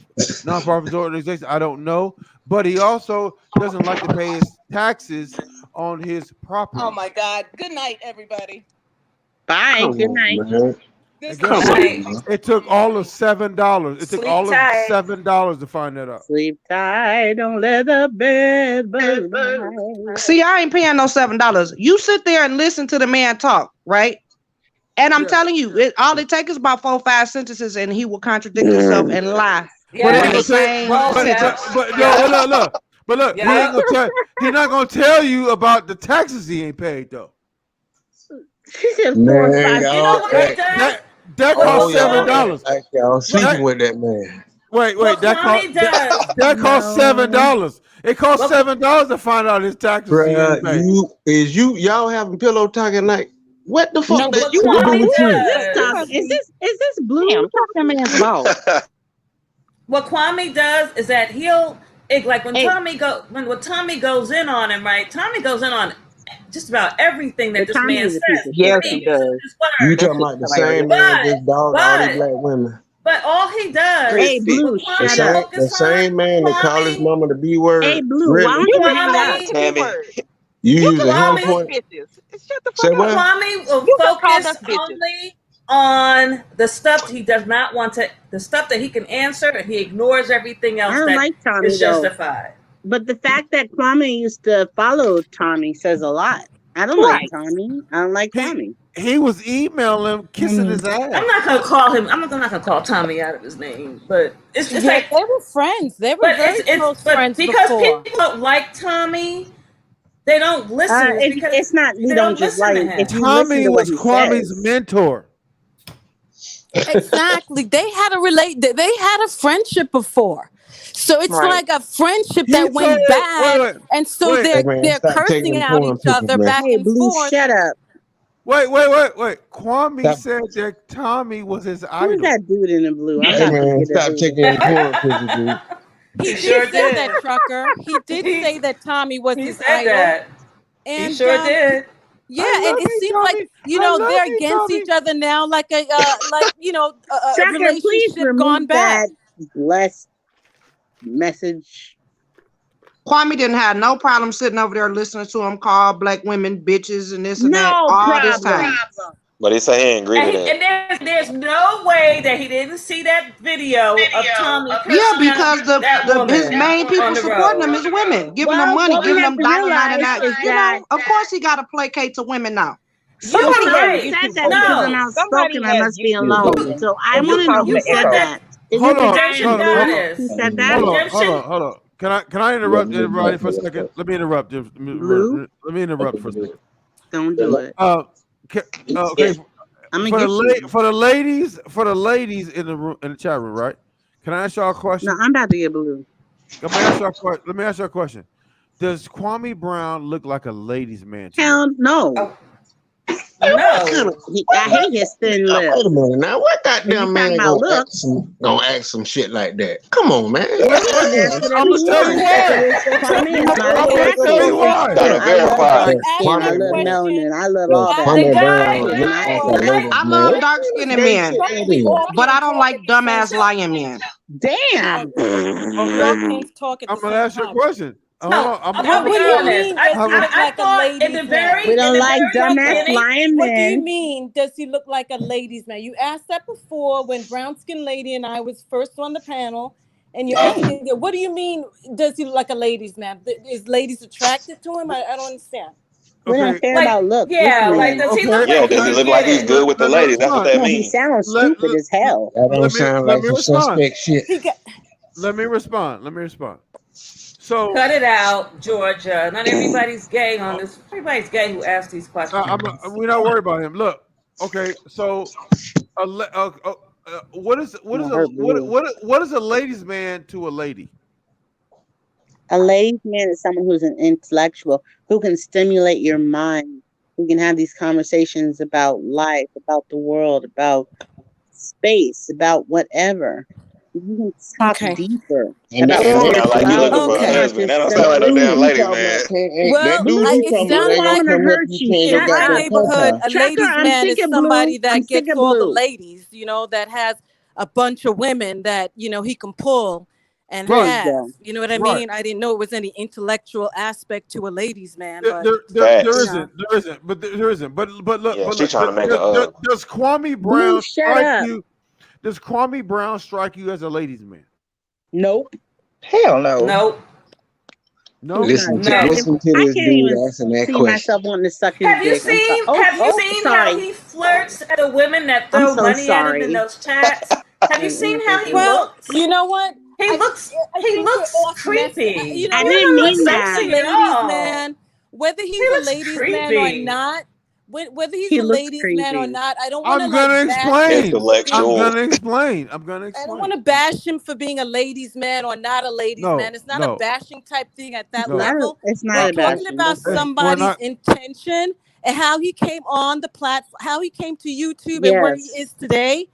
nonprofit organization, I don't know. But he also doesn't like to pay his taxes on his property. Oh my God. Good night, everybody. Bye. Come Good on, night. man. And Good guess Come what? night. on, man. It took all of $7. It took Sleep all of tight. $7 to find that out. Sleep tight. Don't let the bed bugs bite. See, I ain't paying no $7. You sit there and listen to the man talk, right? And I'm Yeah. telling you, all it takes is about 4 or 5 sentences, and he will contradict himself and lie. But But in he the gonna tell same but sentence. but look, he ain't gonna tell he not gonna tell you about the taxes he ain't paid though. She said 4 or Man, 5. You know y'all, what he does? That cost $7. like y'all sleeping with that man. Wait, What that cost Kwame does. that cost $7. It cost What- $7 to find out his taxes he ain't paid. Y'all having pillow talk at night? What the fuck No, that but you to do Kwame with you? does. Is this Blue? Damn, talk that man's balls. What Kwame does is that like when Hey. when Tommy goes in on him, right? Tommy goes in on just about everything that But this Tommy man is a says. piece of Yes, shit. he does. You That talking shit's about the hilarious. same man just dog all these But black women? but all he does, Hey, Blue, what shut Kwame up. The same man that call his mama the B word. Hey, Blue, why Really? don't you hang up? Kwame, You you using him call us point? bitches. Shut the Say fuck what? up. Kwame will You just called focus us bitches. only on the stuff he does not want to, the stuff that he can answer, and he ignores everything I else don't that like Tommy, is though. justified. But the fact that Kwame used to follow Tommy says a lot. I don't like Tommy. I don't like Tommy. He was emailing, kissing his ass. I'm not gonna call him. I'm not gonna call Tommy out of his name, but it's Yeah, like they were friends. They were but very close but friends because before. people don't like Tommy, they don't listen. It's because It's not, we they don't don't just listen like, to if him. you listen Tommy to what was he Kwame's says. mentor. Exactly. They had a friendship before. So it's Right. like a friendship He that went told bad, and so wait. Hey man, they're stop taking cursing them out porn each pictures, other man. back Hey, and Blue, forth. shut up. Wait. Kwame Stop. said that Tommy was his Who's idol. that dude in the blue? I'm Hey about to man, get a stop dude. taking them porn pictures, dude. He He did sure say did. that, Trucker. He did say that Tommy was He his said idol. that. He And sure did. yeah, I and love it you, seems like Tommy. I love they're you, against Tommy. each other now, like a Trucker, please relationship remove gone bad. that blessed message. Kwame didn't have no problem sitting over there listening to him call black women bitches and this and that No all this problem. time. But he say he ain't agree to that. And there's no way that he didn't see that video of Tommy Yeah, cursing out because that his woman main people on the supporting him road. is women, giving Well, them money, what we giving have them to realize $1.99. is that Of course he got to placate to women now. You're whoever right. said that because I'm outspoken, I must be alone. So I want to know who said said that. Is Hold it the on, guy in blue who said that? hold on. Can I interrupt everybody for a second? Let me interrupt. Blue? Let me interrupt for a second. Don't do it. Okay. I'm For gonna get you. for the ladies in the room, in the chat room, right? Can I ask y'all a No, question? I'm about to get blue. Let me ask y'all a question. Does Kwame Brown look like a ladies' man to you? Hell no. No. I hate his thin lips. Wait a minute now. What If goddamn you're man talking about looks, gonna ask some shit like that? Come on, man. ask whatever I'm you gonna tell you want. why. Kwame is not I'm gonna tell you attractive. why. Gotta I love verify. dark skin. I love melanin. I love all that. Kwame Brown But look not like a tonight. ladies' I man. love What dark kind of skinned gay men, shit that We is? all but I can't don't talk like at the same dumbass time. lying men. Damn. We all can't talk at I'm the gonna same ask you a time. question. Hold No, on. I'll be What do you honest. mean? Does he look like a thought ladies' man? We don't like dumbass beginning, lying What do you men. mean? Does he look like a ladies' man? You asked that before when Brown Skin Lady and I was first on the panel, and you're asking, what do you mean? Does he look like a ladies' man? Is ladies attracted to him? I don't understand. We don't care like, about looks. yeah, Listen like to does he me. look Yeah, like does he look like he's good with the Let me ladies? That's what respond. that No, he means. sounds Let, stupid as hell. That don't let me sound let like me some respond. suspect shit. He got. Let me respond. So Cut it out, Georgia. Not everybody's gay on this. Everybody's gay who asks these questions. we're not worried about him. Look, okay. So, what is a ladies' man to a lady? A ladies' man is someone who's an intellectual, who can stimulate your mind, who can have these conversations about life, about the world, about space, about whatever. You can talk Okay. deeper And about That sound like you looking for a Okay. husband. That don't stuff. sound like no damn dude you ladies, talking man. about can't Well, that dude you it talking about sounds ain't like gonna come help you change in your my goddamn neighborhood, papa. a ladies' I'm man sick is of blue. somebody I'm that sick gets of all the blue. ladies, that has a bunch of women that, he can pull. and Right. have. You know what I Right. mean? I didn't know it was any intellectual aspect to a ladies' man, There, but there, there, Facts. there you isn't. know. There isn't. But there isn't. But look. Yeah, But she look. trying to make a Does Kwame Blue, Brown shut strike up. you? Does Kwame Brown strike you as a ladies' man? Nope. Hell no. Nope. No. He's not. No. Listen to I this can't dude even answering that see question. myself wanting to suck his Have you dick. I'm sorry. seen have you seen how Sorry. he flirts at the women that I'm throw so money at him in sorry. those chats? Have you seen how he Well, looks? you know what? He I looks I he think you're looks off messing. creepy. You know I He what? didn't doesn't look mean Whether he's that. a sexy at ladies' all. man, whether He he's a looks ladies' man or creepy. not, whether he's He a looks ladies' man or creepy. not, I don't want to I'm like gonna bash him explain. for being. I'm Intellectual. gonna explain. I'm gonna I don't explain. want to bash him for being a ladies' man or not a ladies' No. man. It's not a No. bashing type thing at that No. level. It's We're not a talking bashing. about That's right. We're somebody's not. intention and how he came on the platform, how he came to YouTube and where he Yes. is today.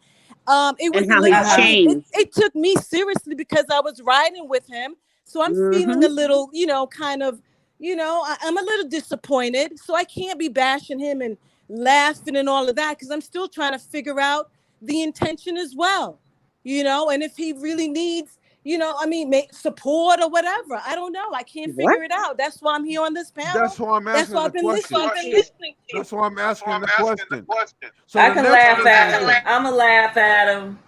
It was And a how little. he's I mean, changed. it took me seriously because I was riding with him, so I'm feeling Mm-hmm. a little, kind of, I'm a little disappointed. So I can't be bashing him and laughing and all of that because I'm still trying to figure out the intention as well, and if he really needs, support or whatever. I don't know. I can't What? figure it out. That's why I'm here on this panel. That's why I'm That's asking why the I've been question. listening to you. That's why I'm asking the question. So I the can next laugh question at is him. this. I'ma laugh at him.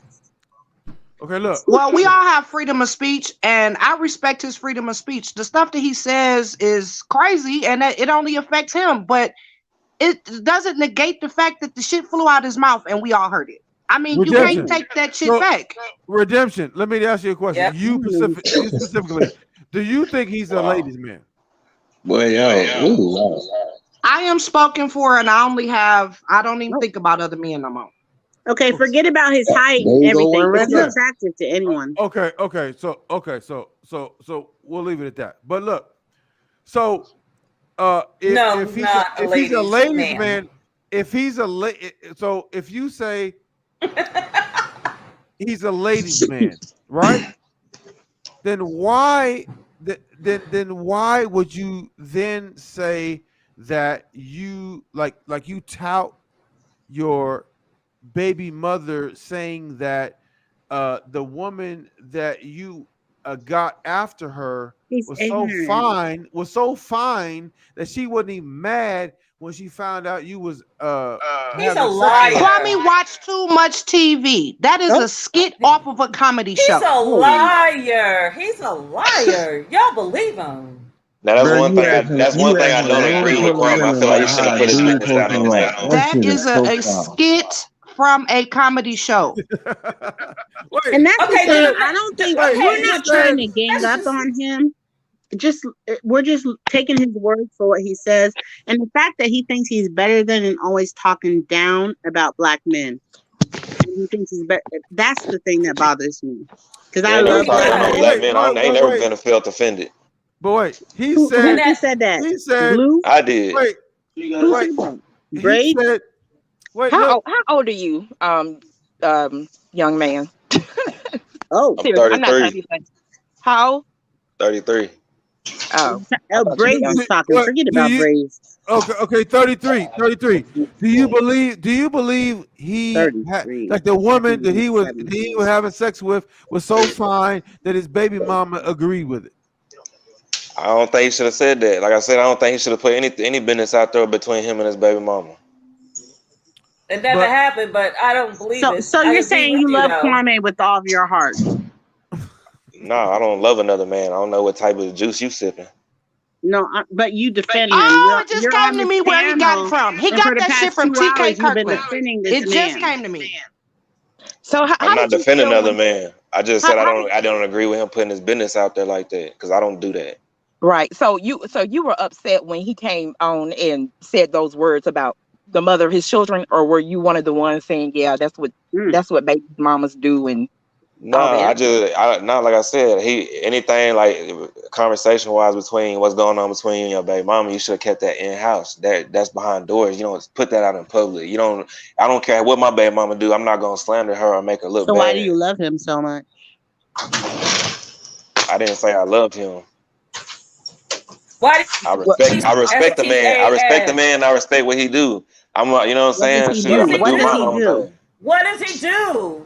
Okay, look. Well, we all have freedom of speech, and I respect his freedom of speech. The stuff that he says is crazy, and that it only affects him, but it doesn't negate the fact that the shit flew out his mouth and we all heard it. I mean, you can't Redemption. take that shit So back. redemption. Let me ask you a question. Yep. You specifically. Do you think he's a ladies' man? Boy, yo, ooh, Lord. I am spoken for, and I don't even Oh, think about other men no more. okay, forget about his height There and you go, everything. one right Is he there. attractive to anyone? Okay. So we'll leave it at that. But look, so No, if he's not a if he's a ladies' ladies' man. man, if he's so if you say he's a ladies' man, right? Then why then why would you then say that you like you tout your baby mother saying that the woman that you got after her He's was ignorant. so fine that she wasn't even mad when she found out you was He's a having sex with her. liar. Kwame watched too much TV. That is Oh, a skit off of a comedy He's show. a oh. liar. He's a liar. Y'all believe him. Now that's Bro, one thing. That's you one thing I asking don't a room agree with full of Kwame. I women feel like he about should have how a put his dude business supposed out to on his write. own. That That shit is is so a foul. skit from a comedy show. Wait, And that's the Okay, thing. then I don't think okay, we're not trying to gang let's up just on him. We're just taking his word for what he says, and the fact that he thinks he's better than and always talking down about black men. And he thinks he's better. That's the thing that bothers me because He I ain't never love talked black about no men. black men. I ain't never been felt offended. But wait, he Who said just said that? he said Blue? I did. wait Who wait said that? he Braid? said wait How look old are you, young man? Oh, I'm Seriously, I'm not trying to 33. be funny. How old? 33. Oh, I thought you were do, young. Braves is talking. what, Forget do about you Braves. okay 33 do you believe he had 33. like the I think woman that he's he was 17. having sex with was so fine that his baby mama agreed with it? I don't think he should have said that. Like I said, I don't think he should have put any business out there between him and his baby mama. it never But happened, but I don't believe So, it. so I you're agree saying with you you love though. Kwame with all of your heart? No, I don't love another man. I don't know what type of juice you sipping. No, but you defend him. Oh, it just You're came on to this me where he got it panel, from. He and for got the that shit past from 2 hours, TK you've been Kirkland. defending this It just man. came to me. So I'm how not did you defending feel another when? man. I just How, said how did? I don't agree with him putting his business out there like that because I don't do that. Right. So you were upset when he came on and said those words about the mother of his children, or were you one of the ones saying, "Yeah, Mm. that's what baby mamas do," and all Nah, that? not like I said, anything like conversation wise between what's going on between you and your baby mama, you should have kept that in house. That's behind doors. You don't put that out in public. I don't care what my baby mama do. I'm not gonna slander her or make her look So why do bad. you love him so much? I didn't say I loved him. Why I did respect the man. I respect the STAS? man. I respect what he do. You know what I'm What does saying? he Shit, I'm do? gonna What do does my he own do? thing. What does he do?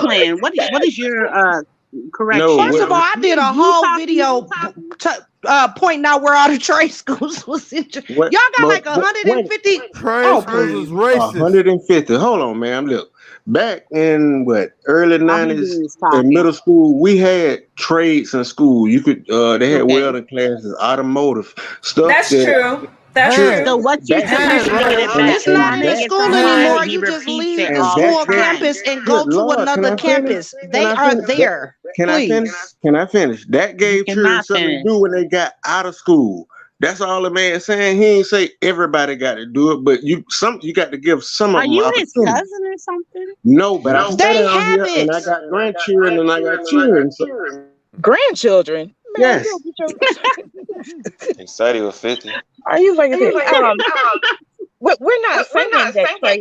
plan? What is your correction. No, First of all, I did a whole video pointing out where all the trade schools was in. Y'all got like 150. Trade schools is racist. 150. Hold on, man. Look, back in early All he 90s doing is in talking. middle school, we had trades in school. You could they had welding classes, automotive stuff. That's true. That's true. So what you saying is get it back. It's not in school anymore. You just leave the school campus and go to another campus. They are there. Can I finish? Can I finish? That gave children something to do when they got out of school. That's all the man saying. He ain't say everybody got to do it, but you got to give some of Are them you his opportunity. cousin or something? No, but I stay They down here have and I it. got grandchildren and I got children. So. Grandchildren. Man, Yes. He said he was 50. Are you like this? We're not saying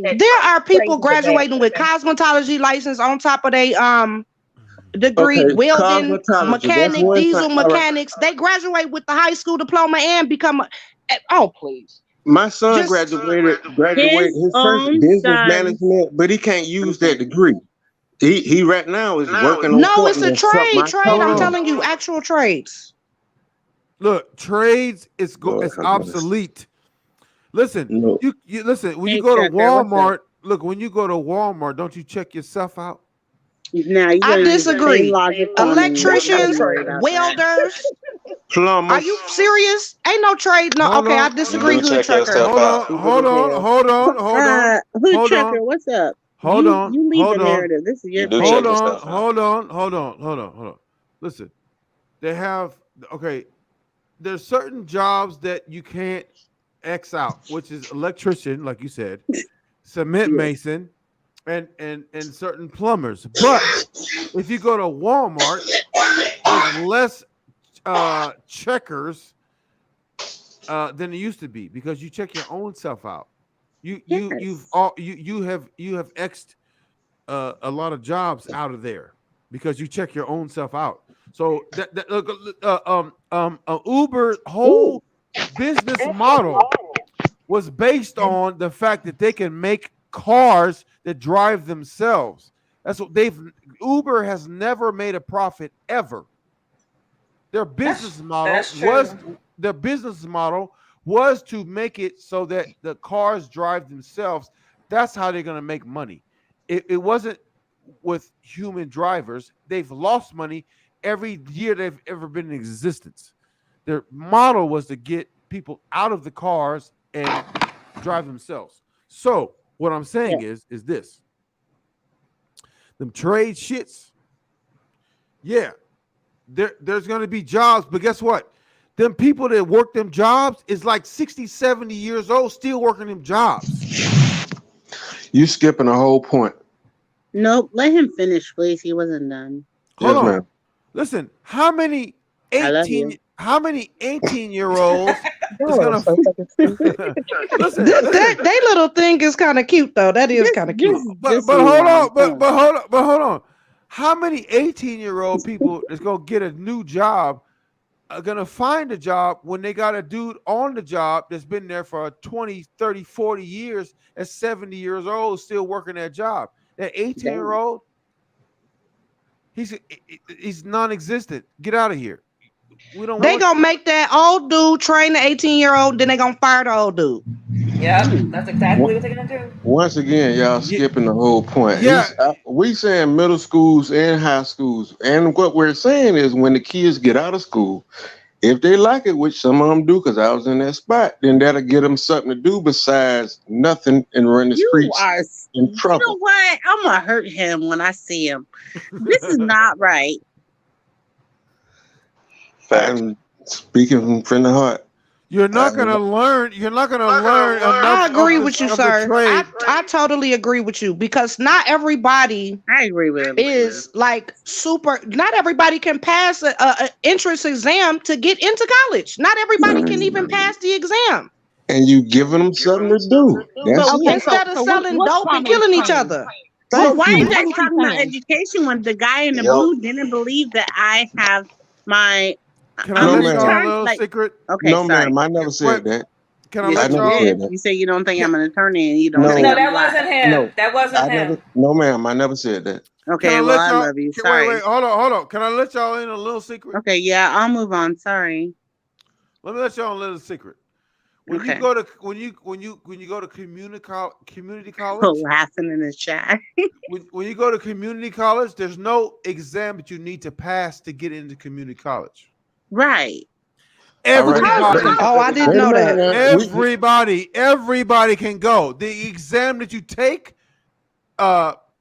that There are people trades are bad. graduating with cosmetology license on top of their degree, Okay, welding, cosmetology, that's mechanic, one diesel thing. All right. mechanics. They graduate with the high school diploma and become please. My son Just- graduated His his first own business son. management, but he can't use that degree. He right now is working on No, it's a something that's something I trade. told I'm him. telling you, actual trades. Look, trades is Lord it's have mercy. obsolete. Listen, No. you listen. When Hey, you go to Tucker, what's up? Walmart, look. When you go to Walmart, don't you check yourself out? Now you I gotta use the disagree. same logic on Electricians, don't worry about that. welders. Plumbers. Are you serious? Ain't no trade. No, Hold okay, I on. disagree, You do Hood check Trucker. yourself out. Hold on. Hood Hold Trucker, on. what's up? Hold you on. you lead Hold the on. narrative. This is You your do page. check Hold on. yourself out. Hold on. Listen, they have there's certain jobs that you can't X out, which is electrician, like you said, cement mason, and certain plumbers. But if you go to Walmart, there's less checkers than it used to be because you check your own self out. You have X'd a lot of jobs out of there because you check your own self out. So Uber whole business model was based on the fact that they can make cars that drive themselves. That's what Uber has never made a profit ever. Their business model was to make it so that the cars drive themselves. That's how they're going to make money. It wasn't with human drivers. They've lost money every year they've ever been in existence. Their model was to get people out of the cars and drive themselves. So what I'm saying is this. Them trade shits, there's going to be jobs, but guess what? Them people that work them jobs is like 60, 70 years old, still working them jobs. You skipping a whole point. Nope, let him finish, please. He wasn't done. Hold on. ma'am. Listen, how many 18-year-olds is gonna listen? That little thing is kind of cute though. That is kind of cute. But hold on. How many 18-year-old people is gonna get a new job? Are gonna find a job when they got a dude on the job that's been there for 20, 30, 40 years at 70 years old, still working that job. That 18-year-old, he's non-existent. Get out of here. They gonna make that old dude train the 18-year-old, then they gonna fire the old dude. Yeah, that's exactly what they're gonna do. Once again, y'all skipping the whole point. Yeah. We saying middle schools and high schools, and what we're saying is when the kids get out of school, if they like it, which some of them do, because I was in that spot, then that'll get them something to do besides nothing and run the streets in trouble. You know what? I'm gonna hurt him when I see him. This is not right. I'm speaking from the heart. You're not gonna learn. You're not gonna learn enough. I agree with you, sir. Trade. I totally agree with you because not everybody I agree with him. is like super. Not everybody can pass a entrance exam to get into college. Not everybody can even pass the exam. And you giving them something to do. That's it. Instead of selling dope and killing each other. So why you. are you guys talking about education when the guy in the blue didn't believe that I have my Can I let y'all a little like, secret? okay, No, sorry. ma'am, I never said that. Can I Yes, let you y'all? did. You say you don't think I'm an attorney and you don't No. think No, I'm that black. wasn't him. No, That wasn't him. No, ma'am, I never said that. Okay, I well, let I y'all? love you. Wait, Sorry. hold on. Can I let y'all in a little secret? Okay, yeah, I'll move on. Sorry. Let me let y'all in a little secret. When you Okay. go to community college, Laughing in the chat. when you go to community college, there's no exam that you need to pass to get into community college. Right. Everybody, Oh, I didn't Wait a know minute that. now. everybody can go. The exam that you take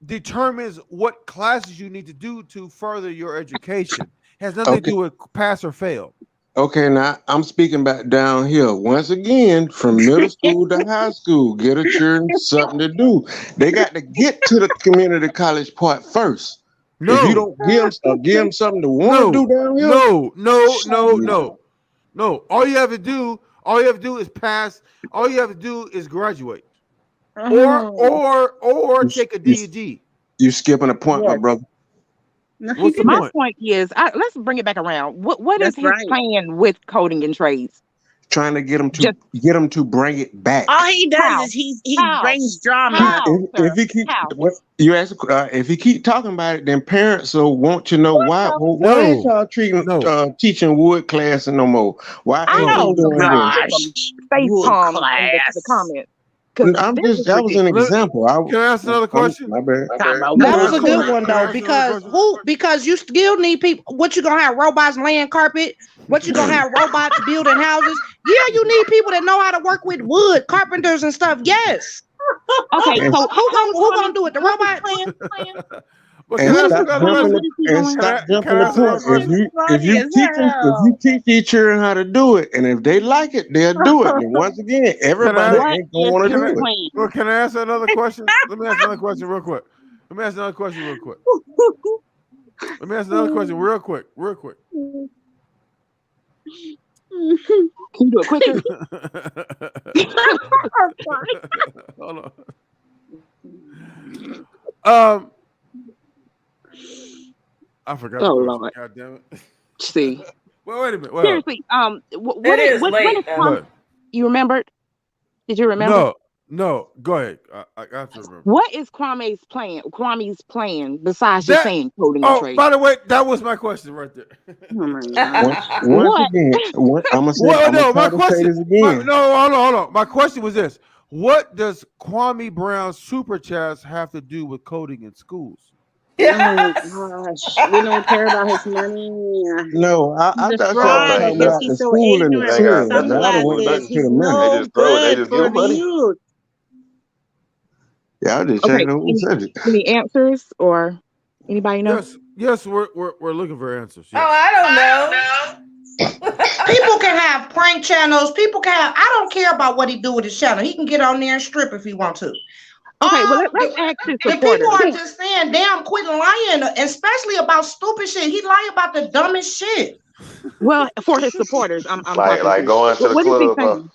determines what classes you need to do to further your education. Has nothing to Okay. do with pass or fail. Okay, now I'm speaking back down here. Once again, from middle school to high school, get a children something to do. They got to get to the community college part first. If you No, don't give them something to want to no, do down here, no. All you have to do is pass. All you have to do is graduate, or you, take a you, DEG. you skipping a point, my Yes. brother. What's the My point? point is, let's bring it back around. What is That's his right. plan with coding and trades? Trying to get Just them to bring it back. All he does how? is he How? brings drama. How, If sir? he keep How? what you ask, if he keep talking about it, then parents will want to know why. the- Well, why ain't No, y'all treating no, teaching wood class no more? Why I ain't no. they Oh need some doing this? gosh. face Wood palms in the class. comments because I'm this just is that was an ridiculous. example. Can I ask another question? My bad. Talking about Can That I was wood a ask good another? one Can I though, class. ask another because question? because you still need people. What you gonna have robots laying carpet? What you gonna have robots building houses? Yeah, you need people that know how to work with wood, carpenters and stuff. Yes. Okay, And, so Who gonna do it? The what's his robots? plan? But and can I What is ask his stop another plan? jumping question? What the is he and doing? stop Can jumping I the ask another point. question? Funny as If hell. you teach your children how to do it, and if they like it, they'll do it. And once again, Can I? everybody What ain't gonna is want to his Can I? do it. plan? Well, can I ask another question? Let me ask another question real quick. Let me ask another question real quick. Let me ask another question real quick. Real quick. Can you do it quicker? Hold on. Um, I forgot the Oh question. Lord. God damn it. See. Well, wait a minute. Well, Seriously, It is when late is though. what? you remembered? Did you remember? No. Go ahead. I have to remember. What is Kwame's plan besides just That. saying coding and Oh, trade? by the way, that was my question right there. Oh my gosh. Once What? again, I'm Well, gonna no, try my to say question. this again. Hold on. My question was this: what does Kwame Brown's super chats have to do with coding in schools? Oh gosh. We don't care about his money. No, He's I a thought I y'all don't was fraud think talking because about no. the he's so school and the It ignorant ain't with his got children. nothing Now to I do done with went back sunglasses. money. to He's the They money. no just grow. They good just for give the money. youth. Y'all just Okay. checking on the subject. Any answers or anybody know? Yes, we're looking for answers. Oh, Yes. I don't know. People can have prank channels. People can have. I don't care about what he do with his channel. He can get on there and strip if he want to. Okay, well let's The, ask his the people supporters. are just saying, "Damn, quit lying," especially about stupid shit. He lie about the dumbest shit. Well, for his supporters, I'm talking Like to. going to the What is he club, huh? saying?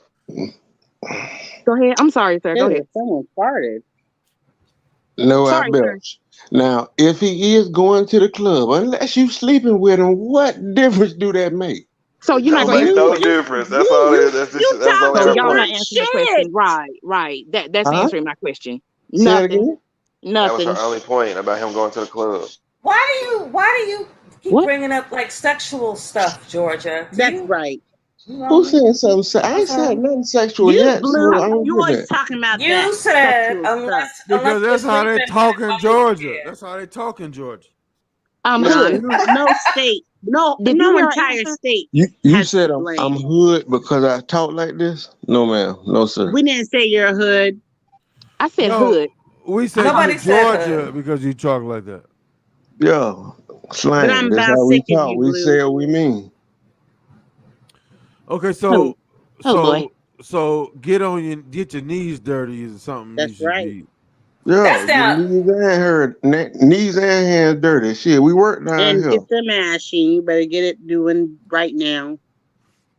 Go ahead. I'm sorry, sir. Go Ew, ahead. someone farted. No, I Sorry, sir. belch. Now, if he is going to the club, unless you sleeping with him, what difference do that make? So It you're not don't gonna make answer the no question. difference. That's all. You That's only So talking her y'all not point. good answering the shit. question. Right. That's Huh? answering my question. Say it Nothing. again. That was her Nothing. only point about him going to the club. Why do you keep What? bringing up like sexual stuff, Georgia? Do That's you? right. You Who know, said something? I I'm ain't said sorry. nothing sexual You yet, blew. so I don't You get always that. talking about that You said sexual stuff. unless Because you're that's how they sleeping talk with in my Georgia. kid. That's how they talk in Georgia. I'm No, hood. no state, Did you no hear an entire answer? state You has to said be I'm blamed. hood because I talk like this? No, ma'am. No, sir. We didn't say you're a hood. I said No, hood. we I'm said talking. you're Nobody said Georgia hood. because you talk like that. Yeah, But slang. I'm That's about how we sick of talk. you, We Blue. say what we mean. Okay, Who? Oh boy. so get your knees dirty is something you That's should right. be. Yeah, That's your down. knees and hands dirty. Shit, we work down And here, get the mashing. You better get it doing right now.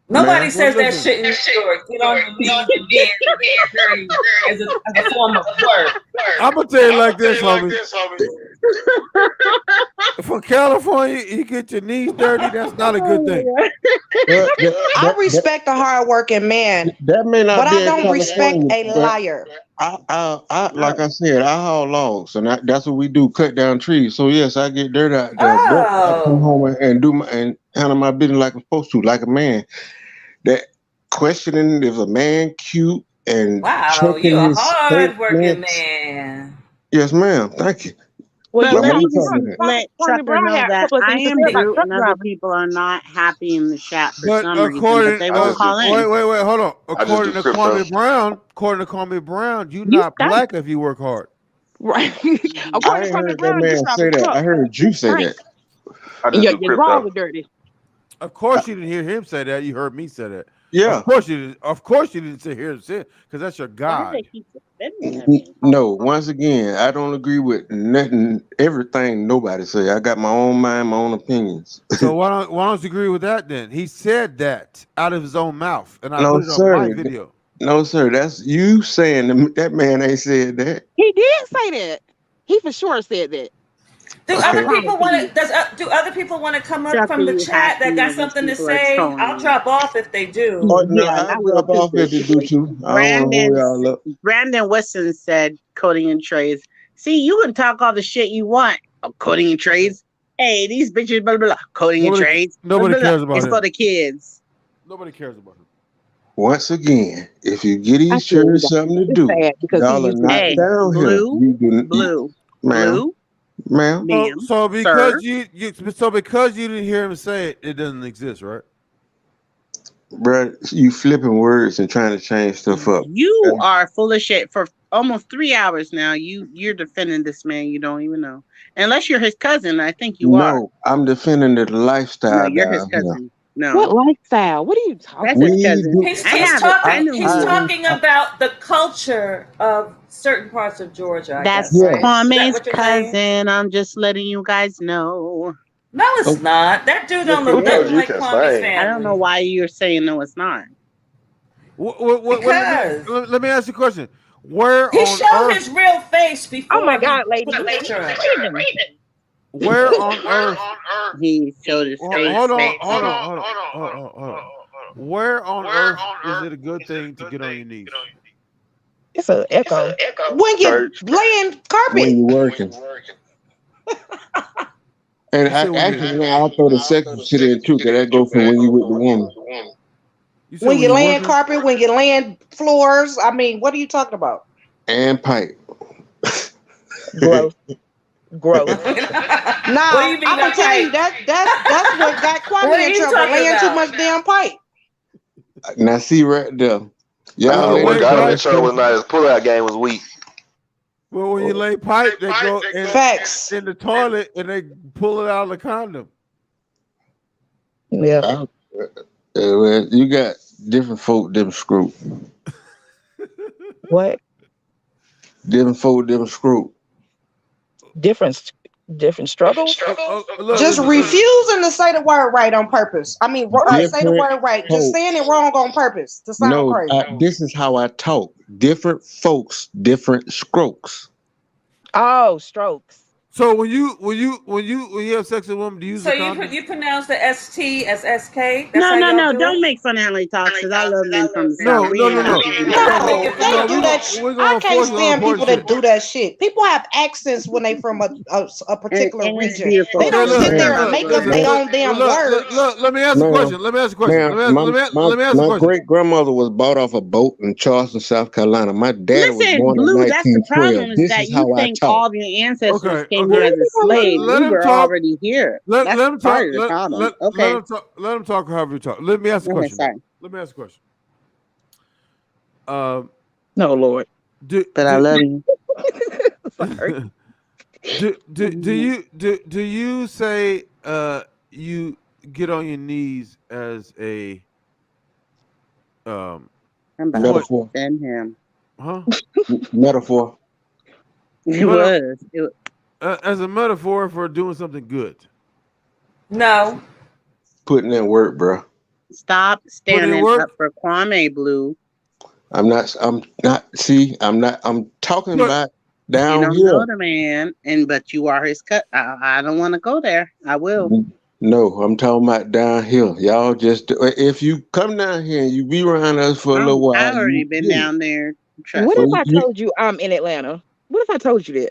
Nobody man. Well, says that listen. shit in New York. Get on your knees and hands and get dirty as a form of work. I'm gonna tell you like this, homie. from California, you get your knees dirty. That's not a good thing. I respect a hardworking man, That may not but be I in don't respect California, a but liar. I like I said, I haul logs, and that's what we do, cut down trees. So yes, I get dirt out there, but I come Oh, home and do my and handle my business like I'm supposed to, like a man. That questioning if a man cute and wow, you checking a his hard-working statements. man. Yes, ma'am. Thank you. Well, But you But I'm let know, gonna me talk just with that. let Kwame Tucker Brown know had a that couple of I things to am say about Groot truck and other drivers. people are not happy in the chat for But some reason, but according, they won't call in. wait, hold on. I just do According to crypto. Kwame Brown, you You not stop, black if you work hard. right? I According to ain't Kwame heard that Brown, you man drive a say that. truck. I heard you say Right. that. I And just do your drawers crypto. are dirty. Of course, you didn't hear him say that. You heard me say that. Yeah. Of course you didn't. Of course you didn't hear him say it because that's your Why do God. they keep defending him? No, once again, I don't agree with nothing, everything nobody say. I got my own mind, my own opinions. So why don't you agree with that then? He said that out of his own mouth, and I No, put it on my sir. video. No, sir. That's you saying that man ain't said that. He did say that. He for sure said that. Do I other Okay. promise people want you. to? Do other people want to come up Tucker, from the you have chat to that got know these something to people are say? trolling I'll you. drop off if they do. Oh no, Yeah, and I'll I will drop off too. if they do too. I don't want to hold Brandon y'all up. Brandon Weston said coding and trades. See, you can talk all the shit you want. Oh, coding and trades. Hey, these bitches, blah blah blah. Coding and trades. Blah, Nobody blah, blah. cares about It's him. for the kids. Nobody cares about him. Once again, if you get I these feel you. children something to It's do, sad because he y'all are used to not Hey, be. down here. You do, ma'am, blue, ma'am. ma'am, So sir. because you didn't hear him say it, it doesn't exist, right? Bruh, you flipping words and trying to change stuff up. You are full of shit for almost 3 hours now. You're defending this man you don't even know. Unless you're his cousin, I think you are. No, I'm defending the No, lifestyle you're his down here. cousin. No. What lifestyle? What are you talking That's about? his We cousin. do. He's I he's have it. I talking know who he's he is. talking about the culture of certain parts of Georgia, I guess, That's Yeah. right? Is that Kwame's what you're saying? cousin. I'm just letting you guys know. No, it's Oh, not. That dude yes, don't it Who look told is. nothing you you like can Kwame's sing? I don't know family. why you're saying no, it's not. Because Let me ask you a question. Where he on showed earth? his real face Oh my before God, he lady, put the what picture are up. you reading? Where on earth? He showed his face. Hold on. Where on earth is it a good thing to get on your knees? It's an echo. When you're Church. laying When carpet, you're working. And You said when you actually, I'll throw the sexual shit in too, because that go from when you with the woman. you said when when you're you're laying working. carpet, when you're laying floors. I mean, what are you talking about? And pipe. Gross. Gross. What do Now, you mean I'm by gonna tell you pipe? that's what got What Kwame are in you trouble, talking laying too about? much damn pipe. Now, see right there. Y'all When you What lay lay got him in pipe, pipe. trouble was not his pullout game was weak. well, when you lay pipe, they go Facts. in the toilet and they pull it out of the condom. Yeah. Well, you got different folk, different screw. What? Different folk, different screw. Different struggles? Just refusing to say the word right on purpose. I mean, say the Different word right. Just folk. saying it wrong on purpose to sound No, crazy. this is how I talk. Different folks, different strokes. Oh, strokes. So when you have sex with a woman, do you use So a condom? you pronounce the ST as SK? That's No, how no, y'all no. do Don't it? make fun of Henley Talks because I love men from the South. No, We no, ain't no, about no. to do Well, that. don't make No, it they funny. do that. We're I gonna can't force you on stand important people that shit. do that shit. People have accents when they from a particular And it's region. They beautiful. don't It's sit very there and Ma'am, make beautiful. up their ma'am, own damn words. Let me ask a question. Let me ask a question. ma'am, Let me ask a my question. great grandmother was bought off a boat in Charleston, South Carolina. My daddy was Listen, born in Blue, that's the 1912. problem is This that is you how I think talk. all of your ancestors came here Okay. as a slave. Let We him were talk. already here. Let That's him part talk. of the problem. Let Okay. him talk. Let him talk however you talk. Let me ask a Okay, question though. sorry. Let me ask a question. Um, No, Lord. do But I love you. Sorry. do you say you get on your knees as a I'm about to point, Metaphor. defend him. huh? Metaphor. It Meta, was. as a metaphor for doing something good. No. Putting in work, bro. Stop Put in standing work. up for Kwame, Blue. I'm not. See, I'm not. I'm talking But about Down don't here. know the man, but you are his cut. I don't want to go there. I will. No, I'm talking about down here. Y'all just if you come down here and you be around us for a little I while, already you been get it. down there. What Trust if me. I told you I'm in Atlanta? What if I told you that?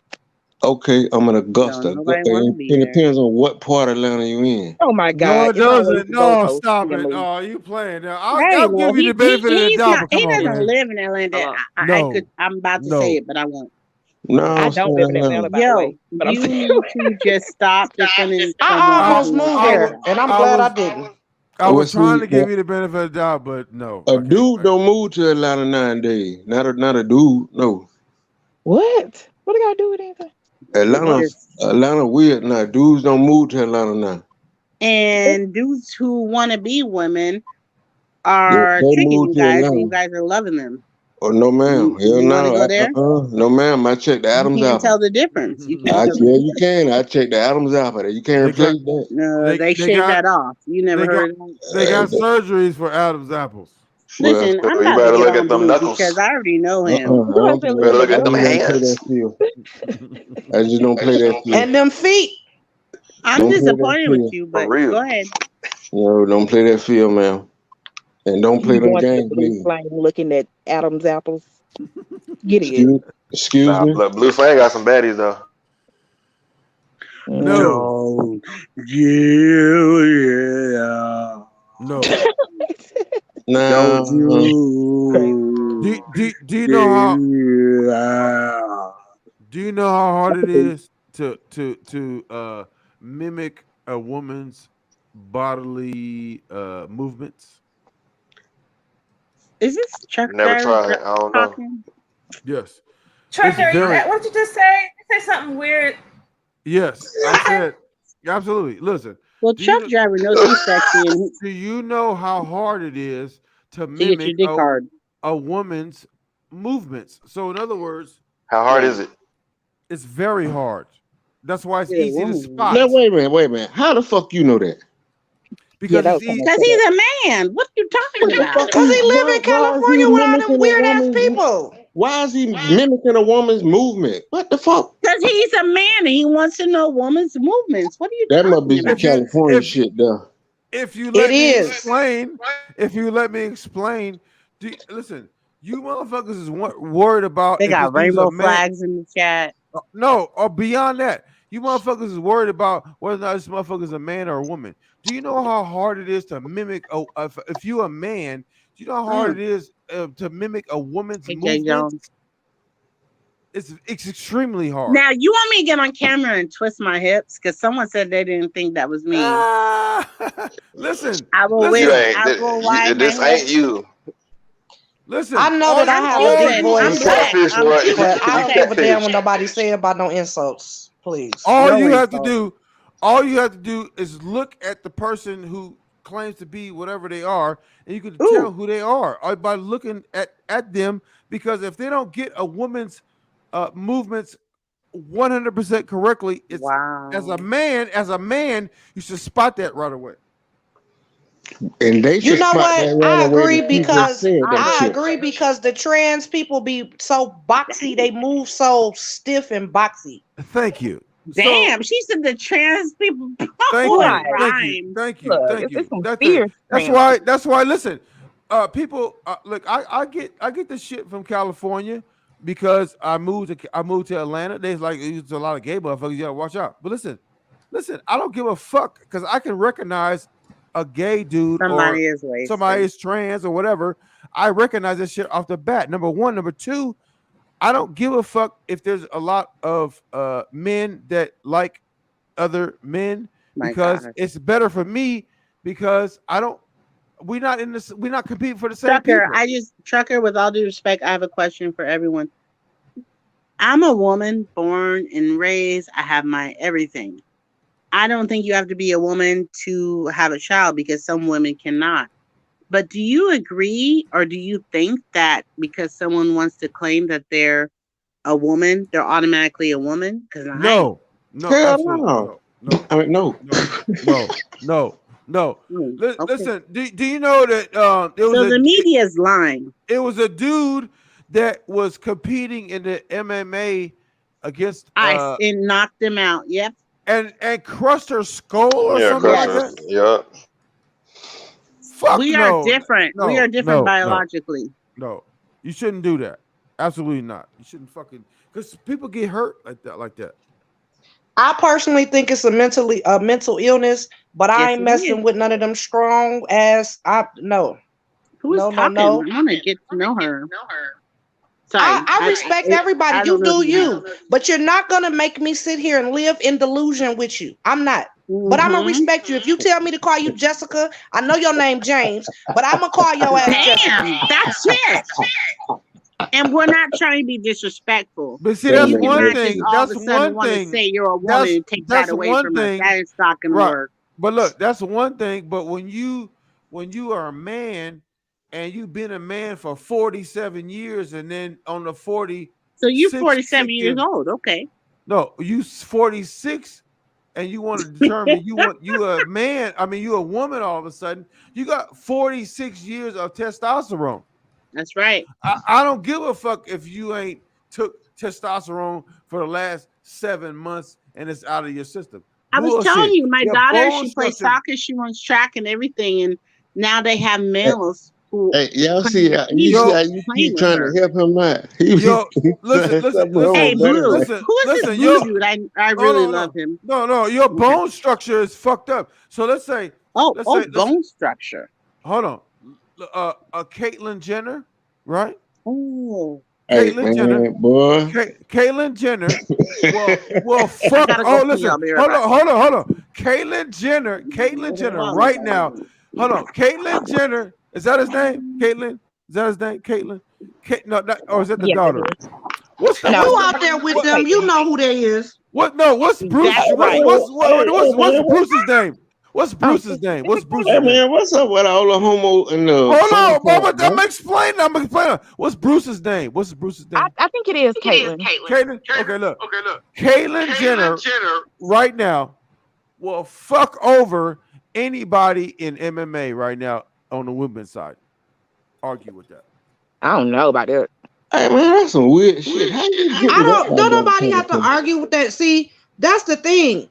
Okay, I'm in Augusta. Don't nobody want to be It there. depends on what part of Atlanta you in. Oh my No, God. it It's always doesn't. the Gold No, Coast, stop it. family. Oh, you playing now? Hey, I'll well, give you the benefit of the he's doubt, not. but He come on, doesn't man. live in Atlanta. I could. No, I'm about to say No. it, but I won't. no, I I'm don't saying live in Atlanta, Atlanta. by the Yo, way. But I'm you saying need to just stop defending I someone almost who wants moved to I do was, there, that. and I'm I glad I was, didn't. I Well, was trying see, to give you the benefit of the doubt, but no, a I can't. dude don't move to Atlanta nowadays. Not a dude. No, what? What do I gotta do with anything? It's Atlanta, just Atlanta weird now. Dudes don't move to Atlanta now. and dudes who want to be women They are tricking move you to guys, and you Atlanta. guys are loving them. Oh no, ma'am. Hell You want to no. go there? No, ma'am. I checked the You Adams can't apple. tell the difference. You can't tell the Yeah, you difference. can. I checked the Adams apple. You can't They got, replace that. No, they, they they shaved got, that off. You never they got, heard of that? they got surgeries for Adam's apples. Well, Listen, So I'm you about to better get look at on them Blue because knuckles. I already know I him. don't You play. better look I at them just don't play that hands. field. I just don't play that field. And them feet. I'm Don't play that disappointed with field. you, For but real. go ahead. No, don't play that field, ma'am. And don't play You them going to the games blue neither. flame looking at Adam's apples? Get it. Excuse Nah, me. Blue Flame got some baddies though. No, Don't you, yeah. no. Don't Nah. you, Do you know how yeah. do you know how hard it is to mimic a woman's bodily movements? Is this truck Never driver tried. I don't know. talking? Yes, it's Trucker, very what did you just say? You say something weird. yes. I said absolutely. Listen, Well, do you truck know, driver knows he's sexy and do you know how hard it is to to get your mimic dick hard. a woman's movements? So in other words, How hard is it? it's very hard. That's why it's Yeah, easy to woman. No, spot wait a minute. How the fuck you know that? Yeah, because that it's was easy. Because somebody he's said a man. What are you talking What the about? fuck? Because he live in Why is he California with all them mimicking a weird ass woman's? people. Why is he mimicking a woman's movement? What the fuck? Because he's a man and he wants to know woman's movements. What are you That must talking be some about? California shit, though. If you It let me is. explain, if you let me explain, listen, you motherfuckers is worried about They if this got dude's a rainbow man. flags in the chat. No, or beyond that, you motherfuckers is worried about whether or not this motherfucker is a man or a woman. Do you know how hard it is to mimic? If you're a man, do you know how hard it is to mimic a woman's Hey, Jay movement? Jones. It's extremely hard. Now, you want me to get on camera and twist my hips? Because someone said they didn't think that was me. Listen, I will listen. You ain't. I will wag my This hips. ain't you. Listen, I know that I have a deep Listen, I'm voice, black. Catfish, I'm right? cute. but I don't give a Okay. damn what nobody say about no insults. Please. all No you have to insult. do, all you have to do is look at the person who claims to be whatever they are, and you can tell Ooh. who they are by looking at them. Because if they don't get a woman's movements 100% correctly, it's as Wow. a man, you should spot that right away. And they You should know spot what? that right I away agree that you just because said that I shit. agree because the trans people be so boxy. They move so stiff and boxy. Thank you. So Damn, she said the trans people. thank Oh, it you, Right. thank you, rhymes. thank you, Look, thank it's you. some That's it. fierce That's trans why. people. That's why. Listen, people. Look, I get this shit from California because I moved to Atlanta. There's a lot of gay motherfuckers. You gotta watch out. But listen. I don't give a fuck because I can recognize a gay dude or Somebody is somebody wasted. is trans or whatever. I recognize this shit off the bat. Number one. Number two. I don't give a fuck if there's a lot of men that like other men My because God. it's better for me because I don't we're not competing for the same Trucker, people. Trucker, with all due respect, I have a question for everyone. I'm a woman born and raised. I have my everything. I don't think you have to be a woman to have a child because some women cannot. But do you agree or do you think that because someone wants to claim that they're a woman, they're automatically a woman? Because I ain't. No, Hell absolutely no. no, I mean, no. no. Okay. Listen, do you know that So the media's lying. it was a dude that was competing in the MMA against Ice and knocked him out. Yep. And crushed her skull or Yeah, something like crusher. that? Yep. Fuck We are no. different. We are different biologically. No. You shouldn't do that. Absolutely not. You shouldn't fucking because people get hurt like that. I personally think it's a mental illness, but I Yes, ain't it messing is. with none of them strong ass. No. Who is talking? I want to get to know her. Sorry, I respect everybody. I You don't know do if you you, but you're not gonna make me sit here and live in delusion with you. I'm not. But I'm gonna respect you. If you tell me to call you Jessica, I know your name James, but I'm gonna call your ass Jessica. Damn, that's it. And we're not trying to be disrespectful. But see, So that's you one cannot thing. just all of That's a sudden one want to thing. say you're a woman and take that away one from us. thing. That is not gonna Right. work. But look, that's one thing. But when you are a man and you've been a man for 47 years, and then on the 40, so you're 47 years old, okay? No, you 46, and you want to determine you a man. I mean, you a woman. All of a sudden, you got 46 years of testosterone. That's right. I don't give a fuck if you ain't took testosterone for the last 7 months and it's out of your system. I was telling Bullshit. you, my Your daughter, bone she plays structure- soccer, she runs track and everything, and now they have males who. Hey, y'all see how you keep trying to help him out. Listen. Hey, Blue, Listen, who is listen, this Blue dude? I really love him. No, your bone structure is fucked up. So let's say, bone structure. Hold on, Caitlyn Jenner, right? Oh, Hey, Caitlyn man, Jenner, boy. Caitlyn Jenner. Well, fuck. Oh, listen. Hold on. Caitlyn Jenner, right now. Hold on. Caitlyn Jenner. Is that his name? Caitlyn. Is that his name? Caitlyn. Or is that the daughter? What's the No, what's you the- out there with what- them? You know who they is. What? No. What's Bruce? That's right. What's Bruce's name? What's Bruce's name? What's Bruce's Hey name? man, what's up with all the homo and the? Hold on, I'm explaining. What's Bruce's name? What's Bruce's name? I think it is Caitlyn. Caitlyn. Okay, look. Caitlyn Jenner right now will fuck over anybody in MMA right now on the women's side. Argue with that. I don't know about that. Hey man, that's some weird shit. How you get to that Don't nobody have to argue with that. See, that's the thing.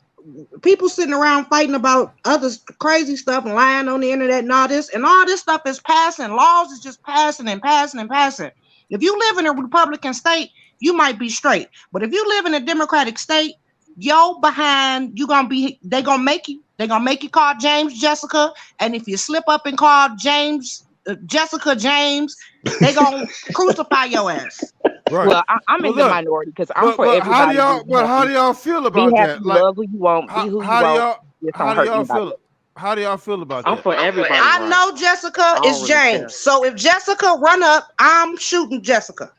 People sitting around fighting about other crazy stuff and lying on the internet and all this stuff is passing. Laws is just passing and passing and passing. If you live in a Republican state, you might be straight. But if you live in a Democratic state, yo behind they gonna make you call James Jessica. And if you slip up and call James Jessica James, they gonna crucify your ass. Right. Well, I'm in the minority because I'm for everybody. How do y'all feel about that? Like, love who you want, be who you want. How do y'all feel? How do y'all feel about that? I'm for everybody. I know Jessica is really James. care. So if Jessica run up, I'm shooting Jessica.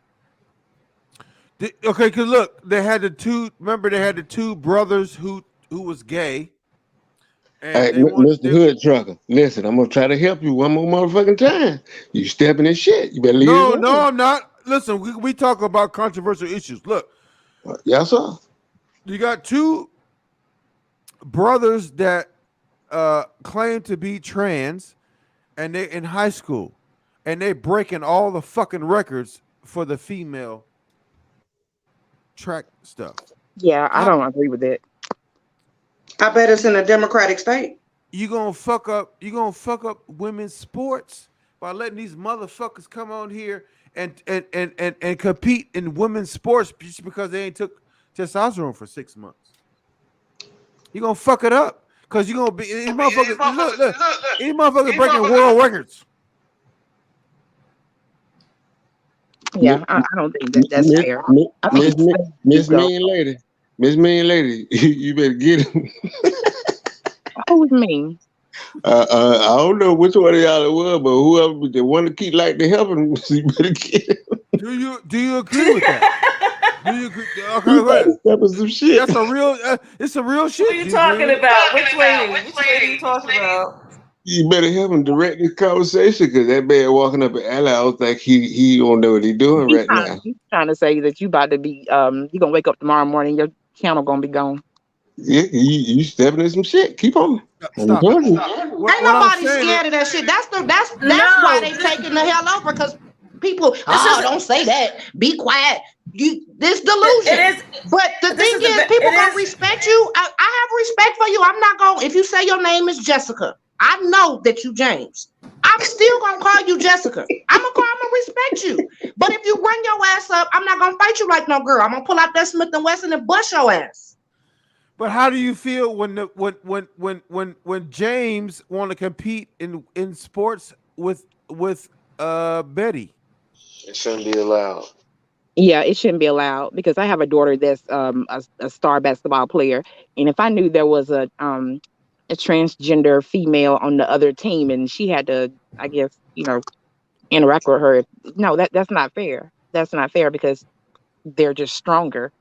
Okay, because look, they had the two brothers who was gay. Hey, Mr. HoodTrucker, listen, I'm gonna try to help you one more motherfucking time. You stepping in shit. You better leave it alone. No, I'm not. Listen, we talk about controversial issues. Look, yes, sir. You got two brothers that claim to be trans, and they're in high school, and they're breaking all the fucking records for the female track stuff. Yeah, I don't agree with that. I bet it's in a Democratic state. You gonna fuck up women's sports by letting these motherfuckers come on here and compete in women's sports just because they ain't took testosterone for 6 months. You gonna fuck it up because you gonna be these motherfuckers. Look, these motherfuckers breaking world records. Yeah, I don't think that's fair. Miss Mean Lady, you better get him. Who's mean? I don't know which one of y'all it was, but whoever they want to keep like to help him, you better get him. Do you agree with that? Do you agree? Okay, that was some shit. That's a real. It's a real shit. What are you talking about? Which lady? Which lady are you talking about? You better have him direct this conversation because that man walking up at Ally, I was like he don't know what he's doing right now. He's trying to say that you about to be you gonna wake up tomorrow morning, your channel gonna be gone. Yeah, you stepping in some shit. Keep on. Ain't nobody scared of that shit. That's why they taking the hell over because people, don't say that. Be quiet. This delusion. It is. But the thing is, people gonna respect you. I have respect for you. I'm not gonna. If you say your name is Jessica, I know that you James. I'm still gonna call you Jessica. I'm gonna respect you. But if you run your ass up, I'm not gonna fight you like no girl. I'm gonna pull out that Smith and Wesson and bust your ass. But how do you feel when James want to compete in sports with Betty? It shouldn't be allowed. Yeah, it shouldn't be allowed because I have a daughter that's a star basketball player, and if I knew there was a transgender female on the other team and she had to, I guess, interact with her, no, that's not fair. That's not fair because they're just stronger.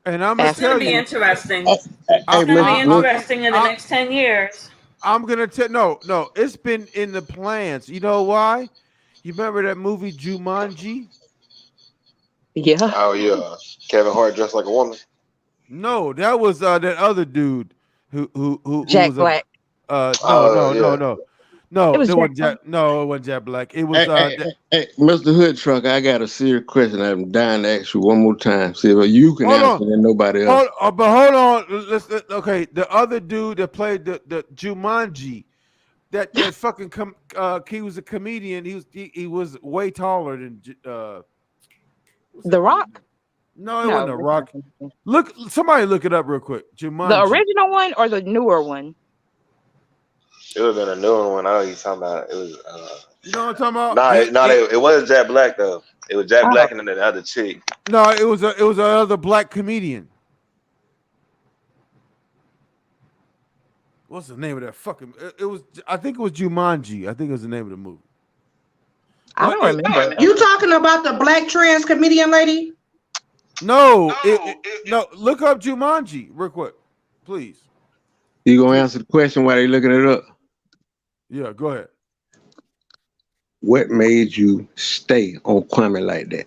And I'm gonna It's gonna tell be you, interesting. Hey, It's gonna be Mr. interesting in the next 10 years. I'm gonna tell no, it's been in the plans. You know why? You remember that movie Jumanji? Yeah. Oh yeah, Kevin Hart dressed like a woman. No, that was that other dude who Jack was Black. no, It was there Jack wasn't Black. it wasn't Jack Black. It was Hey, Mr. Hood Trucker, I got a serious question. I'm dying to ask you one more time. See if you can hold answer on. and nobody else. But hold on. Okay, the other dude that played the Jumanji, that fucking he was a comedian. He was way taller than The Rock? No, it wasn't No, a that's Rock. not him. Somebody look it up real quick. The Jumanji. original one or the newer one? It would have been a newer one. I know what you're talking about. It was. You know what I'm talking about? No, it wasn't Jack Black though. It was Jack Black and then the other chick. No, it was another black comedian. What's the name of that fucking? It was. I think it was Jumanji. I think it was the name of the movie. I don't remember. You talking about the black trans comedian lady? No, no. Look up Jumanji real quick, please. You gonna answer the question while they looking it up? Yeah, go ahead. What made you stay on Kwame like that?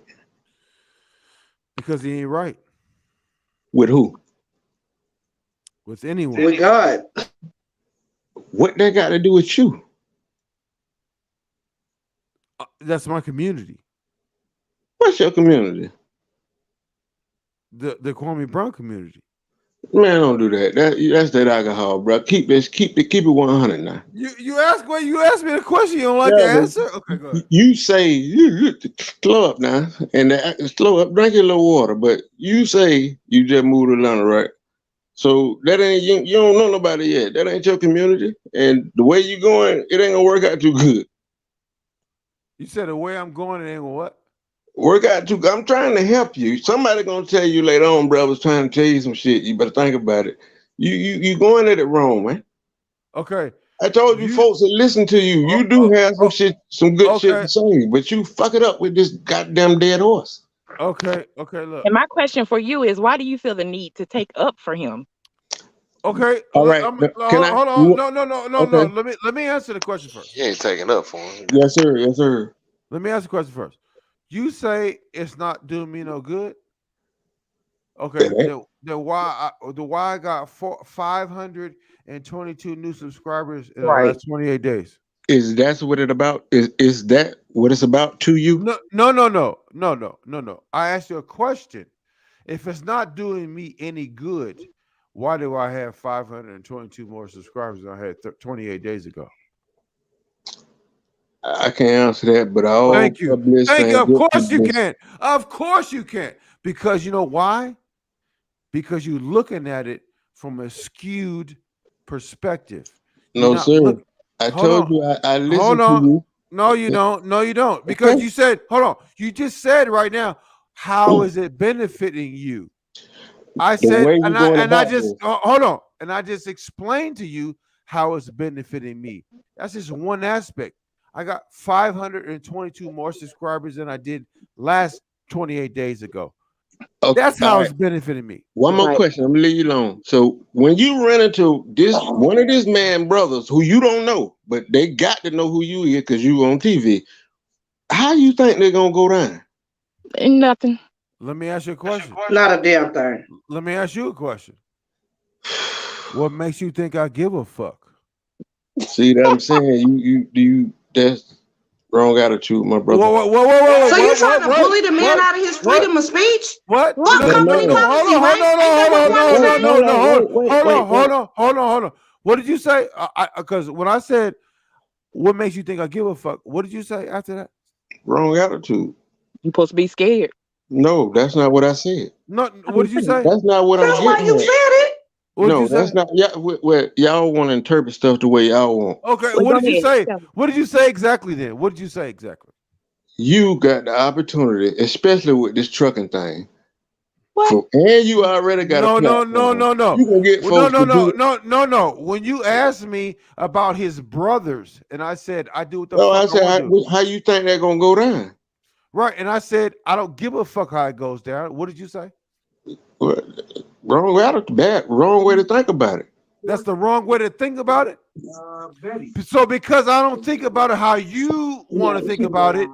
Because he ain't right. With who? With anyone. With God. What that got to do with you? That's my community. What's your community? The Kwame Brown community. Man, don't do that. That's that alcohol, bro. Keep it 100 now. You ask me the question. You don't like the answer? Okay, go ahead. You say you slow up now, and slow up. Drink a little water. But you say you just moved to Atlanta, right? So that ain't you don't know nobody yet. That ain't your community, and the way you going, it ain't gonna work out too good. You said the way I'm going, it ain't gonna what? Work out too. I'm trying to help you. Somebody gonna tell you later on, bro. I was trying to tell you some shit. You better think about it. You going at it wrong, man. Okay. I told you folks that listen to you. You do have some good shit to say, but you fuck it up with this goddamn dead horse. Okay, look. And my question for you is, why do you feel the need to take up for him? Okay. All right. Hold on. No. Let me answer the question first. He ain't taking up for him. Yes, sir. Yes, sir. Let me ask the question first. You say it's not doing me no good. Okay. Then why I got 522 new subscribers in the last 28 days? Is that what it about? Is that what it's about to you? No. I asked you a question. If it's not doing me any good, why do I have 522 more subscribers than I had 28 days ago? I can't answer that, but thank you. Of course you can. Of course you can. Because you know why? Because you're looking at it from a skewed perspective. No, sir. I told you I listened to you. No, you don't. No, you don't. Because you said, hold on. You just said right now, how is it benefiting you? I said, I just hold on. And I just explained to you how it's benefiting me. That's just one aspect. I got 522 more subscribers than I did last 28 days ago. Okay, that's how it's benefiting me. One more question. I'm gonna leave you alone. So when you run into one of these man brothers who you don't know, but they got to know who you is because you on TV, how you think they're gonna go down? Nothing. Let me ask you a question. Not a damn thing. Let me ask you a question. What makes you think I give a fuck? See that I'm saying? Wrong attitude, my brother. So you're trying to bully the man out of his freedom of speech? What? What No, company no, policy, hold right? on, Ain't that what Kwame said? hold on. What did you say? Because when I said, what makes you think I give a fuck? What did you say after that? Wrong attitude. You're supposed to be scared. No, that's not what I said. No, what did you say? That's not what I'm That's why getting you at. said it. What did No, you that's say? not. Yeah, y'all want to interpret stuff the way y'all want. Okay, Well, what go did you ahead. say? Tell me. What did you say exactly then? What did you say exactly? You got the opportunity, especially with this trucking thing. What? And you already got a No. platform. You can get folks to do. No. When you asked me about his brothers, and I said I do what the No, I fuck I said, want to do. how you think they're gonna go down? Right, and I said I don't give a fuck how it goes down. What did you say? Well, wrong attitude, wrong way to think about it. That's the wrong way to think about it. So because I don't think about it how you want to think about it,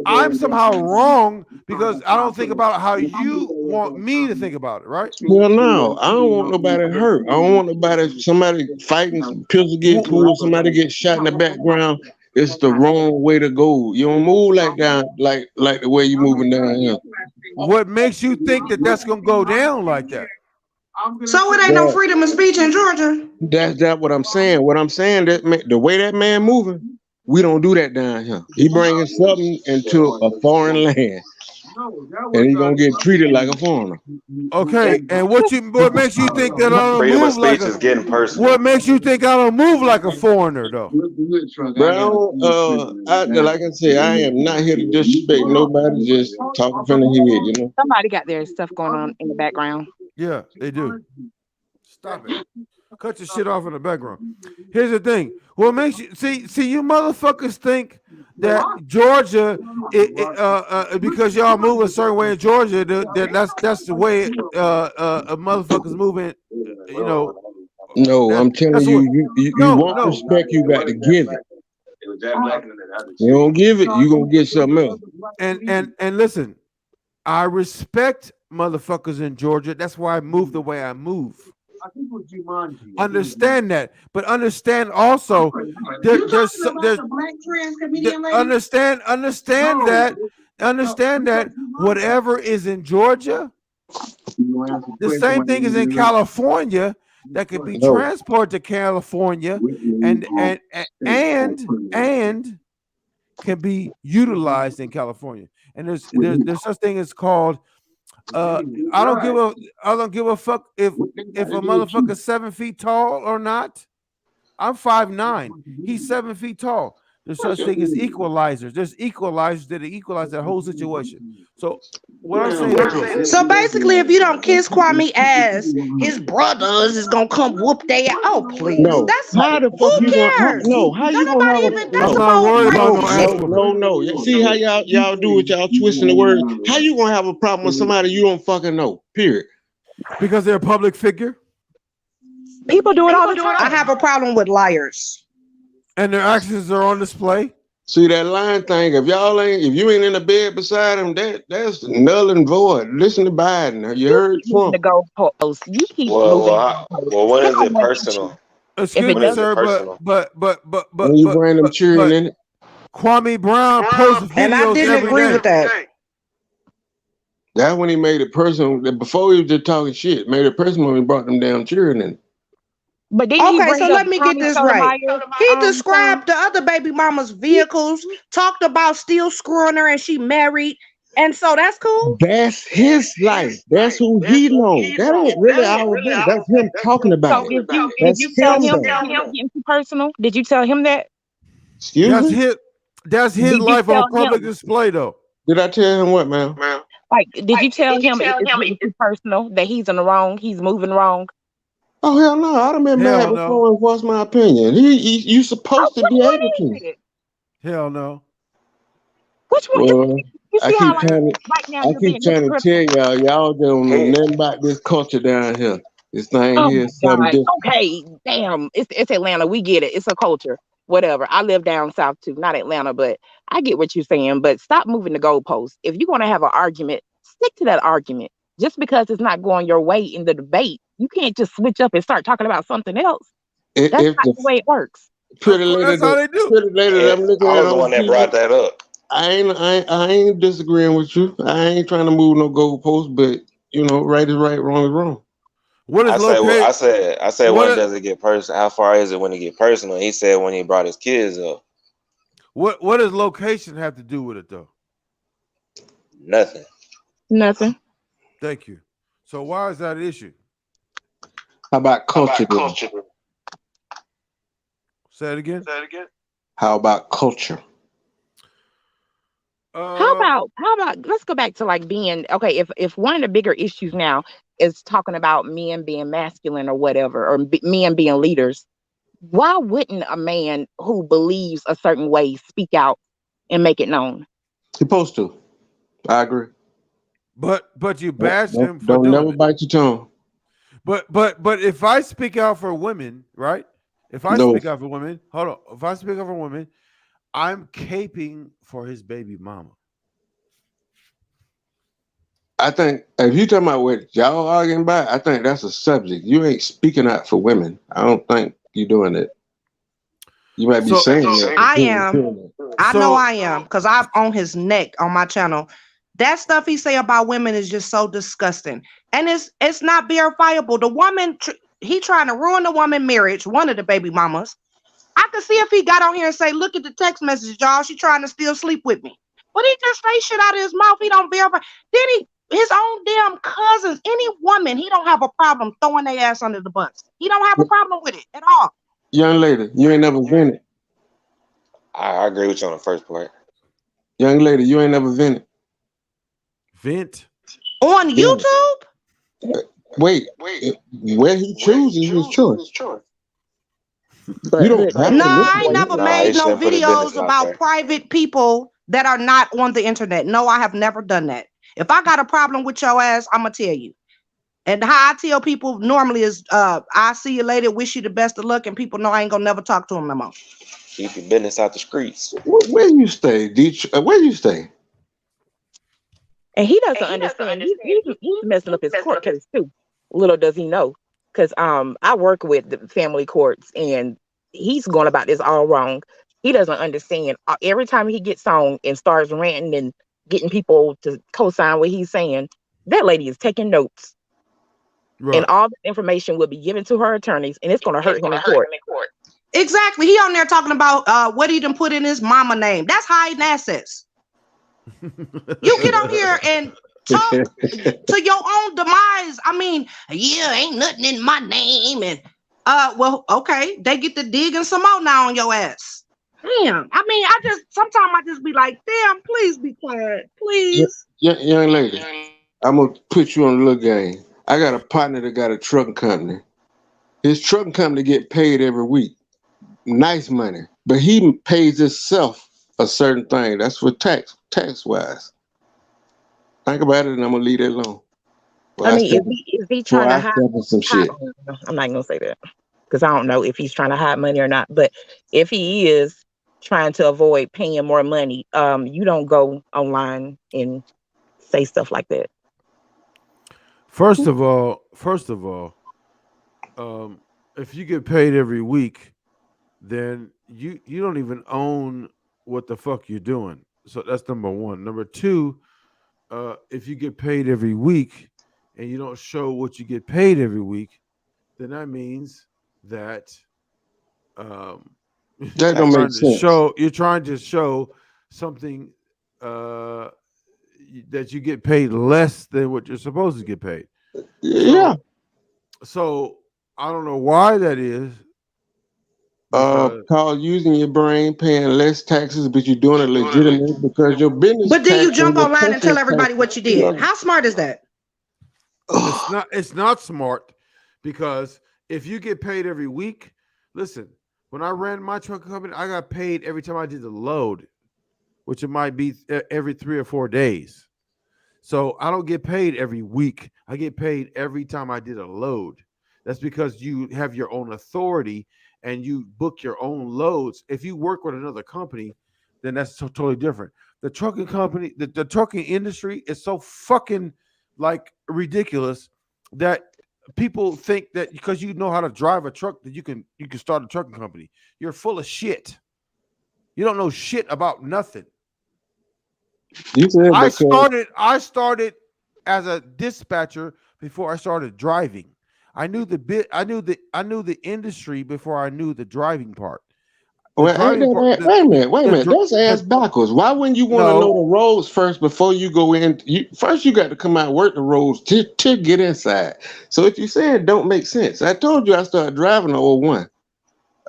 I'm somehow wrong because I don't think about it how you want me to think about it, right? Well, no, I don't want nobody hurt. I don't want somebody fighting, some pistol get pulled, somebody get shot in the background. It's the wrong way to go. You don't move like the way you moving down here. What makes you think that that's gonna go down like that? So it ain't no freedom of speech in Georgia. That's what I'm saying. What I'm saying, the way that man moving, we don't do that down here. He bringing something into a foreign land, and he gonna get treated like a foreigner. Okay, and what makes you think that I don't Freedom of move like speech is getting a? personal. What makes you think I don't move like a foreigner though? Well, like I said, I am not here to disrespect nobody. Just talking from the head, you know. Somebody got their stuff going on in the background. Yeah, they do. Stop it. Cut your shit off in the background. Here's the thing. What makes you see you motherfuckers think that Georgia, because y'all move a certain way in Georgia, that's the way motherfuckers moving. You know. No, I'm telling you, you want respect, you got to give it. You don't give it, you gonna get something else. And listen, I respect motherfuckers in Georgia. That's why I move the way I move. Understand that, but understand also understand that whatever is in Georgia, the same thing is in California that could be transported to California and can be utilized in California. And there's such thing as called I don't give a fuck if a motherfucker's 7 feet tall or not. I'm 5'9". He's 7 feet tall. There's such thing as equalizers. There's equalizers that equalize that whole situation. So what I'm saying is this. So basically, if you don't kiss Kwame ass, his brothers is gonna come whoop their ass. Oh please, No, that's how the fuck who you cares? gonna? How you Don't gonna nobody have even. a? That's I'm some not old worried about crazy no shit. ass No. You see how y'all do it? Y'all twisting the word. How you gonna have a problem with somebody you don't fucking know? Period. Because they're a public figure. People do it all the time. I have a problem with liars. And their actions are on display. See that line thing? If you ain't in the bed beside him, that's null and void. Listen to Biden. You heard Trump. The goalposts. You keep Well, when is it moving. personal? Excuse me, sir, but when you bring them children in it. Kwame Brown posts videos and I didn't every agree day. with that. That's when he made it personal. Before he was just talking shit, made it personal when he brought them damn children in. But then Okay, so let me get this right. He described the other baby mama's vehicles, talked about still screwing her, and she married, and so that's cool. That's his life. That's who he knows. That ain't really our business. That's him talking about it. Did you tell him getting too personal? Did you tell him that? Excuse me? That's his life on public display, though. Did I tell him what, man? Like, did you tell him it's getting too personal, that he's in the wrong, he's moving wrong? Oh hell no! I'd have been mad before and voiced my opinion. You supposed to be able to. Hell no. Which one? Well, you I see how keep trying to tell y'all don't know nothing about this culture down here. This thing here is something different. Okay, damn. It's Atlanta. We get it. It's a culture. Whatever. I live down south too, not Atlanta, but I get what you're saying. But stop moving the goalposts. If you're gonna have an argument, stick to that argument. Just because it's not going your way in the debate, you can't just switch up and start talking about something else. That's not the way it works. Pretty lady, That's how they do. pretty lady that I'm looking I at was the on one that TV. brought that up. I ain't disagreeing with you. I ain't trying to move no goalposts, but you know, right is right, wrong is wrong. What is I said, well, location? I said, What when is, does it get personal? How far is it when it get personal? He said when he brought his kids up. what does location have to do with it though? Nothing. Nothing. Thank you. So why is that an issue? How about culture? Then? Say it again. How about culture? How about let's go back to like being okay, if one of the bigger issues now is talking about men being masculine or whatever, or men being leaders, why wouldn't a man who believes a certain way speak out and make it known? Supposed to. I agree. But you bash him for Don't doing never it. bite your tongue. But if I speak out for women, right? If I No. speak out for women, hold on. If I speak out for women, I'm caping for his baby mama. I think if you talking about what y'all arguing about, I think that's a subject. You ain't speaking out for women. I don't think you're doing it. You might be saying that. I am. I know I am, because I'm on his neck on my channel. That stuff he say about women is just so disgusting, and it's not verifiable. The woman he trying to ruin the woman marriage. One of the baby mamas. I could see if he got on here and say, "Look at the text message, y'all. She trying to still sleep with me." But he just say shit out of his mouth. He don't verify. Then his own damn cousins, any woman, he don't have a problem throwing their ass under the bus. He don't have a problem with it at all. Young lady, you ain't never vented. I agree with you on the first part. Young lady, you ain't never vented. Vent on YouTube. Wait, where he chooses his choice. But You don't have No, to I ain't listen. never made no videos about private people that are not on the internet. No, I have never done that. If I got a problem with your ass, I'm gonna tell you. And how I tell people normally is, I see you later, wish you the best of luck, and people know I ain't gonna never talk to them no more. Keep your business out the streets. Where you stay, Detroit? Where you stay? And he doesn't understand. He's messing up his court case too. Little does he know, because I work with the family courts, and he's going about this all wrong. He doesn't understand. Every time he gets on and starts ranting and getting people to co-sign what he's saying, that lady is taking notes, and all the information will be given to her attorneys, and it's going to hurt him in court. Exactly. He on there talking about what he done put in his mama name. That's hiding assets. You get on here and talk to your own demise. I mean, yeah, ain't nothing in my name. And well, okay, they get to digging some more now on your ass. Damn. I mean, sometimes I just be like, damn, please be quiet. Please. Young lady, I'm gonna put you on a little game. I got a partner that got a trucking company. His trucking company get paid every week. Nice money. But he pays himself a certain thing. That's for tax wise. Think about it, and I'm gonna leave it alone. I mean, is he trying to hide some shit? I'm not gonna say that, because I don't know if he's trying to hide money or not. But if he is trying to avoid paying more money, you don't go online and say stuff like that. First of all, if you get paid every week, then you don't even own what the fuck you're doing. So that's number one. Number two, if you get paid every week and you don't show what you get paid every week, then that means that that don't make sense. You're trying to show something that you get paid less than what you're supposed to get paid. Yeah. So I don't know why that is. Called using your brain, paying less taxes, but you're doing it legitimately because your business. But then you jump online and tell everybody what you did. How smart is that? It's not smart, because if you get paid every week, listen, when I ran my truck company, I got paid every time I did the load, which it might be every 3 or 4 days. So I don't get paid every week. I get paid every time I did a load. That's because you have your own authority and you book your own loads. If you work with another company, then that's totally different. The trucking company, the trucking industry is so fucking like ridiculous that people think that because you know how to drive a truck that you can start a trucking company. You're full of shit. You don't know shit about nothing. You said I because started as a dispatcher before I started driving. I knew the industry before I knew the driving part. The well, ain't driving part. that, wait a minute. That's ass backwards. Why wouldn't you want to know No, the roads first before you go in? First you got to come out and work the roads to get inside. So if you say it don't make sense, I told you I started driving in 01.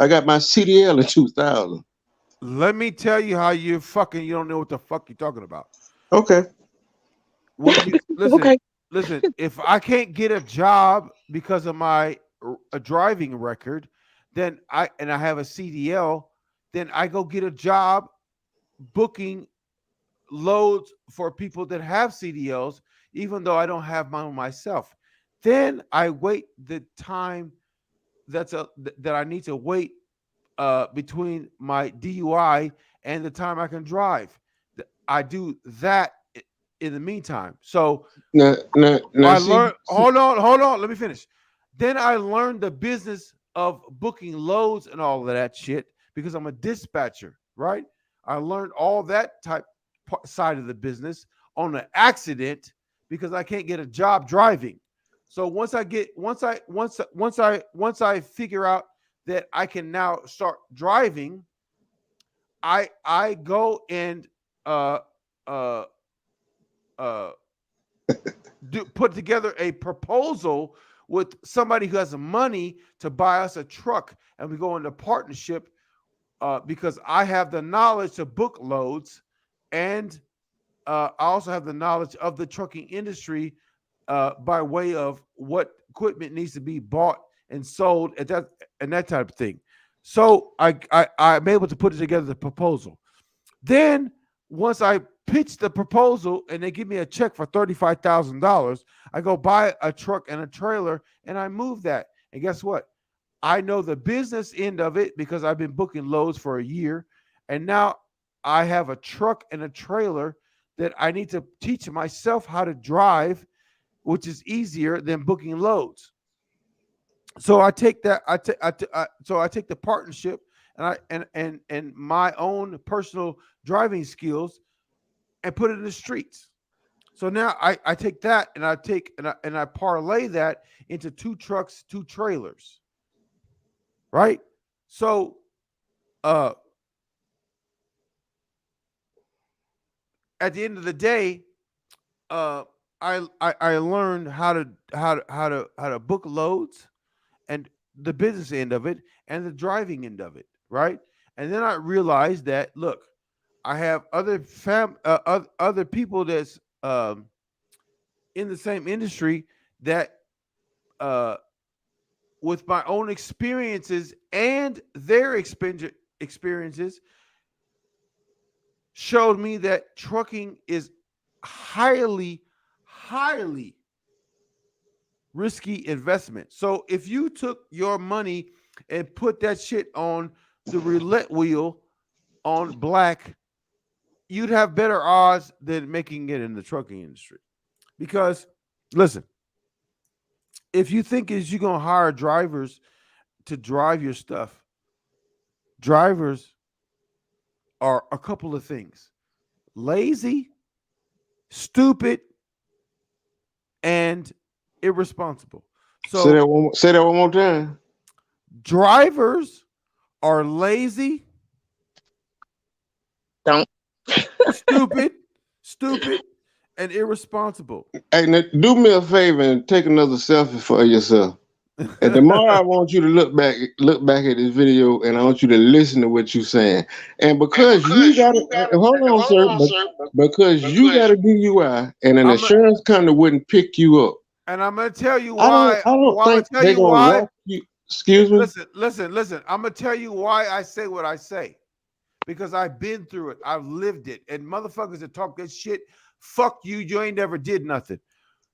I got my CDL in 2000. let me tell you how you don't know what the fuck you're talking about. Okay. When you Okay. listen, if I can't get a job because of my a driving record, then I have a CDL, then I go get a job booking loads for people that have CDLs, even though I don't have mine myself. Then I wait the time that I need to wait between my DUI and the time I can drive. I do that in the meantime. So Now I see, learned. Hold on. Let me finish. Then I learned the business of booking loads and all of that shit because I'm a dispatcher, right? I learned all that side of the business on an accident because I can't get a job driving. So once I figure out that I can now start driving, I go and uh uh uh put together a proposal with somebody who has money to buy us a truck, and we go into partnership because I have the knowledge to book loads, and I also have the knowledge of the trucking industry by way of what equipment needs to be bought and sold at that type of thing. So I'm able to put it together the proposal. Then once I pitch the proposal and they give me a check for $35,000, I go buy a truck and a trailer and I move that. And guess what? I know the business end of it because I've been booking loads for a year. And now I have a truck and a trailer that I need to teach myself how to drive, which is easier than booking loads. So I take that. So I take the partnership and my own personal driving skills and put it in the streets. So now I take that and I parlay that into 2 trucks, 2 trailers. Right? So at the end of the day, I learned how to book loads and the business end of it and the driving end of it, right? And then I realized that look, I have other other people that's in the same industry that with my own experiences and their experiences showed me that trucking is highly risky investment. So if you took your money and put that shit on the roulette wheel on black, you'd have better odds than making it in the trucking industry. Because listen, if you think is you're gonna hire drivers to drive your stuff, drivers are a couple of things: lazy, stupid, and irresponsible. say So that one more time. drivers are lazy, stupid, and irresponsible. Hey, now, do me a favor and take another selfie for yourself. And tomorrow I want you to look back at this video and I want you to listen to what you're saying. And because you got to hold on, sir, because you got a DUI and an insurance company wouldn't pick you up. And I'm gonna tell you I why. don't I'm gonna think tell they're you gonna why. walk you. Excuse me. Listen. I'm gonna tell you why I say what I say. Because I've been through it. I've lived it. And motherfuckers that talk that shit, fuck you. You ain't never did nothing.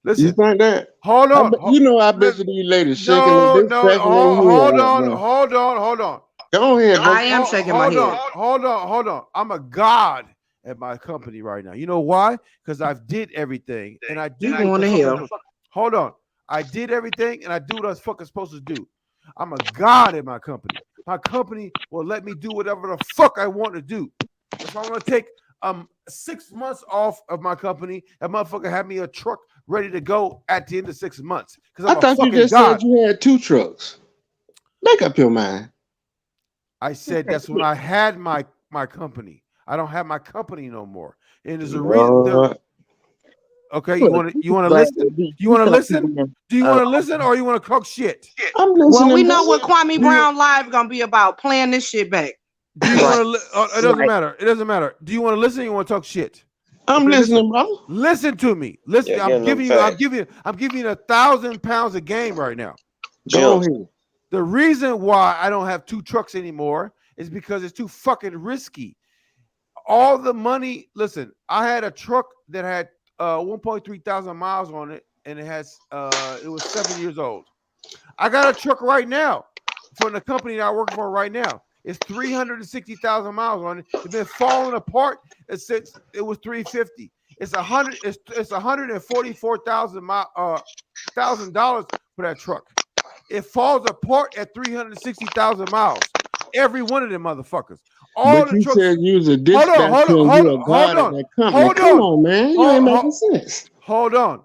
Listen. You think that? Hold on. I bet you these ladies shaking their No. scratching their head Hold right on. now. Hold on. Go ahead, bro. I am shaking my head. Hold on. I'm a god at my company right now. You know why? Because I've did everything. And I do You going to hell. Hold on. I did everything, and I do what I was fucking supposed to do. I'm a god in my company. My company will let me do whatever the fuck I want to do. If I want to take 6 months off of my company, that motherfucker had me a truck ready to go at the end of 6 months because I I'm a thought you fucking just god. said you had 2 trucks. Make up your mind. I said that's when I had my company. I don't have my company no more, and there's a reason. Lord. Okay, you want to listen? You want to listen? Do you want to listen or you want to talk shit? I'm Well, we listening. know what Kwame Do you- Brown Live gonna be about, playing this shit back. Do you want to? It doesn't matter. It doesn't matter. Do you want to listen? Or you want to talk shit? I'm listening, bro. Listen to me. Listen. Yeah, I'm give giving them you. facts. I'm giving you 1,000 pounds a game right now. Go Gems. ahead. The reason why I don't have 2 trucks anymore is because it's too fucking risky. All the money. Listen, I had a truck that had 1.3 thousand miles on it, and it was 7 years old. I got a truck right now from the company that I work for right now. It's 360,000 miles on it. It's been falling apart since it was 350. It's $144,000 for that truck. It falls apart at 360,000 miles. Every one of them motherfuckers. All But the you trucks. said you was a Hold on, dispatcher and you a god at that company. hold Come on, on, man. You ain't making sense. hold on.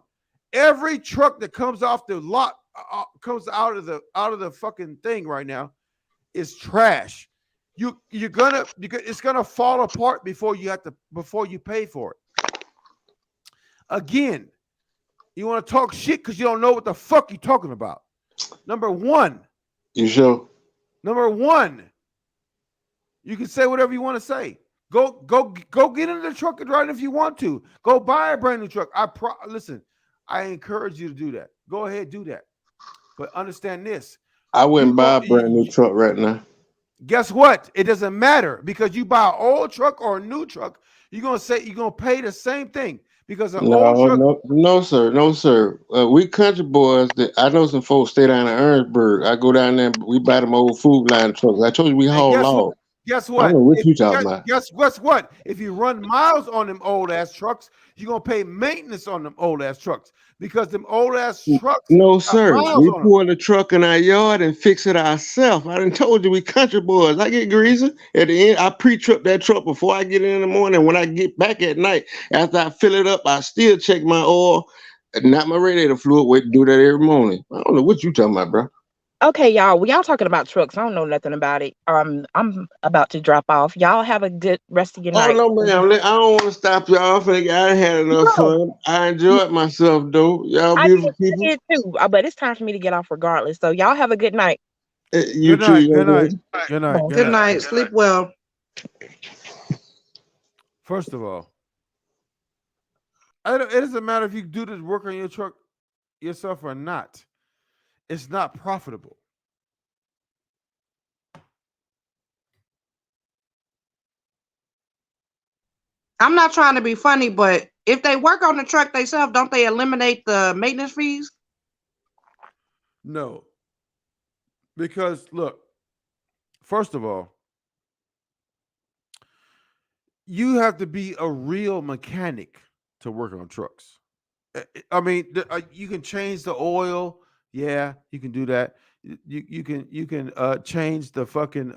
Every truck that comes off the lot comes out of the fucking thing right now is trash. It's gonna fall apart before you pay for it. Again, you want to talk shit because you don't know what the fuck you're talking about. Number one, You sure? you can say whatever you want to say. Go get in the truck and drive it if you want to. Go buy a brand new truck. Listen, I encourage you to do that. Go ahead, do that. But understand this. I wouldn't buy a brand new truck right now. Guess what? It doesn't matter because you buy an old truck or a new truck, you're gonna pay the same thing because an old truck. No, sir, no, sir. We country boys. I know some folks stay down in Ernstburg. I go down there. We buy them old food line trucks. I told you we haul logs. Guess I what? don't know what you talking about. Guess what? If you run miles on them old ass trucks, you're gonna pay maintenance on them old ass trucks because them old ass trucks. No, sir. Miles We on them. pull the truck in our yard and fix it ourselves. I done told you we country boys. I get greasy. At the end, I pre-trip that truck before I get in the morning. When I get back at night, after I fill it up, I still check my oil, not my radiator fluid. Wait to do that every morning. I don't know what you talking about, bro. Okay, y'all. Well, y'all talking about trucks. I don't know nothing about it. I'm about to drop off. Y'all have a good rest of your Oh night. no, ma'am. I don't want to stop y'all. I had enough fun. I enjoyed myself, though. Y'all I beautiful people. did too, but it's time for me to get off regardless. So y'all have a good night. You too, young lady. Good night. Good night. Sleep well. First of all, it doesn't matter if you do this work on your truck yourself or not. It's not profitable. I'm not trying to be funny, but if they work on the truck themselves, don't they eliminate the maintenance fees? No. Because look, first of all, you have to be a real mechanic to work on trucks. I mean, you can change the oil. Yeah, you can do that. You can change the fucking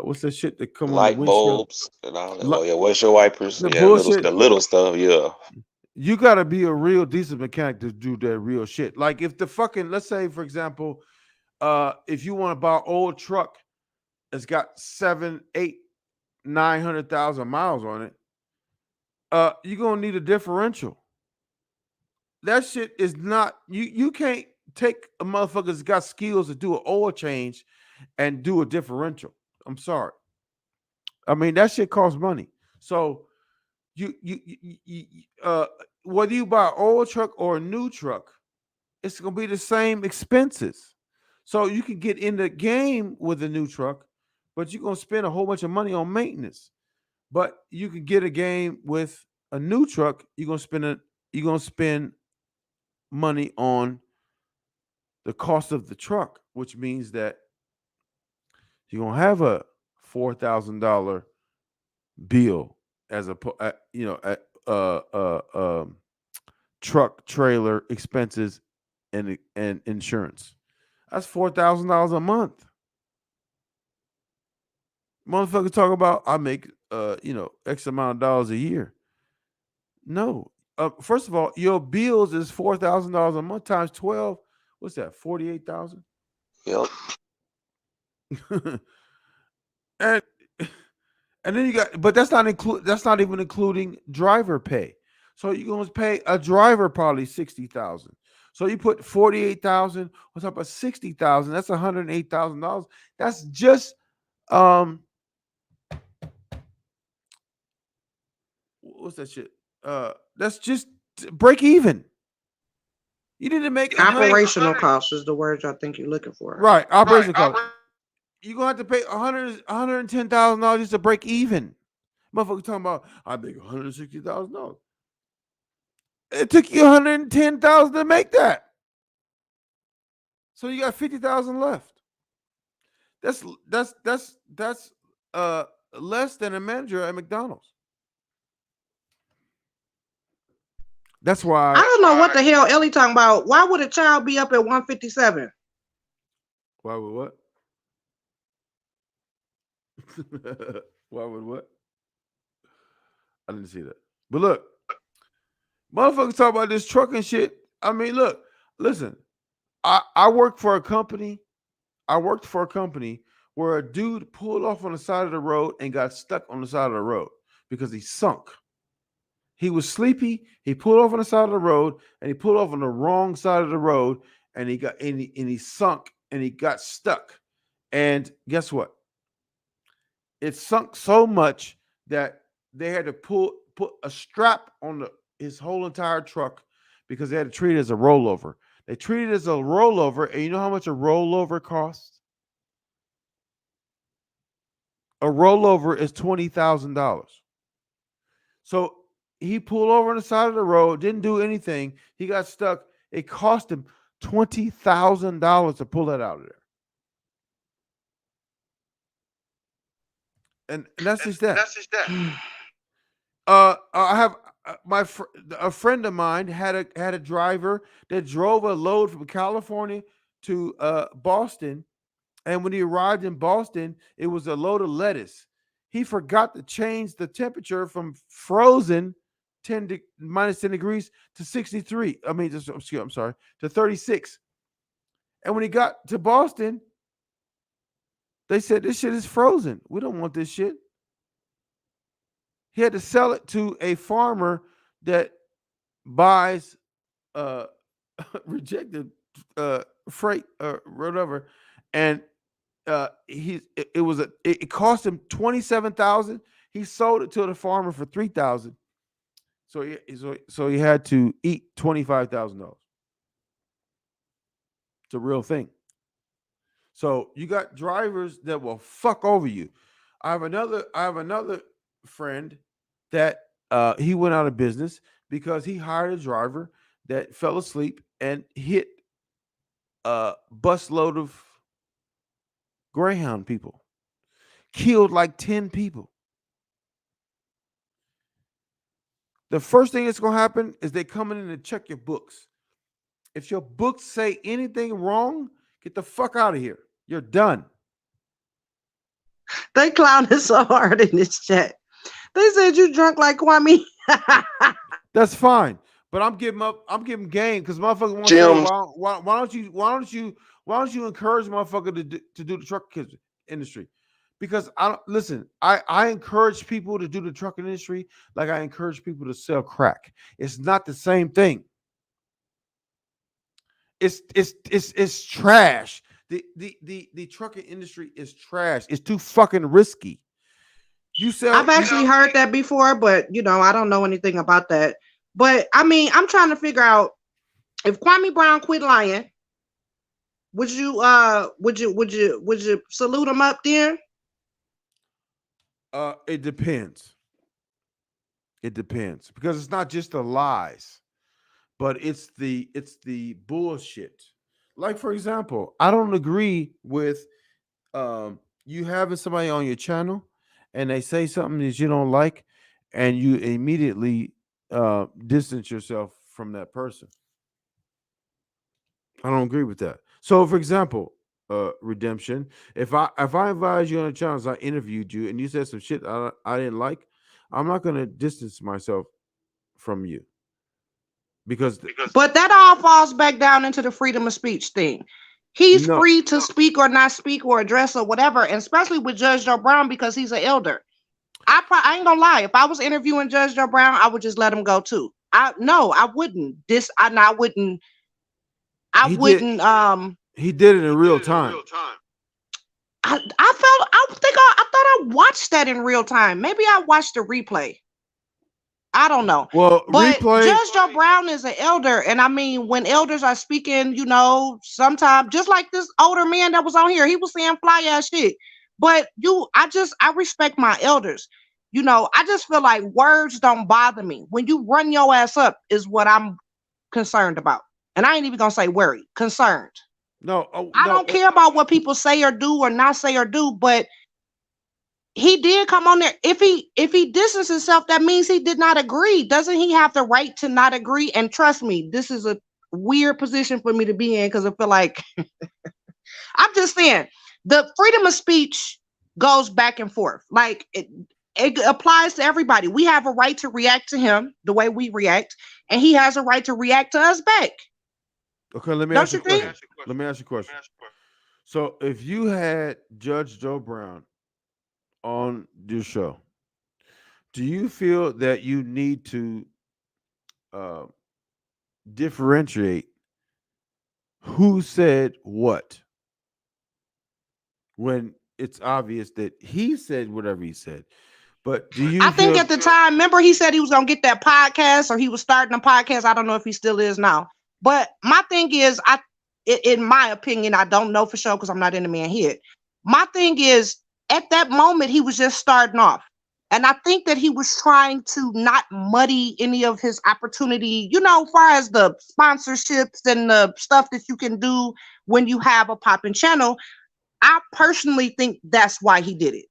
what's that shit that come on the Light windshield? bulbs and all that. Oh yeah, windshield wipers. The Yeah, bullshit. the little stuff. Yeah. You got to be a real decent mechanic to do that real shit. Like if the fucking, let's say for example, if you want to buy an old truck that's got 7, 8, 900,000 miles on it, you're gonna need a differential. That shit is not you can't take a motherfucker that's got skills to do an oil change and do a differential. I'm sorry. I mean that shit costs money. So you whether you buy an old truck or a new truck, it's gonna be the same expenses. So you can get in the game with a new truck, but you're gonna spend a whole bunch of money on maintenance. But you can get a game with a new truck, you're gonna spend money on the cost of the truck, which means that you're gonna have a $4,000 bill as a truck, trailer, expenses, and insurance. That's $4,000 a month. Motherfucker talk about I make X amount of dollars a year. No. First of all, your bills is $4,000 a month times 12. What's that? 48,000. Yep. and and then you got, but that's not even including driver pay. So you're gonna pay a driver probably 60,000. So you put 48,000 on top of 60,000. That's $108,000. That's just what's that shit? That's just break even. You need to make Operational costs is the word I think you're looking for. right. Operational cost. You're gonna have to pay $110,000 just to break even. Motherfucker talking about I make $160,000. It took you $110,000 to make that. So you got $50,000 left. That's less than a manager at McDonald's. That's why I don't know what the hell Ellie talking about. Why would a child be up at 157? Why would what? Why would what? I didn't see that. But look, motherfuckers talk about this trucking shit. I mean, look, listen. I worked for a company. I worked for a company where a dude pulled off on the side of the road and got stuck on the side of the road because he sunk. He was sleepy. He pulled off on the side of the road and he pulled off on the wrong side of the road and he sunk and he got stuck. And guess what? It sunk so much that they had to put a strap on his whole entire truck because they had to treat it as a rollover. They treat it as a rollover, and you know how much a rollover costs? A rollover is $20,000. So he pulled over on the side of the road, didn't do anything. He got stuck. It cost him $20,000 to pull that out of there. And that's just that. I have a friend of mine had a driver that drove a load from California to Boston, and when he arrived in Boston, it was a load of lettuce. He forgot to change the temperature from frozen minus 10 degrees to 63. I'm sorry, to 36. And when he got to Boston, they said, this shit is frozen. We don't want this shit. He had to sell it to a farmer that buys rejected freight or whatever, and it cost him $27,000. He sold it to the farmer for $3,000. So he had to eat $25,000. It's a real thing. So you got drivers that will fuck over you. I have another friend that he went out of business because he hired a driver that fell asleep and hit a busload of Greyhound people, killed like 10 people. The first thing that's going to happen is they come in and check your books. If your books say anything wrong, get the fuck out of here. You're done. They clowning so hard in this chat. They said you drunk like Kwame. That's fine, but I'm giving game because motherfuckers want to say why don't you encourage motherfucker to do the truck industry? Because I encourage people to do the trucking industry like I encourage people to sell crack. It's not the same thing. It's trash. The trucking industry is trash. It's too fucking risky. I've actually heard that before, but I don't know anything about that. But I mean, I'm trying to figure out if Kwame Brown quit lying, would you salute him up there? It depends. It depends because it's not just the lies, but it's the bullshit. Like, for example, I don't agree with you having somebody on your channel and they say something that you don't like and you immediately distance yourself from that person. I don't agree with that. So, for example, redemption. If I invited you on a channel, I interviewed you, and you said some shit I didn't like, I'm not gonna distance myself from you because But that all falls back down into the freedom of speech thing. He's no. free to speak or not speak or address or whatever, and especially with Judge Joe Brown because he's an elder. I ain't gonna lie. If I was interviewing Judge Joe Brown, I would just let him go too. I wouldn't. I wouldn't. I He did. wouldn't. He did it in real time. I thought I watched that in real time. Maybe I watched the replay. I don't know. Well, But replay. Judge Joe Brown is an elder. And I mean, when elders are speaking, sometimes just like this older man that was on here, he was saying fly ass shit. But I respect my elders. I just feel like words don't bother me. When you run your ass up is what I'm concerned about. And I ain't even gonna say worried, concerned. No, I don't care about what people say or do or not say or do, but he did come on there. If he distances himself, that means he did not agree. Doesn't he have the right to not agree? And trust me, this is a weird position for me to be in because I feel like I'm just saying the freedom of speech goes back and forth. Like it applies to everybody. We have a right to react to him the way we react, and he has a right to react to us back. Okay, let me ask you a question. Let me ask you a question. So, if you had Judge Joe Brown on your show, do you feel that you need to differentiate who said what when it's obvious that he said whatever he said? But do you I think at the time, remember he said he was going to get that podcast or he was starting a podcast. I don't know if he still is now. But my thing is, in my opinion, I don't know for sure because I'm not in the man head. My thing is, at that moment, he was just starting off. And I think that he was trying to not muddy any of his opportunity, as far as the sponsorships and the stuff that you can do when you have a popping channel. I personally think that's why he did it.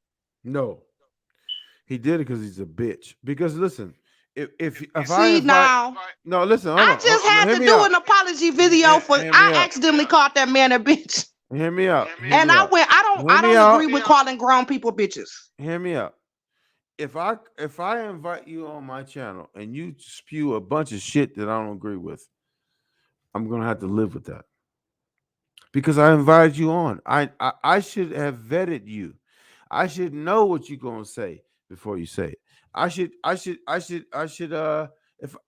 No. He did it because he's a bitch. Because listen, if See, now, no, listen, hold on. I just had to do an apology video for I accidentally called that man a bitch. Hear me out. And I went, I don't agree with calling grown people bitches. Hear me out. If I invite you on my channel and you spew a bunch of shit that I don't agree with, I'm gonna have to live with that. Because I invited you on. I should have vetted you. I should know what you're gonna say before you say it. I should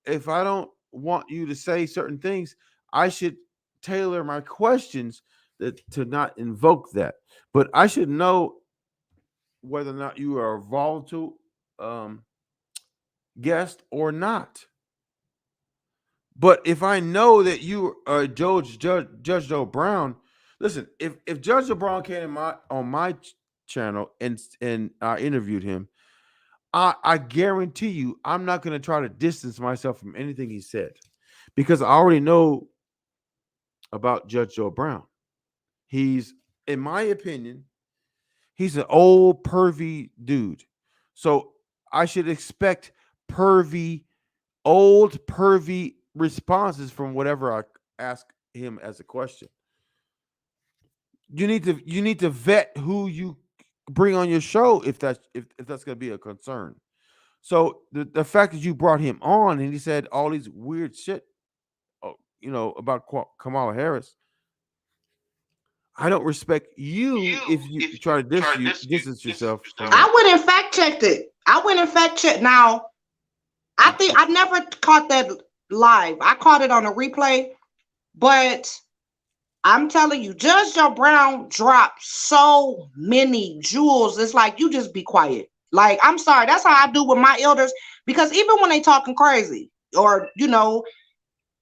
if I don't want you to say certain things, I should tailor my questions to not invoke that. But I should know whether or not you are a volatile guest or not. But if I know that you are Judge Joe Brown, listen, if Judge Joe Brown came on my channel and I interviewed him, I guarantee you I'm not going to try to distance myself from anything he said because I already know about Judge Joe Brown. He's, in my opinion, he's an old pervy dude. So I should expect old pervy responses from whatever I ask him as a question. You need to vet who you bring on your show if that's going to be a concern. So the fact that you brought him on and he said all these weird shit, about Kamala Harris, I don't respect you if you try to distance yourself from I went and fact checked it. Now, I think I never caught that live. I caught it on a replay, but I'm telling you, Judge Joe Brown dropped so many jewels. It's like, you just be quiet. Like, I'm sorry. That's how I do with my elders, because even when they talking crazy or,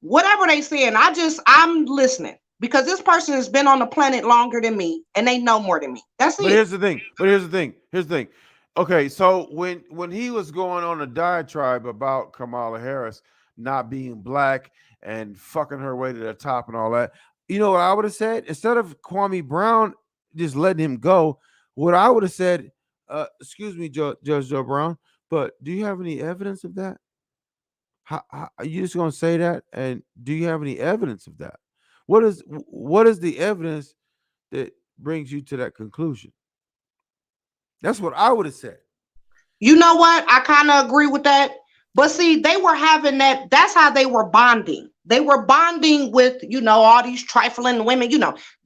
whatever they saying, I'm listening because this person has been on the planet longer than me and they know more than me. That's it. But here's the thing. Okay, so when he was going on a diatribe about Kamala Harris not being black and fucking her way to the top and all that, you know what I would have said? Instead of Kwame Brown just letting him go, what I would have said, excuse me, Judge Joe Brown, but do you have any evidence of that? How are you just gonna say that? And do you have any evidence of that? What is the evidence that brings you to that conclusion? That's what I would have said. You know what? I kind of agree with that. But see, they were having that. That's how they were bonding. They were bonding with, all these trifling women.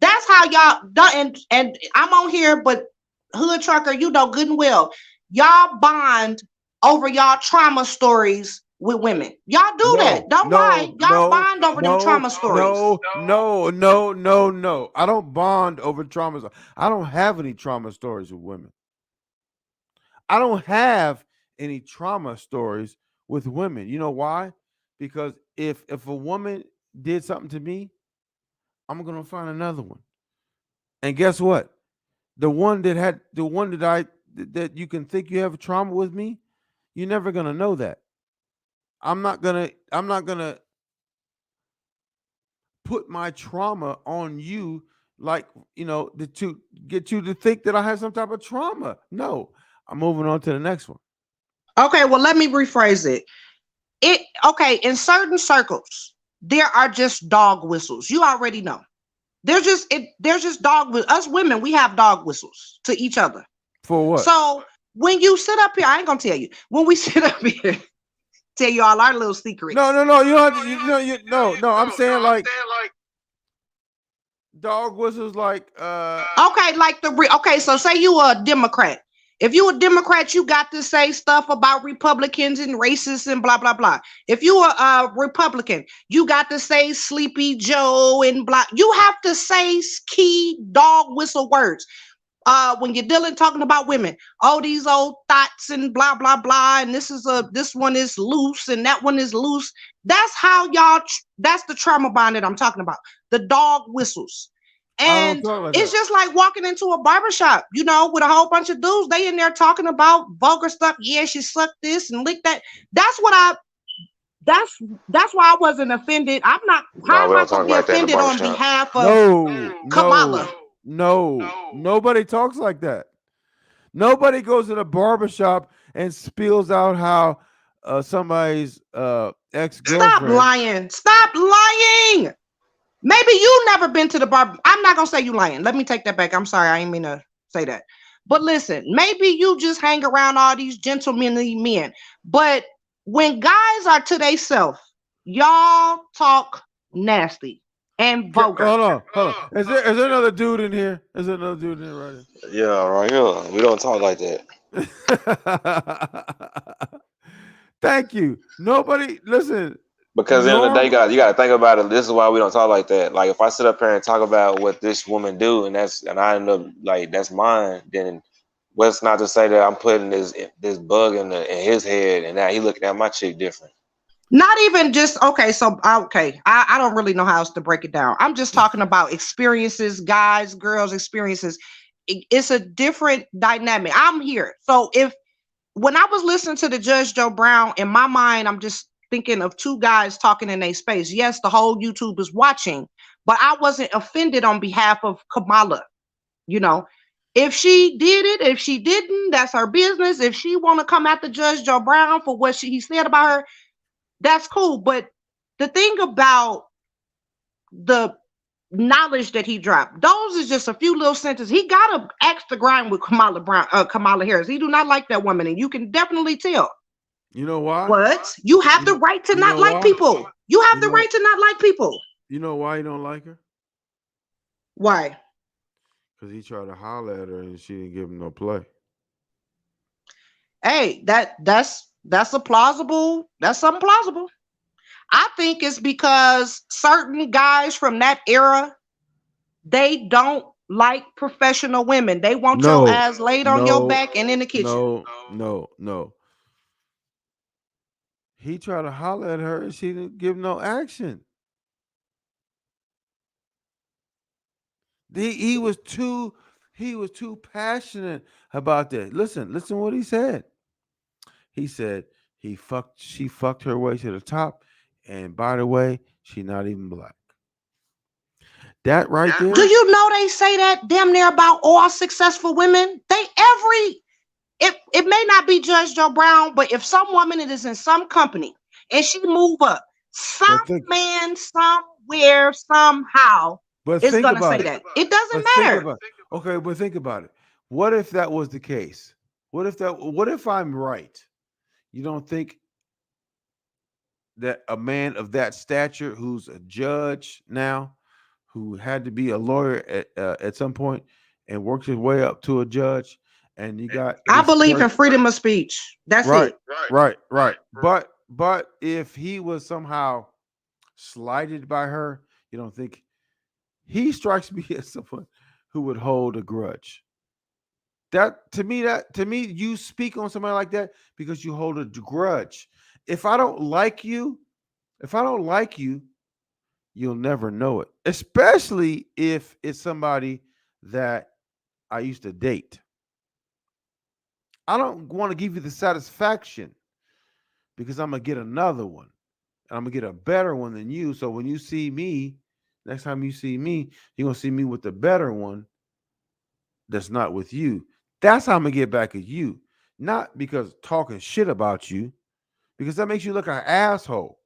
That's how y'all done. And I'm on here, but Hood Trucker, you know good and well, y'all bond over y'all trauma stories with women. Y'all do that. No, Don't lie. no, Y'all no, bond over them no, trauma stories. no. I don't bond over traumas. I don't have any trauma stories with women. I don't have any trauma stories with women. You know why? Because if a woman did something to me, I'm gonna find another one. And guess what? The one that you can think you have trauma with me, you're never gonna know that. I'm not gonna put my trauma on you, like, to get you to think that I have some type of trauma. No, I'm moving on to the next one. Okay, well, let me rephrase it. In certain circles, there are just dog whistles. You already know. There's just dog with us women, we have dog whistles to each other. For what? So when you sit up here, I ain't gonna tell you. When we sit up here, tell you all our little secrets. No. You don't have to. No. I'm saying like dog whistles, like Okay, so say you a Democrat. If you a Democrat, you got to say stuff about Republicans and racists and blah blah blah. If you a Republican, you got to say Sleepy Joe and blah. You have to say key dog whistle words. When you're talking about women, these old thoughts and blah blah blah, and this one is loose and that one is loose. That's how y'all. That's the trauma bond that I'm talking about. The dog whistles. And it's just like walking into a barbershop, with a whole bunch of dudes. They in there talking about vulgar stuff. Yeah, she sucked this and licked that. That's why I wasn't offended. I'm not. How am I supposed to be offended on behalf of Kamala? No. Nobody talks like that. Nobody goes to the barbershop and spills out how somebody's ex-girlfriend. Stop lying. Maybe you never been to the bar. I'm not gonna say you lying. Let me take that back. I'm sorry. I didn't mean to say that. But listen, maybe you just hang around all these gentlemanly men. But when guys are to they self, y'all talk nasty and vulgar. Hold on. Is there another dude in here? Is there another dude in here right here? Yeah, right here. We don't talk like that. Thank you. Nobody listen. Because at the end of the day, you gotta think about it. This is why we don't talk like that. Like if I sit up here and talk about what this woman do, and I end up like that's mine, then what's not to say that I'm putting this bug in his head, and now he looking at my chick different. Not even just okay. So I don't really know how else to break it down. I'm just talking about experiences, guys, girls, experiences. It's a different dynamic. I'm here. So when I was listening to the Judge Joe Brown, in my mind, I'm just thinking of two guys talking in a space. Yes, the whole YouTube is watching, but I wasn't offended on behalf of Kamala. If she did it, if she didn't, that's her business. If she want to come after Judge Joe Brown for what he said about her, that's cool. But the thing about the knowledge that he dropped, those is just a few little sentences. He got to axe the grind with Kamala Harris. He do not like that woman, and you can definitely tell. You know why? What? You have the right to not like people. You have the right to not like people. You know why you don't like her? Why? Because he tried to holler at her and she didn't give him no play. Hey, that's something plausible. I think it's because certain guys from that era, they don't like professional women. They want your ass laid on your back and in the kitchen. No. He tried to holler at her and she didn't give no action. He was too passionate about that. Listen what he said. He said she fucked her way to the top, and by the way, she not even black. That right there. Do you know they say that damn near about all successful women? It may not be Judge Joe Brown, but if some woman is in some company and she move up. Some But think, man, somewhere, somehow but is think gonna say about it. that. It doesn't But think matter. about okay. But think about it. What if that was the case? What if that? What if I'm right? You don't think that a man of that stature, who's a judge now, who had to be a lawyer at some point and worked his way up to a judge, and you got I this believe in person, freedom of speech. That's right, it. right. But if he was somehow slighted by her, you don't think he strikes me as someone who would hold a grudge. That to me, you speak on somebody like that because you hold a grudge. If I don't like you, if I don't like you, you'll never know it. Especially if it's somebody that I used to date. I don't want to give you the satisfaction because I'm gonna get another one. And I'm gonna get a better one than you. So when you see me, next time you see me, you're gonna see me with the better one that's not with you. That's how I'm gonna get back at you. Not because talking shit about you, because that makes you look like an asshole.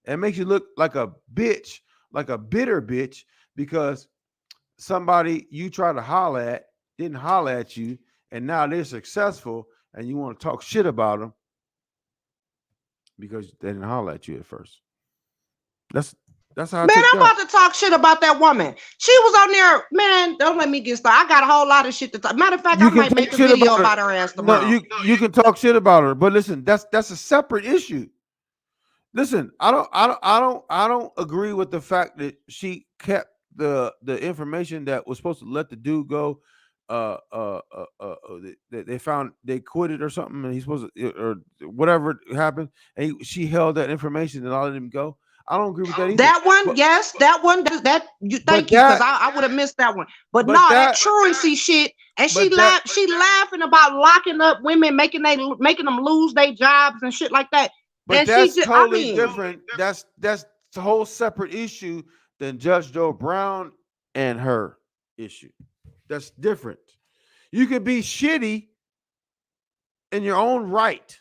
It makes you look like a bitch, like a bitter bitch, because somebody you try to holler at didn't holler at you, and now they're successful, and you want to talk shit about them because they didn't holler at you at first. That's how I Man, took I'm that. about to talk shit about that woman. She was on there, man. Don't let me get started. I got a whole lot of shit to talk. Matter of fact, I You can might talk make a shit video about her. about her ass No, tomorrow. you can talk shit about her, but listen, that's a separate issue. Listen, I don't agree with the fact that she kept the information that was supposed to let the dude go. They found they quitted or something, and he's supposed to or whatever happened, and she held that information and I let him go. I don't agree with that either. That one, But yes, that one. That you. but Thank you, because that I would have missed that one. But no, but that that truancy shit, and she but that laughed. She laughing about locking up women, making them lose their jobs and shit like that. But And she that's just, I totally mean, different. That's a whole separate issue than Judge Joe Brown and her issue. That's different. You can be shitty in your own right.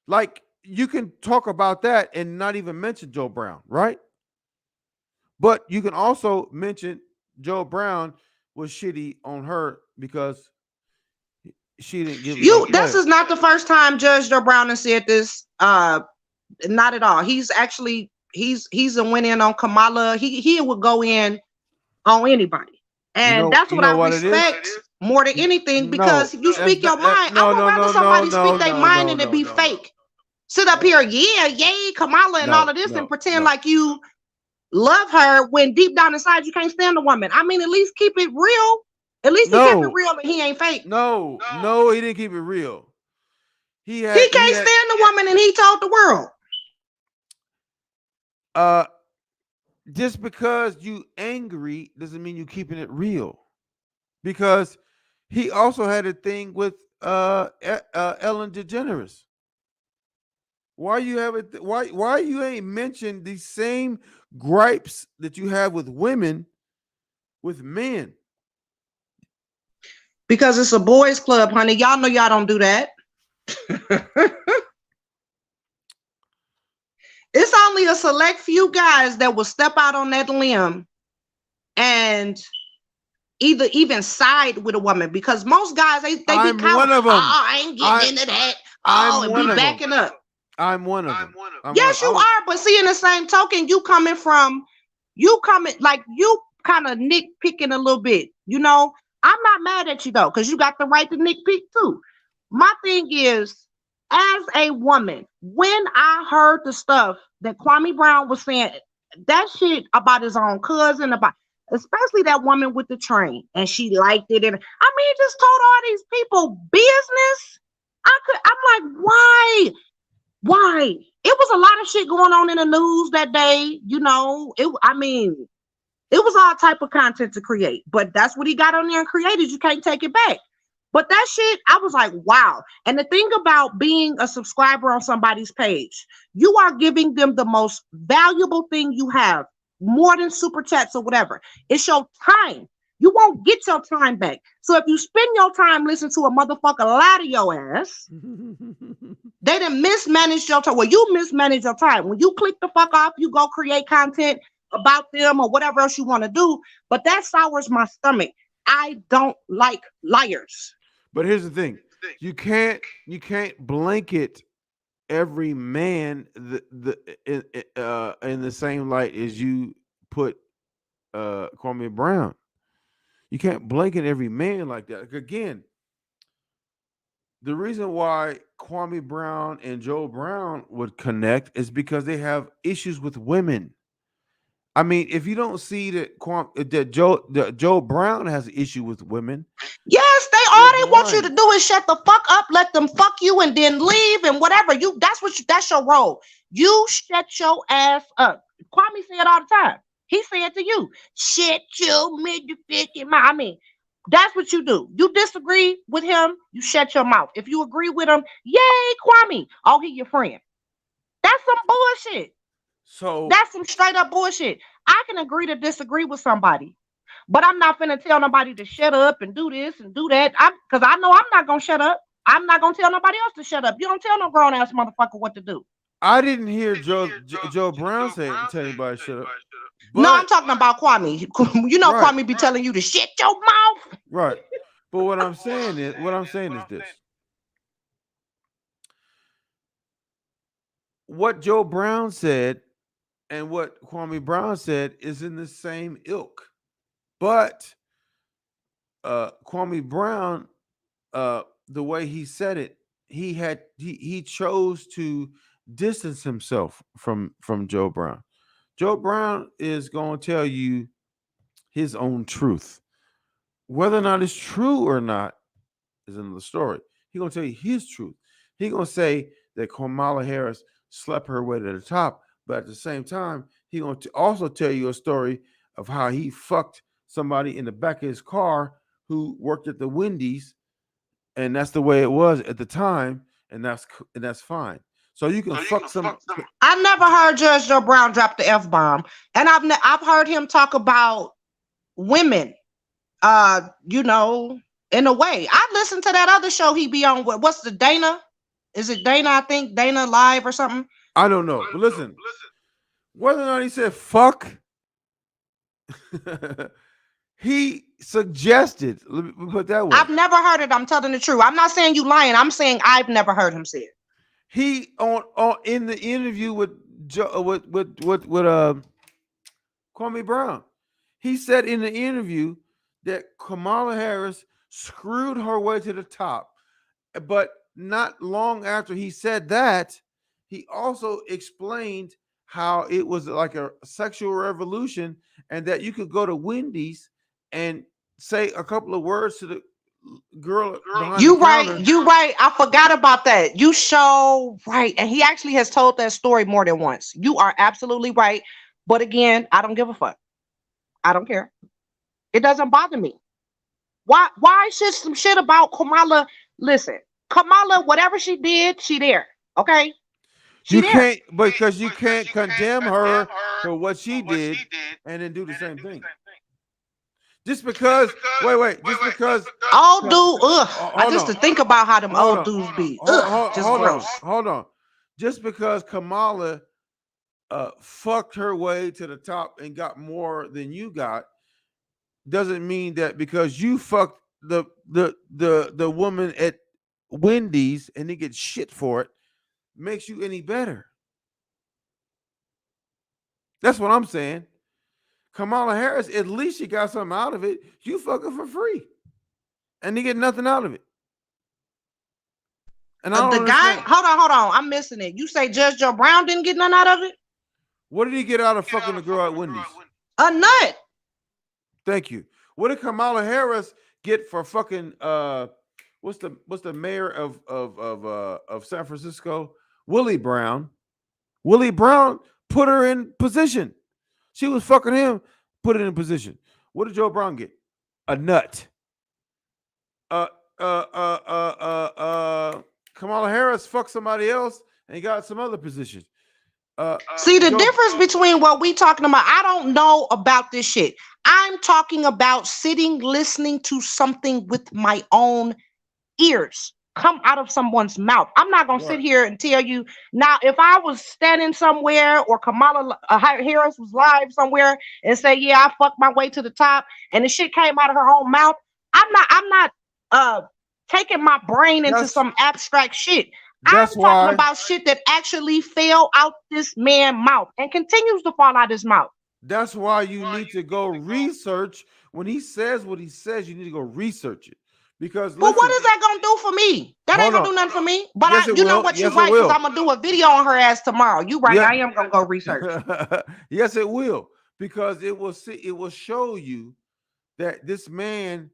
Like you can talk about that and not even mention Joe Brown, right? But you can also mention Joe Brown was shitty on her because she didn't give him no you. This play. is not the first time Judge Joe Brown has said this. Not at all. He's actually he's a went in on Kamala. He would go in on anybody. And that's You what know I what it is? respect more than anything, No, because if you speak your mind, I no, would no, rather no, no, somebody speak no, their no, mind no, and it no, be no, no, fake. Sit up no, here, yeah, yay, Kamala and all no, of this and no, pretend no, like you love her when deep down inside you can't stand the woman. I mean, at least keep it real. At least he kept it no, real and he ain't fake. no. He didn't keep it real. He He can't had stand the woman and he told the world. uh just because you angry doesn't mean you keeping it real. Because he also had a thing with Ellen DeGeneres. Why you have it? Why you ain't mentioned the same gripes that you have with women with men? Because it's a boys club, honey. Y'all know y'all don't do that. It's only a select few guys that will step out on that limb and either even side with a woman, because most guys they be I'm counting. one of Oh, them. I ain't getting into that. Oh, I'm and one be of them. backing up. I'm one of them. Yes, you are. But see, in the same token, you coming like you kind of nitpicking a little bit. You know, I'm not mad at you though, because you got the right to nitpick too. My thing is, as a woman, when I heard the stuff that Kwame Brown was saying, that shit about his own cousin, about especially that woman with the train, and she liked it, and I mean, it just told all these people business. I'm like, why? Why? It was a lot of shit going on in the news that day. You know, I mean, it was all type of content to create, but that's what he got on there and created. You can't take it back. But that shit, I was like, wow. And the thing about being a subscriber on somebody's page, you are giving them the most valuable thing you have, more than super chats or whatever. It's your time. You won't get your time back. So if you spend your time listening to a motherfucker lie to your ass, they done mismanaged your time. Well, you mismanage your time. When you click the fuck off, you go create content about them or whatever else you want to do. But that sours my stomach. I don't like liars. But here's the thing: you can't blanket every man in the same light as you put Kwame Brown. You can't blanket every man like that. Again, the reason why Kwame Brown and Joe Brown would connect is because they have issues with women. I mean, if you don't see that Joe Brown has an issue with women, yes, all they want you to do is shut the fuck up, let them fuck you, and then leave and whatever. That's your role. You shut your ass up. Kwame say it all the time. He said to you, shut your motherfucking mouth. I mean, that's what you do. You disagree with him, you shut your mouth. If you agree with him, yay, Kwame. Oh, he your friend. That's some bullshit. So that's some straight up bullshit. I can agree to disagree with somebody, but I'm not finna tell nobody to shut up and do this and do that. Because I know I'm not gonna shut up. I'm not gonna tell nobody else to shut up. You don't tell no grown ass motherfucker what to do. I didn't hear Joe Brown say tell anybody to shut up. No, I'm talking about Kwame. You know, right. Kwame be telling you to shut your mouth. Right. But what I'm saying is this. What Joe Brown said and what Kwame Brown said is in the same ilk. But Kwame Brown, the way he said it, he chose to distance himself from Joe Brown. Joe Brown is going to tell you his own truth. Whether or not it's true or not is another story. He's going to tell you his truth. He's going to say that Kamala Harris slept her way to the top, but at the same time, he's going to also tell you a story of how he fucked somebody in the back of his car who worked at the Wendy's, and that's the way it was at the time, and that's fine. So you can fuck some. I never heard Judge Joe Brown drop the F-bomb, and I've heard him talk about women. You know, in a way. I listened to that other show he be on. What's the Dana? Is it Dana? I think Dana Live or something. I don't know, but listen. Whether or not he said fuck, he suggested. Let me put that way. I've never heard it. I'm telling the truth. I'm not saying you lying. I'm saying I've never heard him say it. He on in the interview with Kwame Brown, he said in the interview that Kamala Harris screwed her way to the top, but not long after he said that, he also explained how it was like a sexual revolution and that you could go to Wendy's and say a couple of words to the girl behind you the counter. You right. I forgot about that. You show right. And he actually has told that story more than once. You are absolutely right. But again, I don't give a fuck. I don't care. It doesn't bother me. Why should some shit about Kamala? Listen, Kamala, whatever she did, she there. Okay? Can't because you can't condemn her for what she did and then do the same thing. Just because, just because old dude, I just to think about how them old dudes be. Hold on. Just because Kamala fucked her way to the top and got more than you got, doesn't mean that because you fucked the woman at Wendy's and they get shit for it, makes you any better. That's what I'm saying. Kamala Harris, at least she got something out of it. You fuck her for free, and they get nothing out of it. And I don't guy, hold on, I'm missing it. You say Judge Joe Brown didn't get nothing out of it? What did he get out of fucking the girl at Wendy's? A nut. Thank you. What did Kamala Harris get for fucking what's the mayor of San Francisco? Willie Brown. Willie Brown put her in position. She was fucking him, put it in position. What did Joe Brown get? A nut. Kamala Harris fucked somebody else and got some other positions. See the Joe, difference between what we talking about. I don't know about this shit. I'm talking about sitting, listening to something with my own ears come out of someone's mouth. I'm not gonna sit right. here and tell you now. If I was standing somewhere or Kamala Harris was live somewhere and say, "Yeah, I fucked my way to the top," and the shit came out of her own mouth, I'm not taking my brain into That's some abstract shit. that's I'm talking why about shit that actually fell out this man's mouth and continues to fall out his mouth. that's why you need to go research when he says what he says. You need to go research it because But what listen, is that gonna do for me? That ain't hold gonna on. do nothing for me. But Yes, it you know will. what? You Yes, it right, because will. I'm gonna do a video on her ass tomorrow. You right. Yeah. I am gonna go research. Yes, it will because it will show you that this man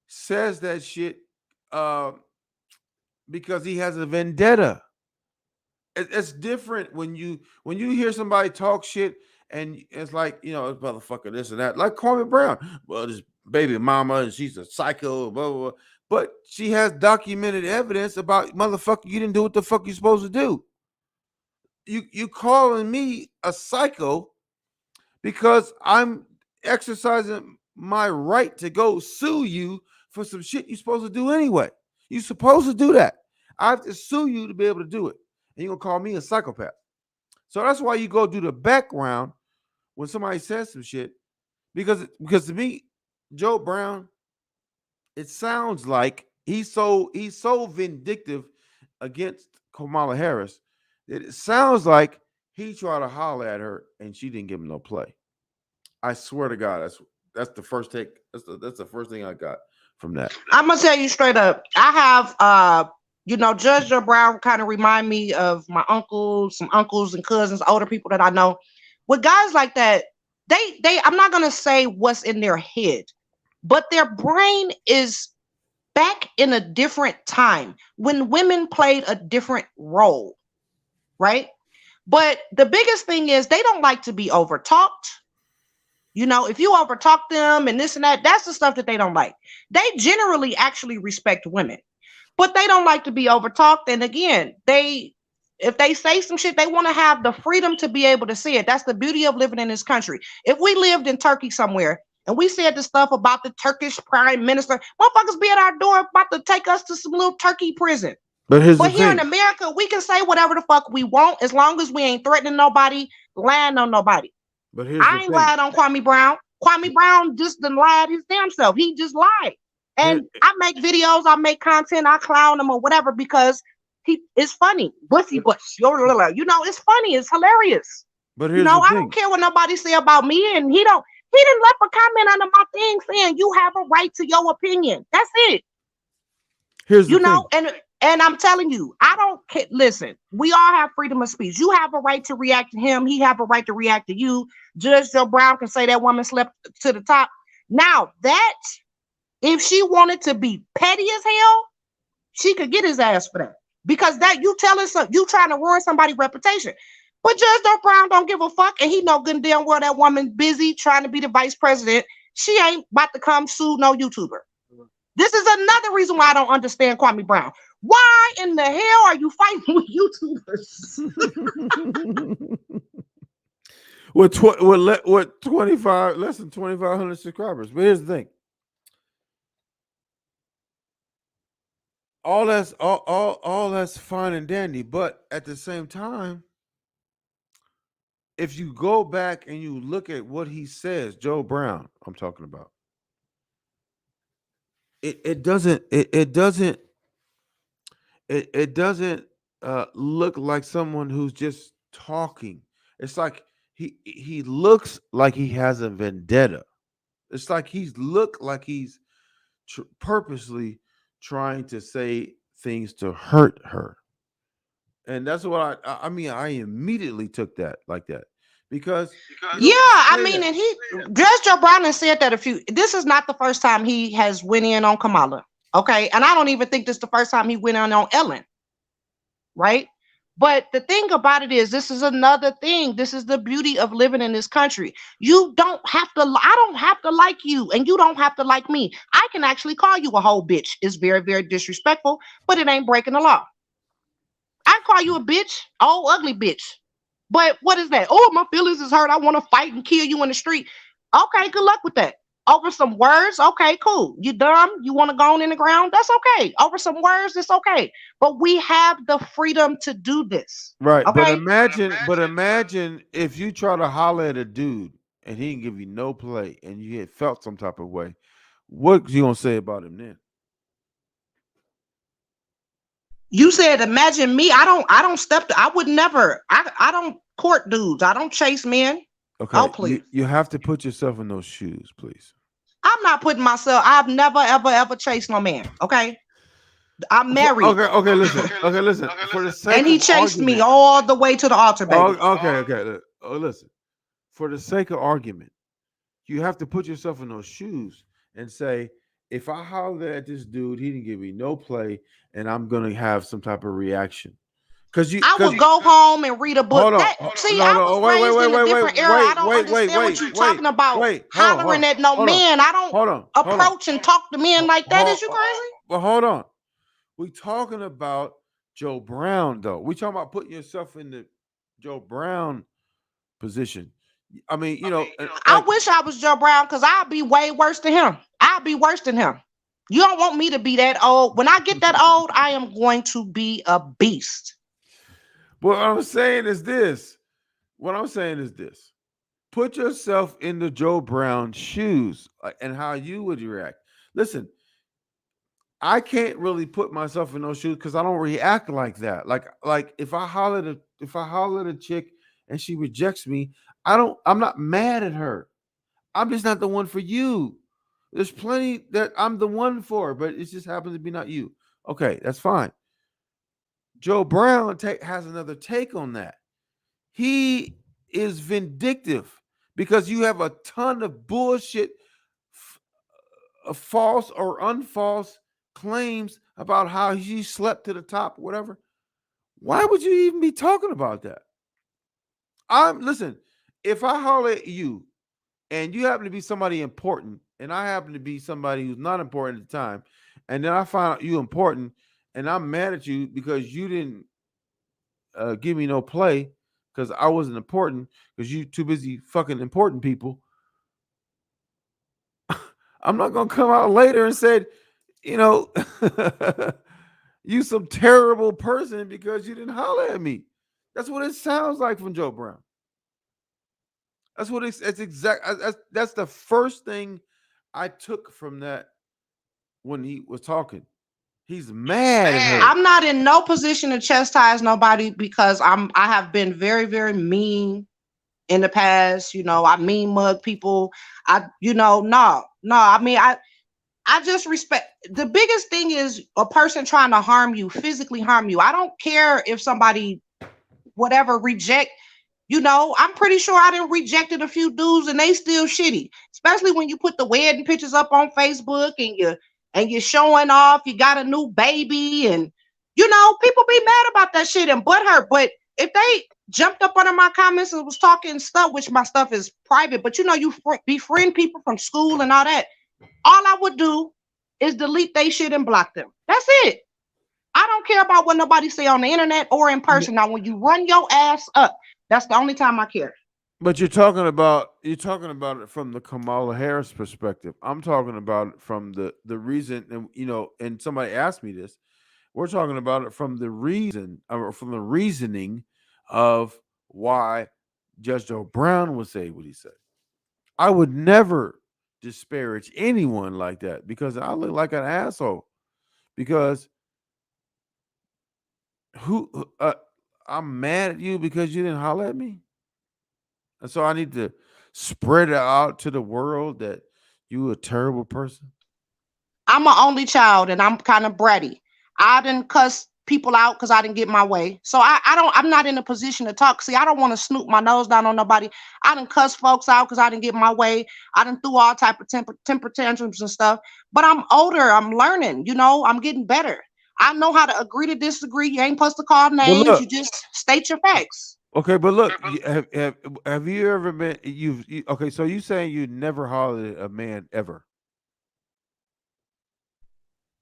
says that shit uh, because he has a vendetta. It's different when you hear somebody talk shit and it's like it's motherfucker this and that like Kwame Brown. Well, this baby mama and she's a psycho, blah blah blah. But she has documented evidence about motherfucker. You didn't do what the fuck you supposed to do. You calling me a psycho because I'm exercising my right to go sue you for some shit you're supposed to do anyway. You're supposed to do that. I have to sue you to be able to do it. And you're gonna call me a psychopath. So that's why you go do the background when somebody says some shit. Because to me, Joe Brown, it sounds like he's so vindictive against Kamala Harris that it sounds like he tried to holler at her and she didn't give him no play. I swear to God, that's the first take. That's the first thing I got from that. I'm gonna tell you straight up. I have Judge Joe Brown kind of remind me of my uncles, some uncles and cousins, older people that I know. With guys like that, they I'm not gonna say what's in their head, but their brain is back in a different time when women played a different role, right? But the biggest thing is they don't like to be overtalked. If you overtalk them and this and that, that's the stuff that they don't like. They generally actually respect women, but they don't like to be overtalked. And again, if they say some shit, they want to have the freedom to be able to say it. That's the beauty of living in this country. If we lived in Turkey somewhere and we said the stuff about the Turkish prime minister, motherfuckers be at our door about to take us to some little Turkey prison. But here's the But here in thing. America, we can say whatever the fuck we want as long as we ain't threatening nobody, lying on nobody. But here's the I ain't thing. lied on Kwame Brown. Kwame Brown just done lied his damn self. He just lied. Here, And I make videos, I make content, I clown him or whatever because it's funny. Bussy butts. It's funny. It's hilarious. but here's the I don't thing. care what nobody say about me. And he didn't left a comment under my thing saying you have a right to your opinion. That's it. Here's the thing. And I'm telling you, I don't care. Listen, we all have freedom of speech. You have a right to react to him. He have a right to react to you. Judge Joe Brown can say that woman slept to the top. Now that if she wanted to be petty as hell, she could get his ass for that. Because that you trying to ruin somebody's reputation. But Judge Joe Brown don't give a fuck, and he know good and damn well that woman busy trying to be the vice president. She ain't about to come sue no YouTuber. This is another reason why I don't understand Kwame Brown. Why in the hell are you fighting with YouTubers? With 25 less than 2,500 subscribers. But here's the thing. All that's fine and dandy, but at the same time, if you go back and you look at what he says, Joe Brown, I'm talking about, it doesn't look like someone who's just talking. It's like he looks like he has a vendetta. It's like he's purposely trying to say things to hurt her. And that's what I mean. I immediately took that like that because And Judge Joe Brown has said that this is not the first time he has went in on Kamala. Okay. And I don't even think this is the first time he went in on Ellen. Right. But the thing about it is, this is another thing. This is the beauty of living in this country. I don't have to like you and you don't have to like me. I can actually call you a whole bitch. It's very, very disrespectful, but it ain't breaking the law. I call you a bitch, old ugly bitch. But what is that? Oh, my feelings is hurt. I want to fight and kill you in the street. Okay, good luck with that. Over some words, okay, cool. You dumb, you want to go on in the ground, that's okay. Over some words, it's okay. But we have the freedom to do this. Right. But Okay. imagine if you try to holler at a dude and he didn't give you no play and you had felt some type of way. What you gonna say about him then? You said imagine me. I would never, I don't court dudes. I don't chase men. Oh, Okay, please. you have to put yourself in those shoes, please. I'm not putting myself, I've never, ever chased no man. Okay. I'm married. Okay, listen. For the sake And he of chased me argument. all the way to the altar, baby. Okay. Listen. For the sake of argument, you have to put yourself in those shoes and say, if I holler at this dude, he didn't give me no play, and I'm gonna have some type of reaction. I would go home and read a book. Hold on. I was raised in a different era. I don't understand what you're talking about. Hollering at no man. I don't approach and talk to men like that. Is you crazy? Well, hold on. We talking about Joe Brown, though. We talking about putting yourself in the Joe Brown position. I mean, I wish I was Joe Brown because I'd be way worse than him. I'd be worse than him. You don't want me to be that old. When I get that old, I am going to be a beast. What I'm saying is this. Put yourself in the Joe Brown shoes and how you would react. Listen, I can't really put myself in those shoes because I don't react like that. Like if I holler at a chick and she rejects me, I'm not mad at her. I'm just not the one for you. There's plenty that I'm the one for, but it just happens to be not you. Okay, that's fine. Joe Brown has another take on that. He is vindictive because you have a ton of bullshit, false or unfalse claims about how he slept to the top, whatever. Why would you even be talking about that? Listen, if I holler at you and you happen to be somebody important and I happen to be somebody who's not important at the time, and then I find out you important and I'm mad at you because you didn't give me no play because I wasn't important because you too busy fucking important people. I'm not gonna come out later and say, you some terrible person because you didn't holler at me. That's what it sounds like from Joe Brown. That's what it's that's the first thing I took from that when he was talking. He's mad at her. I'm not in no position to chastise nobody because I have been very, very mean in the past. I mean mug people. No. I mean, I just respect. The biggest thing is a person trying to harm you, physically harm you. I don't care if somebody, whatever, reject. I'm pretty sure I done rejected a few dudes and they still shitty. Especially when you put the wedding pictures up on Facebook and you're showing off, you got a new baby, and people be mad about that shit and butthurt. But if they jumped up under my comments and was talking stuff, which my stuff is private, but you befriend people from school and all that, all I would do is delete they shit and block them. That's it. I don't care about what nobody say on the internet or in person. Now, when you run your ass up, that's the only time I care. But you're talking about it from the Kamala Harris perspective. I'm talking about it from the reason, and somebody asked me this. We're talking about it from the reason, or from the reasoning of why Judge Joe Brown would say what he said. I would never disparage anyone like that because I look like an asshole. Because I'm mad at you because you didn't holler at me. And so I need to spread it out to the world that you a terrible person. I'm an only child and I'm kind of bratty. I didn't cuss people out because I didn't get my way. So I'm not in a position to talk. See, I don't want to snoop my nose down on nobody. I didn't cuss folks out because I didn't get my way. I didn't threw all type of temper tantrums and stuff. But I'm older. I'm learning. I'm getting better. I know how to agree to disagree. You ain't supposed to call names. You just state your facts. Okay, but look, have you ever been? Okay, so you saying you never hollered at a man ever?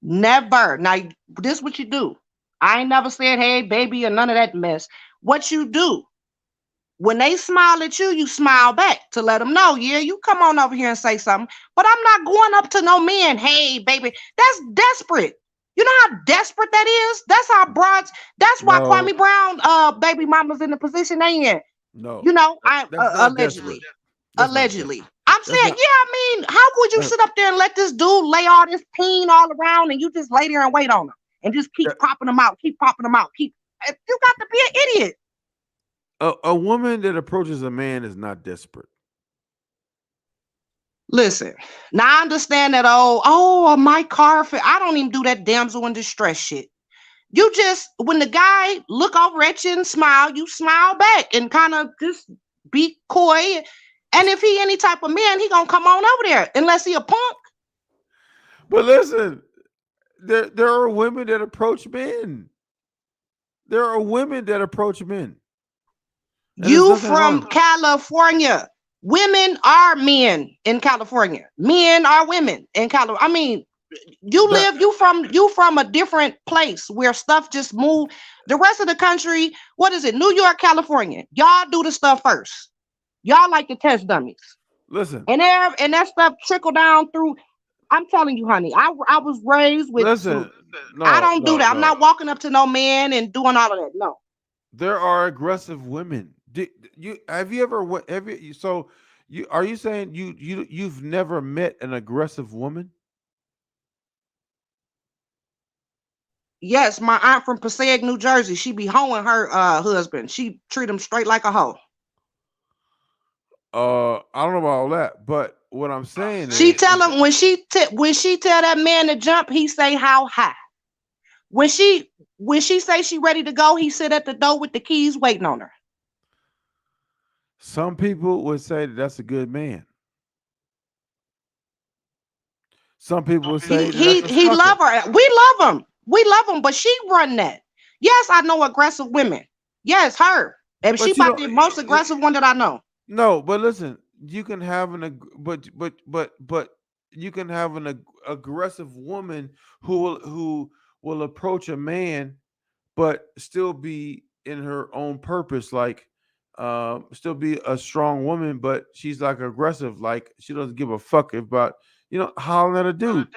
Never. Now, this is what you do. I ain't never said, hey, baby, or none of that mess. What you do When they smile at you, you smile back to let them know, yeah, you come on over here and say something. But I'm not going up to no man, hey, baby. That's desperate. You know how desperate that is? That's how broads, that's why No, Kwame Brown baby mama's in the position they in. no, You know, I that's not desperate. allegedly. That's not desperate. Allegedly. I'm That's saying, not. yeah, I mean, how would you That, sit up there and let this dude lay all this peen all around and you just lay there and wait on him and just keep that, popping them out, keep popping them out, keep you got to be an idiot. a woman that approaches a man is not desperate. Listen, now I understand that my car I don't even do that damsel in distress shit. You just when the guy look over at you and smile, you smile back and kind of just be coy. And if he any type of man, he gonna come on over there unless he a punk. But listen, there are women that approach men. There are women that approach men, and there's You nothing from wrong. California. Women are men in California. Men are women in California. I mean, That you from a different place where stuff just move. The rest of the country, what is it? New York, California. Y'all do the stuff first. Y'all like to test dummies. listen, And that stuff trickle down through. I'm telling you, honey, I was raised with some. listen. I No, don't do no, that. I'm no. not walking up to no man and doing all of that. No. There are aggressive women. You have you ever have you so you are you saying you've never met an aggressive woman? Yes, my aunt from Passaic, New Jersey. She be hoeing her husband. She treat him straight like a hoe. I don't know about all that, but what I'm saying She is tell that him when she tell that man to jump, he say how high. When she say she ready to go, he sit at the door with the keys waiting on her. some people would say that that's a good man. Some people would He say that that's he a he love sucker. her. We love him, but she run that. Yes, I know aggressive women. Yes, her. And she But you about know, the most aggressive one that I know. no. But listen, you can have but you can have an aggressive woman who will approach a man but still be in her own purpose, like still be a strong woman, but she's like aggressive, like she doesn't give a fuck about hollering at a dude.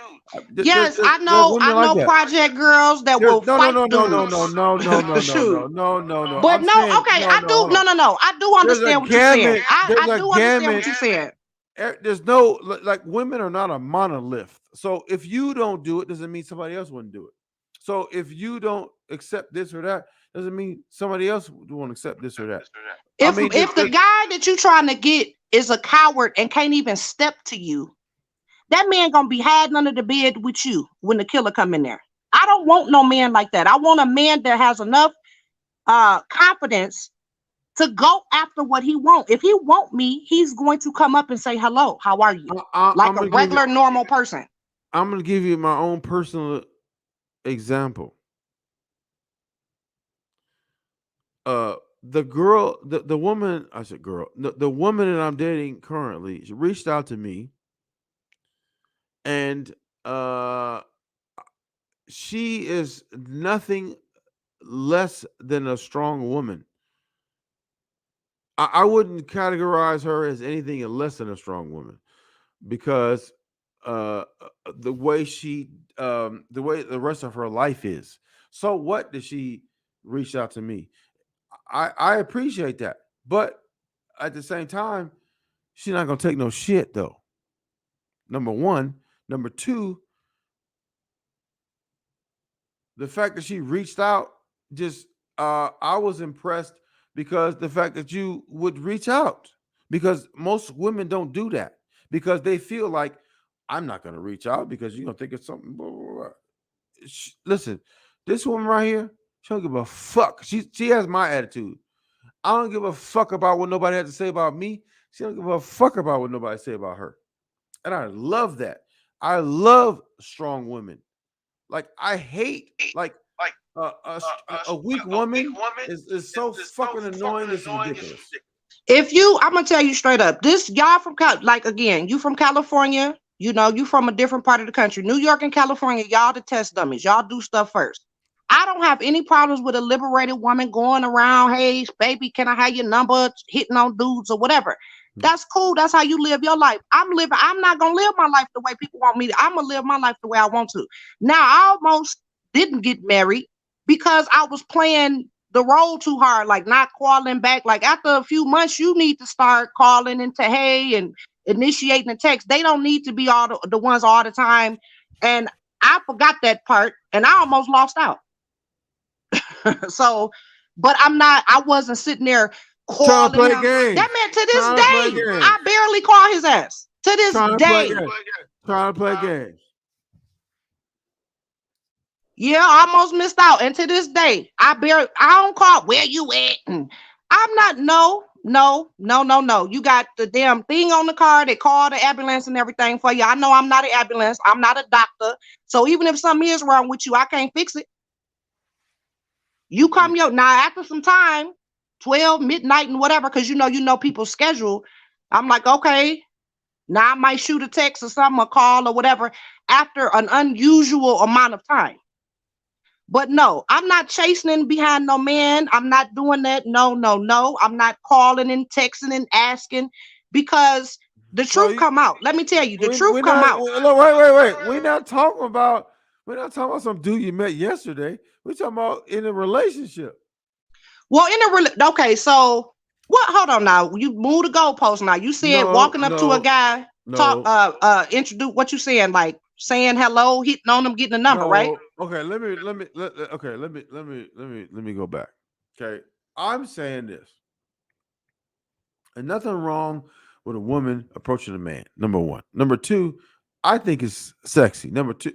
Yes, There's I women like know that. project girls that There's will no no fight no no no no dudes. no no no no no Shoot. no no no. But I'm no, saying okay, no I no. do Hold on. no. I do There's a understand what you're saying. gamut. I There's a do understand what gamut. you're saying. There's no like women are not a monolith. So if you don't do it, doesn't mean somebody else wouldn't do it. So if you don't accept this or that, doesn't mean somebody else won't accept this or that. I mean, If the guy that you trying to get is a coward and can't even step to you, that man gonna be hiding under the bed with you when the killer come in there. I don't want no man like that. I want a man that has enough confidence to go after what he want. If he want me, he's going to come up and say hello. How are you? Like I'm a gonna give you. regular normal person. I'm gonna give you my own personal example. The girl, the woman, I said girl, the woman that I'm dating currently, she reached out to me, and she is nothing less than a strong woman. I wouldn't categorize her as anything less than a strong woman because the way the way the rest of her life is. So what did she reach out to me? I appreciate that, but at the same time, she's not gonna take no shit though. Number one, number two, the fact that she reached out, just I was impressed because the fact that you would reach out, because most women don't do that because they feel like I'm not gonna reach out because you're gonna think it's something. Blah, blah, blah. Listen, this woman right here, she don't give a fuck. She has my attitude. I don't give a fuck about what nobody has to say about me. She don't give a fuck about what nobody say about her. And I love that. I love strong women. Like I hate like a weak woman is so fucking annoying. It's ridiculous. I'm gonna tell you straight up, this y'all from like again, you from California, you know, you from a different part of the country. New York and California, y'all the test dummies. Y'all do stuff first. I don't have any problems with a liberated woman going around, hey, baby, can I have your number, hitting on dudes or whatever. That's cool. That's how you live your life. I'm not going to live my life the way people want me to. I'm going to live my life the way I want to. Now, I almost didn't get married because I was playing the role too hard, like not calling back. Like after a few months, you need to start calling into hey and initiating the text. They don't need to be all the ones all the time. And I forgot that part and I almost lost out. So, but I wasn't sitting there calling him. That man to this day, I barely call his ass. To this day. Trying to play games. Yeah, I almost missed out. And to this day, I don't call where you at. And I'm not, no. You got the damn thing on the car. They call the ambulance and everything for you. I know I'm not an ambulance. I'm not a doctor. So even if something is wrong with you, I can't fix it. You come now after some time, 12 midnight and whatever, because you know people's schedule. I'm like, okay, now I might shoot a text or something, a call or whatever after an unusual amount of time. But no, I'm not chasing behind no man. I'm not doing that. No. I'm not calling and texting and asking because the truth come out. Let me tell you, the truth come out. Wait. We're not talking about some dude you met yesterday. We're talking about in a relationship. Well, okay, so what? Hold on now. You move the goalpost now. You said walking up to a guy, introduce what you saying, like saying hello, hitting on him, getting a number, right? Okay, let me go back. Okay, I'm saying this. And nothing wrong with a woman approaching a man. Number one. Number two, I think it's sexy. Number two,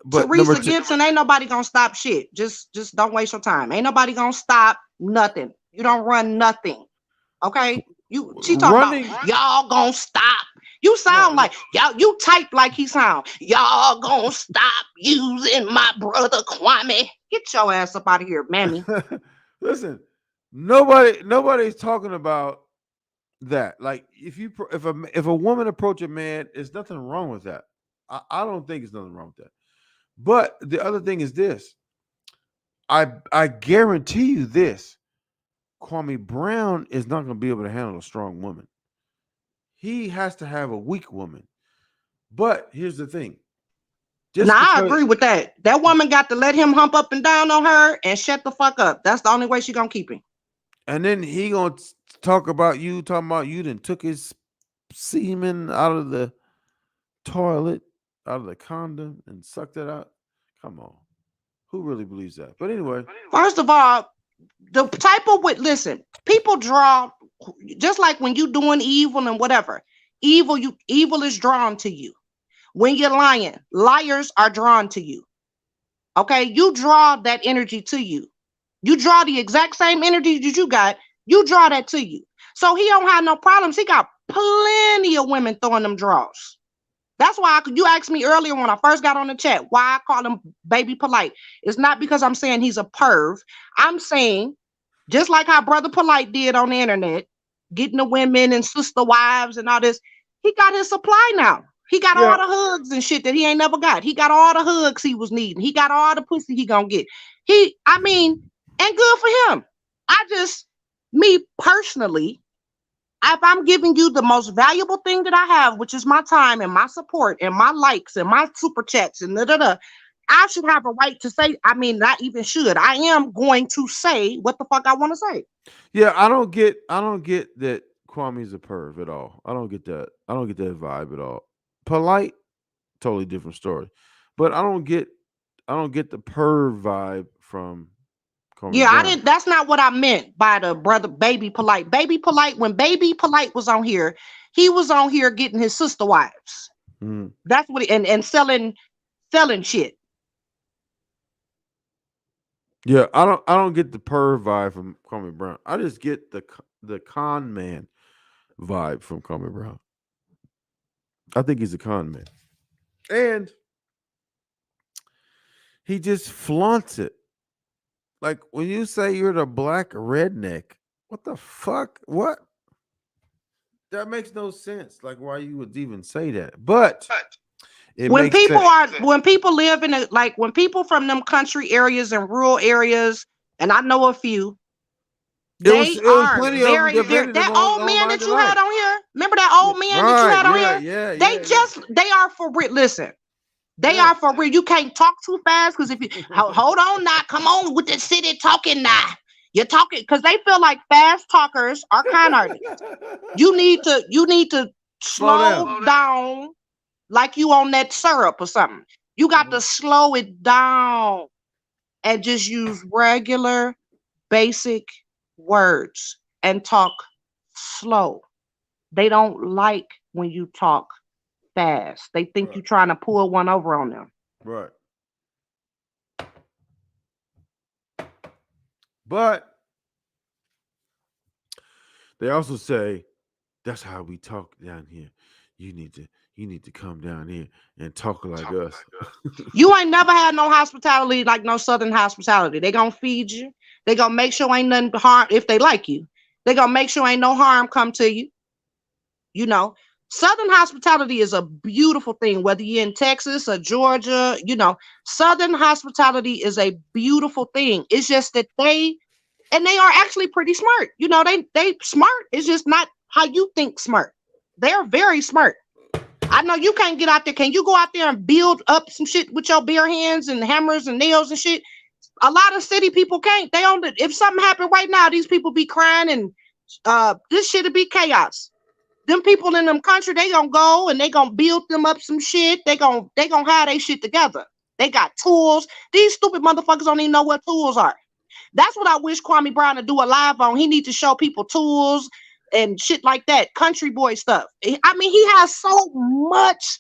but Teresa Gibson, ain't nobody gonna stop shit. Just don't waste your time. Ain't nobody gonna stop nothing. You don't run nothing. Okay? She talking about y'all gonna stop. You sound like y'all, you type like he sound. Y'all gonna stop using my brother Kwame. Get your ass up out of here, mammy. Listen, nobody's talking about that. Like if a woman approach a man, there's nothing wrong with that. I don't think there's nothing wrong with that. But the other thing is this. I guarantee you this. Kwame Brown is not going to be able to handle a strong woman. He has to have a weak woman. But here's the thing. I agree with that. That woman got to let him hump up and down on her and shut the fuck up. That's the only way she gonna keep him. And then he gonna talking about you then took his semen out of the toilet, out of the condom, and sucked it out. Come on. Who really believes that? But anyway. First of all, the type of listen, people draw just like when you doing evil and whatever. Evil is drawn to you. When you're lying, liars are drawn to you. Okay, you draw that energy to you. You draw the exact same energy that you got. You draw that to you. So he don't have no problems. He got plenty of women throwing them draws. That's why you asked me earlier when I first got on the chat why I call him baby polite. It's not because I'm saying he's a perv. I'm saying just like how Brother Polite did on the internet, getting the women and sister wives and all this, he got his supply now. He got all the hugs and shit that he ain't never got. He got all the hugs he was needing. He got all the pussy he gonna get. And good for him. Me personally, if I'm giving you the most valuable thing that I have, which is my time and my support and my likes and my super chats and I should have a right to say, not even should. I am going to say what the fuck I want to say. Yeah, I don't get that Kwame's a perv at all. I don't get that. I don't get that vibe at all. Polite, totally different story. But I don't get the perv vibe from Kwame Brown. That's not what I meant by the brother Baby Polite. Baby Polite, when Baby Polite was on here, he was on here getting his sister wives. Mm. That's what and selling shit. Yeah, I don't get the perv vibe from Kwame Brown. I just get the con man vibe from Kwame Brown. I think he's a con man. And he just flaunts it. Like when you say you're the black redneck, what the fuck? What? That makes no sense. Like why you would even say that. But It When makes people sense. when people live in when people from them country areas and rural areas, and I know a few, It was they are plenty of them very, that very. vented them That old on man 90 that you had Light. on here, remember that old man that you Right. had on Yeah. here? Yeah. They Yeah. Yeah. they are for real. Listen, they Yeah. are for real. You can't talk too fast because if you hold on now, come on with the city talking now. You're talking because they feel like fast talkers are con artists. You need to Slow down. slow down like you on that syrup or something. You got to slow it down and just use regular, basic words and talk slow. They don't like when you talk fast. They think you're trying to pull one over on them. Right. But they also say that's how we talk down here. You need to come down here and talk like us. You ain't never had no hospitality like no Southern hospitality. They gonna feed you. They gonna make sure ain't nothing harm if they like you. They gonna make sure ain't no harm come to you. You know, Southern hospitality is a beautiful thing, whether you're in Texas or Georgia, Southern hospitality is a beautiful thing. It's just that they are actually pretty smart. They smart. It's just not how you think smart. They're very smart. I know you can't get out there. Can you go out there and build up some shit with your bare hands and hammers and nails and shit? A lot of city people can't. They own it. If something happened right now, these people be crying and this shit'd be chaos. Them people in them country, they gonna go and they gonna build them up some shit. They gonna have their shit together. They got tools. These stupid motherfuckers don't even know what tools are. That's what I wish Kwame Brown to do a live on. He needs to show people tools and shit like that, country boy stuff. I mean, he has so much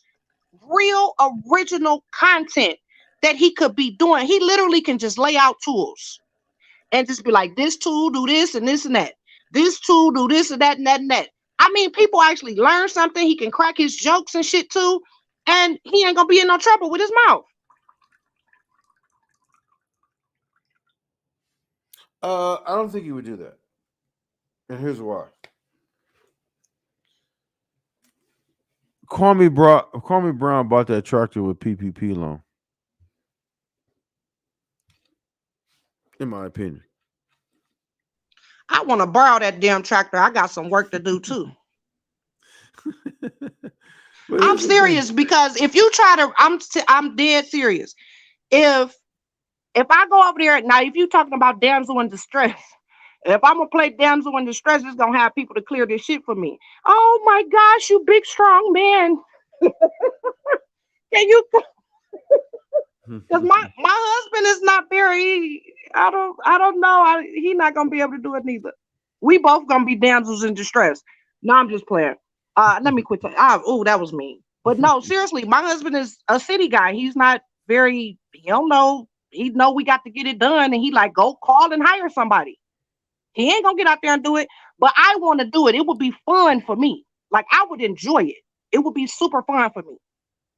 real original content that he could be doing. He literally can just lay out tools and just be like, this tool do this and this and that. This tool do this and that and that and that. I mean, people actually learn something. He can crack his jokes and shit too, and he ain't gonna be in no trouble with his mouth. I don't think he would do that. And here's why. Kwame Brown bought that tractor with PPP loan. In my opinion. I want to borrow that damn tractor. I got some work to do too. I'm serious because if you try to, I'm dead serious. If I go over there now, if you talking about damsel in distress, if I'm gonna play damsel in distress, it's gonna have people to clear this shit for me. Oh my gosh, you big strong man! Can you? Because my husband is not very. I don't know. He not gonna be able to do it neither. We both gonna be damsels in distress. No, I'm just playing. Let me quit. Oh, that was mean. But no, seriously, my husband is a city guy. He's not very. He don't know. He know we got to get it done, and he like go call and hire somebody. He ain't gonna get out there and do it. But I want to do it. It would be fun for me. Like I would enjoy it. It would be super fun for me.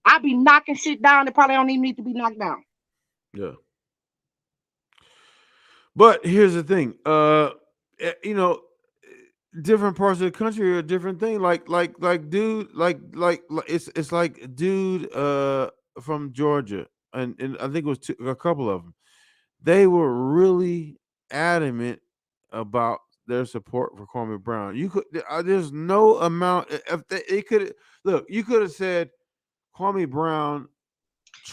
I'd be knocking shit down that probably don't even need to be knocked down. Yeah. But here's the thing. Different parts of the country are a different thing. Like dude, it's like dude from Georgia, and I think it was a couple of them. They were really adamant about their support for Kwame Brown. You could there's no amount if they could look. You could have said Kwame Brown.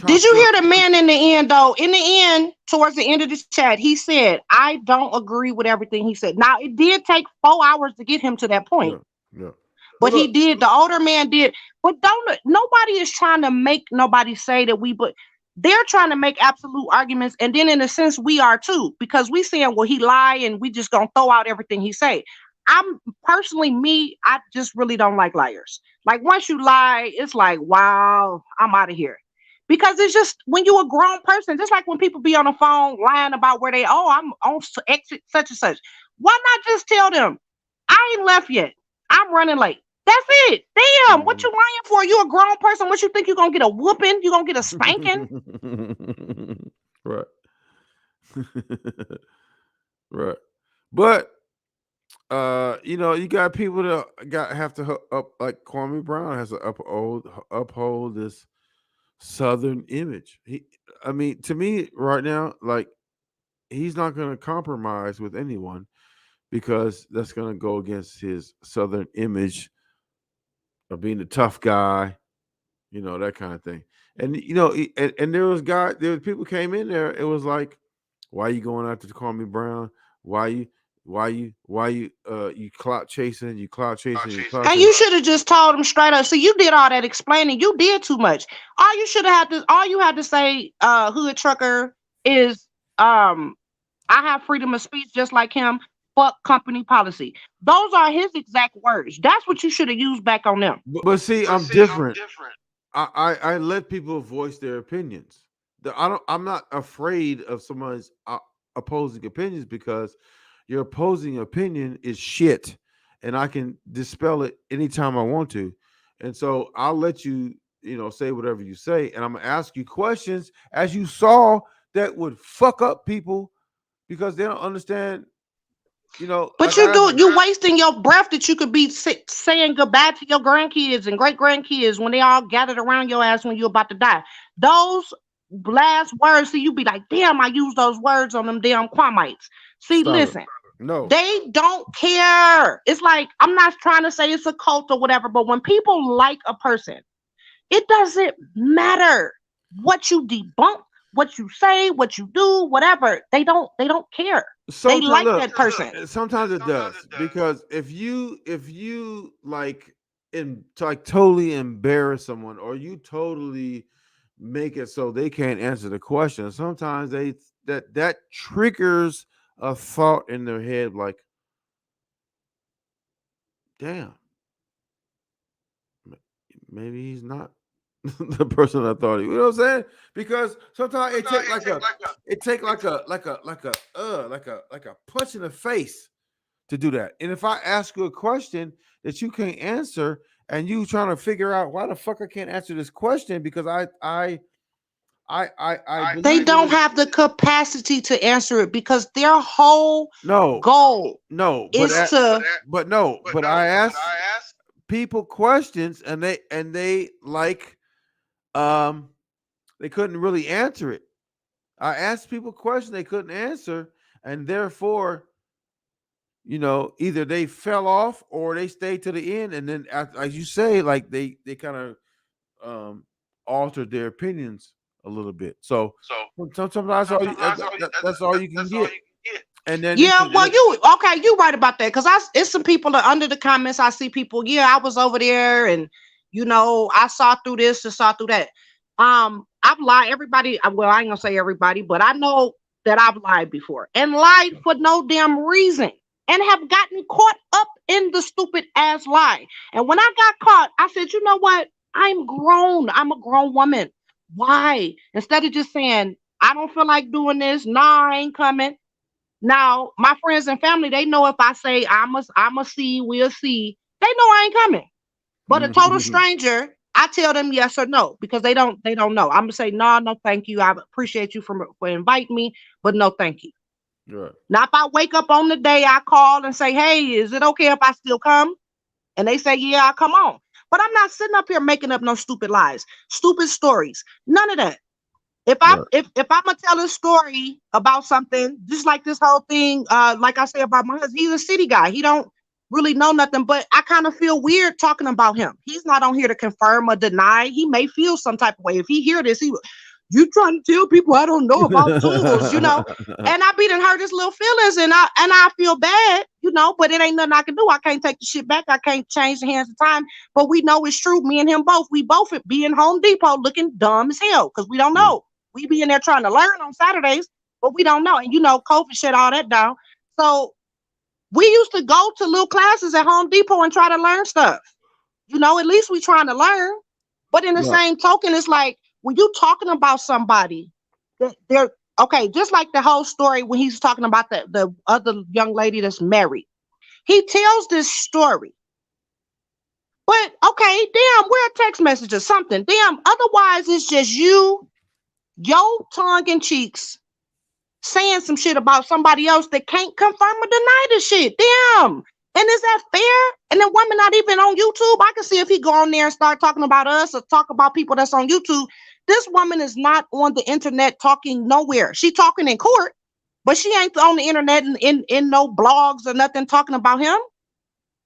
Did you hear the man in the end though? In the end, towards the end of this chat, he said, "I don't agree with everything he said." Now it did take 4 hours to get him to that point. Yeah. But he did. The older man did. But nobody is trying to make nobody say that but they're trying to make absolute arguments. And then in a sense, we are too, because we saying, well, he lied and we just gonna throw out everything he say. I'm personally I just really don't like liars. Like once you lie, it's like, wow, I'm out of here. Because it's just when you're a grown person, just like when people be on the phone lying about where I'm on exit such and such. Why not just tell them, I ain't left yet. I'm running late. That's it. Damn, what you lying for? You a grown person. What you think you're going to get a whooping? You going to get a spanking? Right. Right. But, you got people that have to up like Kwame Brown has to uphold this Southern image. I mean, to me, right now, like he's not going to compromise with anyone because that's going to go against his Southern image of being the tough guy, that kind of thing. And and there was people came in there. It was like, why you going after Kwame Brown? You clout chasing? You clout chasing? You clout And chasing? you should have just told him straight up. See, you did all that explaining. You did too much. All you had to say, hood trucker, is I have freedom of speech just like him. Fuck company policy. Those are his exact words. That's what you should have used back on them. But see, I'm different. I let people voice their opinions. I'm not afraid of someone's opposing opinions because your opposing opinion is shit, and I can dispel it anytime I want to. And so I'll let you, say whatever you say, and I'm gonna ask you questions as you saw that would fuck up people because they don't understand. But you're wasting your breath that you could be saying goodbye to your grandkids and great grandkids when they all gathered around your ass when you're about to die. Those last words, see, you be like, damn, I used those words on them damn Kwamites. See, listen. No, they don't care. It's like, I'm not trying to say it's a cult or whatever, but when people like a person, it doesn't matter what you debunk, what you say, what you do, whatever. They don't care. They like that person. Sometimes it does because if you like totally embarrass someone or you totally make it so they can't answer the question, sometimes that triggers a thought in their head like, damn, maybe he's not the person I thought he. You know what I'm saying? Because sometimes it take like a punch in the face to do that. And if I ask you a question that you can't answer, and you trying to figure out why the fuck I can't answer this question because they don't have the capacity to answer it because their whole goal is to. But I ask people questions and they like they couldn't really answer it. I asked people questions they couldn't answer, and therefore, either they fell off or they stayed to the end, and then as you say, like they kind of altered their opinions a little bit. So sometimes that's all you can get. And then you right about that because it's some people that under the comments I see people. Yeah, I was over there, and I saw through this and saw through that. I've lied. Everybody. Well, I ain't gonna say everybody, but I know that I've lied before and lied for no damn reason and have gotten caught up in the stupid ass lie. And when I got caught, I said, you know what? I'm grown. I'm a grown woman. Why? Instead of just saying, I don't feel like doing this. Nah, I ain't coming. Now, my friends and family, they know if I say I'm a see, we'll see, they know I ain't coming. But a total stranger, I tell them yes or no because they don't know. I'm gonna say no, thank you. I appreciate you for inviting me, but no, thank you. Right. Now, if I wake up on the day, I call and say, hey, is it okay if I still come? And they say, yeah, I'll come on. But I'm not sitting up here making up no stupid lies, stupid stories, none of that. If I'm gonna tell a story about something, just like this whole thing, like I say about my husband, he's a city guy. He don't really know nothing, but I kind of feel weird talking about him. He's not on here to confirm or deny. He may feel some type of way. If he hear this, you trying to tell people I don't know about tools, And I done hurt his little feelings, and I feel bad, but it ain't nothing I can do. I can't take the shit back. I can't change the hands of time. But we know it's true. Me and him both. We both be in Home Depot looking dumb as hell because we don't know. We be in there trying to learn on Saturdays, but we don't know. And COVID shut all that down. So we used to go to little classes at Home Depot and try to learn stuff. At least we trying to learn. But in the same token, it's like when you talking about somebody, they're okay, just like the whole story when he's talking about the other young lady that's married. He tells this story. But okay, damn, we're a text message or something. Damn, otherwise it's just you. Your tongue and cheeks saying some shit about somebody else that can't confirm or deny the shit. Damn. And is that fair? And the woman not even on YouTube. I can see if he go on there and start talking about us or talk about people that's on YouTube. This woman is not on the internet talking nowhere. She talking in court, but she ain't on the internet in no blogs or nothing talking about him.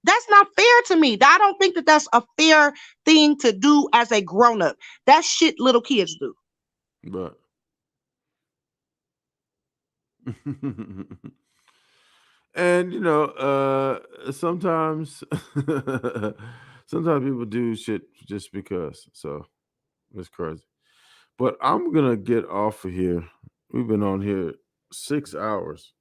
That's not fair to me. I don't think that that's a fair thing to do as a grown-up. That shit little kids do. But and sometimes sometimes people do shit just because. So it's crazy. But I'm gonna get off of here. We've been on here 6 hours.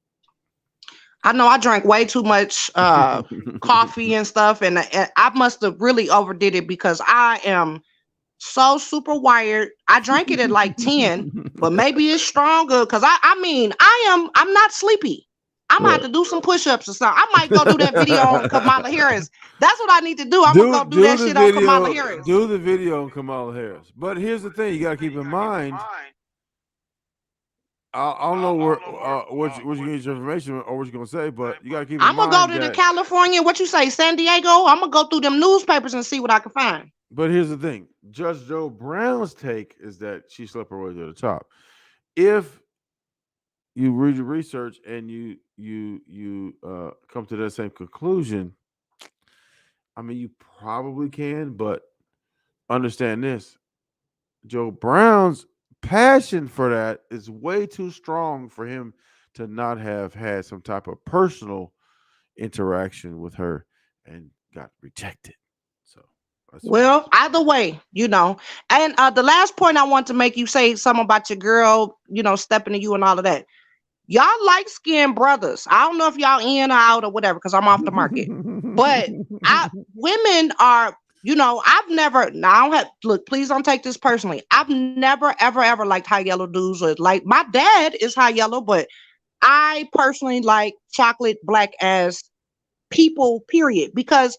I know I drank way too much coffee and stuff, and I must have really overdid it because I am so super wired. I drank it at like 10, but maybe it's stronger because I'm not sleepy. I'm gonna have to do some push-ups or something. I might go do that video on Kamala Harris. That's what I need to do. I'm gonna go do that the shit video, on Kamala Harris. Do the video on Kamala Harris. But here's the thing: you gotta keep in mind. I don't know what you get your information or what you're gonna say, but you gotta keep in mind. I'm gonna go to the California. What you say, San Diego? I'm gonna go through them newspapers and see what I can find. But here's the thing: Judge Joe Brown's take is that she slept her way to the top. If you read your research and you come to that same conclusion, I mean, you probably can, but understand this: Joe Brown's passion for that is way too strong for him to not have had some type of personal interaction with her and got rejected. So, well, either way, and the last point I want to make, you say something about your girl, stepping to you and all of that. Y'all light-skinned brothers. I don't know if y'all in or out or whatever, because I'm off the market. But women are, I've never, now I don't have, look, please don't take this personally. I've never, ever liked high yellow dudes. Or like, my dad is high yellow, but I personally like chocolate black as people, period. Because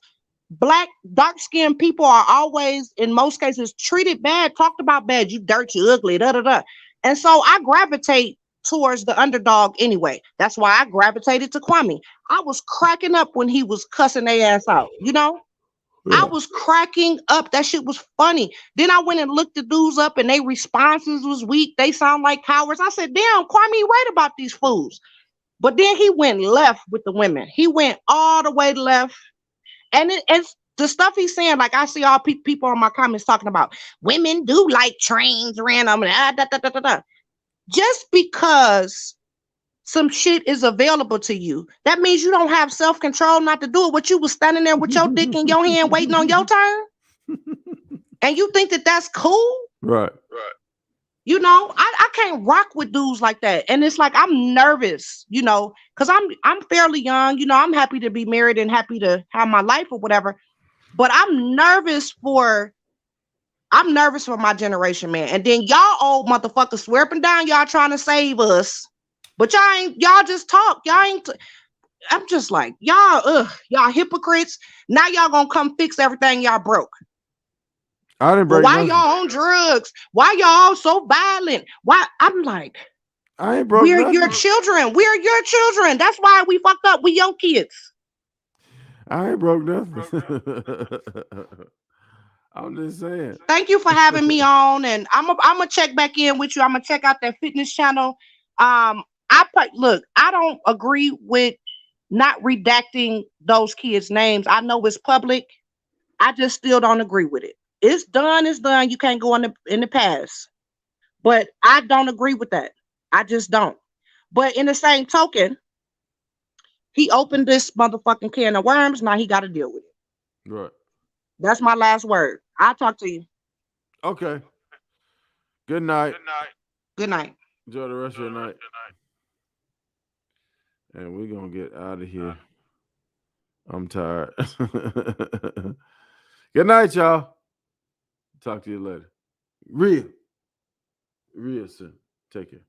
black, dark-skinned people are always, in most cases, treated bad, talked about bad. You dirt, you ugly, da-da-da. And so I gravitate towards the underdog anyway. That's why I gravitated to Kwame. I was cracking up when he was cussing their ass out, Yeah. I was cracking up. That shit was funny. Then I went and looked the dudes up and their responses was weak. They sound like cowards. I said, damn, Kwame right about these fools. But then he went left with the women. He went all the way left. And it's the stuff he's saying, like I see all people on my comments talking about women do like trains random. Just because some shit is available to you, that means you don't have self-control not to do it. What you was standing there with your dick in your hand waiting on your turn? And you think that that's cool? Right. I can't rock with dudes like that. And it's like, I'm nervous, because I'm fairly young, I'm happy to be married and happy to have my life or whatever. But I'm nervous for my generation, man. And then y'all old motherfuckers swear up and down y'all trying to save us. But y'all just talk. I'm just like, y'all hypocrites. Now y'all gonna come fix everything y'all broke. I didn't break nothing. Why y'all on drugs? Why y'all so violent? Why? I'm like, I ain't broke nothing. Your children. We're your children. That's why we fucked up. We your kids. I ain't broke nothing. I'm just saying. Thank you for having me on, and I'm gonna check back in with you. I'm gonna check out that fitness channel. Look, I don't agree with not redacting those kids' names. I know it's public. I just still don't agree with it. It's done. You can't go in the past. But I don't agree with that. I just don't. But in the same token, he opened this motherfucking can of worms. Now he got to deal with it. Right. That's my last word. I'll talk to you. Okay. Good night. Good night. Enjoy the rest of your night. And we're going to get out of here. I'm tired. Good night, y'all. Talk to you later. Real soon. Take care.